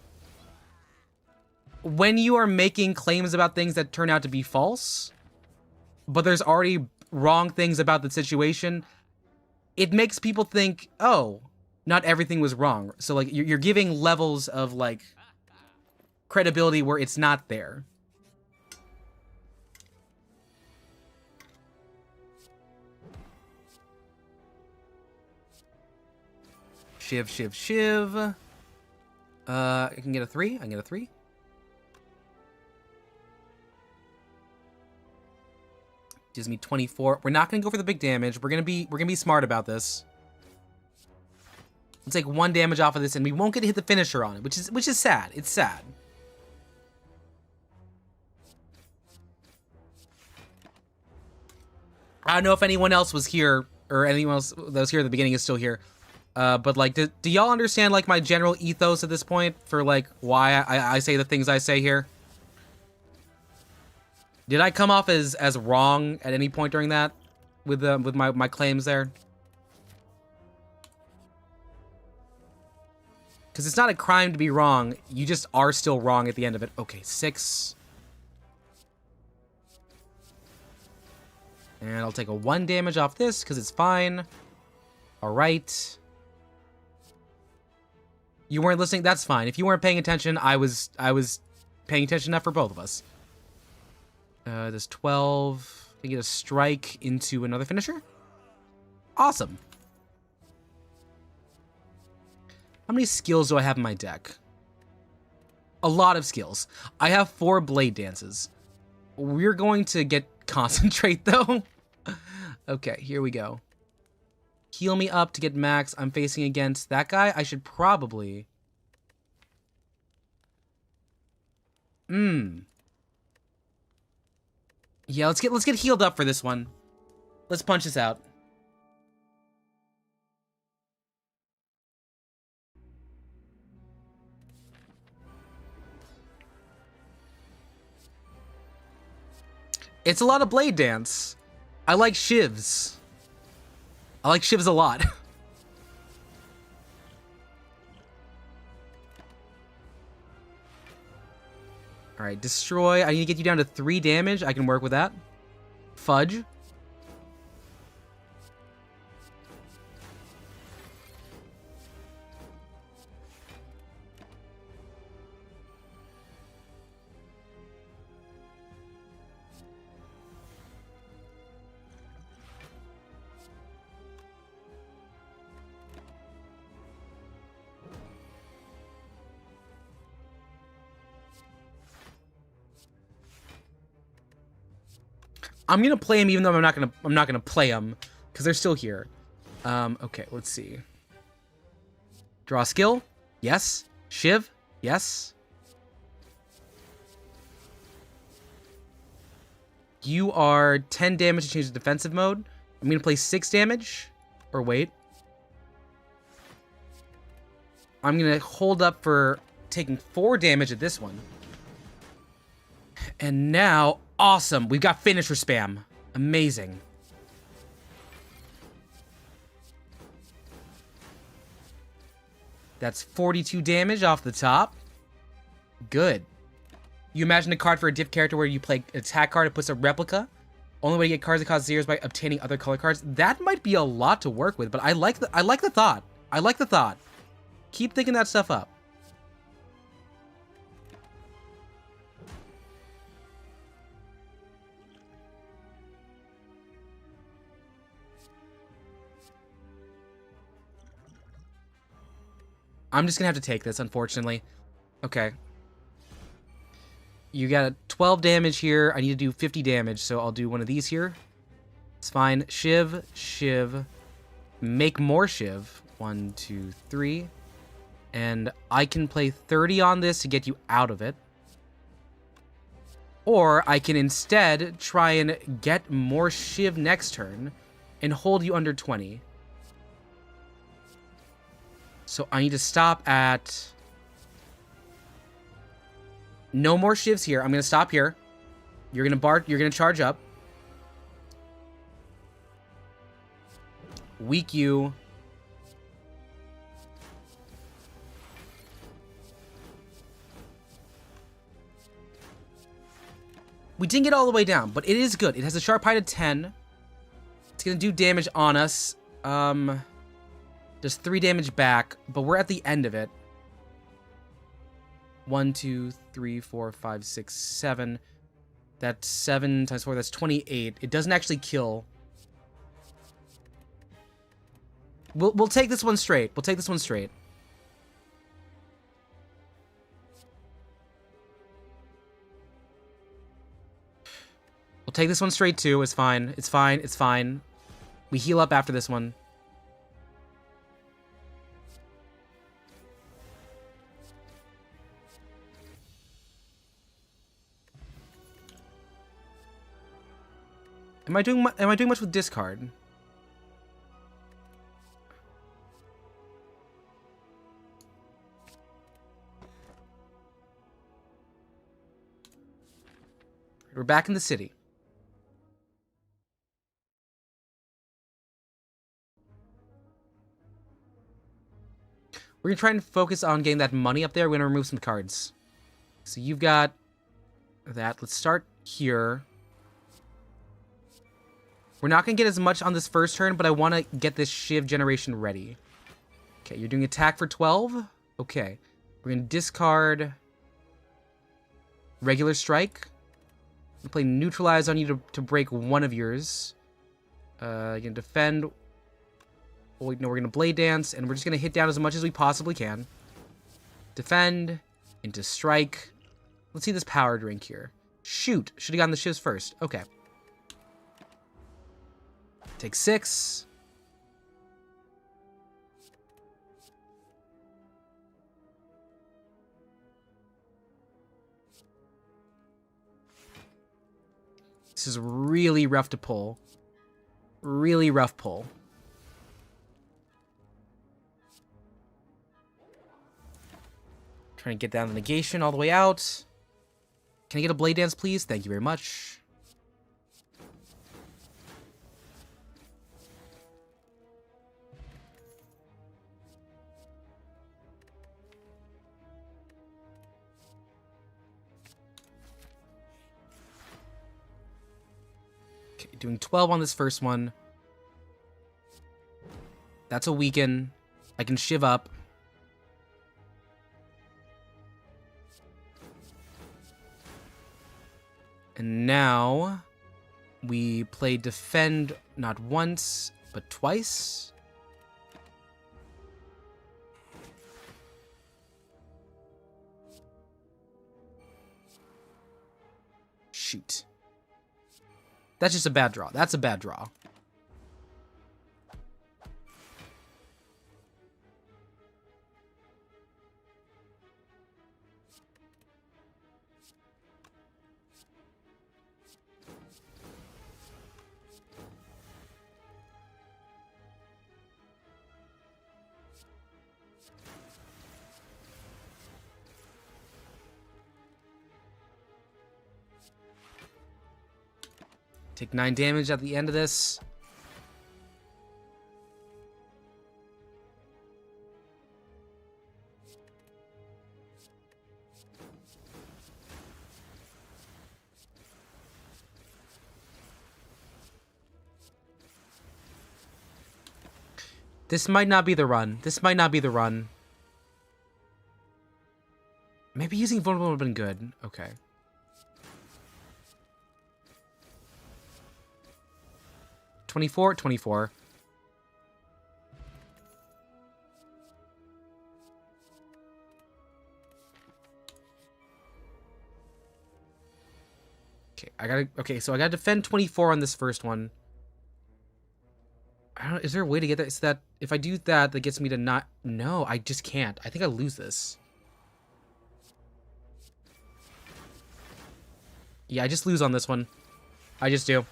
when you are making claims about things that turn out to be false, but there's already wrong things about the situation, it makes people think, oh, not everything was wrong. So, like, you're giving levels of, like, credibility where it's not there. Shiv, shiv, shiv. I can get a 3. I can get a 3. Gives me 24. We're not gonna go for the big damage. We're gonna be smart about this. Let's take 1 damage off of this, and we won't get to hit the finisher on it, which is sad. It's sad. I don't know if anyone else was here, or anyone else that was here at the beginning is still here. But, like, do y'all understand, like, my general ethos at this point for, like, why I say the things I say here? Did I come off as wrong at any point during that with my claims there? Because it's not a crime to be wrong. You just are still wrong at the end of it. Okay, 6. And I'll take a 1 damage off this because it's fine. All right. You weren't listening? That's fine. If you weren't paying attention, I was paying attention enough for both of us. There's 12 to get a strike into another finisher. Awesome. How many skills do I have in my deck? A lot of skills. I have 4 blade dances. We're going to get concentrate though. Okay, here we go. Heal me up to get max. I'm facing against that guy. I should probably... Yeah, let's get healed up for this one. Let's punch this out. It's a lot of blade dance. I like shivs. I like shivs a lot. All right, destroy. I need to get you down to 3 damage. I can work with that. Fudge. I'm gonna play him even though I'm not gonna play him because they're still here. Okay, let's see. Draw skill, yes. Shiv, yes. You are 10 damage to change the defensive mode. I'm gonna play 6 damage, or wait. I'm gonna hold up for taking 4 damage at this one. And now, awesome, we've got finisher spam. Amazing. That's 42 damage off the top. Good. You imagine a card for a diff character where you play an attack card, it puts a replica. Only way to get cards that cause 0 is by obtaining other color cards. That might be a lot to work with, but I like the thought. I like the thought. Keep thinking that stuff up. I'm just gonna have to take this, unfortunately. Okay. You got 12 damage here. I need to do 50 damage, so I'll do one of these here. It's fine. Shiv, Shiv. Make more Shiv. 1, 2, 3. And I can play 30 on this to get you out of it. Or I can instead try and get more Shiv next turn and hold you under 20. So I need to stop at... No more Shivs here. I'm going to stop here. You're going to charge up. Weak you. We didn't get all the way down, but it is good. It has a sharp height of 10. It's going to do damage on us. Does 3 damage back, but we're at the end of it. 1, 2, 3, 4, 5, 6, 7. That's 7 times 4. That's 28. It doesn't actually kill. We'll take this one straight. We'll take this one straight. We'll take this one straight too. It's fine. It's fine. It's fine. We heal up after this one. Am I doing much with discard? We're back in the city. We're going to try and focus on getting that money up there. We're going to remove some cards. So you've got that. Let's start here. We're not going to get as much on this first turn, but I want to get this Shiv generation ready. Okay, you're doing attack for 12. Okay. We're going to discard regular strike. We'll play neutralize on you to break one of yours. You're going to defend. Oh, wait, no, we're going to blade dance, and we're just going to hit down as much as we possibly can. Defend into strike. Let's see this power drink here. Shoot. Should have gotten the shivs first. Okay. Take 6. This is really rough to pull. Really rough pull. Trying to get down the negation all the way out. Can I get a blade dance, please? Thank you very much. Okay, doing 12 on this first one. That's a weaken. I can shiv up. And now we play defend not once, but twice. Shoot. That's just a bad draw. That's a bad draw. Take 9 damage at the end of this. This might not be the run. This might not be the run. Maybe using vulnerable would have been good. Okay. $24, $24. Okay, so I gotta defend 24 on this first one. I don't, is there a way to get that so that if I do that, that gets me to not... No, I just can't. I think I lose this. Yeah, I just lose on this one. I just do.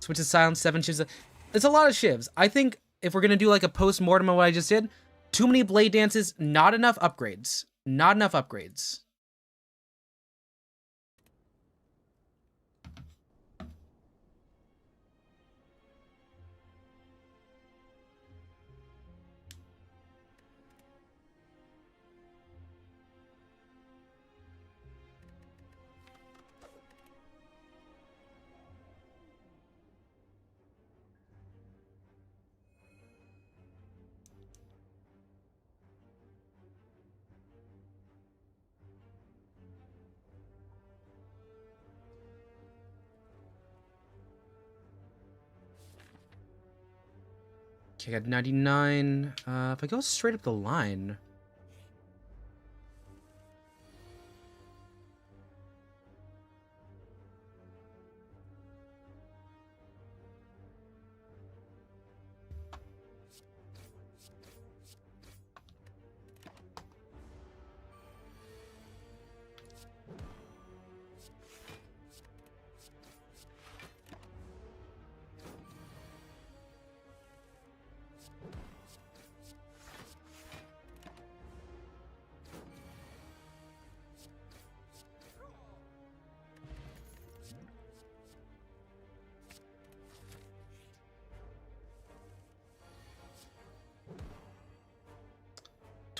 Switch to silence, 7 shivs. It's a lot of shivs. I think if we're gonna do like a post-mortem of what I just did, too many blade dances, not enough upgrades. Not enough upgrades. Okay, I got 99. If I go straight up the line...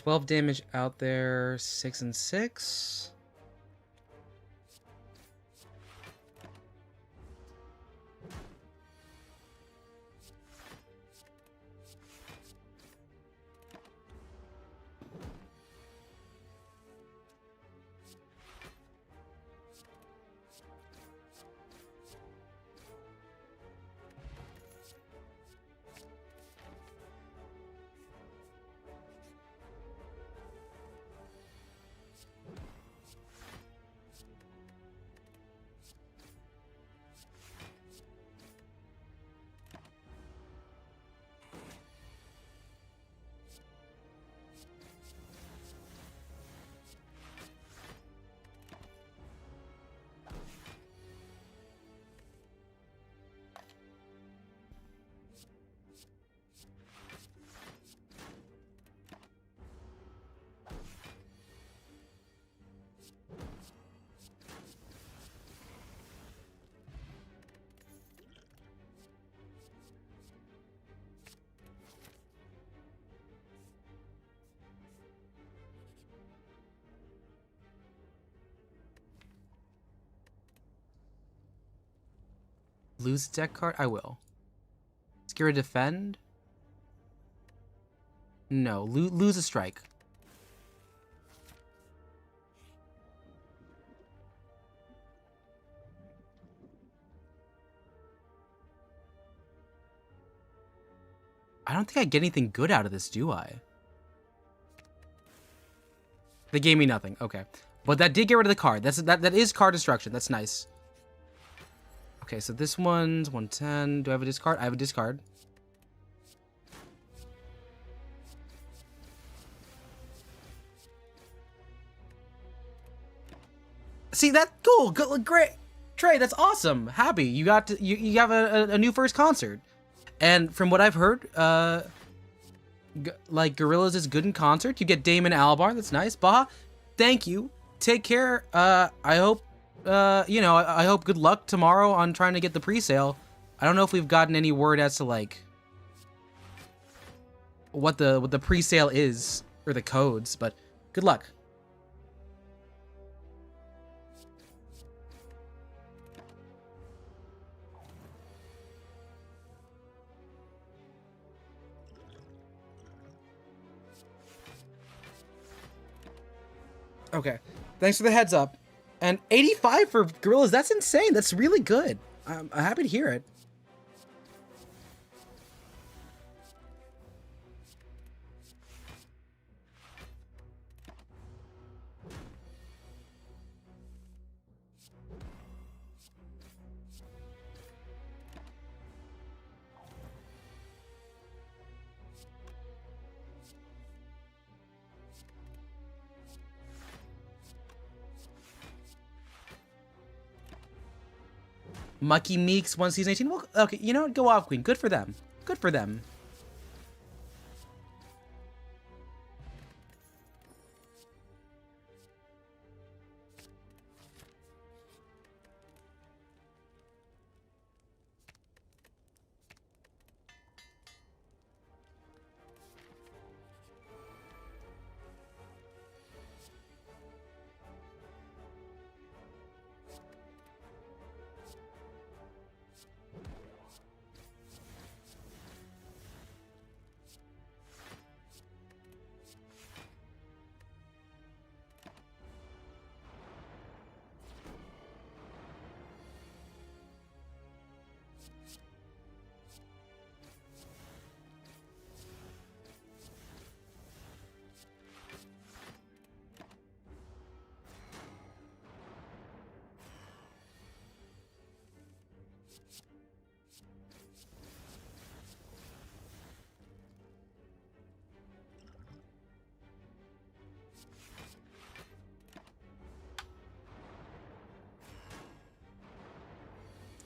$12 damage out there, 6 and 6. Lose deck card? I will. Scare a defend? No, lose a strike. I don't think I get anything good out of this, do I? They gave me nothing. Okay. But that did get rid of the card. That is card destruction. That's nice. Okay, so this one's 110. Do I have a discard? I have a discard. See, that's cool. Good, great. Trey, that's awesome. Happy. You got to, you have a new first concert. And from what I've heard, like Gorillas is good in concert. You get Damon Albarn. That's nice. Baha, thank you. Take care. I hope, you know, I hope good luck tomorrow on trying to get the pre-sale. I don't know if we've gotten any word as to like what the pre-sale is or the codes, but good luck. Okay, thanks for the heads up. And 85 for Gorillas, that's insane. That's really good. I'm happy to hear it. Mucky Meeks won season 18. Well, okay, you know what? Go off, Queen. Good for them. Good for them.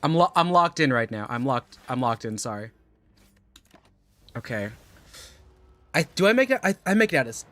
I'm locked in right now. I'm locked in. Sorry. Okay. I make it? I make it out as.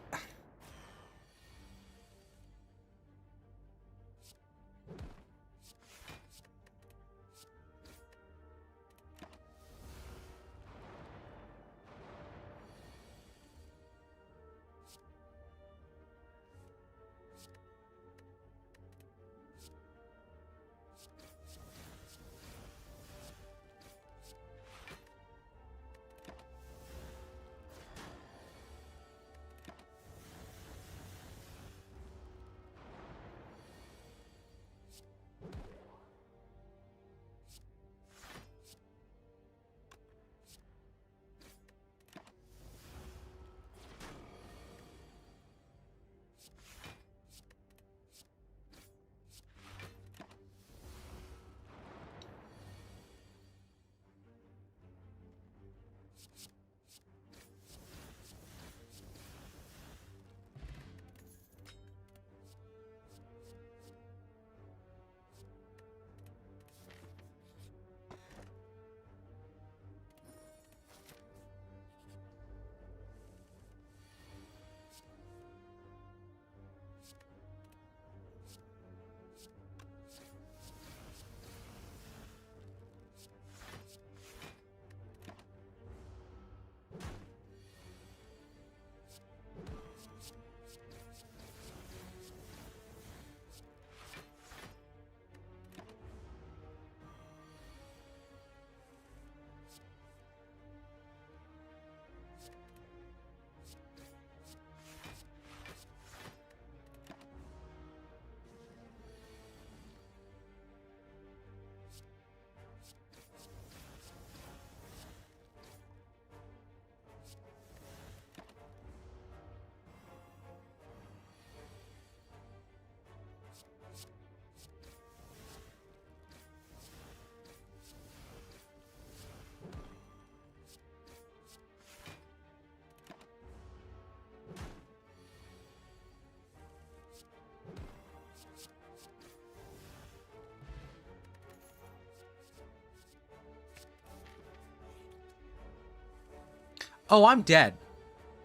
Oh, I'm dead.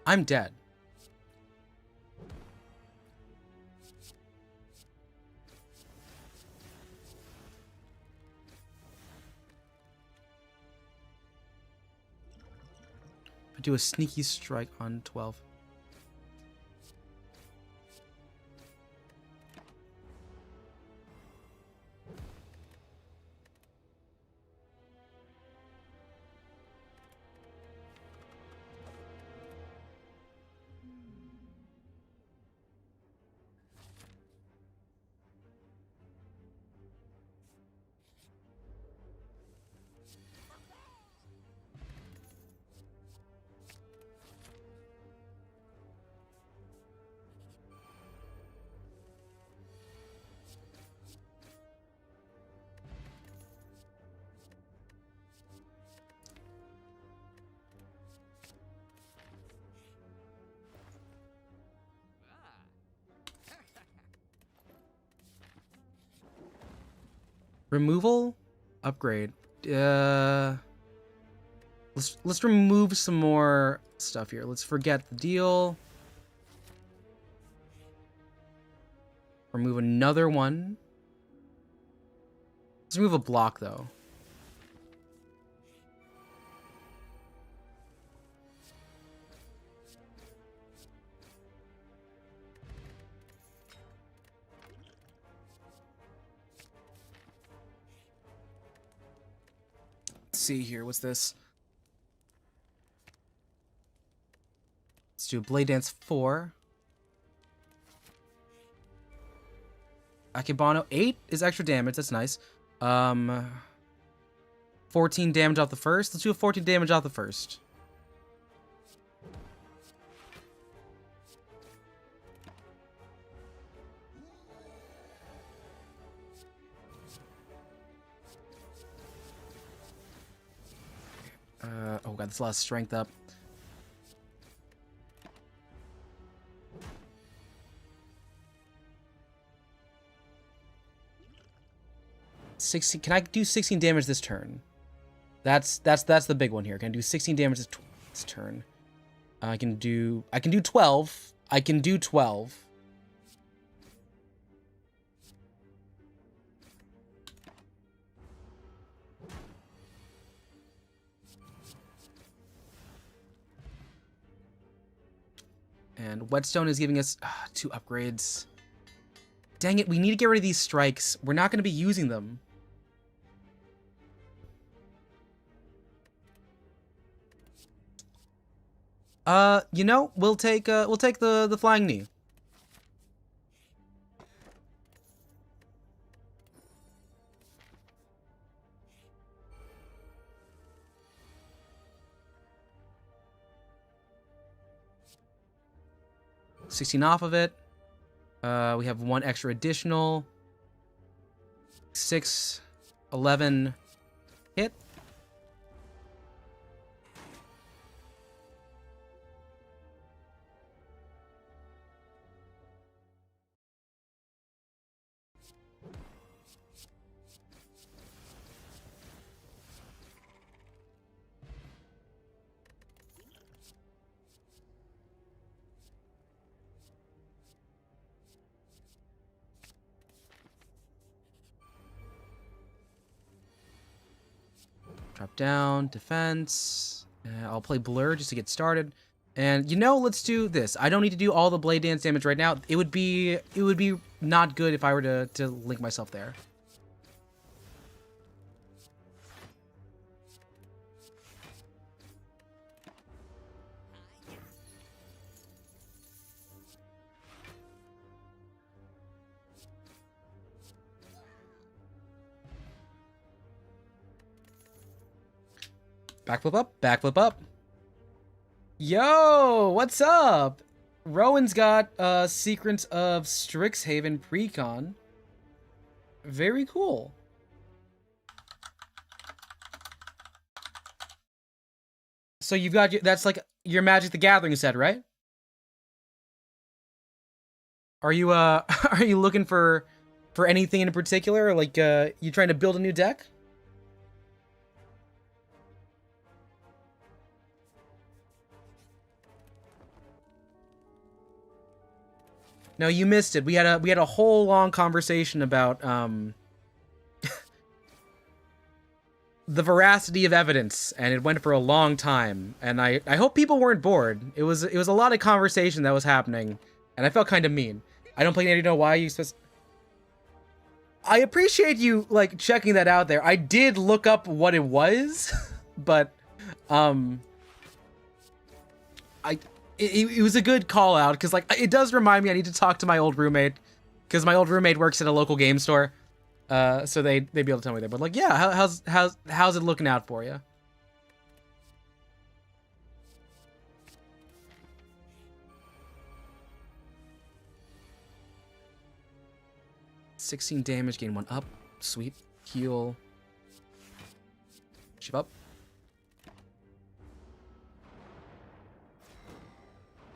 I'm dead. I do a sneaky strike on 12. Removal? Upgrade. Let's remove some more stuff here. Let's forget the deal. Remove another one. Let's remove a block though. Let's see here, what's this? Let's do Blade Dance 4. Akebano 8 is extra damage, that's nice. 14 damage off the first. Let's do a 14 damage off the first. Oh god, that's a lot of strength up. Can I do 16 damage this turn? That's the big one here. Can I do 16 damage this turn? I can do 12. I can do 12. And Whetstone is giving us 2 upgrades. Dang it, we need to get rid of these strikes. We're not going to be using them. You know, we'll take the flying knee. $16 off of it. We have 1 extra additional. 6, 11 hit. Drop down, defense. I'll play Blur just to get started. And you know, let's do this. I don't need to do all the Blade Dance damage right now. It would be not good if I were to link myself there. Backflip up, backflip up. Yo, what's up? Rowan's got Secrets of Strixhaven Precon. Very cool. So you've got that's like your Magic the Gathering set, right? Are you are you looking for anything in particular? Like you trying to build a new deck? No, you missed it. We had a whole long conversation about the veracity of evidence, and it went for a long time. And I hope people weren't bored. It was a lot of conversation that was happening, and I felt kind of mean. I don't plainly know why you I appreciate you like checking that out there. I did look up what it was, but It was a good call out because like it does remind me I need to talk to my old roommate because my old roommate works at a local game store, so they'd be able to tell me there. But like, yeah, how's it looking out for you? $16 damage, gain 1 up, sweet, heal, shift up.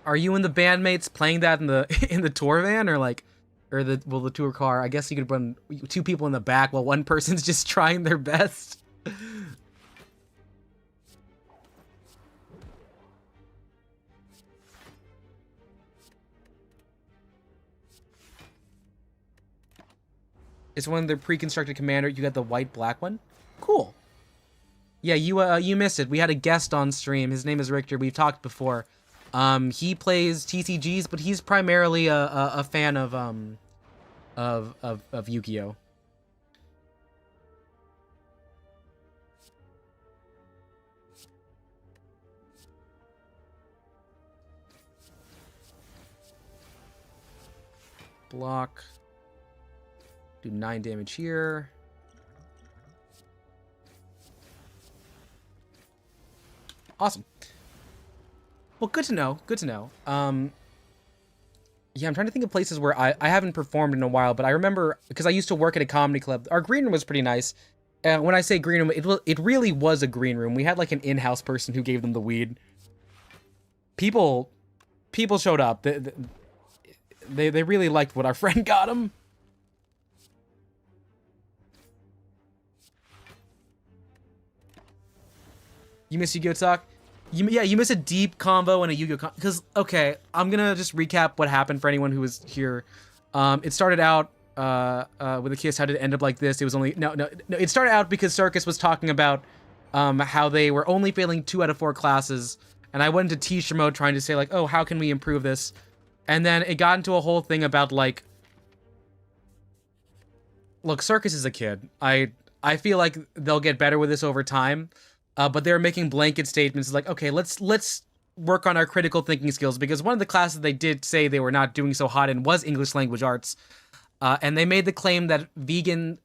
Are you and the bandmates playing that in the tour van, or like, or the tour car. I guess you could run 2 people in the back while one person's just trying their best. It's one of the pre-constructed commander. You got the white black one. Cool. Yeah, you missed it. We had a guest on stream. His name is Richter. We've talked before. He plays TCGs, but he's primarily a fan of Yu-Gi-Oh. Block. Do 9 damage here. Awesome. Well, good to know. Good to know. Yeah, I'm trying to think of places where I haven't performed in a while, but I remember, because I used to work at a comedy club, our green room was pretty nice. And when I say green room, it really was a green room. We had like an in-house person who gave them the weed. People showed up. They really liked what our friend got them. You miss Yu-Gi-Oh talk? Yeah, you miss a deep combo and a Yu-Gi-Oh because, okay, I'm gonna just recap what happened for anyone who was here. It started out with a kiss. How did it end up like this? It was only no. It started out because Circus was talking about how they were only failing 2 out of 4 classes, and I went into teacher mode trying to say like, oh, how can we improve this? And then it got into a whole thing about like, look, Circus is a kid. I feel like they'll get better with this over time. But they're making blanket statements like, okay, let's work on our critical thinking skills, because one of the classes they did say they were not doing so hot in was English language arts. And they made the claim that vegans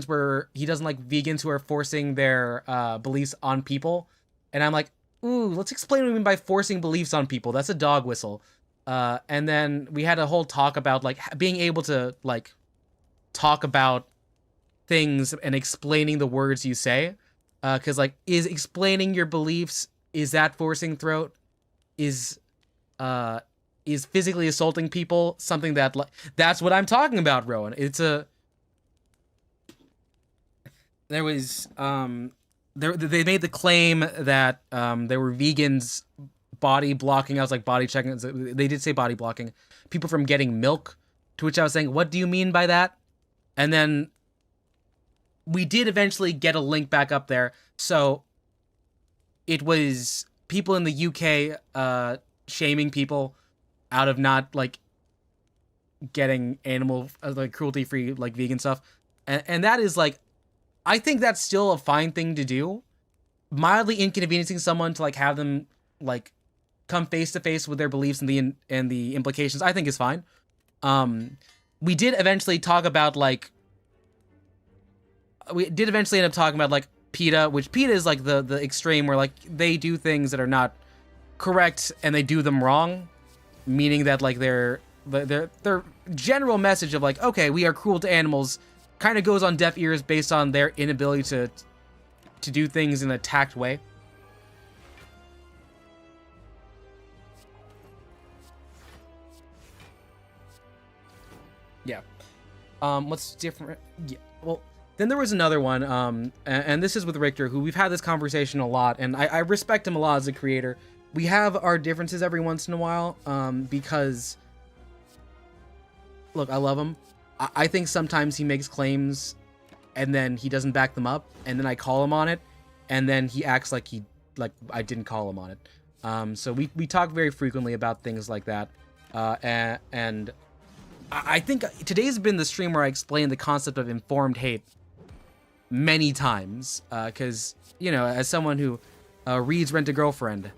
were, he doesn't like vegans who are forcing their beliefs on people. And I'm like, ooh, let's explain what we mean by forcing beliefs on people. That's a dog whistle. And then we had a whole talk about like being able to like talk about things and explaining the words you say. Because, like, is explaining your beliefs, is that forcing throat? Is physically assaulting people something that, like, that's what I'm talking about, Rowan. It's a... There was, they made the claim that there were vegans body blocking. I was like, body checking. They did say body blocking. People from getting milk, to which I was saying, what do you mean by that? And then... we did eventually get a link back up there. So it was people in the UK shaming people out of not like getting animal like cruelty free like vegan stuff. And that is like, I think that's still a fine thing to do. Mildly inconveniencing someone to like have them like come face to face with their beliefs and the implications, I think is fine. We did eventually talk about like, we did eventually end up talking about like PETA, which PETA is like the extreme where like they do things that are not correct and they do them wrong, meaning that like their general message of like, okay, we are cruel to animals kind of goes on deaf ears based on their inability to do things in a tact way. Yeah. What's different? Yeah. Well, then there was another one, and this is with Richter, who we've had this conversation a lot, and I respect him a lot as a creator. We have our differences every once in a while, because, look, I love him. I think sometimes he makes claims, and then he doesn't back them up, and then I call him on it, and then he acts like I didn't call him on it. So we talk very frequently about things like that, and I think today's been the stream where I explained the concept of informed hate many times, because, you know, as someone who reads Rent a Girlfriend,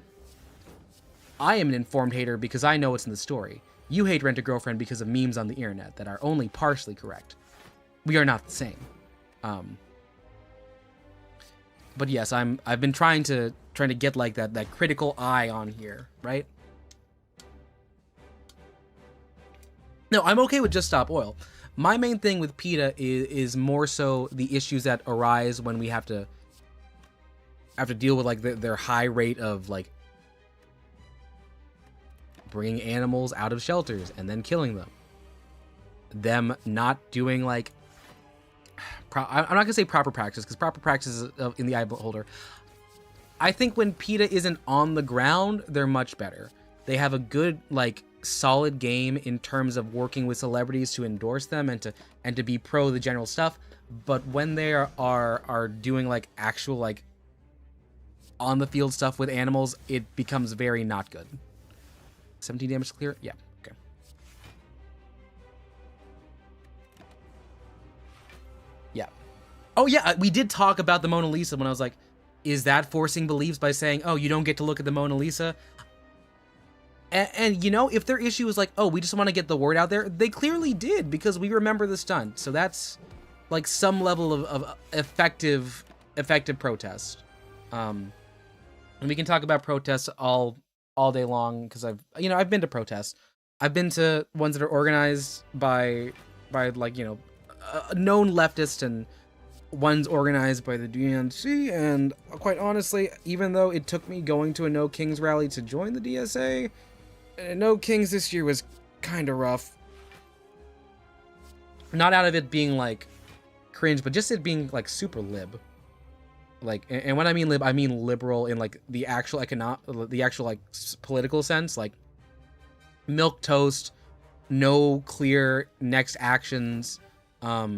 I am an informed hater because I know what's in the story. You hate Rent a Girlfriend because of memes on the internet that are only partially correct. We are not the same. But yes, I've been trying to get like that critical eye on here, right? No, I'm okay with Just Stop Oil. My main thing with PETA is more so the issues that arise when we have to deal with like their high rate of like bringing animals out of shelters and then killing them. them not doing like I'm not gonna say proper practice, because proper practice is in the eye beholder. I think when PETA isn't on the ground, they're much better. They have a good, like, solid game in terms of working with celebrities to endorse them and to be pro the general stuff. But when they are doing like actual like on the field stuff with animals, it becomes very not good. 17 damage to clear? Yeah. Okay. Yeah. Oh yeah, we did talk about the Mona Lisa when I was like, is that forcing beliefs by saying, oh, you don't get to look at the Mona Lisa? And you know, if their issue is like, oh, we just want to get the word out there, they clearly did, because we remember the stunt. So that's like some level of effective protest. And we can talk about protests all day long, because I've been to protests. I've been to ones that are organized by like, known leftists, and ones organized by the DNC. And quite honestly, even though it took me going to a No Kings rally to join the DSA, No Kings this year was kind of rough. Not out of it being like cringe, but just it being like super lib. Like, and when I mean lib, I mean liberal in like the actual like political sense. Like, milk toast, no clear next actions. They're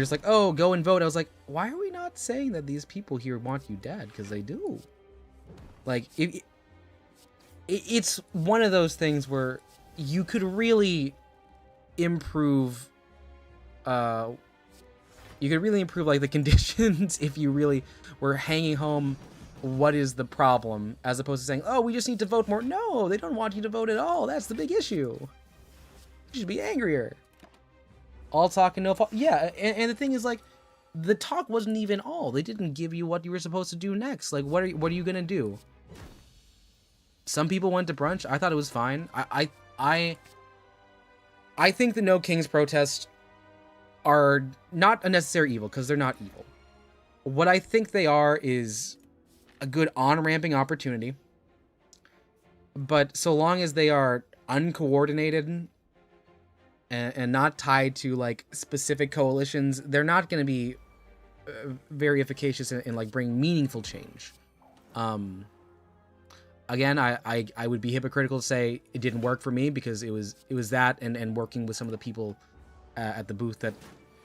just like, oh, go and vote. I was like, why are we not saying that these people here want you dead? Because they do. Like, it's one of those things where you could really improve like the conditions if you really were hanging home what is the problem, as opposed to saying, oh, we just need to vote more. No, they don't want you to vote at all. That's the big issue. You should be angrier. All talk and no fault. Yeah, and the thing is, like, the talk wasn't even all. They didn't give you what you were supposed to do next. Like, what are you gonna do? Some people went to brunch. I thought it was fine. I think the No Kings protests are not a necessary evil, because they're not evil. What I think they are is a good on-ramping opportunity. But so long as they are uncoordinated and not tied to like specific coalitions, they're not going to be very efficacious in like bringing meaningful change. Again, I would be hypocritical to say it didn't work for me, because it was that and working with some of the people at the booth that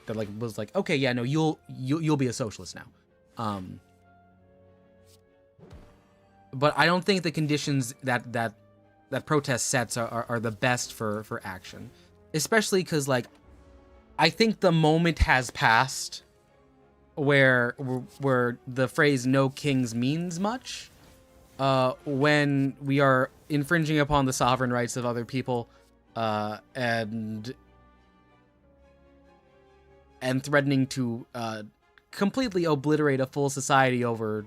like was like, okay, yeah, no, you'll be a socialist now. But I don't think the conditions that protest sets are the best for action, especially because like I think the moment has passed where the phrase "No Kings" means much. When we are infringing upon the sovereign rights of other people, and threatening to completely obliterate a full society over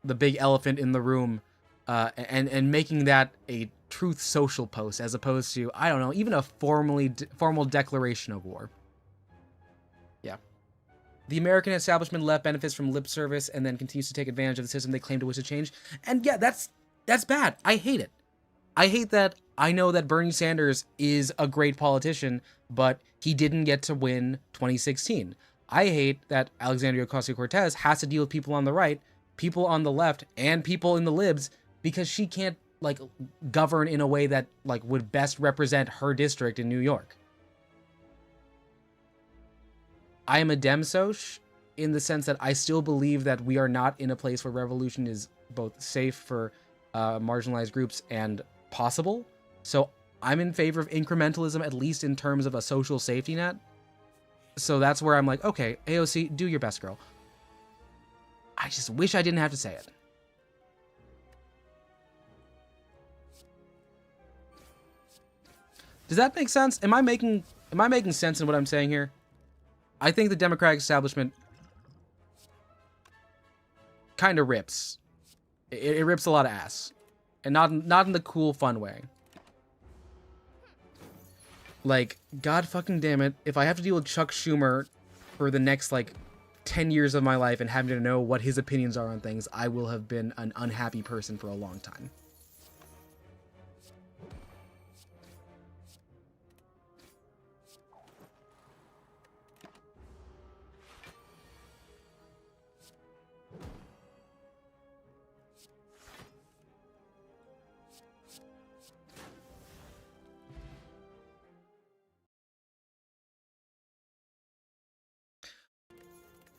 the big elephant in the room, and making that a truth social post, as opposed to, I don't know, even a formal declaration of war. Yeah. The American establishment left benefits from lip service and then continues to take advantage of the system they claim to wish to change. And yeah, that's bad. I hate it. I hate that. I know that Bernie Sanders is a great politician, but he didn't get to win 2016. I hate that Alexandria Ocasio-Cortez has to deal with people on the right, people on the left, and people in the libs, because she can't like govern in a way that like would best represent her district in New York. I am a Demsoch in the sense that I still believe that we are not in a place where revolution is both safe for marginalized groups and possible. So I'm in favor of incrementalism, at least in terms of a social safety net. So that's where I'm like, okay, AOC, do your best, girl. I just wish I didn't have to say it. Does that make sense? Am I making sense in what I'm saying here? I think the Democratic establishment kind of rips. It rips a lot of ass, and not in the cool, fun way. Like, God fucking damn it, if I have to deal with Chuck Schumer for the next like 10 years of my life and having to know what his opinions are on things, I will have been an unhappy person for a long time.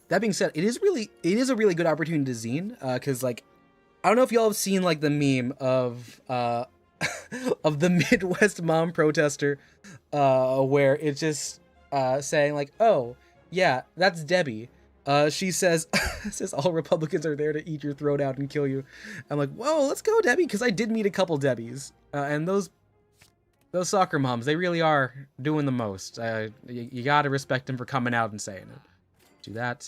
That being said, it is a really good opportunity to zine, because like, I don't know if y'all have seen like the meme of of the Midwest mom protester, where it's just saying like, oh yeah, that's Debbie. She says says all Republicans are there to eat your throat out and kill you. I'm like, whoa, let's go, Debbie, because I did meet a couple Debbies, and those soccer moms, they really are doing the most. You gotta respect them for coming out and saying it. Do that.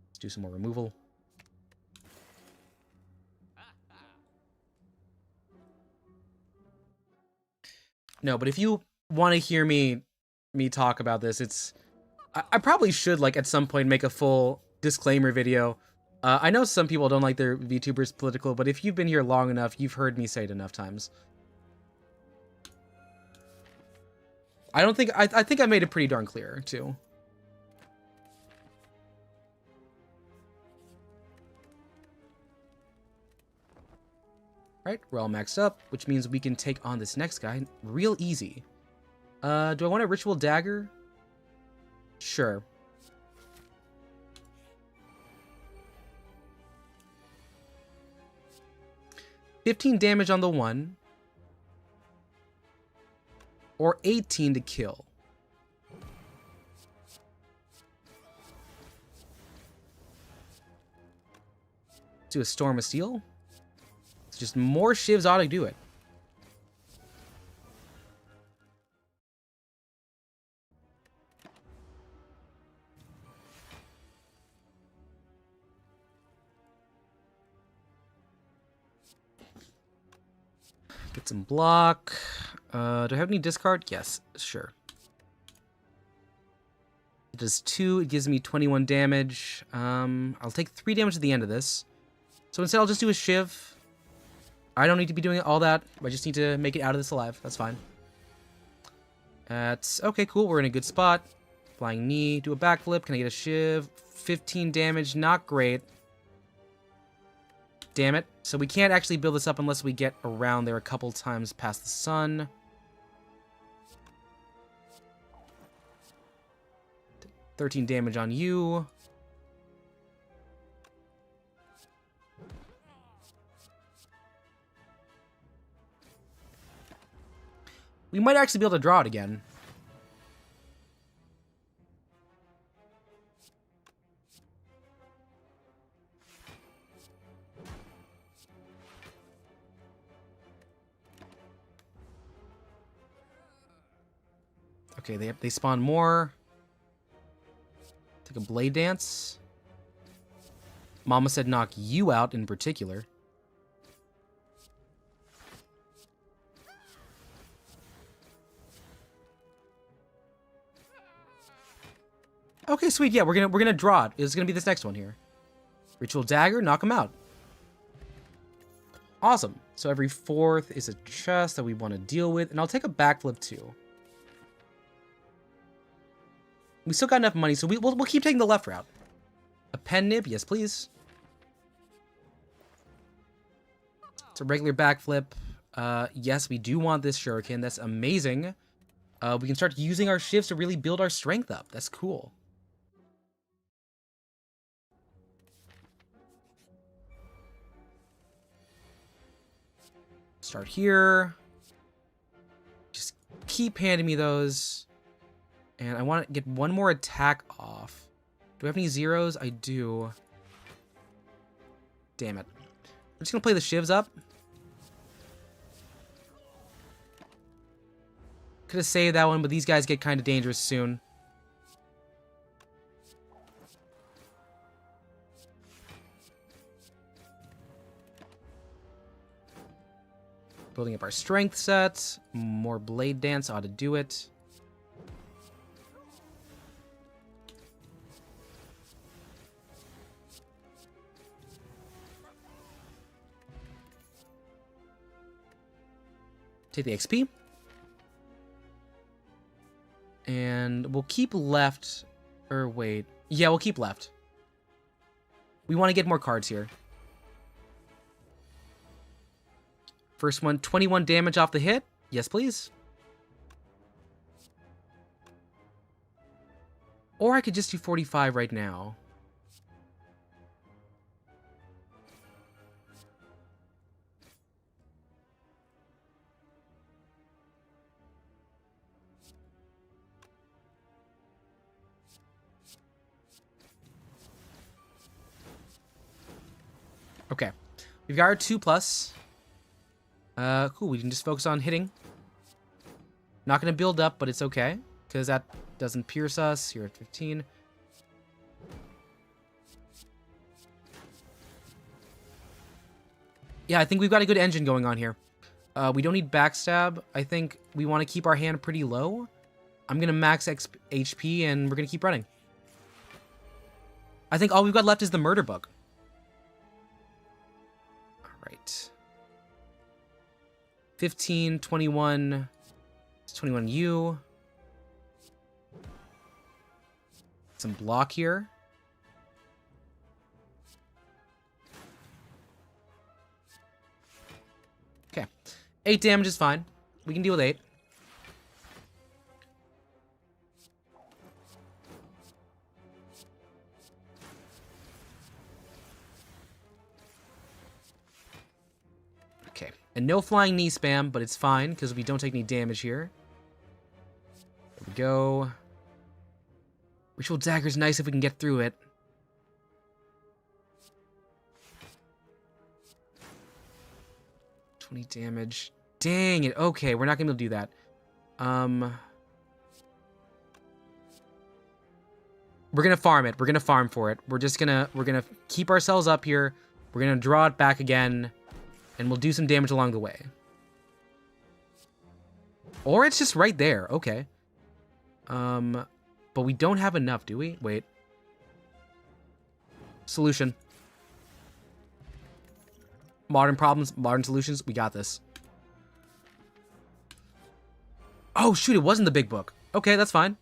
Let's do some more removal. No, but if you want to hear me talk about this, I probably should, like, at some point make a full disclaimer video. I know some people don't like their VTubers political, but if you've been here long enough, you've heard me say it enough times. I think I made it pretty darn clear, too. Right, we're all maxed up, which means we can take on this next guy real easy. Do I want a Ritual Dagger? Sure. $15 damage on the one. Or 18 to kill. Do a Storm of Steel. It's just more shivs ought to do it. Get some block. Do I have any discard? Yes, sure. It does 2. It gives me 21 damage. I'll take 3 damage at the end of this. So instead, I'll just do a shiv. I don't need to be doing all that. I just need to make it out of this alive. That's fine. That's okay, cool. We're in a good spot. Flying knee. Do a backflip. Can I get a shiv? 15 damage. Not great. Damn it. So we can't actually build this up unless we get around there a couple times past the sun. $13 damage on you. We might actually be able to draw it again. Okay, they spawn more. Take a Blade Dance. Mama said knock you out in particular. Okay, sweet. Yeah, we're gonna draw it. It's gonna be this next one here. Ritual Dagger, knock him out. Awesome. So every 4th is a chest that we want to deal with, and I'll take a backflip too. We still got enough money, so we'll keep taking the left route. A pen nib, yes please. It's a regular backflip. Yes, we do want this shuriken. That's amazing. We can start using our shifts to really build our strength up. That's cool. Start here. Just keep handing me those. And I want to get one more attack off. Do I have any zeros? I do. Damn it. I'm just going to play the shivs up. Could have saved that one, but these guys get kind of dangerous soon. Building up our strength set. More Blade Dance ought to do it. Take the XP. And we'll keep left. Or wait. Yeah, we'll keep left. We want to get more cards here. First one, 21 damage off the hit. Yes, please. Or I could just do 45 right now. Okay. We've got our 2+. Cool. We can just focus on hitting. Not going to build up, but it's okay. Because that doesn't pierce us. You're at 15. Yeah, I think we've got a good engine going on here. We don't need backstab. I think we want to keep our hand pretty low. I'm going to max HP, and we're going to keep running. I think all we've got left is the murder bug. All right. 15, 21. It's 21U. Some block here. Okay. 8 damage is fine. We can deal with 8. Okay. And no flying knee spam, but it's fine because we don't take any damage here. There we go. Ritual Dagger's nice if we can get through it. $20 damage. Dang it. Okay, we're not going to be able to do that. We're going to farm it. We're going to farm for it. We're going to keep ourselves up here. We're going to draw it back again. And we'll do some damage along the way. Or it's just right there. Okay. But we don't have enough, do we? Wait. Solution. Modern problems, modern solutions. We got this. Oh, shoot. It wasn't the big book. Okay, that's fine.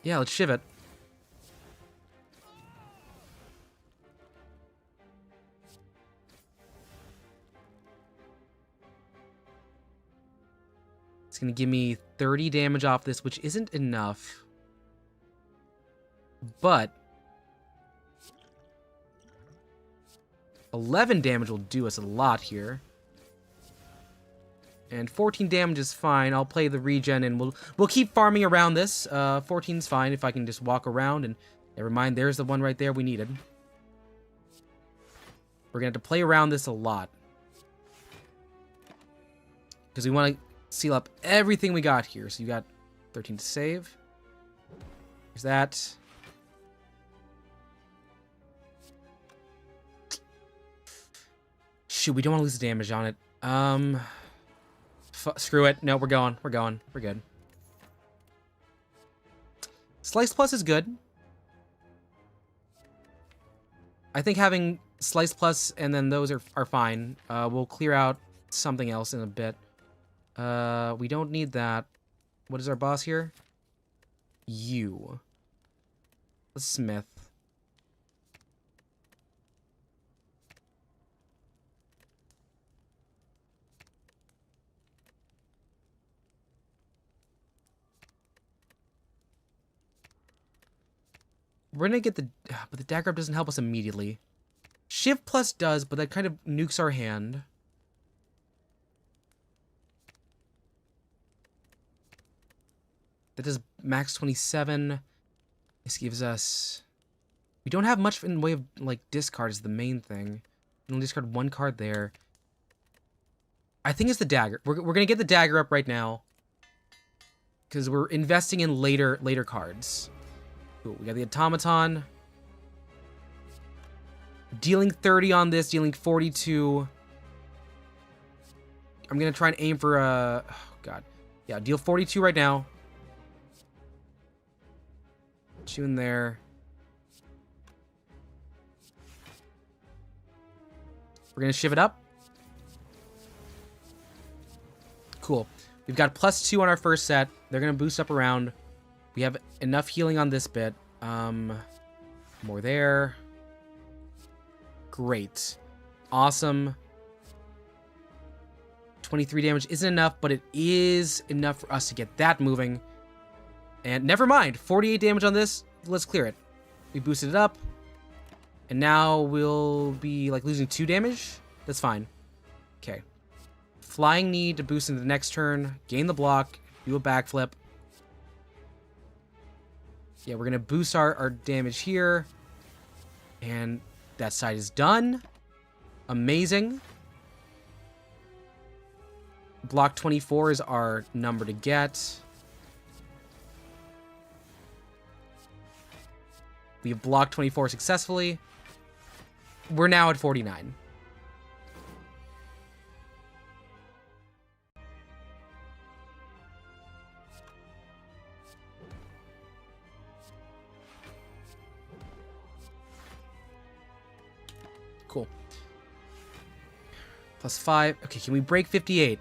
Yeah, let's shiv it. It's going to give me 30 damage off this, which isn't enough. But 11 damage will do us a lot here. And 14 damage is fine. I'll play the regen and we'll keep farming around this. 14's fine if I can just walk around. And never mind, there's the one right there we needed. We're going to have to play around this a lot. Because we want to seal up everything we got here. So you got 13 to save. There's that. Shoot, we don't want to lose the damage on it. Screw it. No, we're going. We're going. We're good. Slice Plus is good. I think having Slice Plus and then those are fine. We'll clear out something else in a bit. We don't need that. What is our boss here? You. Let's smith. We're gonna get the... But the dagger up doesn't help us immediately. Shiv Plus does, but that kind of nukes our hand. That does max 27. This gives us... We don't have much in the way of, like, discard is the main thing. We only discard one card there. I think it's the dagger. We're gonna get the dagger up right now. Because we're investing in later cards. Cool, we got the automaton. Dealing 30 on this, dealing 42. I'm gonna try and aim for oh god. Yeah, deal 42 right now. Put you in there. We're gonna shiv it up. Cool. We've got +2 on our first set. They're gonna boost up around. We have enough healing on this bit. More there. Great. Awesome. 23 damage isn't enough, but it is enough for us to get that moving. And never mind, 48 damage on this. Let's clear it. We boosted it up. And now we'll be like losing 2 damage. That's fine. Okay. Flying knee to boost into the next turn. Gain the block. Do a backflip. Yeah, we're going to boost our damage here. And that side is done. Amazing. Block 24 is our number to get. We have blocked 24 successfully. We're now at 49. Cool. Plus 5. Okay, can we break 58?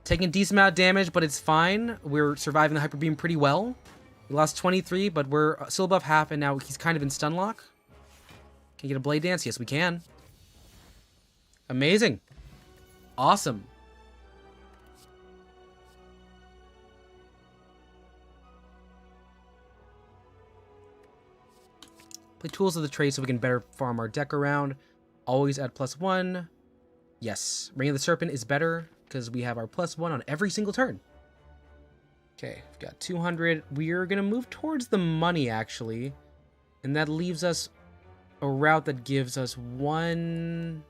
Taking a decent amount of damage, but it's fine. We're surviving the Hyper Beam pretty well. We lost 23, but we're still above half, and now he's kind of in stun lock. Can you get a Blade Dance? Yes, we can. Amazing. Awesome. Play Tools of the Trade so we can better farm our deck around. Always add +1. Yes. Ring of the Serpent is better because we have our +1 on every single turn. Okay, we've got 200. We're going to move towards the money, actually. And that leaves us a route that gives us 1...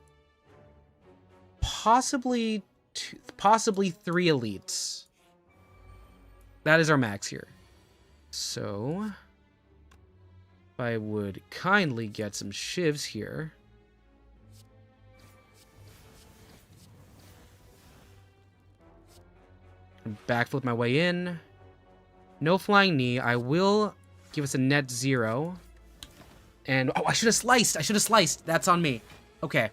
Possibly 3 elites. That is our max here. So... if I would kindly get some shivs here... backflip my way in. No flying knee. I will give us a net 0. And oh, I should have sliced. I should have sliced. That's on me. Okay.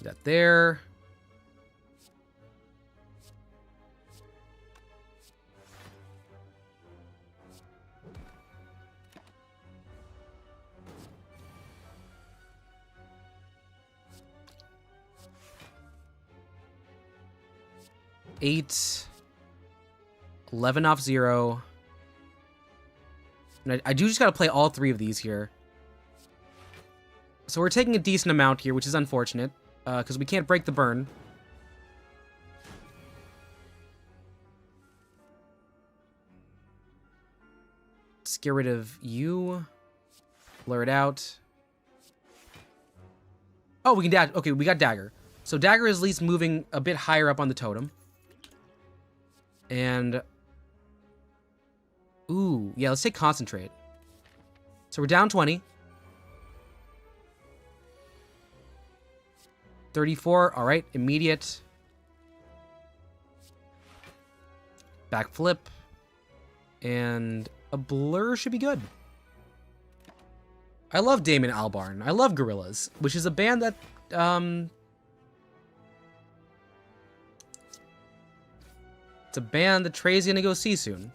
That there. Eight, 11 off 0. And I do just got to play all 3 of these here. So we're taking a decent amount here, which is unfortunate, because we can't break the burn. Let's get rid of you. Blur it out. Oh, we can dagger. Okay, we got dagger. So dagger is at least moving a bit higher up on the totem. And, ooh, yeah, let's take concentrate. So we're down 20. 34, all right, immediate. Backflip. And a blur should be good. I love Damon Albarn. I love Gorillaz, which is a band that, it's a band that Trey's gonna go see soon.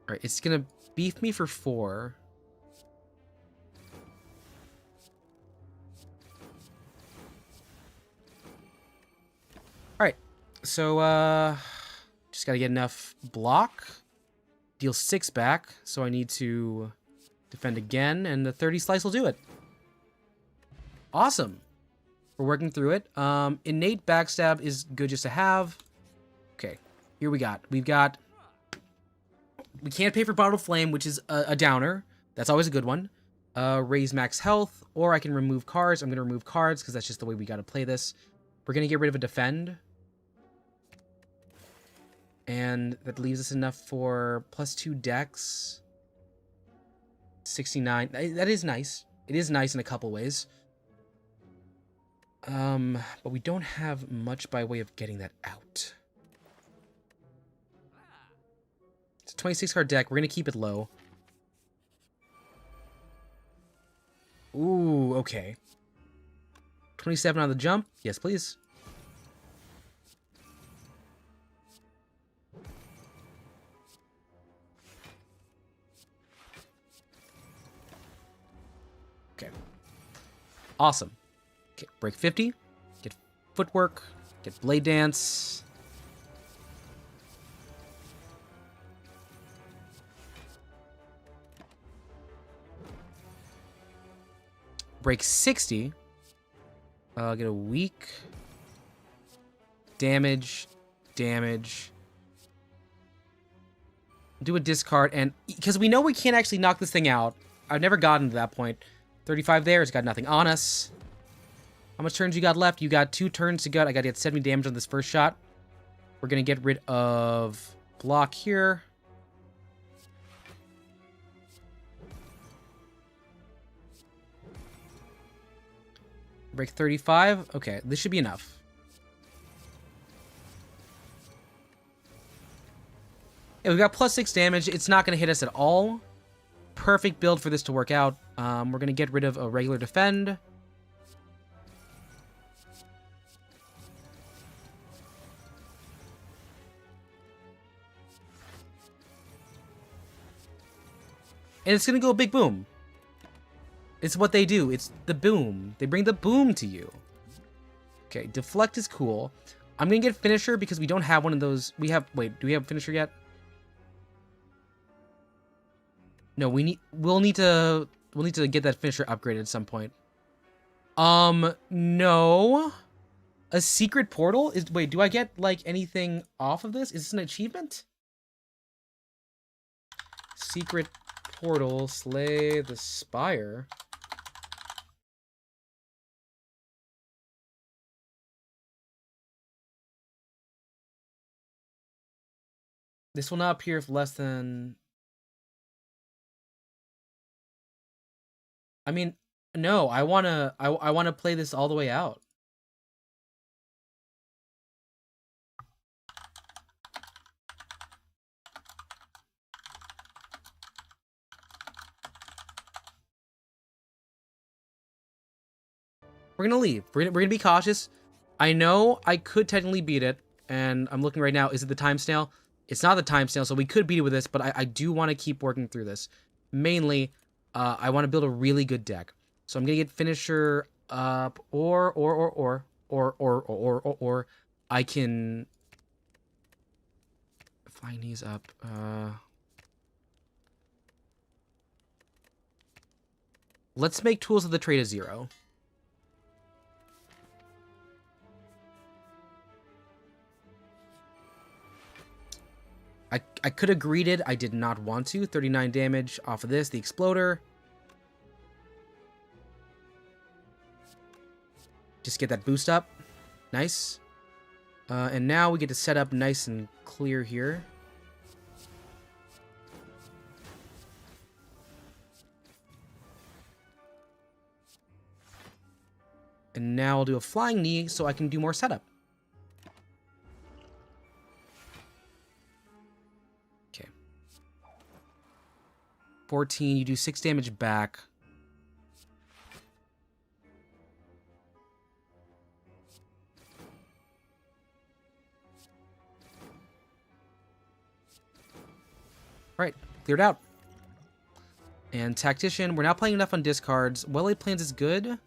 Alright, it's gonna beef me for 4. Alright, so, just gotta get enough block. Deal 6 back, so I need to defend again, and the 30 slice will do it. Awesome. We're working through it. Innate backstab is good just to have. Okay, here we got. We can't pay for Bottle Flame, which is a downer. That's always a good one. Raise max health, or I can remove cards. I'm going to remove cards because that's just the way we got to play this. We're going to get rid of a defend. And that leaves us enough for +2 dex. 69. That is nice. It is nice in a couple ways. But we don't have much by way of getting that out. It's a 26 card deck. We're going to keep it low. Ooh, okay. 27 on the jump. Yes, please. Okay. Awesome. Okay, break 50. Get footwork. Get blade dance. Break 60. Get a weak. Damage. Damage. Do a discard. And because we know we can't actually knock this thing out. I've never gotten to that point. 35 there. It's got nothing on us. How much turns you got left? You got 2 turns to go. I got to get 70 damage on this first shot. We're going to get rid of block here. Break 35. Okay, this should be enough. Yeah, we got +6 damage. It's not going to hit us at all. Perfect build for this to work out. We're going to get rid of a regular defend. And it's going to go big boom. It's what they do. It's the boom. They bring the boom to you. Okay, deflect is cool. I'm going to get finisher because we don't have one of those. We have, wait, do we have finisher yet? No, we'll need to get that finisher upgraded at some point. No. A secret portal is, wait, do I get like anything off of this? Is this an achievement? Secret portal, slay the Spire. This will not appear if less than... I mean, no, I wanna play this all the way out. We're gonna leave. We're gonna be cautious. I know I could technically beat it, and I'm looking right now. Is it the time snail? It's not the time snail, so we could beat it with this, but I do want to keep working through this. Mainly, I want to build a really good deck. So I'm gonna get finisher up, or I can flying knees up. Let's make tools of the trade a 0. I could have greeted. I did not want to. 39 damage off of this. The exploder. Just get that boost up. Nice. And now we get to set up nice and clear here. And now I'll do a flying knee so I can do more setup. 14, you do 6 damage back. Right, cleared out. And Tactician, we're not playing enough on discards. Well-laid plans is good.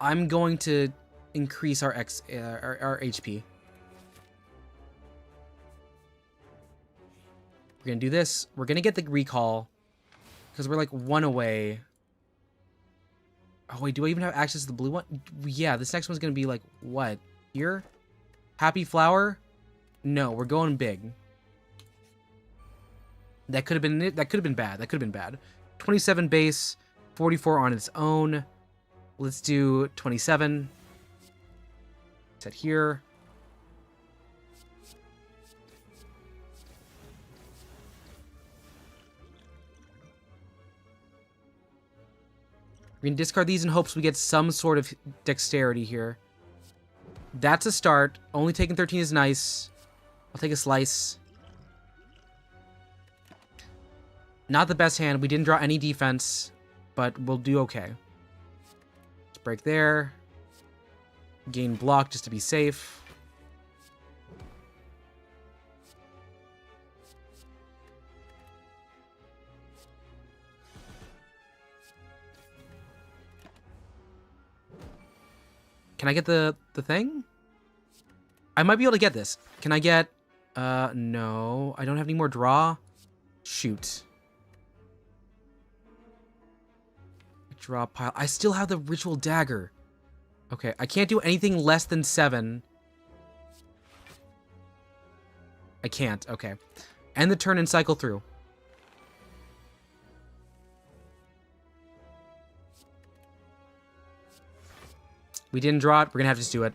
I'm going to increase our HP. We're going to do this. We're going to get the recall. Because we're like 1 away. Oh, wait. Do I even have access to the blue one? Yeah, this next one's going to be like, what? Here? Happy Flower? No, we're going big. That could have been it. That could have been bad. That could have been bad. 27 base. 44 on its own. Let's do 27. Set here. We're going to discard these in hopes we get some sort of dexterity here. That's a start. Only taking 13 is nice. I'll take a slice. Not the best hand. We didn't draw any defense, but we'll do okay. Let's break there. Gain block just to be safe. Can I get the thing? I might be able to get this. Can I get... no. I don't have any more draw. Shoot. Draw pile. I still have the ritual dagger. Okay, I can't do anything less than 7. I can't. Okay. End the turn and cycle through. We didn't draw it. We're gonna have to just do it.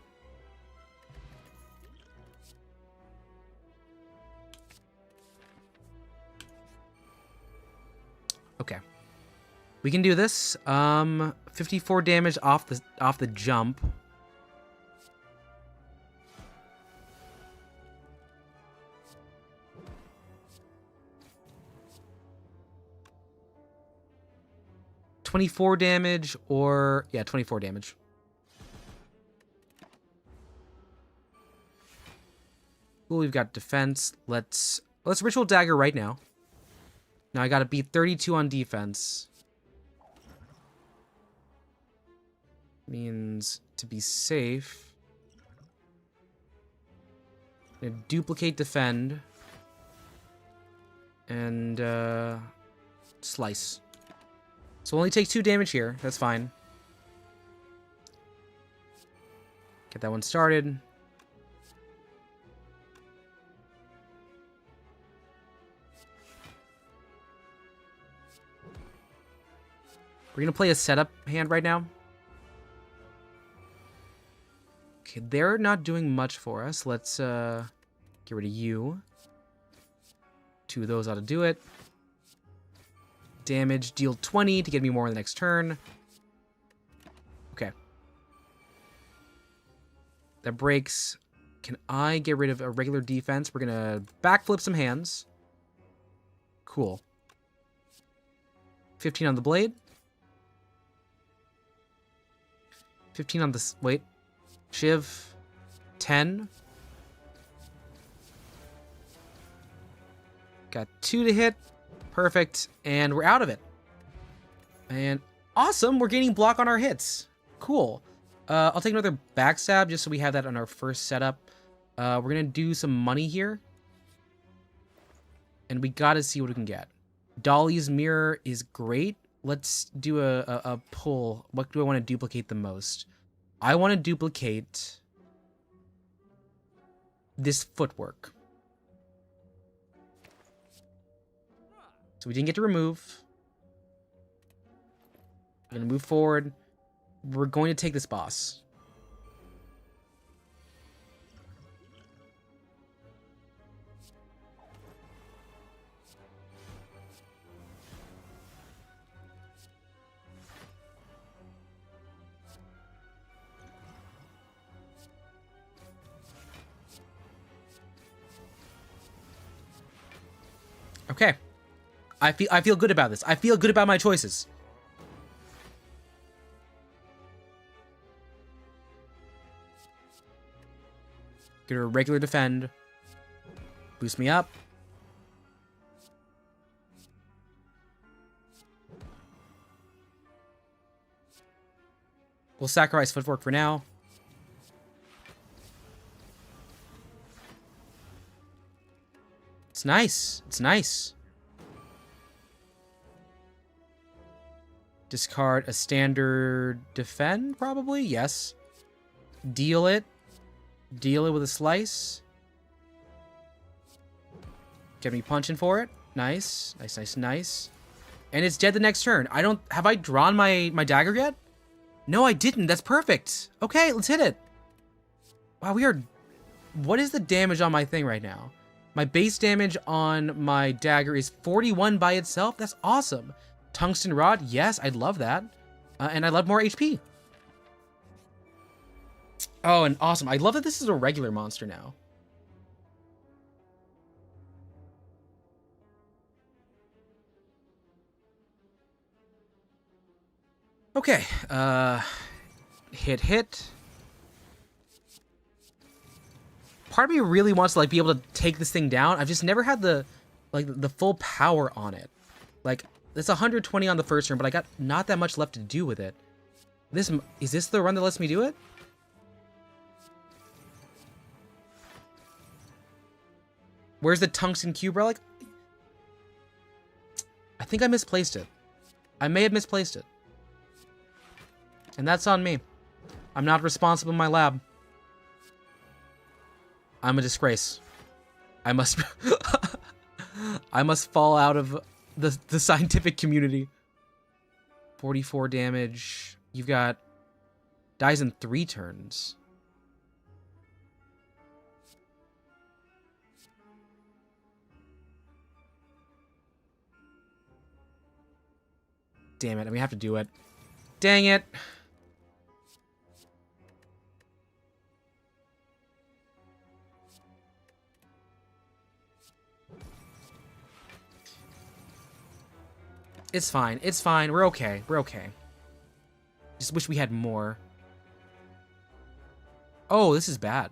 Okay. We can do this. 54 damage off the jump. $24 damage or... yeah, 24 damage. Cool, we've got defense. Let's ritual dagger right now. Now I gotta beat 32 on defense. Means to be safe. I'm gonna duplicate defend. And slice. So only take 2 damage here. That's fine. Get that one started. We're gonna play a setup hand right now. Okay, they're not doing much for us. Let's get rid of you. 2 of those ought to do it. Damage, deal 20 to get me more in the next turn. Okay. That breaks. Can I get rid of a regular defense? We're gonna backflip some hands. Cool. 15 on the blade. 15 on this. Wait. Shiv. 10. Got 2 to hit. Perfect. And we're out of it. And awesome. We're gaining block on our hits. Cool. I'll take another backstab just so we have that on our first setup. We're going to do some money here. And we got to see what we can get. Dolly's mirror is great. Let's do a pull. What do I want to duplicate the most? I want to duplicate this footwork. So we didn't get to remove. We're going to move forward. We're going to take this boss. Okay. I feel good about this. I feel good about my choices. Get a regular defend. Boost me up. We'll sacrifice footwork for now. It's nice. It's nice. Discard a standard defend, probably? Yes. Deal it. Deal it with a slice. Get me punching for it. Nice. Nice, nice, nice. And it's dead the next turn. Have I drawn my dagger yet? No, I didn't. That's perfect. Okay, let's hit it. Wow, what is the damage on my thing right now? My base damage on my dagger is 41 by itself. That's awesome. Tungsten rod, yes, I'd love that. And I love more HP. Oh, and awesome. I love that this is a regular monster now. Okay, hit. Part of me really wants to like be able to take this thing down. I've just never had the full power on it. Like, it's 120 on the first turn, but I got not that much left to do with it. Is this the run that lets me do it? Where's the tungsten cube relic? I think I misplaced it. I may have misplaced it. And that's on me. I'm not responsible in my lab. I'm a disgrace. I must I must fall out of the scientific community. 44 damage. You've got dies in 3 turns. Damn it, we have to do it. Dang it. It's fine. It's fine. We're okay. We're okay. Just wish we had more. Oh, this is bad.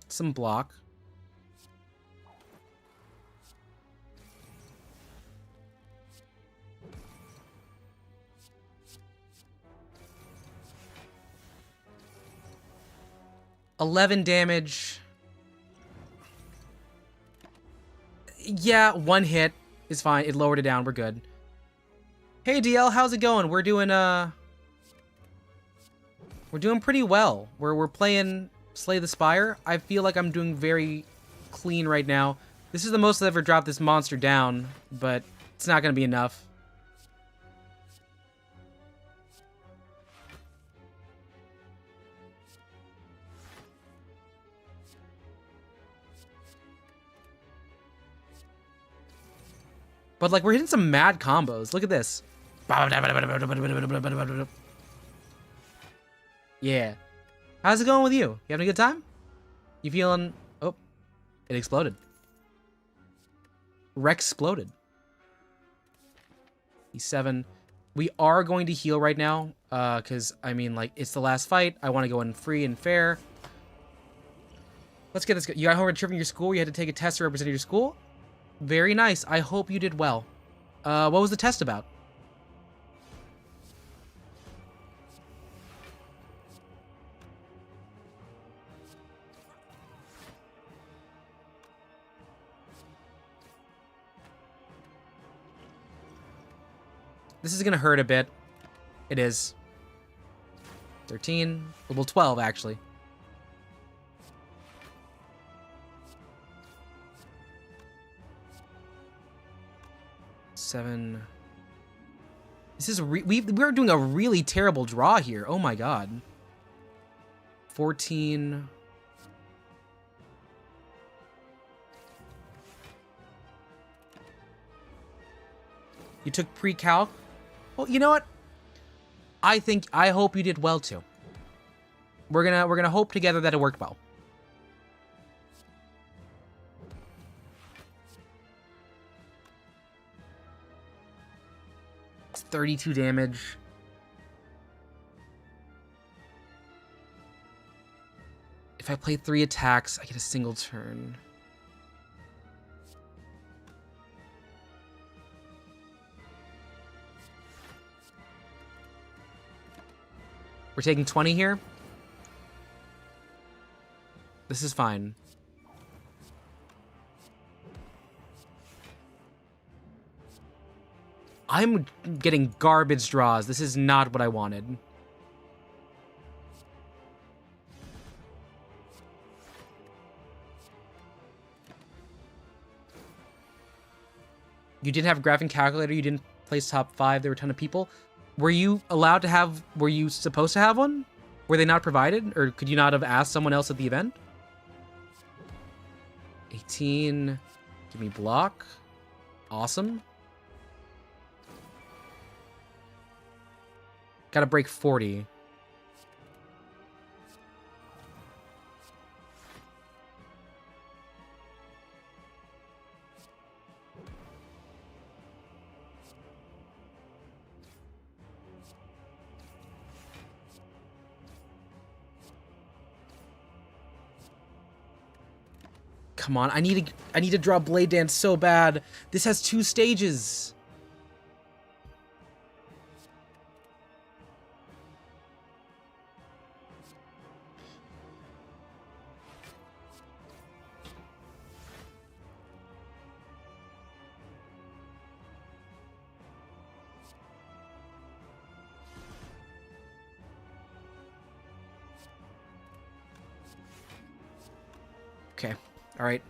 Some block. $11 damage. Yeah, 1 hit is fine. It lowered it down. We're good. Hey DL, how's it going? We're doing pretty well. We're playing Slay the Spire. I feel like I'm doing very clean right now. This is the most I've ever dropped this monster down, but it's not gonna be enough. But like, we're hitting some mad combos. Look at this. Yeah. How's it going with you? You having a good time? You feeling... Oh, it exploded. Rex exploded. He's 7. We are going to heal right now, because, I mean, like, it's the last fight. I want to go in free and fair. Let's get this... You got home retrieving your school? You had to take a test to represent your school? Very nice. I hope you did well. What was the test about? This is gonna hurt a bit. It is. 13. Well, 12, actually. Seven. This is we're doing a really terrible draw here. Oh my god. 14. You took pre-calc. Well, you know what? I hope you did well too. We're gonna hope together that it worked well. It's 32 damage. If I play 3 attacks, I get a single turn. We're taking 20 here. This is fine. I'm getting garbage draws. This is not what I wanted. You didn't have a graphing calculator. You didn't place top 5. There were a ton of people. Were you allowed to have... Were you supposed to have one? Were they not provided? Or could you not have asked someone else at the event? 18. Give me block. Awesome. Gotta break 40. Come on, I need to draw Blade Dance so bad. This has 2 stages. Okay, all right.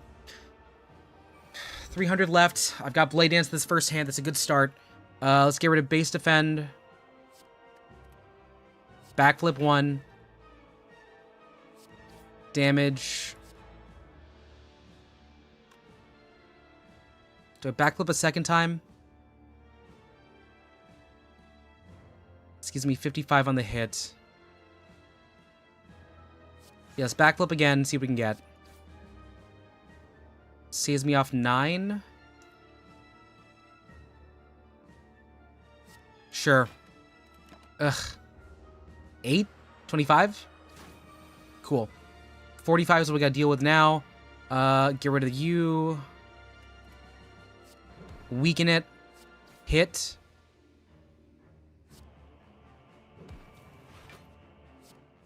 300 left. I've got Blade Dance this first hand. That's a good start. Let's get rid of Base Defend. Backflip 1. Damage. Do I backflip a second time? This gives me 55 on the hit. Yes, backflip again, see what we can get. Saves me off 9. Sure. Ugh. 8? 25? Cool. 45 is what we gotta deal with now. Get rid of you. Weaken it. Hit.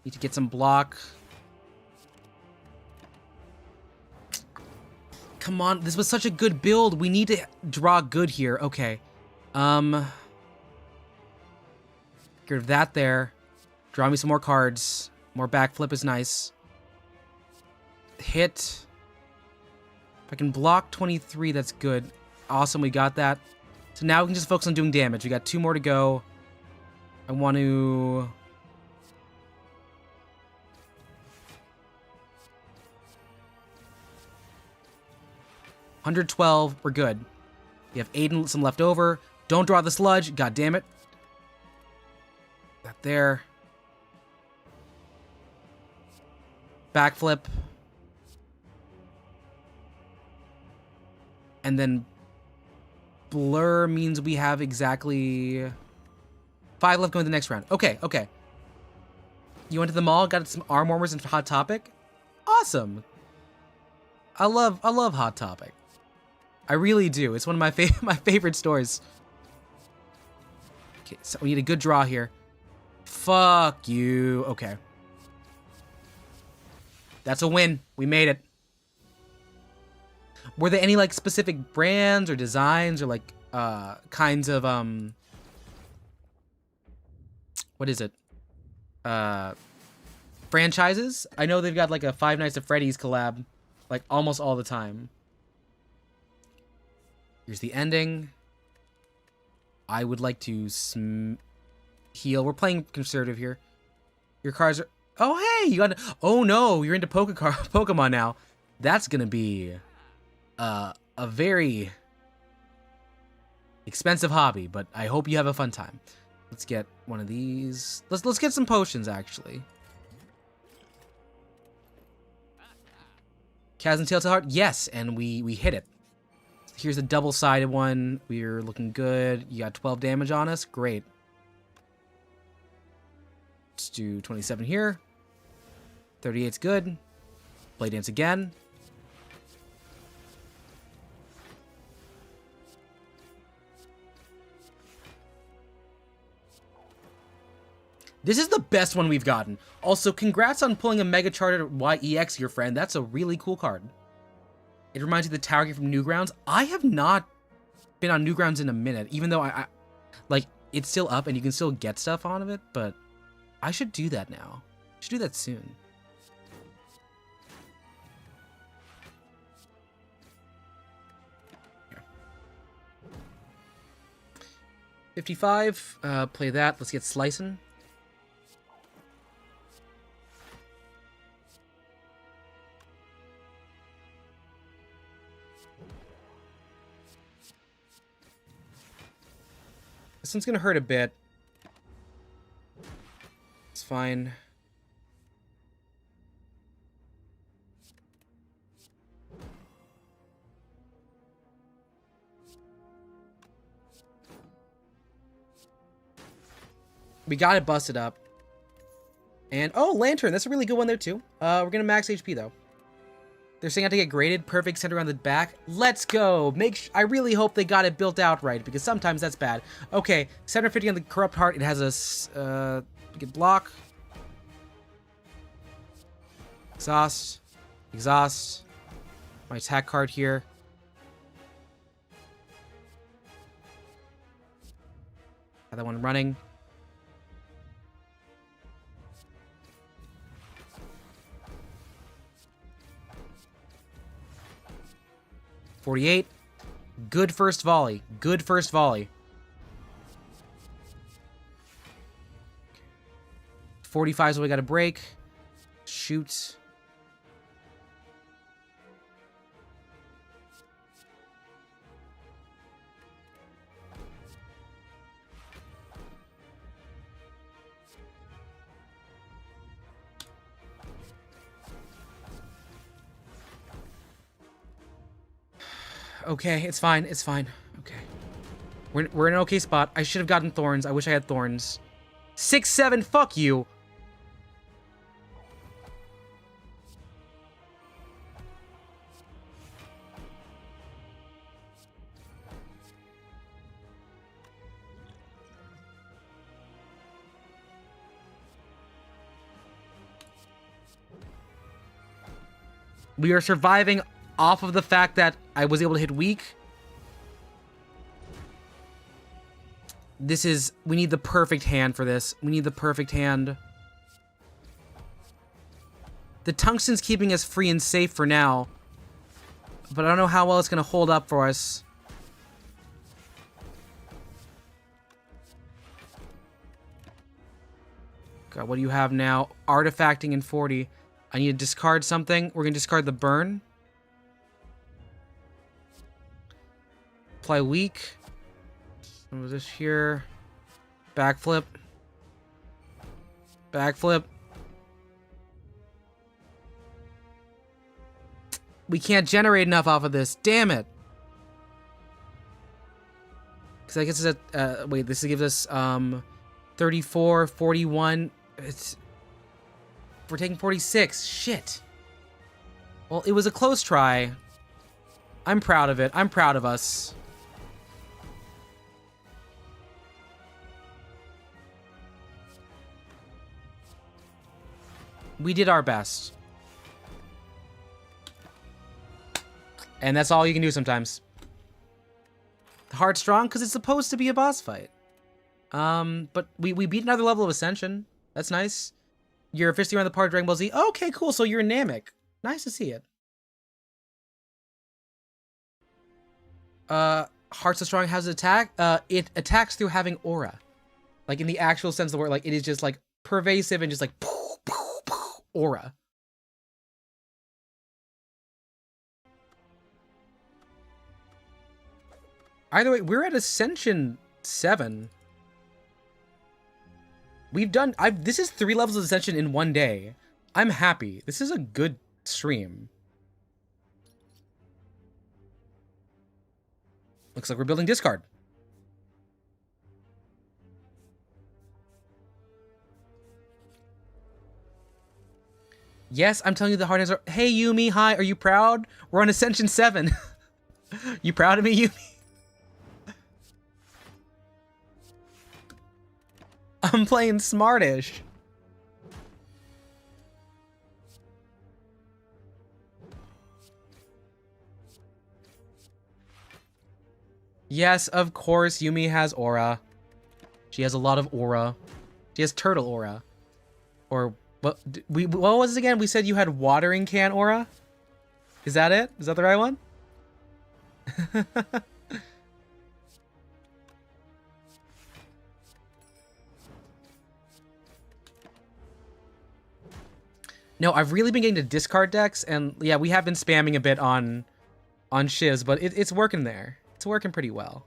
Need to get some block. Come on, this was such a good build. We need to draw good here. Okay. Get rid of that there. Draw me some more cards. More backflip is nice. Hit. If I can block 23, that's good. Awesome, we got that. So now we can just focus on doing damage. We got 2 more to go. I want to... $112, we're good. We have 8 and some left over. Don't draw the sludge, god damn it. That there. Backflip. And then blur means we have exactly 5 left going to the next round. Okay, okay. You went to the mall, got some arm warmers and Hot Topic? Awesome. I love Hot Topic. I really do. It's one of my favorite stores. Okay, so we need a good draw here. Fuck you. Okay. That's a win. We made it. Were there any like specific brands or designs or like kinds of what is it? Franchises? I know they've got like a Five Nights at Freddy's collab like almost all the time. Here's the ending. I would like to heal. We're playing conservative here. Your cards are... Oh, hey! You got... Oh, no! You're into Pokemon now. That's gonna be a very expensive hobby, but I hope you have a fun time. Let's get one of these. Let's get some potions, actually. Kaz and Tail to Heart? Yes, and we hit it. Here's a double-sided one. We're looking good. You got 12 damage on us. Great. Let's do 27 here. 38's good. Blade Dance again. This is the best one we've gotten. Also, congrats on pulling a Mega Charter YEX, your friend. That's a really cool card. It reminds you of the tower game from Newgrounds. I have not been on Newgrounds in a minute, even though I like, it's still up and you can still get stuff out of it, but I should do that now. I should do that soon. Here. 55, play that. Let's get slicing. This one's gonna hurt a bit. It's fine. We got it busted up. And, oh, Lantern. That's a really good one there, too. We're gonna max HP, though. They're saying I have to get graded. Perfect center on the back. Let's go. I really hope they got it built out right, because sometimes that's bad. Okay, 750 on the Corrupt Heart. It has a get block. Exhaust. Exhaust. My attack card here. Got that one running. .48. Good first volley. Good first volley. 45 is what we got to break. Shoot. Okay, it's fine. It's fine. Okay. We're in an okay spot. I should have gotten thorns. I wish I had thorns. 6-7, fuck you. We are surviving off of the fact that I was able to hit weak. We need the perfect hand for this. We need the perfect hand. The tungsten's keeping us free and safe for now, but I don't know how well it's going to hold up for us. God, what do you have now? Artifacting in 40. I need to discard something. We're going to discard the burn. Apply weak. What was this here? Backflip. Backflip. We can't generate enough off of this. Damn it. Because I guess it's at... wait, this gives us 34, 41. We're taking 46. Shit. Well, it was a close try. I'm proud of it. I'm proud of us. We did our best. And that's all you can do sometimes. The heart's strong because it's supposed to be a boss fight. But we beat another level of Ascension. That's nice. You're officially around the part of Dragon Ball Z. Okay, cool. So you're Namek. Nice to see it. Heart's so strong. How does it attack? It attacks through having aura. Like in the actual sense of the word. Like it is just like pervasive and just like aura. Either way, we're at Ascension 7. We've done... this is 3 levels of Ascension in one day. I'm happy. This is a good stream. Looks like we're building discard. Yes, I'm telling you the hard hands are... Hey, Yumi, hi, are you proud? We're on Ascension 7. You proud of me, Yumi? I'm playing smartish. Yes, of course, Yumi has aura. She has a lot of aura. She has turtle aura. Or what was it again? We said you had watering can aura? Is that it? Is that the right one? No, I've really been getting to discard decks, and yeah, we have been spamming a bit on Shivs, but it's working there. It's working pretty well.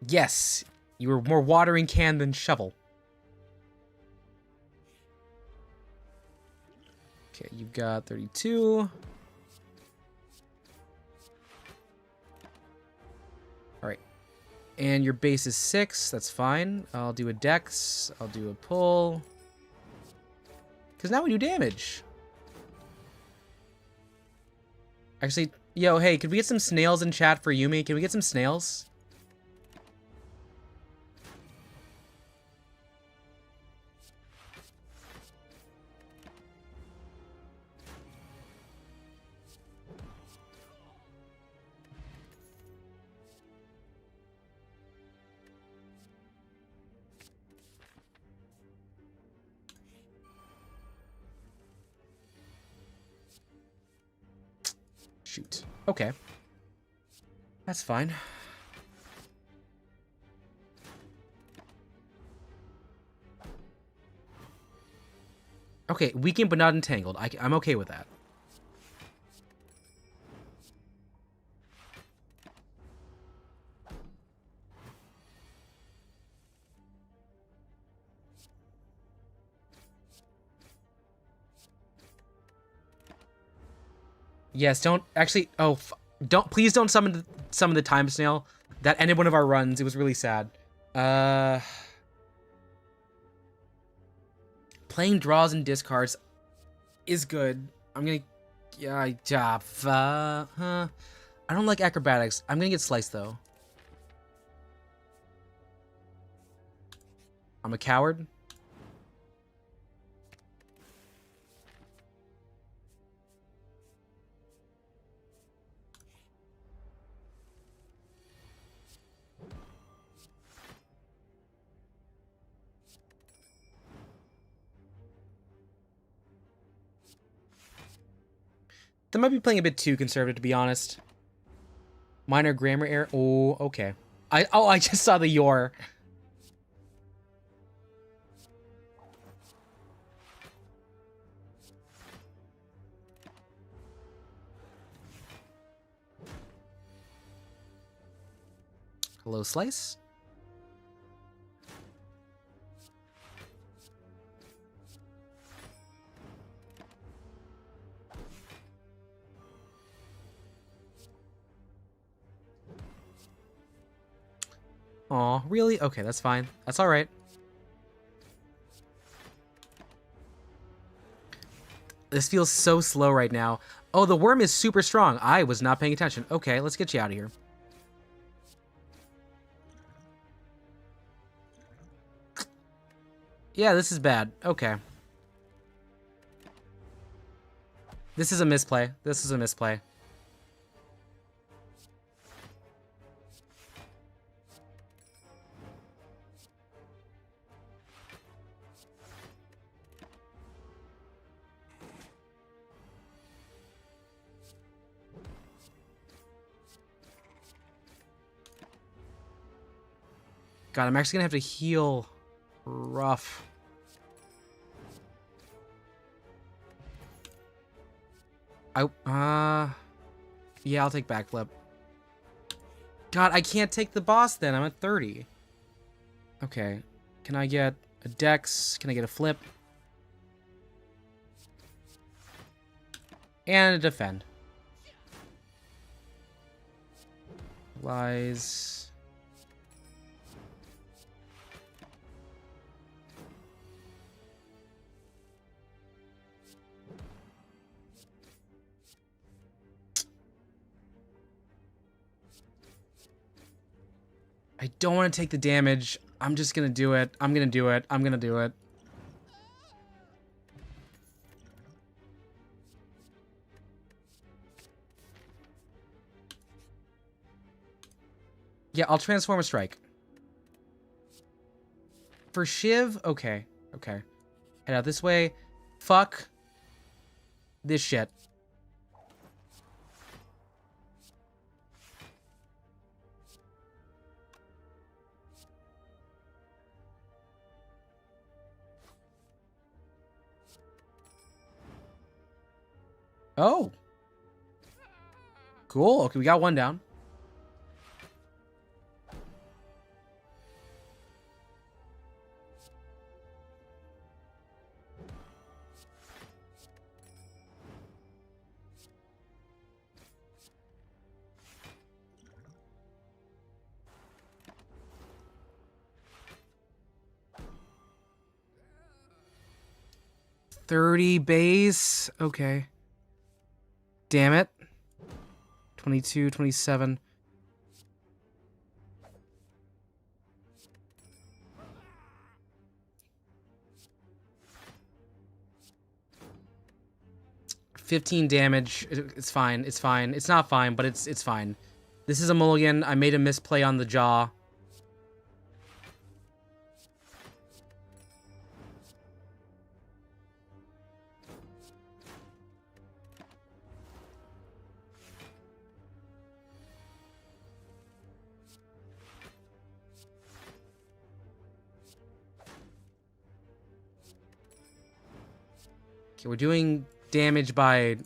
Yes, you were more watering can than shovel. Okay, you've got 32. All right. And your base is 6. That's fine. I'll do a dex. I'll do a pull. Because now we do damage. Actually, yo, hey, could we get some snails in chat for Yumi? Can we get some snails? Shoot. Okay. That's fine. Okay, weakened but not entangled. I'm okay with that. Yes, don't actually. Oh, please don't summon the time snail. That ended one of our runs. It was really sad. Playing draws and discards is good. I'm gonna. I don't like acrobatics. I'm gonna get sliced though. I'm a coward. They might be playing a bit too conservative, to be honest. Minor grammar error. Oh, okay. I just saw the your. Hello, slice. Aw, really? Okay, that's fine. That's alright. This feels so slow right now. Oh, the worm is super strong. I was not paying attention. Okay, let's get you out of here. Yeah, this is bad. Okay. This is a misplay. This is a misplay. God, I'm actually gonna have to heal rough. Yeah, I'll take backflip. God, I can't take the boss then. I'm at 30. Okay. Can I get a dex? Can I get a flip? And a defend. Lies. I don't want to take the damage. I'm just gonna do it. I'm gonna do it. I'm gonna do it. Yeah, I'll transform a strike. For Shiv? Okay. Okay. Head out this way. Fuck this shit. Oh. Cool. Okay, we got one down. 30 base. Okay. Damn it. 22, 27. $15 damage. It's fine. It's fine. It's not fine, but it's fine. This is a mulligan. I made a misplay on the jaw. Okay, we're doing damage by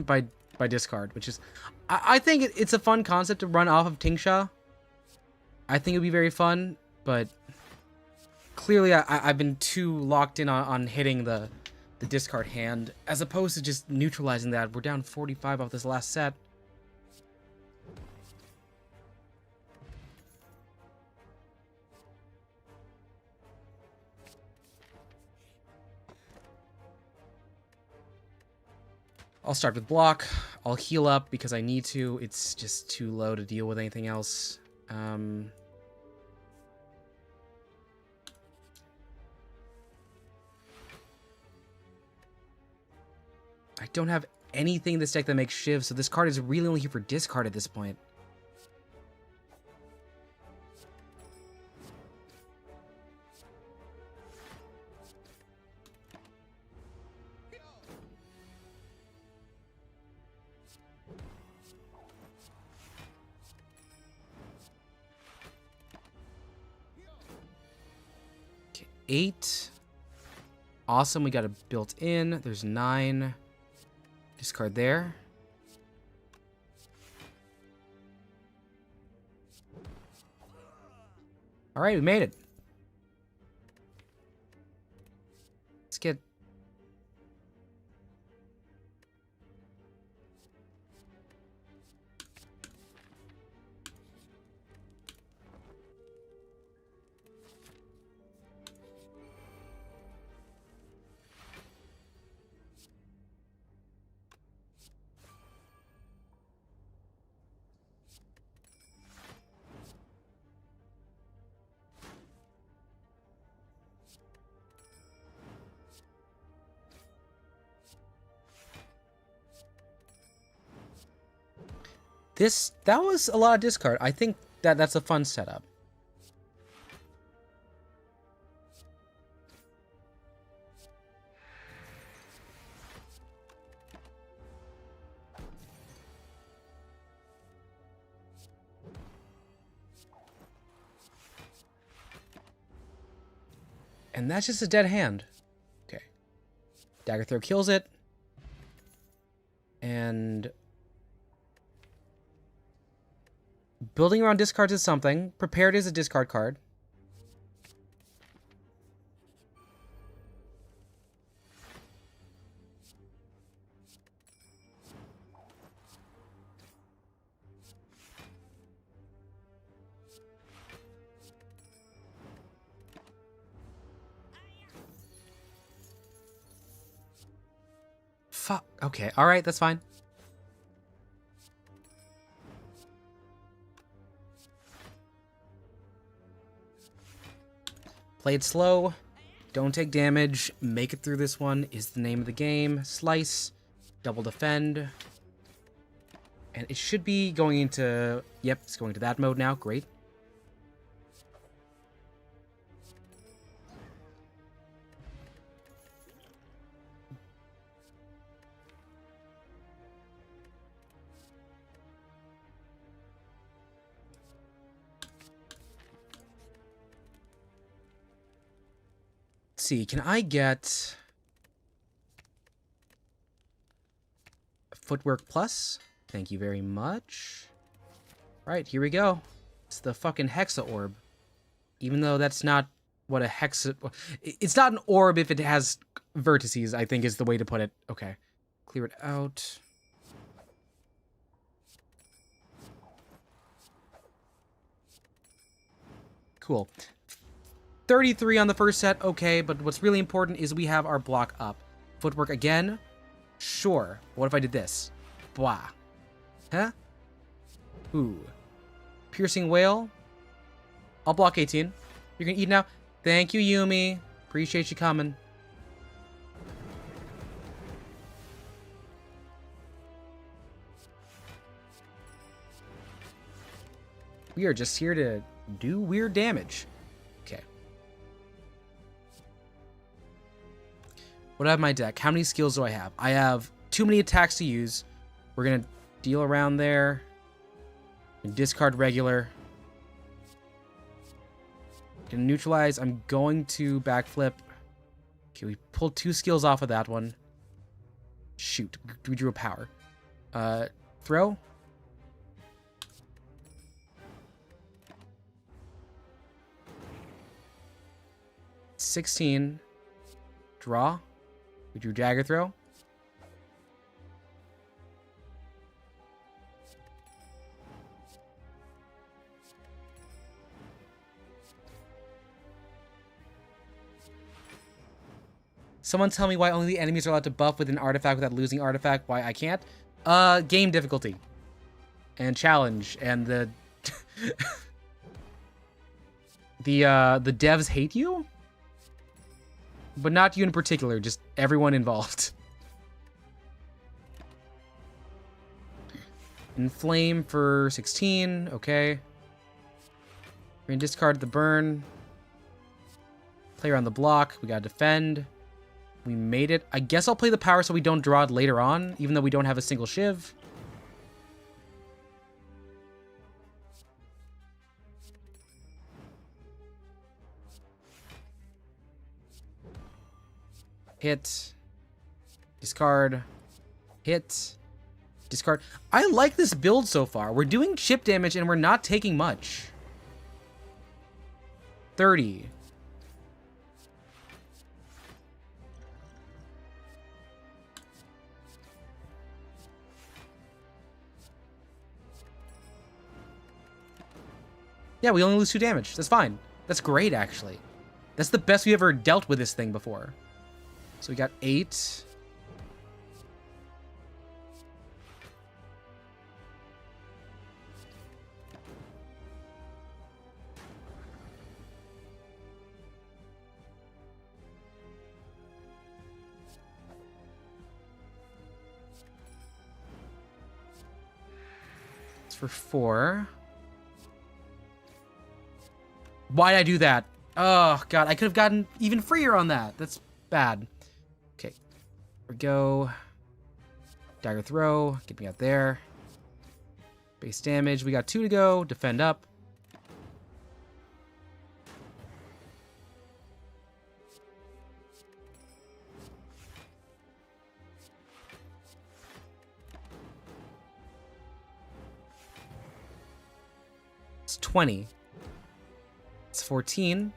by discard, which is I think it's a fun concept to run off of Tingsha. I think it'd be very fun, but clearly I've been too locked in on hitting the discard hand as opposed to just neutralizing that. We're down 45 off this last set. I'll start with block. I'll heal up because I need to. It's just too low to deal with anything else. I don't have anything in this deck that makes Shiv, so this card is really only here for discard at this point. Okay, 8. Awesome, we got it built in. There's 9. Discard there. All right, we made it. Let's get... That was a lot of discard. I think that's a fun setup. And that's just a dead hand. Okay. Dagger Throw kills it. And... building around discards is something. Prepared is a discard card. Fuck. Okay. All right. That's fine. Play it slow, don't take damage, make it through this one is the name of the game. Slice, double defend. And it should be going into... Yep, it's going to that mode now. Great. See, can I get Footwork Plus? Thank you very much. All right, here we go. It's the fucking Hexa Orb. Even though that's not what a Hexa... It's not an orb if it has vertices, I think is the way to put it. Okay, clear it out. Cool. 33 on the first set, okay, but what's really important is we have our block up. Footwork again? Sure. What if I did this? Blah. Huh? Ooh. Piercing Whale? I'll block 18. You're gonna eat now? Thank you, Yumi. Appreciate you coming. We are just here to do weird damage. Okay. What do I have in my deck? How many skills do I have? I have too many attacks to use. We're going to deal around there. And discard regular. Gonna neutralize. I'm going to backflip. Okay, we pulled 2 skills off of that one. Shoot. We drew a power. Throw. $16. Draw. We drew dagger throw. Someone tell me why only the enemies are allowed to buff with an artifact without losing artifact. Why I can't? Game difficulty. And challenge. And the... the devs hate you? But not you in particular, just everyone involved. Inflame for 16, okay. We're gonna discard the burn. Play around the block, we gotta defend. We made it. I guess I'll play the power so we don't draw it later on, even though we don't have a single shiv. Hit. Discard. Hit. Discard. I like this build so far. We're doing chip damage and we're not taking much. 30. Yeah, we only lose 2 damage. That's fine. That's great, actually. That's the best we ever dealt with this thing before. So we got 8. It's for 4. Why'd I do that? Oh, God. I could have gotten even freer on that. That's bad. Okay. Here we go. Dagger throw. Get me out there. Base damage. We got 2 to go. Defend up. It's 20. It's 14.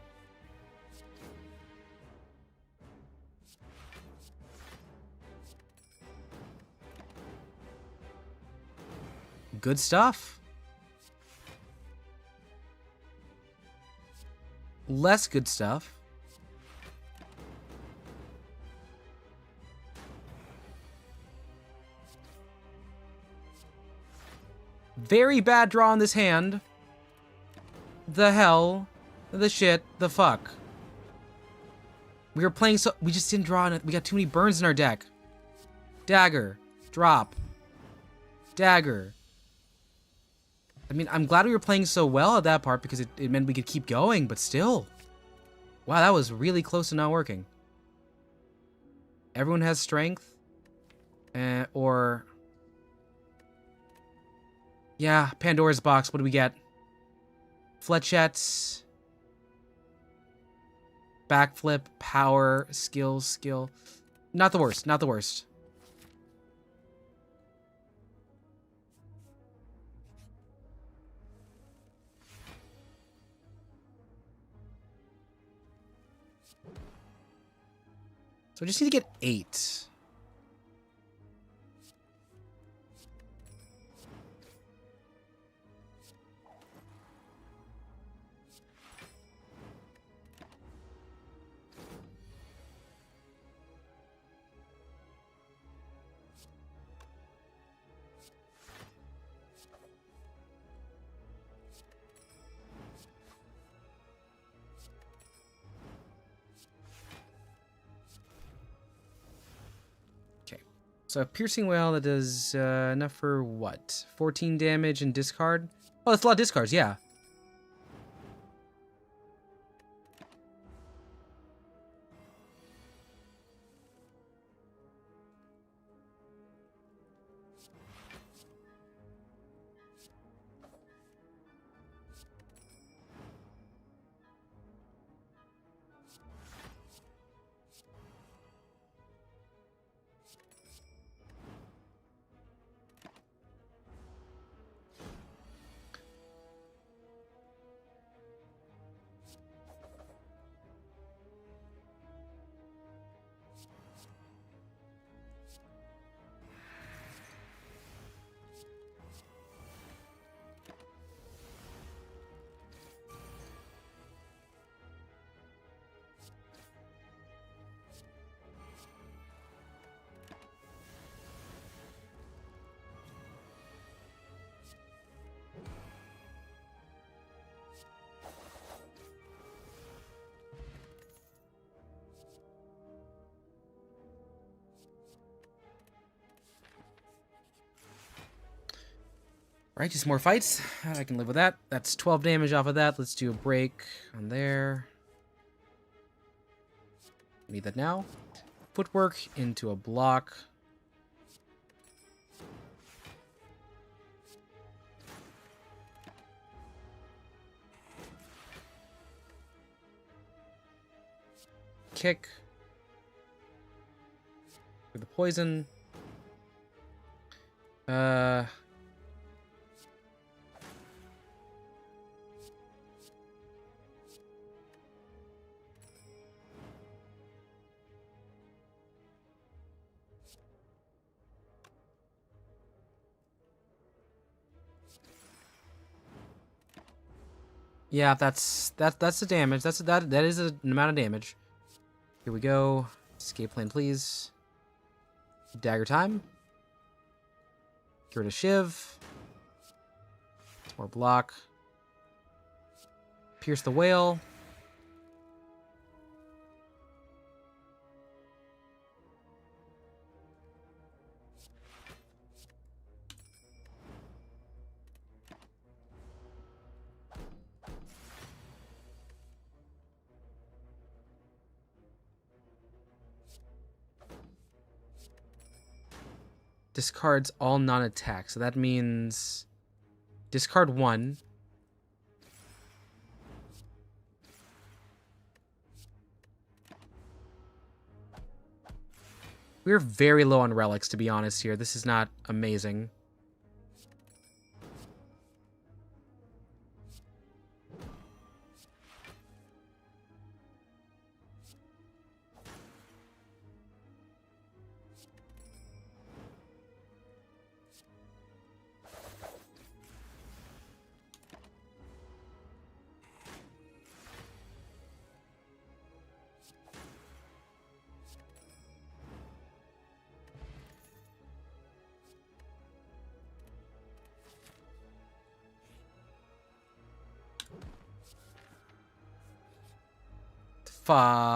Good stuff. Less good stuff. Very bad draw on this hand. The hell. The shit. The fuck. We were playing so... We just didn't draw on it. We got too many burns in our deck. Dagger. Drop. Dagger. I mean, I'm glad we were playing so well at that part because it meant we could keep going, but still. Wow, that was really close to not working. Everyone has strength. Or... Yeah, Pandora's box. What do we get? Flechettes. Backflip, power, skill. Not the worst, not the worst. So I just need to get 8. So a piercing wail that does enough for what? 14 damage and discard? Oh, that's a lot of discards, yeah. Right, just more fights. I can live with that. That's 12 damage off of that. Let's do a break on there. Need that now. Footwork into a block. Kick. For the poison. Yeah, that's the damage. That is an amount of damage. Here we go. Escape plan, please. Dagger time. Get rid of Shiv. More block. Pierce the whale. Discards all non-attack. So that means discard 1. We're very low on relics, to be honest here. This is not amazing.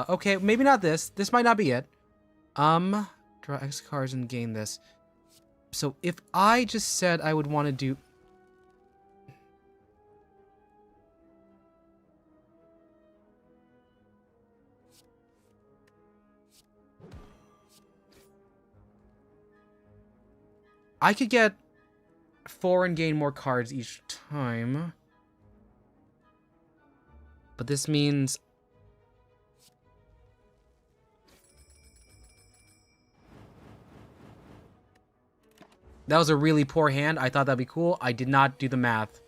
Okay, maybe not this. This might not be it. Draw X cards and gain this. So if I just said I would want to do... I could get 4 and gain more cards each time. But this means... That was a really poor hand. I thought that'd be cool. I did not do the math.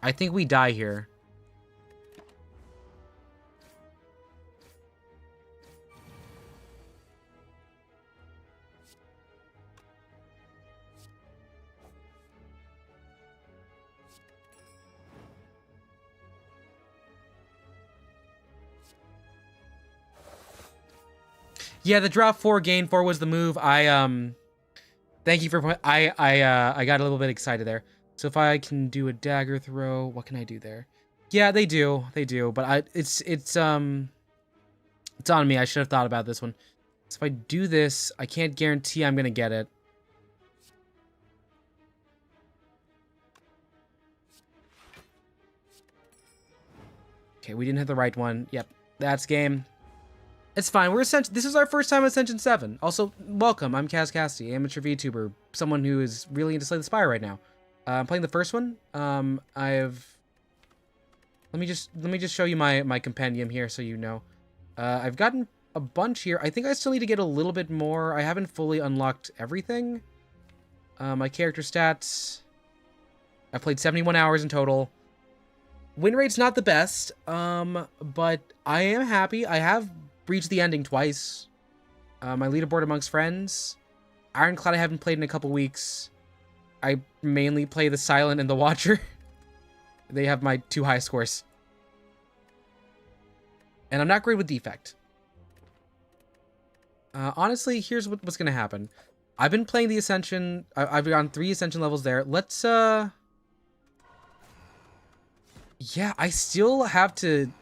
I think we die here. Yeah, the drop 4, gain 4 was the move. Thank you for I got a little bit excited there. So if I can do a dagger throw, what can I do there? Yeah, they do. They do. But it's on me. I should have thought about this one. So if I do this, I can't guarantee I'm gonna get it. Okay, we didn't hit the right one. Yep, that's game. It's fine. We're Ascension. This is our first time at Ascension 7. Also, welcome. I'm KazCassidy, amateur VTuber, someone who is really into Slay the Spire right now. I'm playing the first one. Let me just show you my compendium here so you know. I've gotten a bunch here. I think I still need to get a little bit more. I haven't fully unlocked everything. My character stats. I've played 71 hours in total. Win rate's not the best, but I am happy. I have reached the ending twice. My leaderboard amongst friends. Ironclad I haven't played in a couple weeks. I mainly play the Silent and the Watcher. They have my 2 high scores. And I'm not great with Defect. Honestly, here's what's going to happen. I've been playing the Ascension. I've gone 3 Ascension levels there. Let's, yeah, I still have to...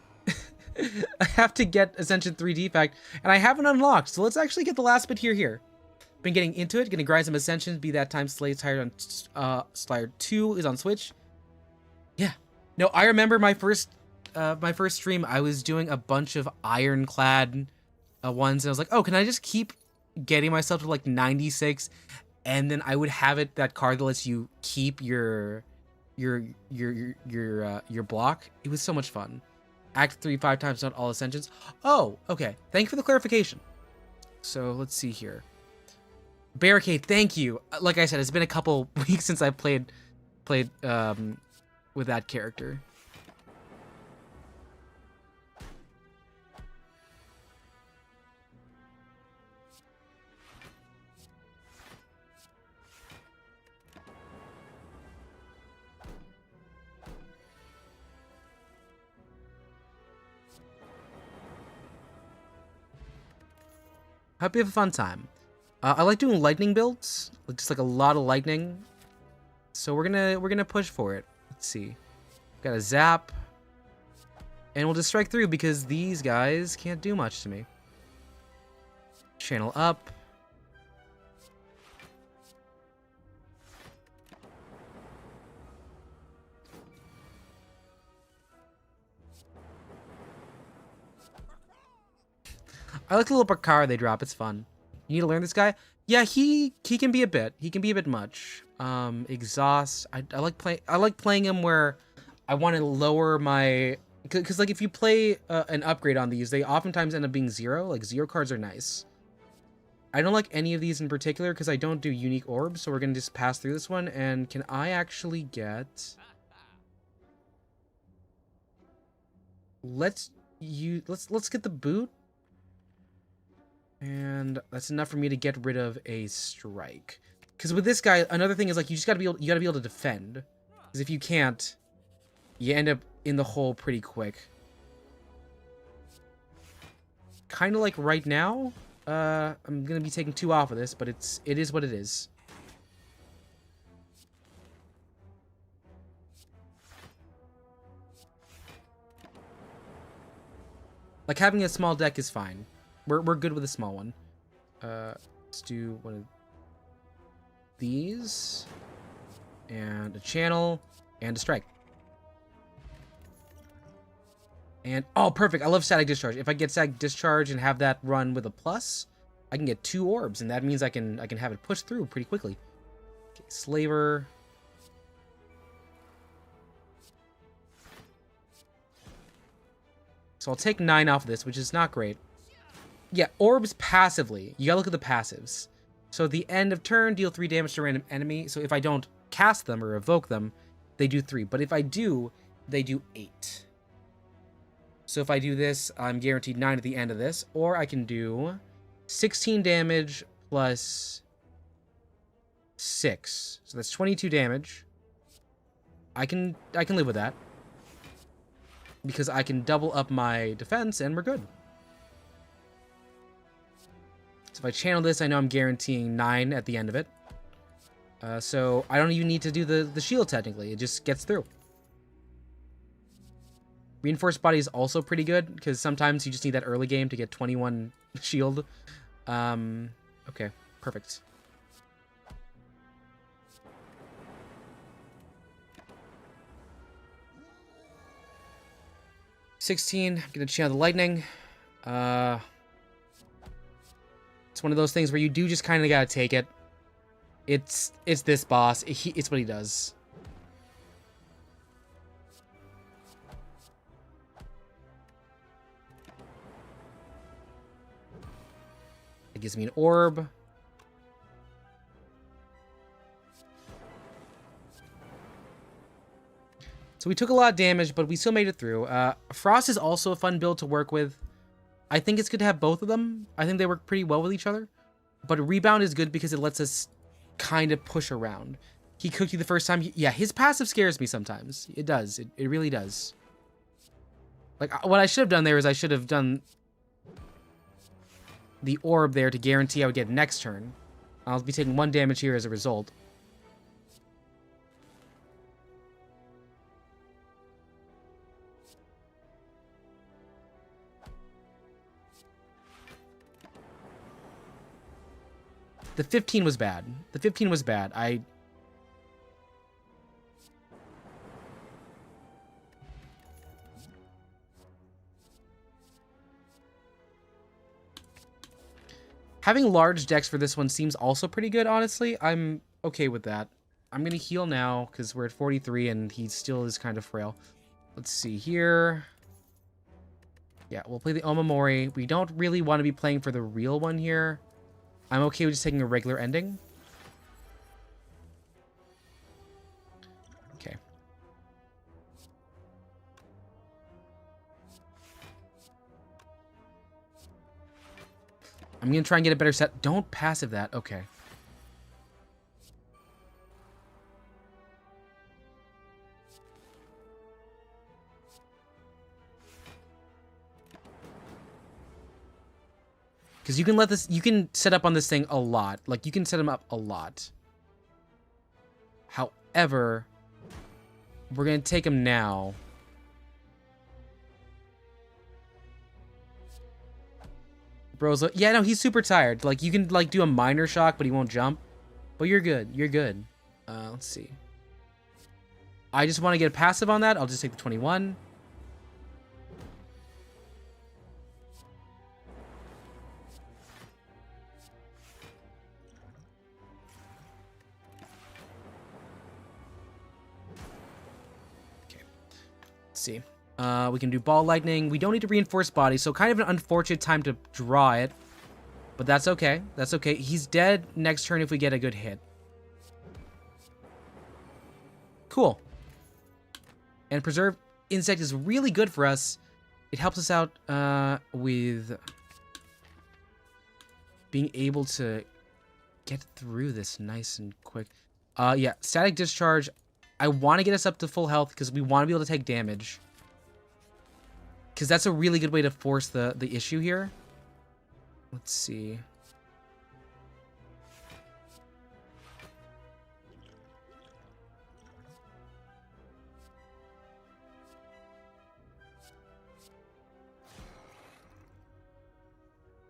I have to get Ascension 3 Defect, and I haven't unlocked, so let's actually get the last bit here. Been getting into it, gonna grind some Ascensions, be that time Slayer Tired on Slayer 2 is on Switch. Yeah. No, I remember my first stream, I was doing a bunch of Ironclad ones, and I was like, oh, can I just keep getting myself to like 96, and then I would have it, that card that lets you keep your block. It was so much fun. Act 3 5 times, not all Ascensions. Oh, okay. Thank you for the clarification. So let's see here. Barricade, thank you. Like I said, it's been a couple weeks since I played with that character. Hope you have a fun time. I like doing lightning builds, just like a lot of lightning. So we're gonna push for it. Let's see. Got a zap, and we'll just strike through because these guys can't do much to me. Channel up. I like the little card they drop. It's fun. You need to learn this guy. Yeah, he can be a bit. He can be a bit much. Exhaust. I like playing him where I want to lower my, because like if you play an upgrade on these, they oftentimes end up being 0. Like 0 cards are nice. I don't like any of these in particular because I don't do unique orbs. So we're gonna just pass through this one. And can I actually get? Let's get the boot. And that's enough for me to get rid of a strike. Because with this guy, another thing is like you gotta be able to defend. Because if you can't, you end up in the hole pretty quick. Kind of like right now. I'm gonna be taking 2 off of this, but it is what it is. Like having a small deck is fine. We're good with a small one. Let's do one of these. And a channel. And a strike. And, oh, perfect. I love static discharge. If I get static discharge and have that run with a plus, I can get 2 orbs. And that means I can have it push through pretty quickly. Okay, Slaver. So I'll take 9 off of this, which is not great. Yeah, orbs passively. You gotta look at the passives. So at the end of turn, deal 3 damage to a random enemy. So if I don't cast them or evoke them, they do 3. But if I do, they do 8. So if I do this, I'm guaranteed 9 at the end of this. Or I can do 16 damage plus 6. So that's 22 damage. I can live with that. Because I can double up my defense and we're good. So if I channel this, I know I'm guaranteeing 9 at the end of it. So I don't even need to do the shield technically. It just gets through. Reinforced body is also pretty good, because sometimes you just need that early game to get 21 shield. Okay, perfect. $16, I'm gonna channel the lightning. It's one of those things where you do just kind of gotta take it. It's this boss. It's what he does. It gives me an orb. So we took a lot of damage, but we still made it through. Frost is also a fun build to work with. I think it's good to have both of them. I think they work pretty well with each other. But Rebound is good because it lets us kind of push around. He cooked you the first time. Yeah, his passive scares me sometimes. It does. It really does. Like, what I should have done there is I should have done the orb there to guarantee I would get next turn. I'll be taking 1 damage here as a result. The 15 was bad. The 15 was bad. Having large decks for this one seems also pretty good, honestly. I'm okay with that. I'm going to heal now because we're at 43 and he still is kind of frail. Let's see here. Yeah, we'll play the Omamori. We don't really want to be playing for the real one here. I'm okay with just taking a regular ending. Okay. I'm going to try and get a better set. Don't passive that. Okay. Because you can let this, you can set up on this thing a lot. Like, you can set him up a lot. However, we're going to take him now. Bro's, yeah, no, he's super tired. Like, you can, like, do a minor shock, but he won't jump. But you're good. You're good. Let's see. I just want to get a passive on that. I'll just take the 21. See, we can do ball lightning. We don't need to reinforce body, so kind of an unfortunate time to draw it, but that's okay. That's okay. He's dead next turn if we get a good hit. Cool. And preserve insect is really good for us. It helps us out with being able to get through this nice and quick. Yeah, static discharge. I want to get us up to full health because we want to be able to take damage. Because that's a really good way to force the issue here. Let's see.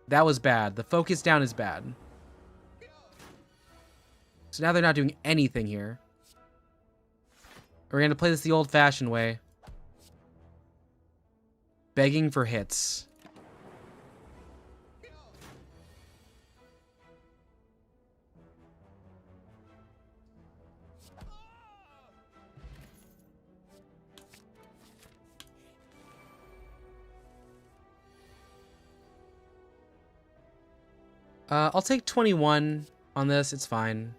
That was bad. The focus down is bad. So now they're not doing anything here. We're going to play this the old-fashioned way. Begging for hits. I'll take 21 on this. It's fine.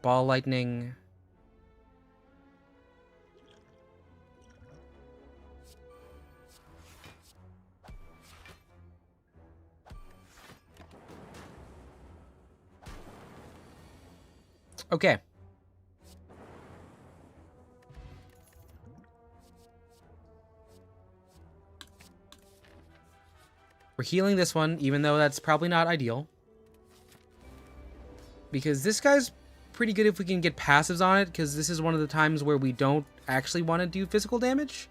Ball lightning. Okay. We're healing this one, even though that's probably not ideal. Because this guy's pretty good if we can get passives on it, because this is one of the times where we don't actually want to do physical damage.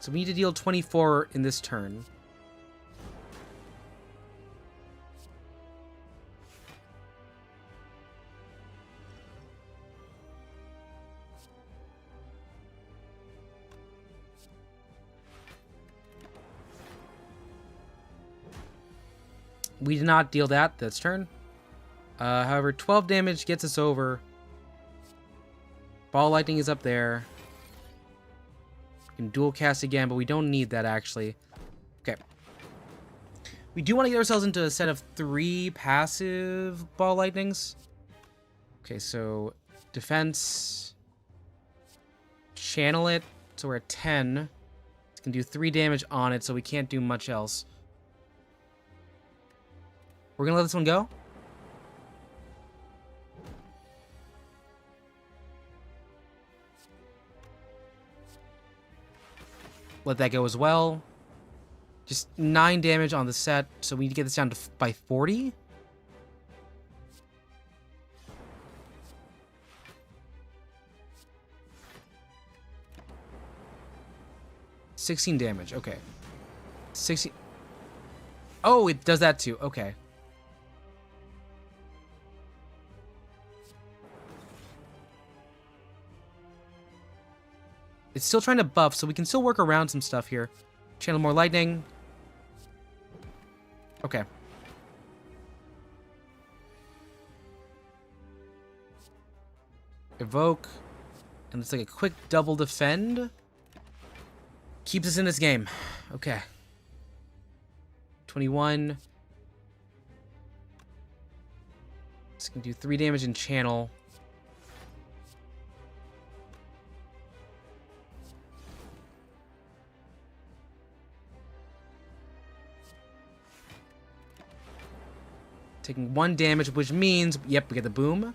So we need to deal 24 in this turn. We did not deal that. That's turn. However, 12 damage gets us over. Ball lightning is up there. We can dual cast again, but we don't need that actually. Okay. We do want to get ourselves into a set of 3 passive ball lightnings. Okay, so defense. Channel it. So we're at 10. It can do 3 damage on it, so we can't do much else. We're gonna let this one go. Let that go as well. Just 9 damage on the set, so we need to get this down to by 40. $16 damage. Okay. 16. Oh, it does that too. Okay. It's still trying to buff, so we can still work around some stuff here. Channel more lightning. Okay. Evoke. And it's like a quick double defend. Keeps us in this game. Okay. 21. This can do 3 damage in channel. Taking 1 damage, which means, yep, we get the boom.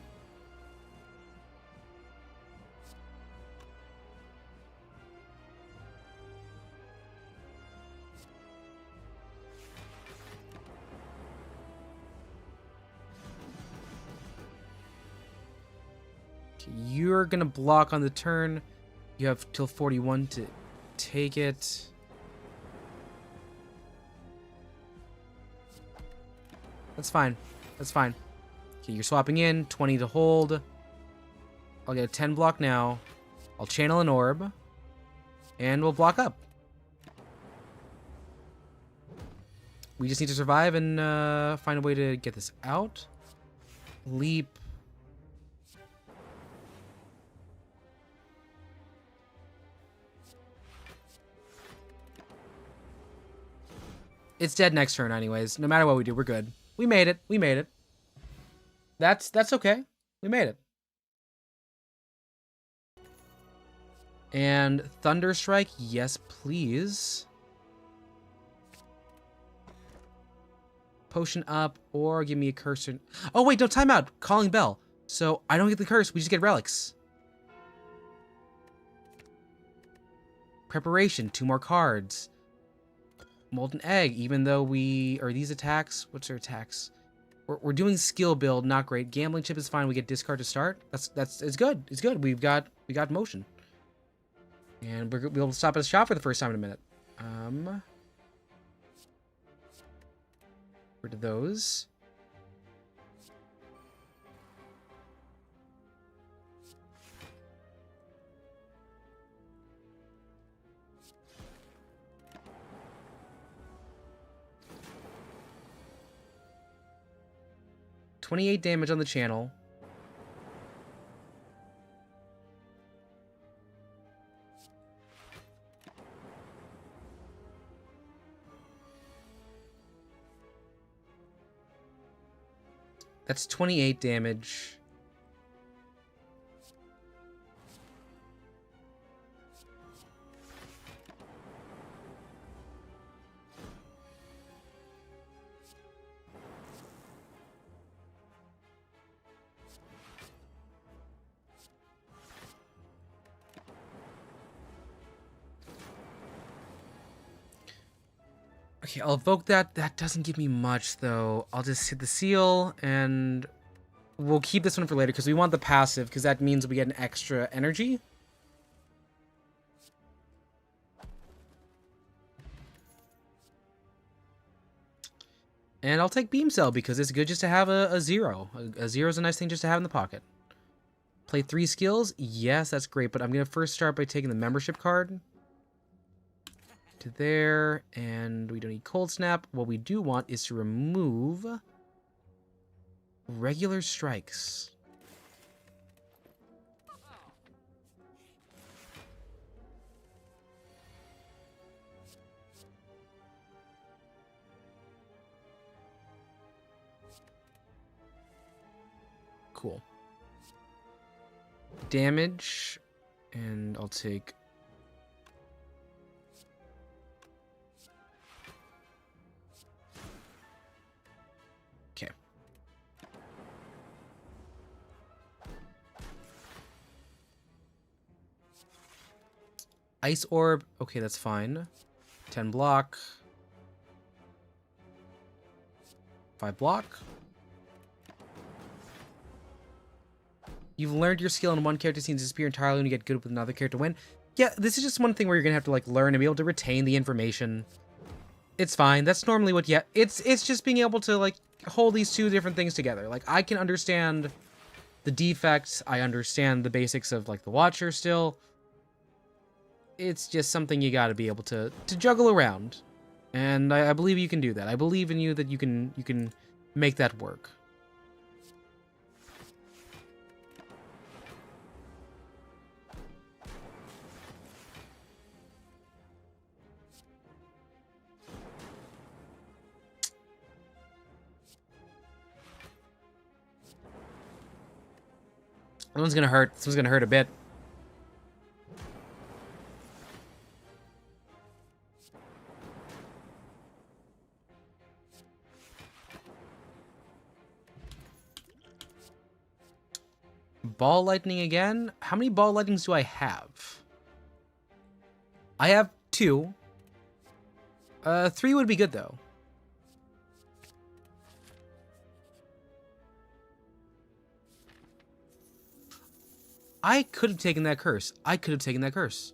Okay, you're gonna block on the turn. You have till 41 to take it. That's fine. That's fine. Okay, you're swapping in. 20 to hold. I'll get a 10 block now. I'll channel an orb. And we'll block up. We just need to survive and find a way to get this out. Leap. It's dead next turn anyways. No matter what we do, we're good. We made it. We made it. That's okay. We made it. And Thunder Strike, yes, please. Potion up, or give me a curse. Oh wait, no, timeout. Calling Bell. So I don't get the curse. We just get relics. Preparation. 2 more cards. Molten Egg, even though we... Are these attacks? What's their attacks? We're doing skill build, not great. Gambling Chip is fine. We get discard to start. It's good. It's good. We got motion. And we'll be able to stop at a shop for the first time in a minute. Rid of those. $28 damage on the channel. That's 28 damage. Okay, I'll evoke that. That doesn't give me much, though. I'll just hit the seal, and we'll keep this one for later, because we want the passive, because that means we get an extra energy. And I'll take Beam Cell, because it's good just to have a zero. A zero is a nice thing just to have in the pocket. Play 3 skills? Yes, that's great, but I'm going to first start by taking the membership card. To there, and we don't need Cold Snap. What we do want is to remove regular strikes. Cool. Damage, and I'll take... Okay. Ice Orb, okay, that's fine. 10 block. 5 block. You've learned your skill in one character seems to disappear entirely when you get good with another character win. Yeah, this is just one thing where you're gonna have to like learn and be able to retain the information. It's fine. That's normally what it's just being able to like hold these two different things together. Like I can understand the defects, I understand the basics of like the Watcher still. It's just something you gotta be able to juggle around. And I believe you can do that. I believe in you that you can make that work. This one's gonna hurt. This one's gonna hurt a bit. Ball lightning again? How many ball lightnings do I have? I have 2. 3 would be good though. I could have taken that curse. I could have taken that curse.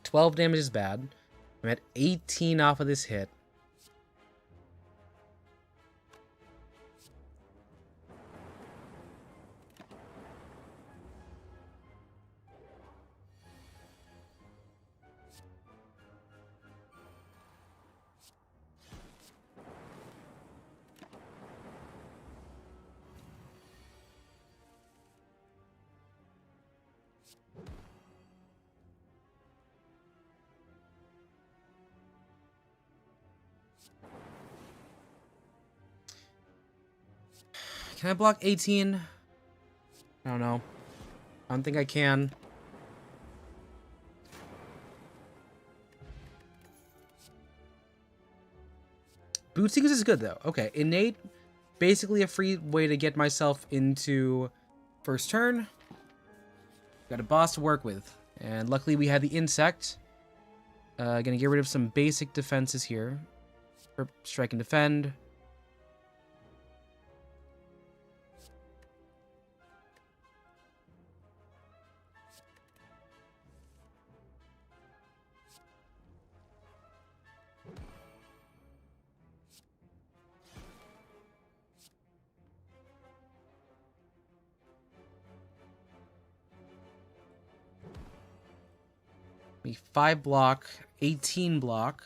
$12 damage is bad. I'm at 18 off of this hit. Can I block 18? I don't know. I don't think I can. Boot Seekers is good though. Okay, Innate, basically a free way to get myself into first turn. Got a boss to work with. And luckily we had the insect. Gonna get rid of some basic defenses here. Strike and defend. Me 5 block, 18 block.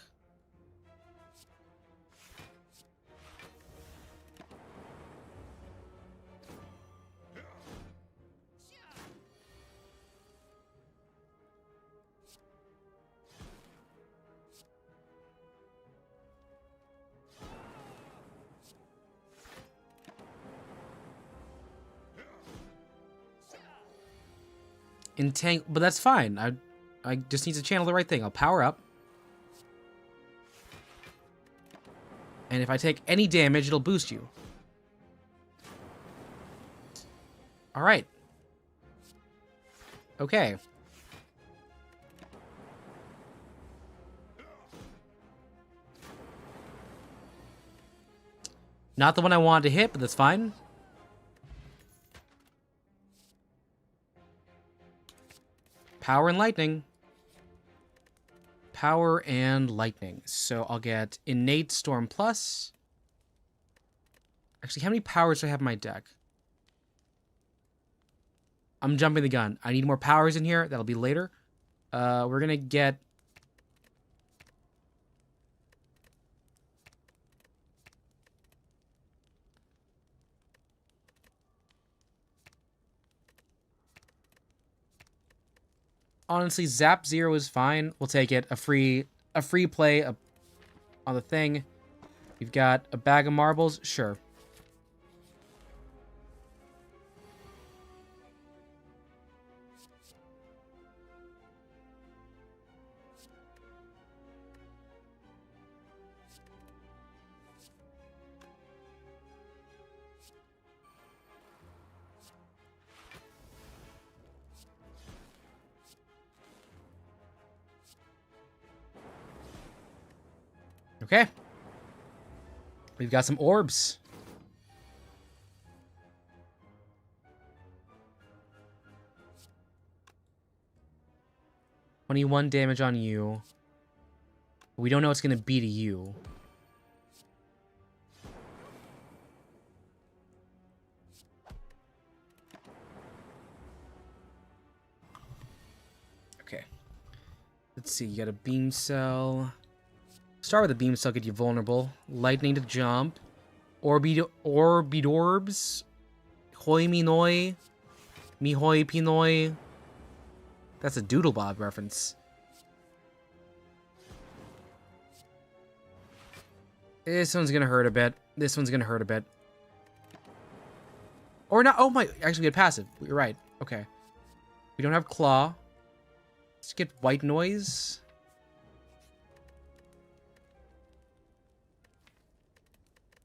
But that's fine. I just need to channel the right thing. I'll power up. And if I take any damage, it'll boost you. Alright. Okay. Not the one I wanted to hit, but that's fine. Power and lightning. Power and lightning. So I'll get innate storm plus. Actually, how many powers do I have in my deck? I'm jumping the gun. I need more powers in here. That'll be later. We're gonna get... Honestly, Zap 0 is fine. We'll take it. A free play on the thing. You've got a bag of marbles? Sure. Okay. We've got some orbs. $21 damage on you. We don't know what's going to be to you. Okay. Let's see. You got a beam cell. Start with a beam cell, get you vulnerable. Lightning to jump. Orbidorbs. Hoi minoi. Mihoi pinoi. That's a Doodlebob reference. This one's gonna hurt a bit. This one's gonna hurt a bit. Or not. Oh my. Actually, we get passive. You're right. Okay. We don't have claw. Let's get white noise.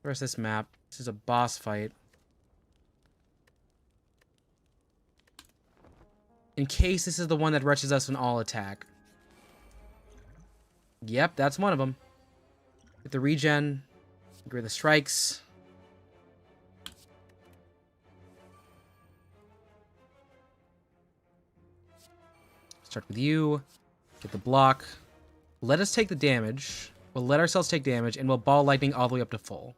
The rest of this map. This is a boss fight. In case this is the one that wretches us an all attack. Yep, that's one of them. Get the regen. Get rid of the strikes. Start with you. Get the block. Let us take the damage. We'll let ourselves take damage, and we'll ball lightning all the way up to full.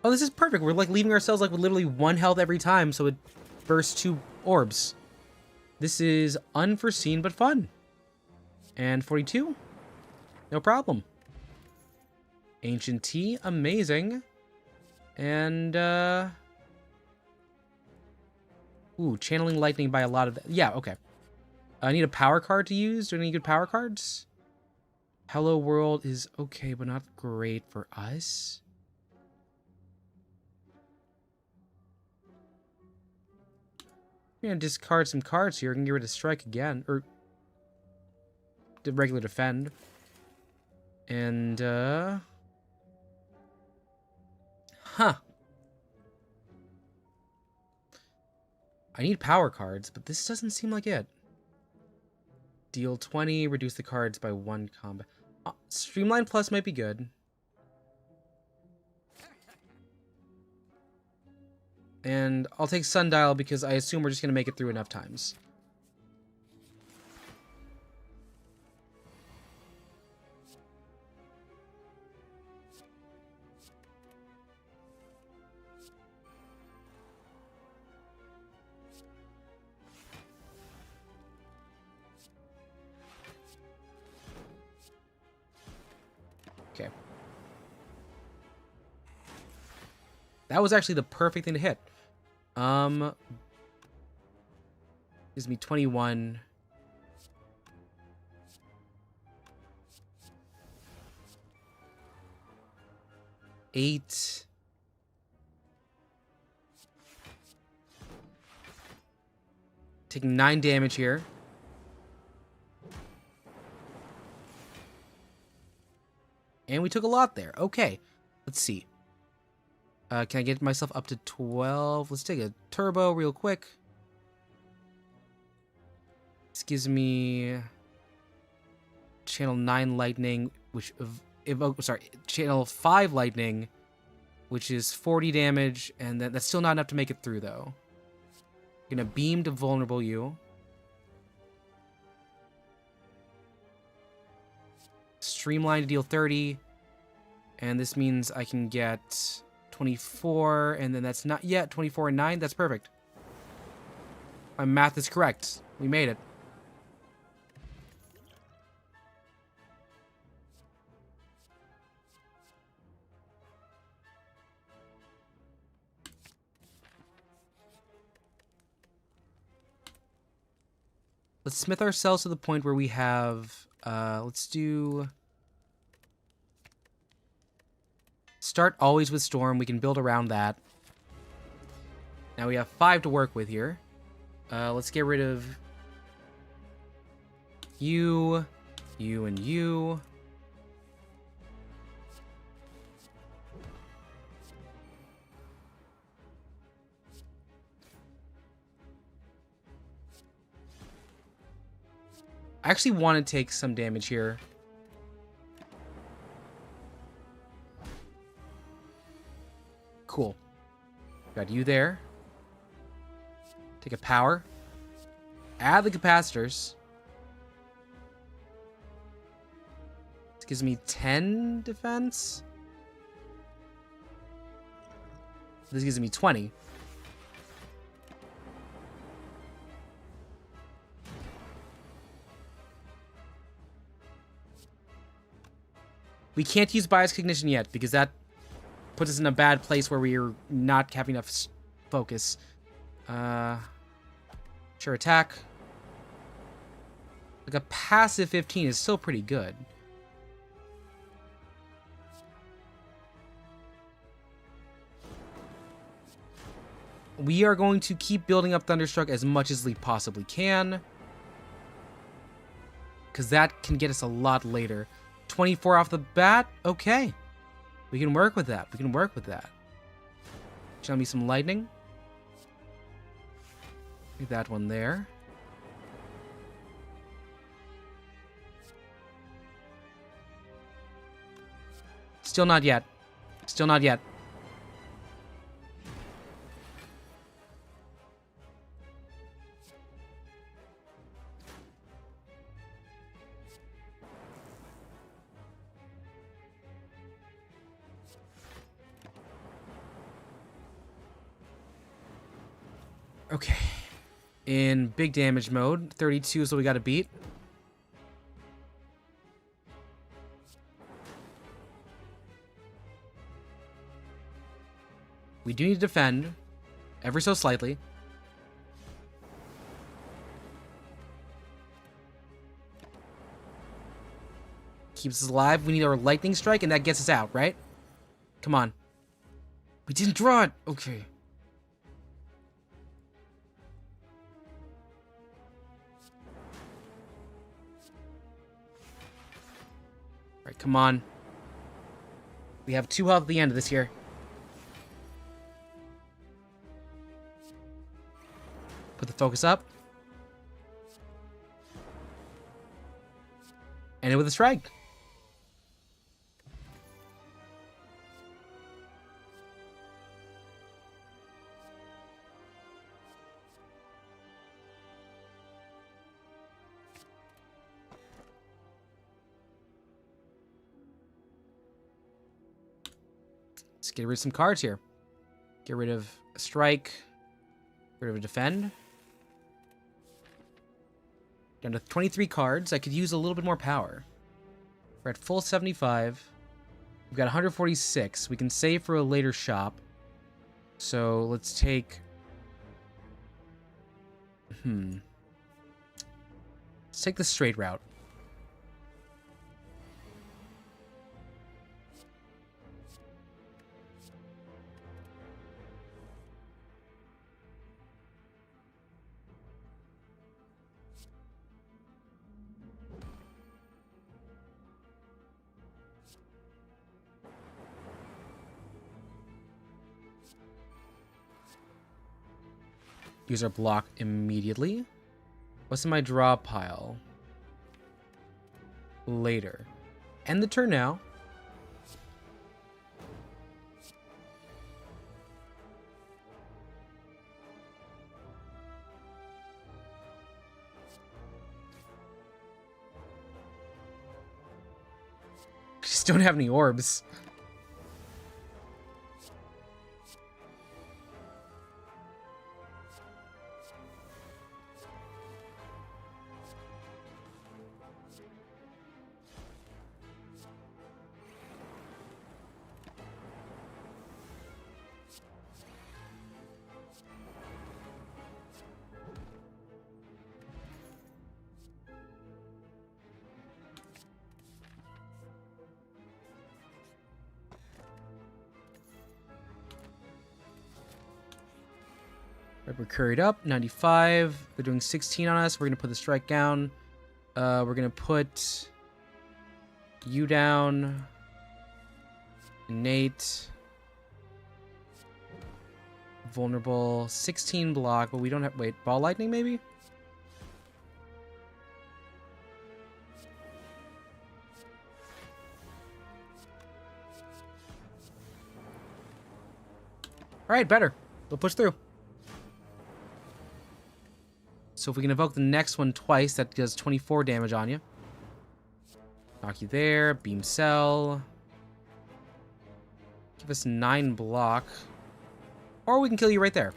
Oh, this is perfect. We're like leaving ourselves like with literally 1 health every time, so it bursts 2 orbs. This is unforeseen but fun. And 42? No problem. Ancient Tea, amazing. And, ooh, channeling lightning by a lot of... Yeah, okay. I need a power card to use. Do I need good power cards? Hello World is okay, but not great for us. I'm gonna discard some cards here. I can get rid of strike again. Or the regular defend. And, huh. I need power cards, but this doesn't seem like it. Deal 20, reduce the cards by 1 combat. Streamline Plus might be good. And I'll take Sundial because I assume we're just going to make it through enough times. Okay. That was actually the perfect thing to hit. Gives me 21. Eight. Taking 9 damage here. And we took a lot there. Okay. Let's see. Can I get myself up to 12? Let's take a turbo real quick. This gives me channel 9 lightning, which channel 5 lightning, which is 40 damage, and that's still not enough to make it through though. Gonna beam to vulnerable you. Streamline to deal 30, and this means I can get 24, and then that's not yet 24 and 9. That's perfect. My math is correct. We made it. Let's smith ourselves to the point where we have, let's do... Start always with Storm. We can build around that. Now we have 5 to work with here. Let's get rid of you, you, and you. I actually want to take some damage here. Cool. Got you there. Take a power. Add the capacitors. This gives me 10 defense. This gives me 20. We can't use bias cognition yet because that puts us in a bad place where we're not having enough focus. Sure, attack. Like a passive 15 is still pretty good. We are going to keep building up Thunderstruck as much as we possibly can, because that can get us a lot later. 24 off the bat? Okay. We can work with that. We can work with that. Show me some lightning. Leave that one there. Still not yet. Still not yet. Okay. In big damage mode, 32 is what we got to beat. We do need to defend, ever so slightly. Keeps us alive. We need our lightning strike, and that gets us out, right? Come on. We didn't draw it. Okay. Alright, come on. We have 2 health at the end of this here. Put the focus up. End it with a strike. Let's get rid of some cards here. Get rid of a strike. Get rid of a defend. Down to 23 cards. I could use a little bit more power. We're at full 75. We've got 146. We can save for a later shop. So let's take... Let's take the straight route. Use our block immediately. What's in my draw pile? Later. End the turn now. Just don't have any orbs. Right, we're curried up, 95. They're doing 16 on us. We're going to put the strike down. We're going to put you down. Innate. Vulnerable. 16 block, but we don't have... Wait, ball lightning maybe? Alright, better. We'll push through. So if we can evoke the next one twice, that does 24 damage on you. Knock you there. Beam cell. Give us 9 block. Or we can kill you right there.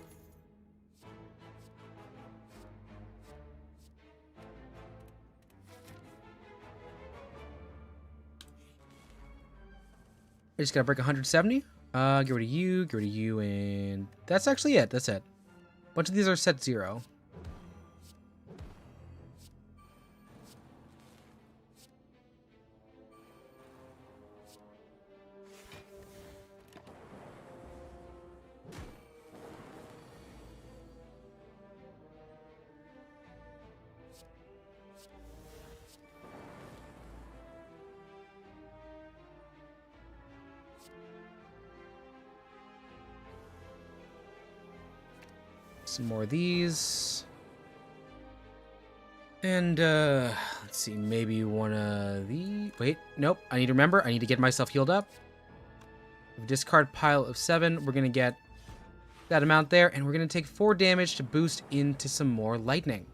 I just gotta break 170. Get rid of you, and that's actually it. That's it. A bunch of these are set 0. Some more of these. And, let's see, maybe one of these. Wait, nope. I need to remember, I need to get myself healed up. Discard pile of 7. We're going to get that amount there, and we're going to take 4 damage to boost into some more lightning.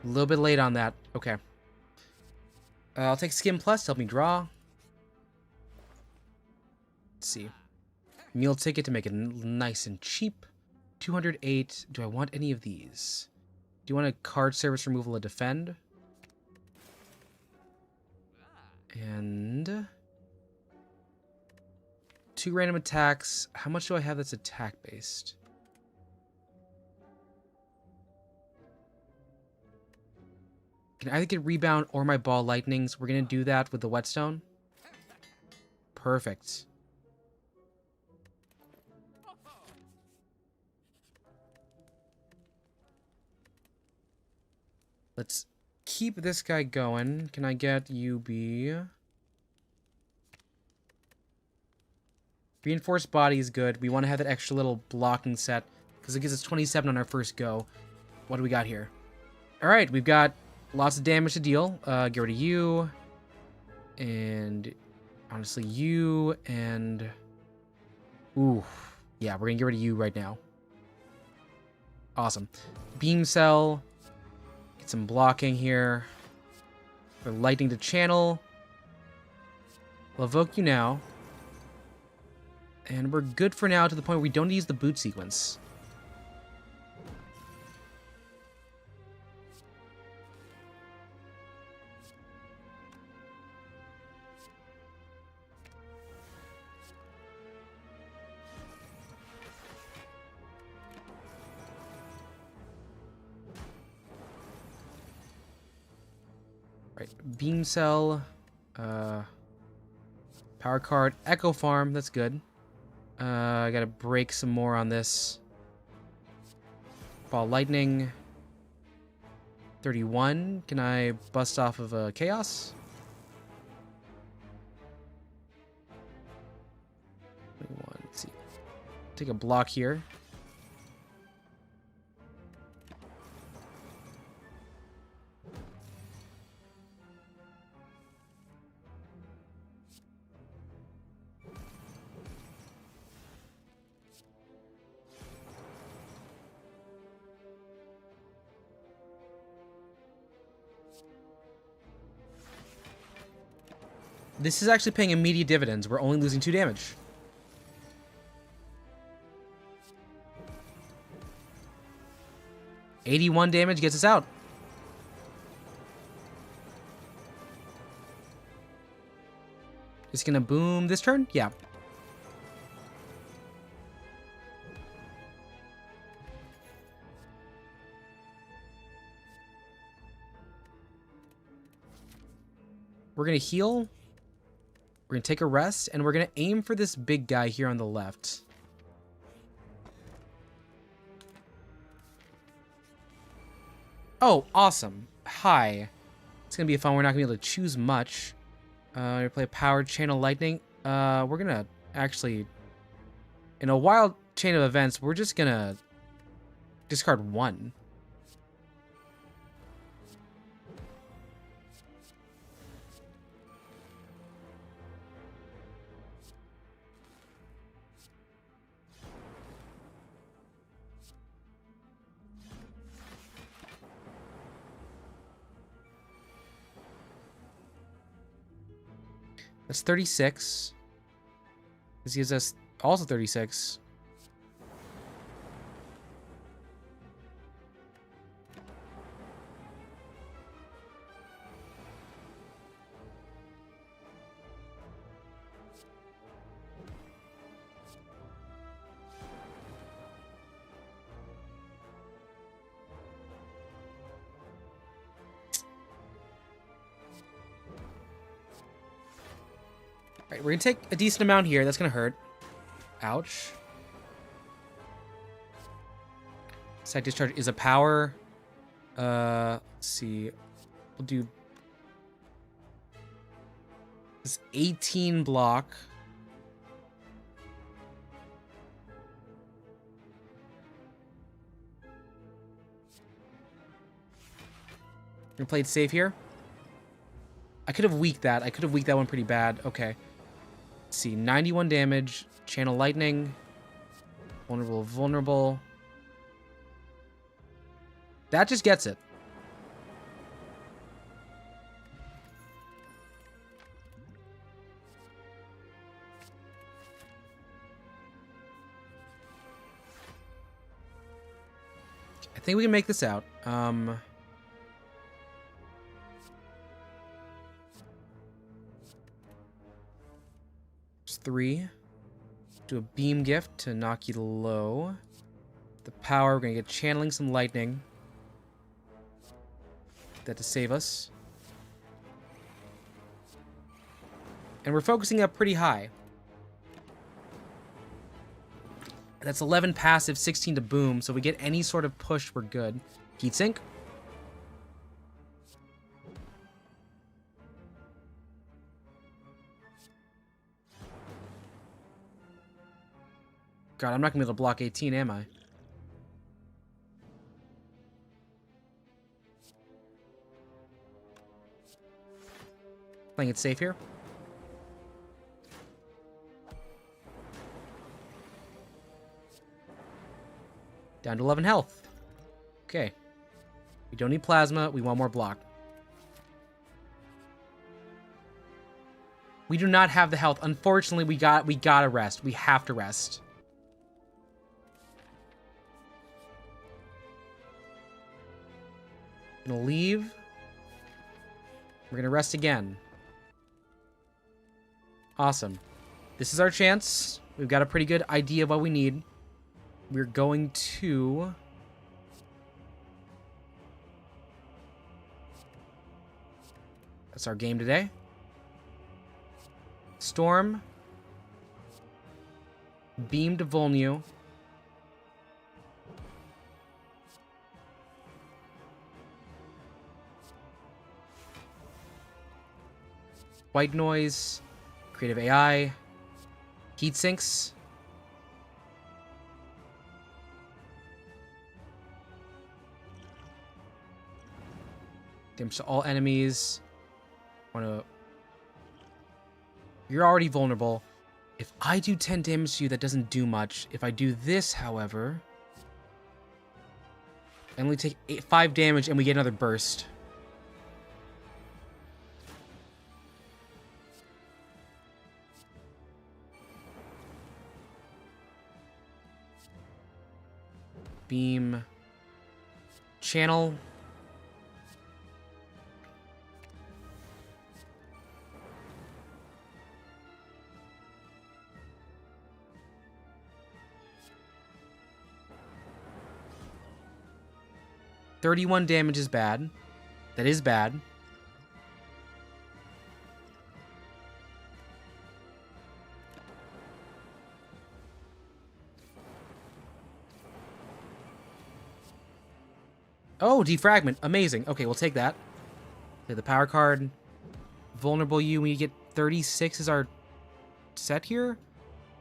A little bit late on that. Okay. I'll take Skim Plus to help me draw. Let's see. Meal ticket to make it nice and cheap. 208. Do I want any of these? Do you want a card service removal or defend? And 2 random attacks. How much do I have that's attack based? Can either get rebound or my ball lightnings. We're going to do that with the whetstone. Perfect. Let's keep this guy going. Can I get UB? Reinforced body is good. We want to have that extra little blocking set because it gives us 27 on our first go. What do we got here? All right, we've got lots of damage to deal. Get rid of you. And honestly, you and... Ooh. Yeah, we're going to get rid of you right now. Awesome. Beam cell. Get some blocking here. For lightning to channel. We'll evoke you now. And we're good for now to the point where we don't use the boot sequence. Right, beam cell, power card, echo farm, that's good. I gotta break some more on this. Ball lightning. 31, can I bust off of a chaos? 21, let's see. Take a block here. This is actually paying immediate dividends. We're only losing 2 damage. $81 damage gets us out. Just gonna boom this turn? Yeah. We're gonna heal. We're gonna take a rest, and we're gonna aim for this big guy here on the left. Oh, awesome. Hi. It's gonna be fun. We're not gonna be able to choose much. We're gonna play Power Channel Lightning. We're gonna actually, in a wild chain of events, we're just gonna discard 1. That's 36. This gives us also 36. Alright, we're gonna take a decent amount here. That's gonna hurt. Ouch. Side discharge is a power. Let's see. We'll do this 18 block. We're gonna play it safe here. I could have weaked that. I could have weaked that one pretty bad. Okay. Let's see. 91 damage. Channel Lightning. Vulnerable, vulnerable. That just gets it. I think we can make this out. There's 3. Do a beam gift to knock you low. The power, we're gonna get channeling some lightning. That to save us. And we're focusing up pretty high. That's 11 passive, 16 to boom, so we get any sort of push, we're good. Heatsink. God, I'm not gonna be able to block 18, am I? Playing it safe here. Down to 11 health. Okay. We don't need plasma. We want more block. We do not have the health. Unfortunately, we gotta rest. We have to rest. Gonna leave. We're gonna rest again. Awesome. This is our chance. We've got a pretty good idea of what we need. We're going to... That's our game today. Storm. Beam to Volneo. White noise. Creative AI. Heat sinks. Damage to all enemies. You're already vulnerable. If I do 10 damage to you, that doesn't do much. If I do this, however, I only take 5 damage and we get another burst. Beam. Channel. $31 damage is bad. That is bad. Oh, defragment. Amazing. Okay, we'll take that. Play the power card. Vulnerable you when you get 36 is our set here.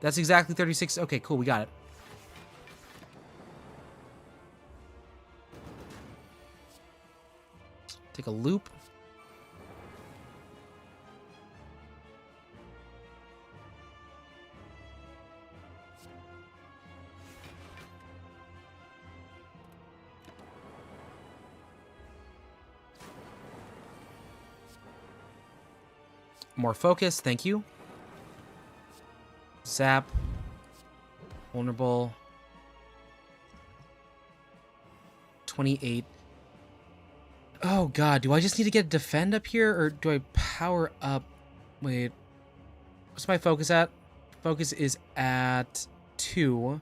That's exactly 36. Okay, cool. We got it. Take a loop. More focus, thank you. Zap. Vulnerable. 28. Oh god, do I just need to get defend up here, or do I power up? Wait. What's my focus at? Focus is at 2.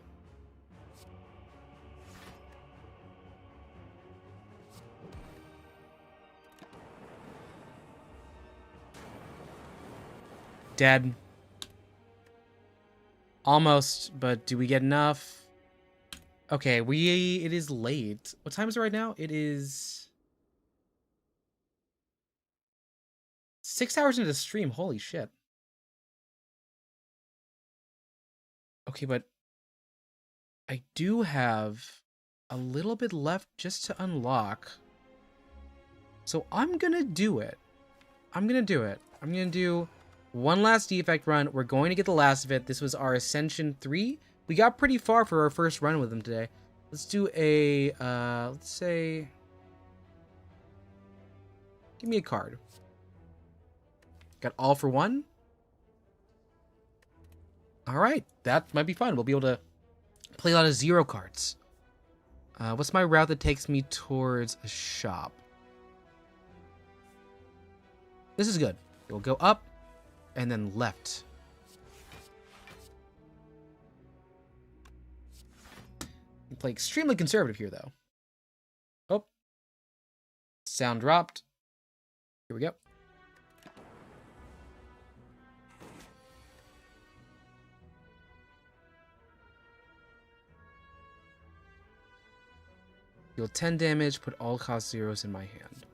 Dead. Almost, but do we get enough? Okay, it is late. What time is it right now? It is 6 hours into the stream. Holy shit. Okay, but I do have a little bit left just to unlock. So I'm gonna do it. I'm gonna do one last defect run. We're going to get the last of it. This was our Ascension 3. We got pretty far for our first run with him today. Let's do a, let's say, give me a card. Got all for one. All right, that might be fun. We'll be able to play a lot of 0 cards. What's my route that takes me towards a shop? This is good. We'll go up and then left. We play extremely conservative here, though. Oh. Sound dropped. Here we go. Deal 10 damage, put all cost 0s in my hand.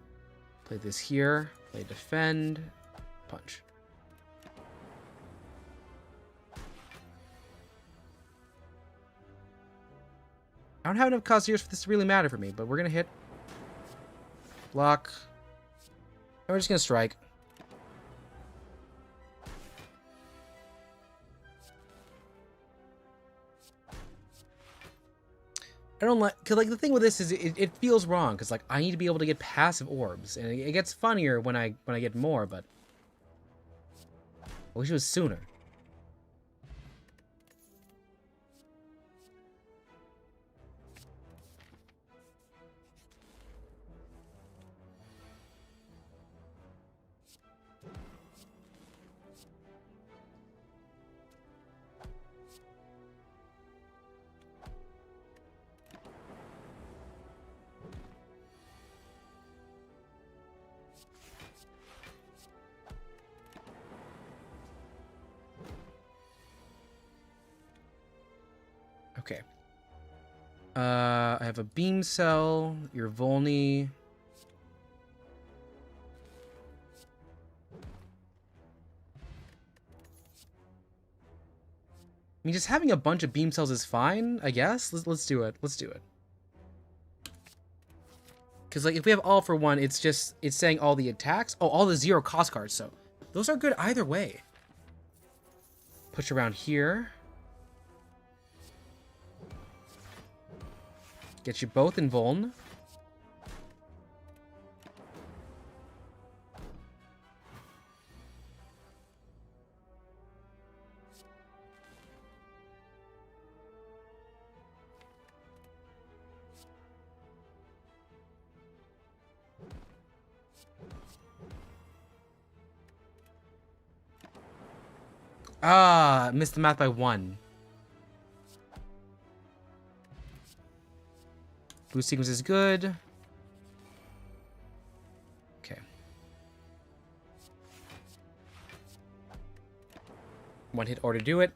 Play this here, play defend, punch. I don't have enough cost 0s for this to really matter for me, but we're gonna hit. Block. And we're just gonna strike. I don't like, cause like the thing with this is it feels wrong, cause like I need to be able to get passive orbs, and it gets funnier when I get more, but I wish it was sooner. Okay. I have a beam cell, your Volney. I mean, just having a bunch of beam cells is fine, I guess. Let's do it. Let's do it. Because, like, if we have all for one, it's saying all the attacks. Oh, all the 0 cost cards, so those are good either way. Push around here. Get you both in Vuln. Ah, missed the math by 1. Boost sequence is good. Okay. One hit or to do it.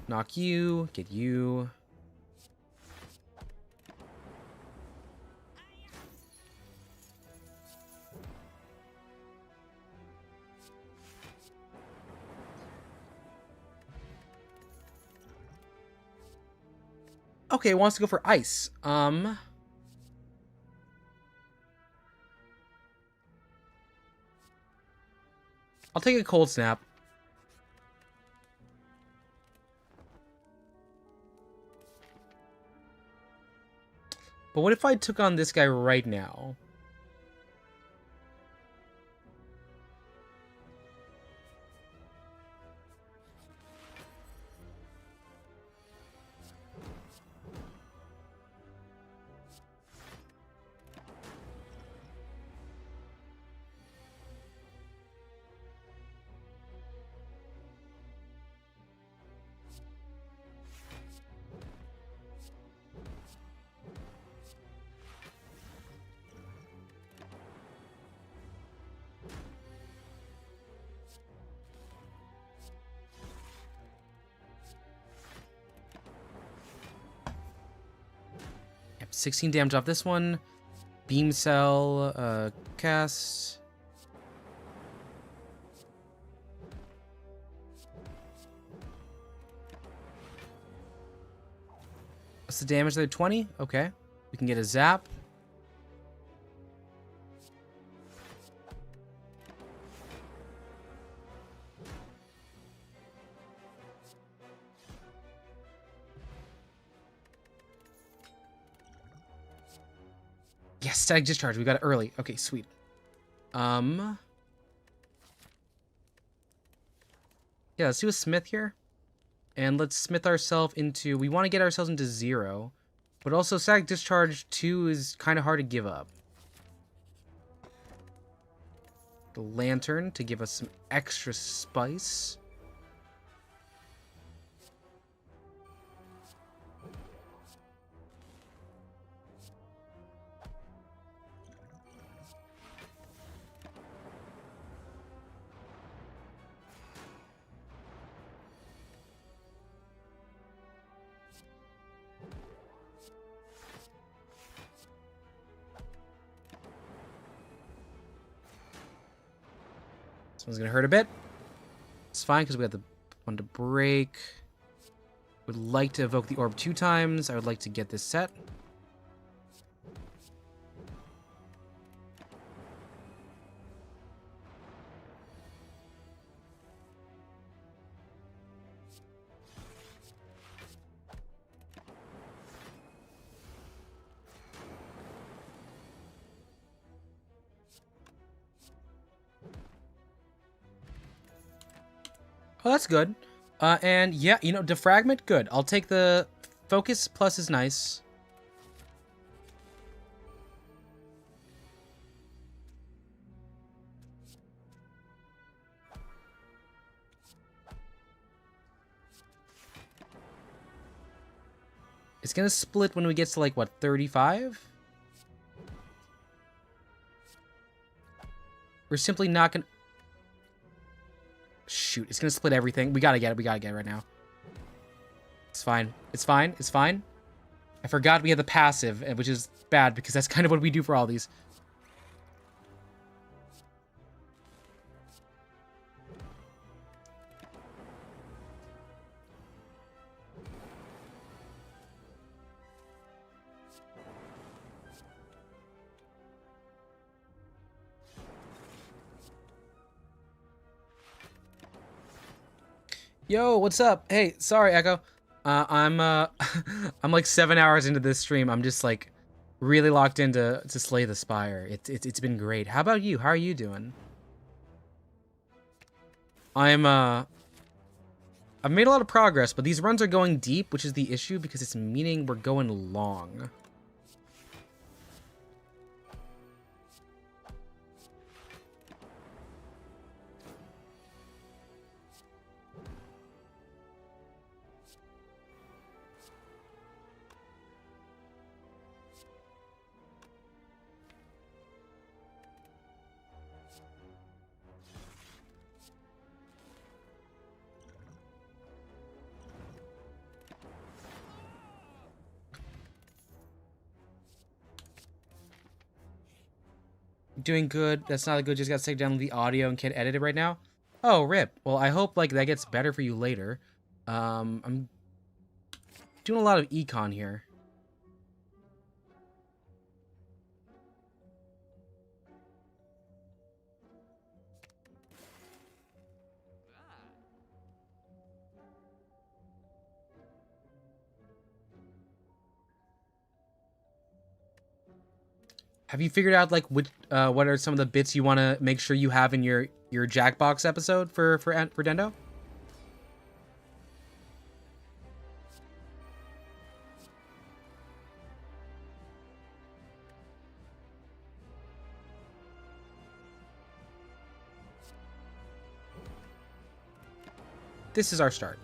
Knock you, get you. Okay, wants to go for ice. I'll take a cold snap. But what if I took on this guy right now? Yep, 16 damage off this one. Beam cell, cast. What's the damage there? 20? Okay. We can get a zap. Yes, static discharge. We got it early. Okay, sweet. Yeah, let's do a smith here. And let's smith ourselves into... We want to get ourselves into 0. But also, static discharge 2 is kind of hard to give up. The lantern to give us some extra spice. This one's gonna hurt a bit. It's fine because we have the one to break. Would like to evoke the orb 2 times. I would like to get this set. Oh, that's good. And yeah, you know, defragment, good. I'll take the focus plus is nice. It's gonna split when we get to like, what, 35? We're simply not gonna... Shoot, it's gonna split everything. We gotta get it. We gotta get it right now. It's fine. It's fine. It's fine. I forgot we had the passive, which is bad because that's kind of what we do for all these. Yo, what's up? Hey, sorry, Echo. I'm I'm like 7 hours into this stream. I'm just like really locked into Slay the Spire. It's been great. How about you? How are you doing? I've made a lot of progress, but these runs are going deep, which is the issue because it's meaning we're going long. Doing good. That's not good. Just got to take down the audio and can't edit it right now. Oh, rip. Well, I hope like that gets better for you later. I'm doing a lot of econ here. Have you figured out like what are some of the bits you want to make sure you have in your Jackbox episode for Dendo? This is our start.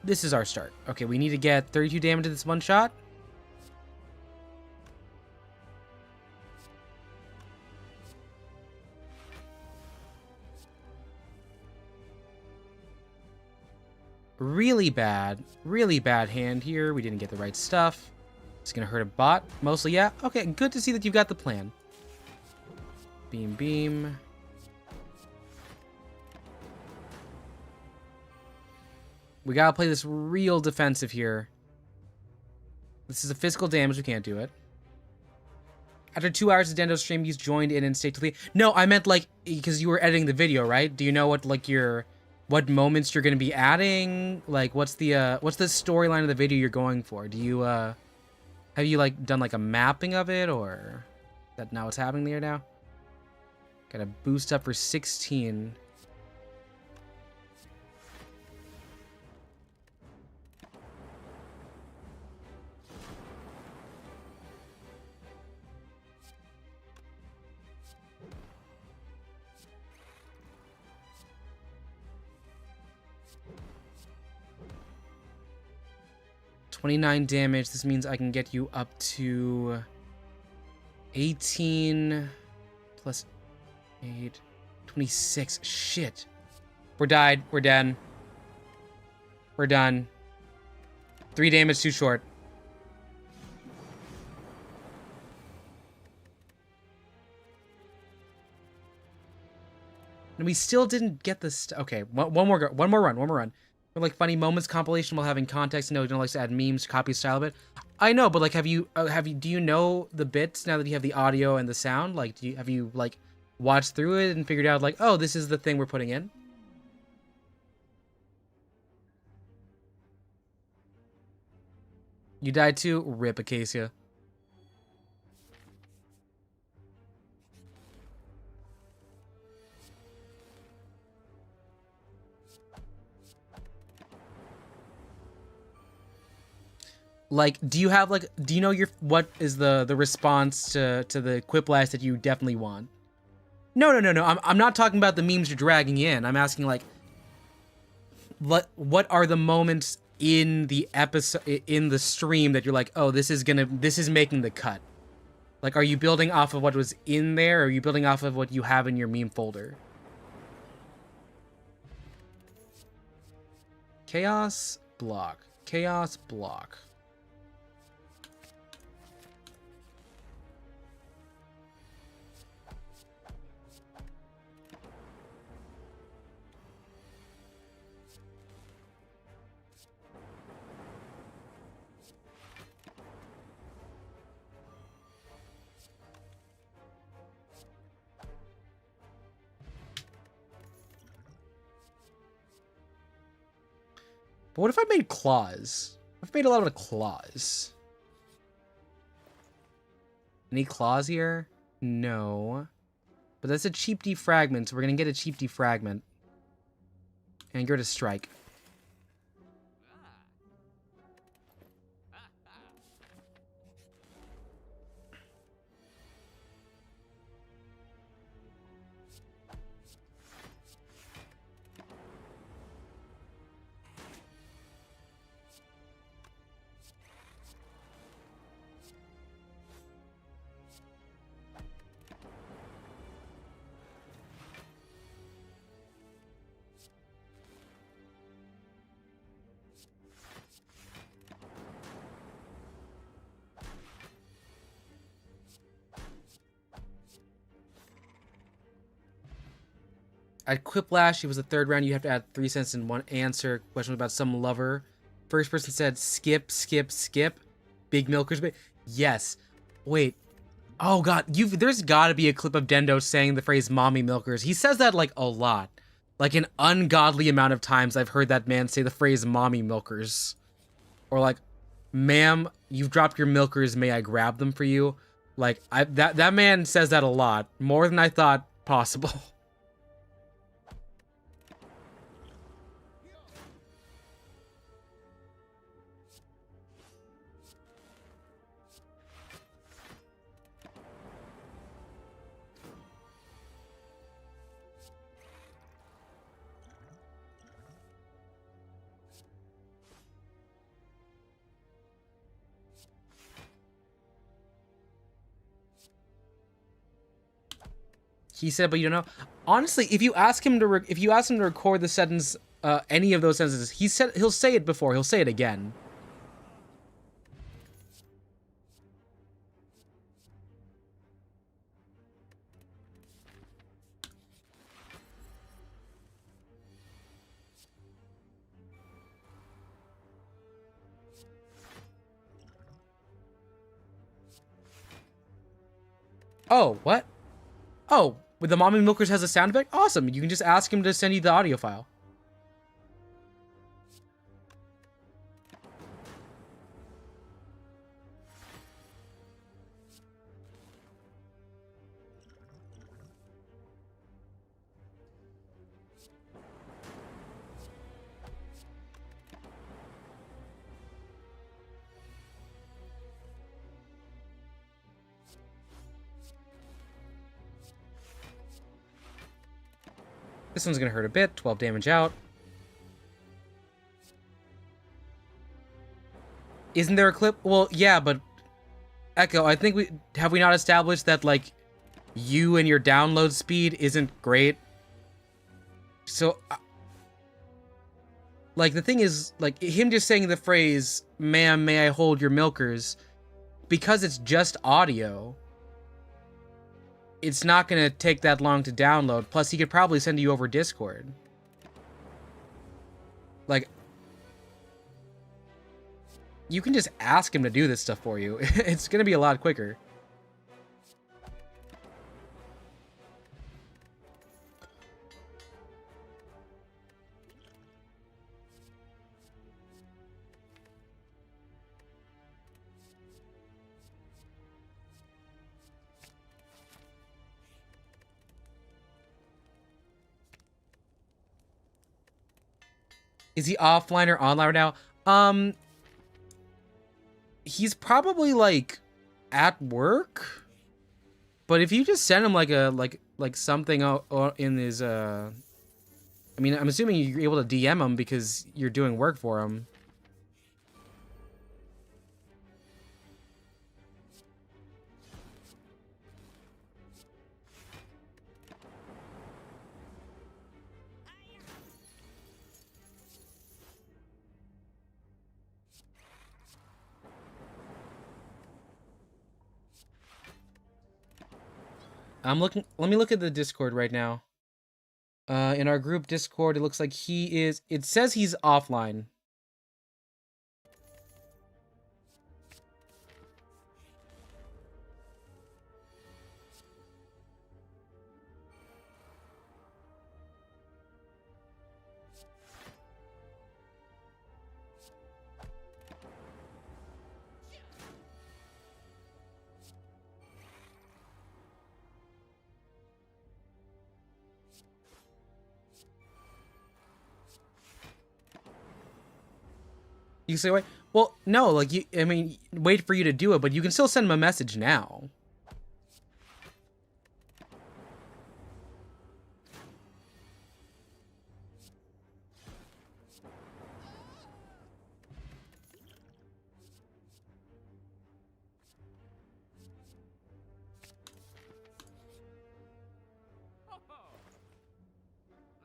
This is our start. Okay, we need to get 32 damage to this one shot. Really bad hand here. We didn't get the right stuff. It's gonna hurt a bot. Mostly, yeah. Okay, good to see that you've got the plan. Beam, beam. We gotta play this real defensive here. This is a physical damage. We can't do it. After 2 hours of Dendo stream, you joined in and stayed till the... No, I meant like, because you were editing the video, right? Do you know what like what moments you're going to be adding? Like, what's the storyline of the video you're going for? Do you, have you, like, done, like, a mapping of it, or is that not what's happening there now? Gotta boost up for 16. $29 damage. This means I can get you up to 18 plus 8, 26. Shit. We're died. We're dead. We're done. 3 damage too short. And we still didn't get this. Okay, one more run. Or like funny moments compilation while having context. No, you don't like to add memes, copy style of it. I know, but like, do you know the bits now that you have the audio and the sound? Like, have you like watched through it and figured out like, oh, this is the thing we're putting in? You died too? Rip, Acacia. Like, do you have like, do you know what is the response to the quiplash that you definitely want? No. I'm not talking about the memes you're dragging in. I'm asking like, what are the moments in the episode, in the stream, that you're like, oh, this is making the cut? Like, are you building off of what was in there, or are you building off of what you have in your meme folder? Chaos block. Chaos block. But what if I made claws? I've made a lot of claws. Any claws here? No. But that's a cheap defragment, so we're gonna get a cheap defragment. And go to strike. At Quiplash, it was the third round. You have to add 3 cents in one answer. Question about some lover. First person said skip, skip, skip. Big milkers. Yes. Wait. Oh god, there's gotta be a clip of Dendo saying the phrase mommy milkers. He says that like a lot. Like an ungodly amount of times I've heard that man say the phrase mommy milkers. Or like, ma'am, you've dropped your milkers, may I grab them for you? Like, that man says that a lot. More than I thought possible. He said, but you don't know. Honestly, if you ask him to record the sentence, any of those sentences, he'll say it before. He'll say it again. Oh, what? Oh, the Mommy Milkers has a sound effect? Awesome. You can just ask him to send you the audio file. This one's gonna hurt a bit. 12 damage out. Isn't there a clip? Well, yeah, but Echo, I think we not established that like you and your download speed isn't great. So like the thing is, like him just saying the phrase, "Ma'am, may I hold your milkers?" because it's just audio. It's not gonna take that long to download. Plus, he could probably send you over Discord. Like, you can just ask him to do this stuff for you. It's gonna be a lot quicker. Is he offline or online right now? He's probably like at work. But if you just send him like a like something in his I mean, I'm assuming you're able to DM him because you're doing work for him. I'm looking. Let me look at the Discord right now. In our group Discord, it looks like he is. It says he's offline. You say wait? Well, no. Like you. I mean, wait for you to do it, but you can still send him a message now.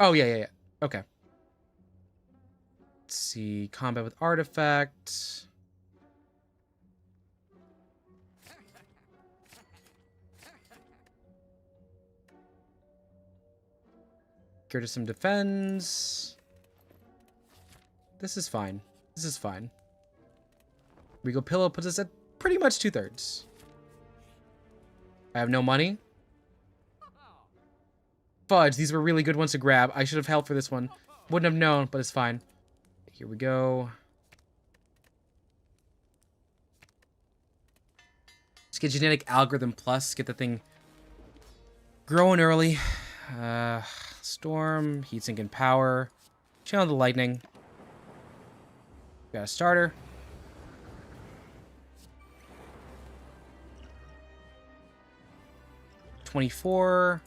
Oh yeah. Okay. Let's see. Combat with artifact. Go to some defense. This is fine. This is fine. Regal Pillow puts us at pretty much 2/3. I have no money. Fudge, these were really good ones to grab. I should have helped for this one. Wouldn't have known, but it's fine. Here we go. Let's get Genetic Algorithm Plus. Get the thing growing early. Storm, Heatsink and Power. Channel the Lightning. Got a starter. $24.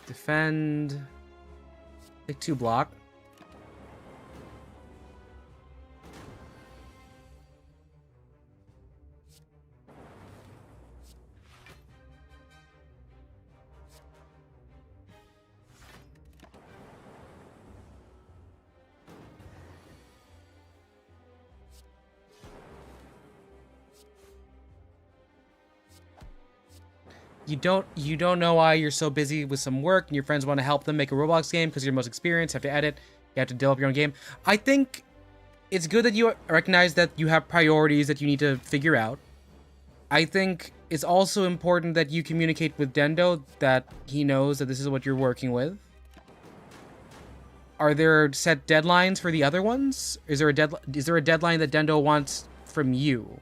Defend. Take 2 block. You don't know why you're so busy with some work and your friends want to help them make a Roblox game because you're most experienced, have to edit, you have to develop your own game. I think it's good that you recognize that you have priorities that you need to figure out. I think it's also important that you communicate with Dendo that he knows that this is what you're working with. Are there set deadlines for the other ones? Is there a deadline that Dendo wants from you?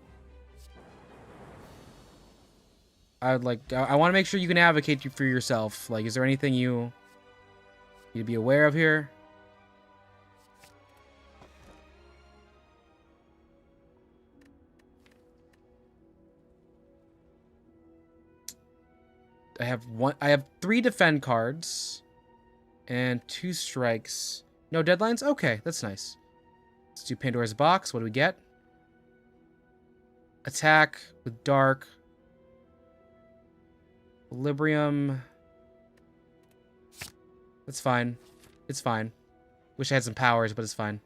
I want to make sure you can advocate for yourself. Like, is there anything you need to be aware of here? I have 3 defend cards and 2 strikes. No deadlines? Okay, that's nice. Let's do Pandora's Box. What do we get? Attack with Dark. Equilibrium. That's fine. It's fine. Wish I had some powers, but it's fine.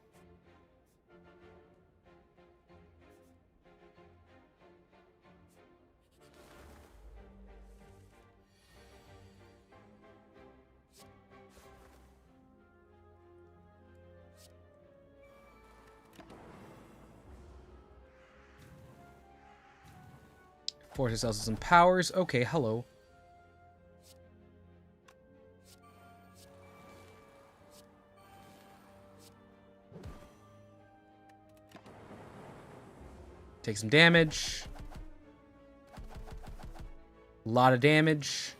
Force ourselves some powers. Okay, hello. Take some damage. A lot of damage.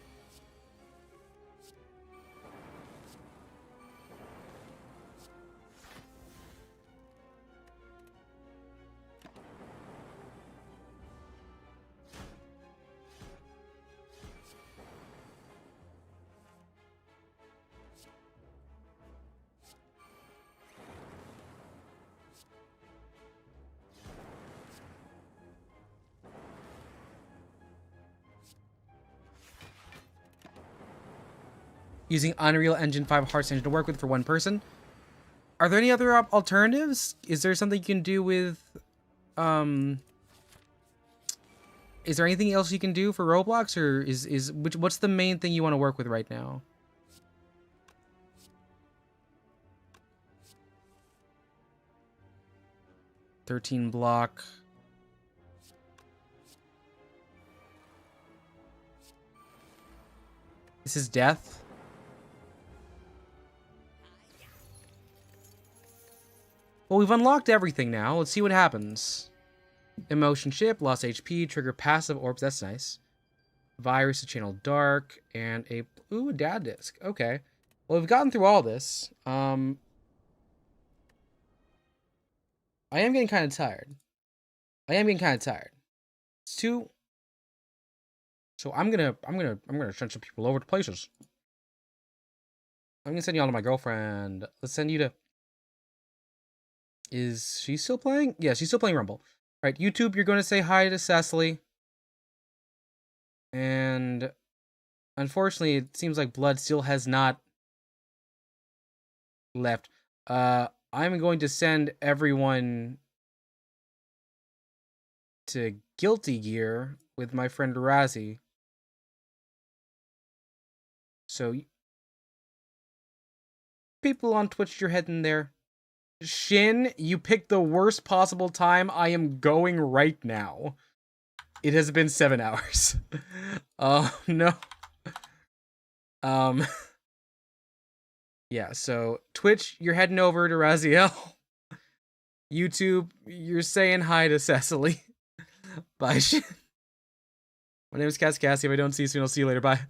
Using Unreal Engine 5 Hearts Engine to work with for one person. Are there any other alternatives? Is there something you can do with, is there anything else you can do for Roblox, or what's the main thing you want to work with right now? $13 block. This is death. Well, we've unlocked everything now. Let's see what happens. Emotion chip, lost HP, trigger passive orbs. That's nice. Virus to channel dark, and a dad disc. Okay. Well, we've gotten through all this. I am getting kind of tired. It's too. So I'm gonna send some people over to places. I'm gonna send y'all to my girlfriend. Let's send you to. Is she still playing? Yeah, she's still playing Rumble. All right, YouTube, you're going to say hi to Cecily. And unfortunately, it seems like blood still has not left. I'm going to send everyone to Guilty Gear with my friend Razzie. So, people on Twitch, you're heading there. Shin, you picked the worst possible time. I am going right now. It has been 7 hours. Oh, no. Yeah, so Twitch, you're heading over to Raziel. YouTube, you're saying hi to Cecily. Bye, Shin. My name is KazCassidy. If I don't see you soon, I'll see you later. Bye.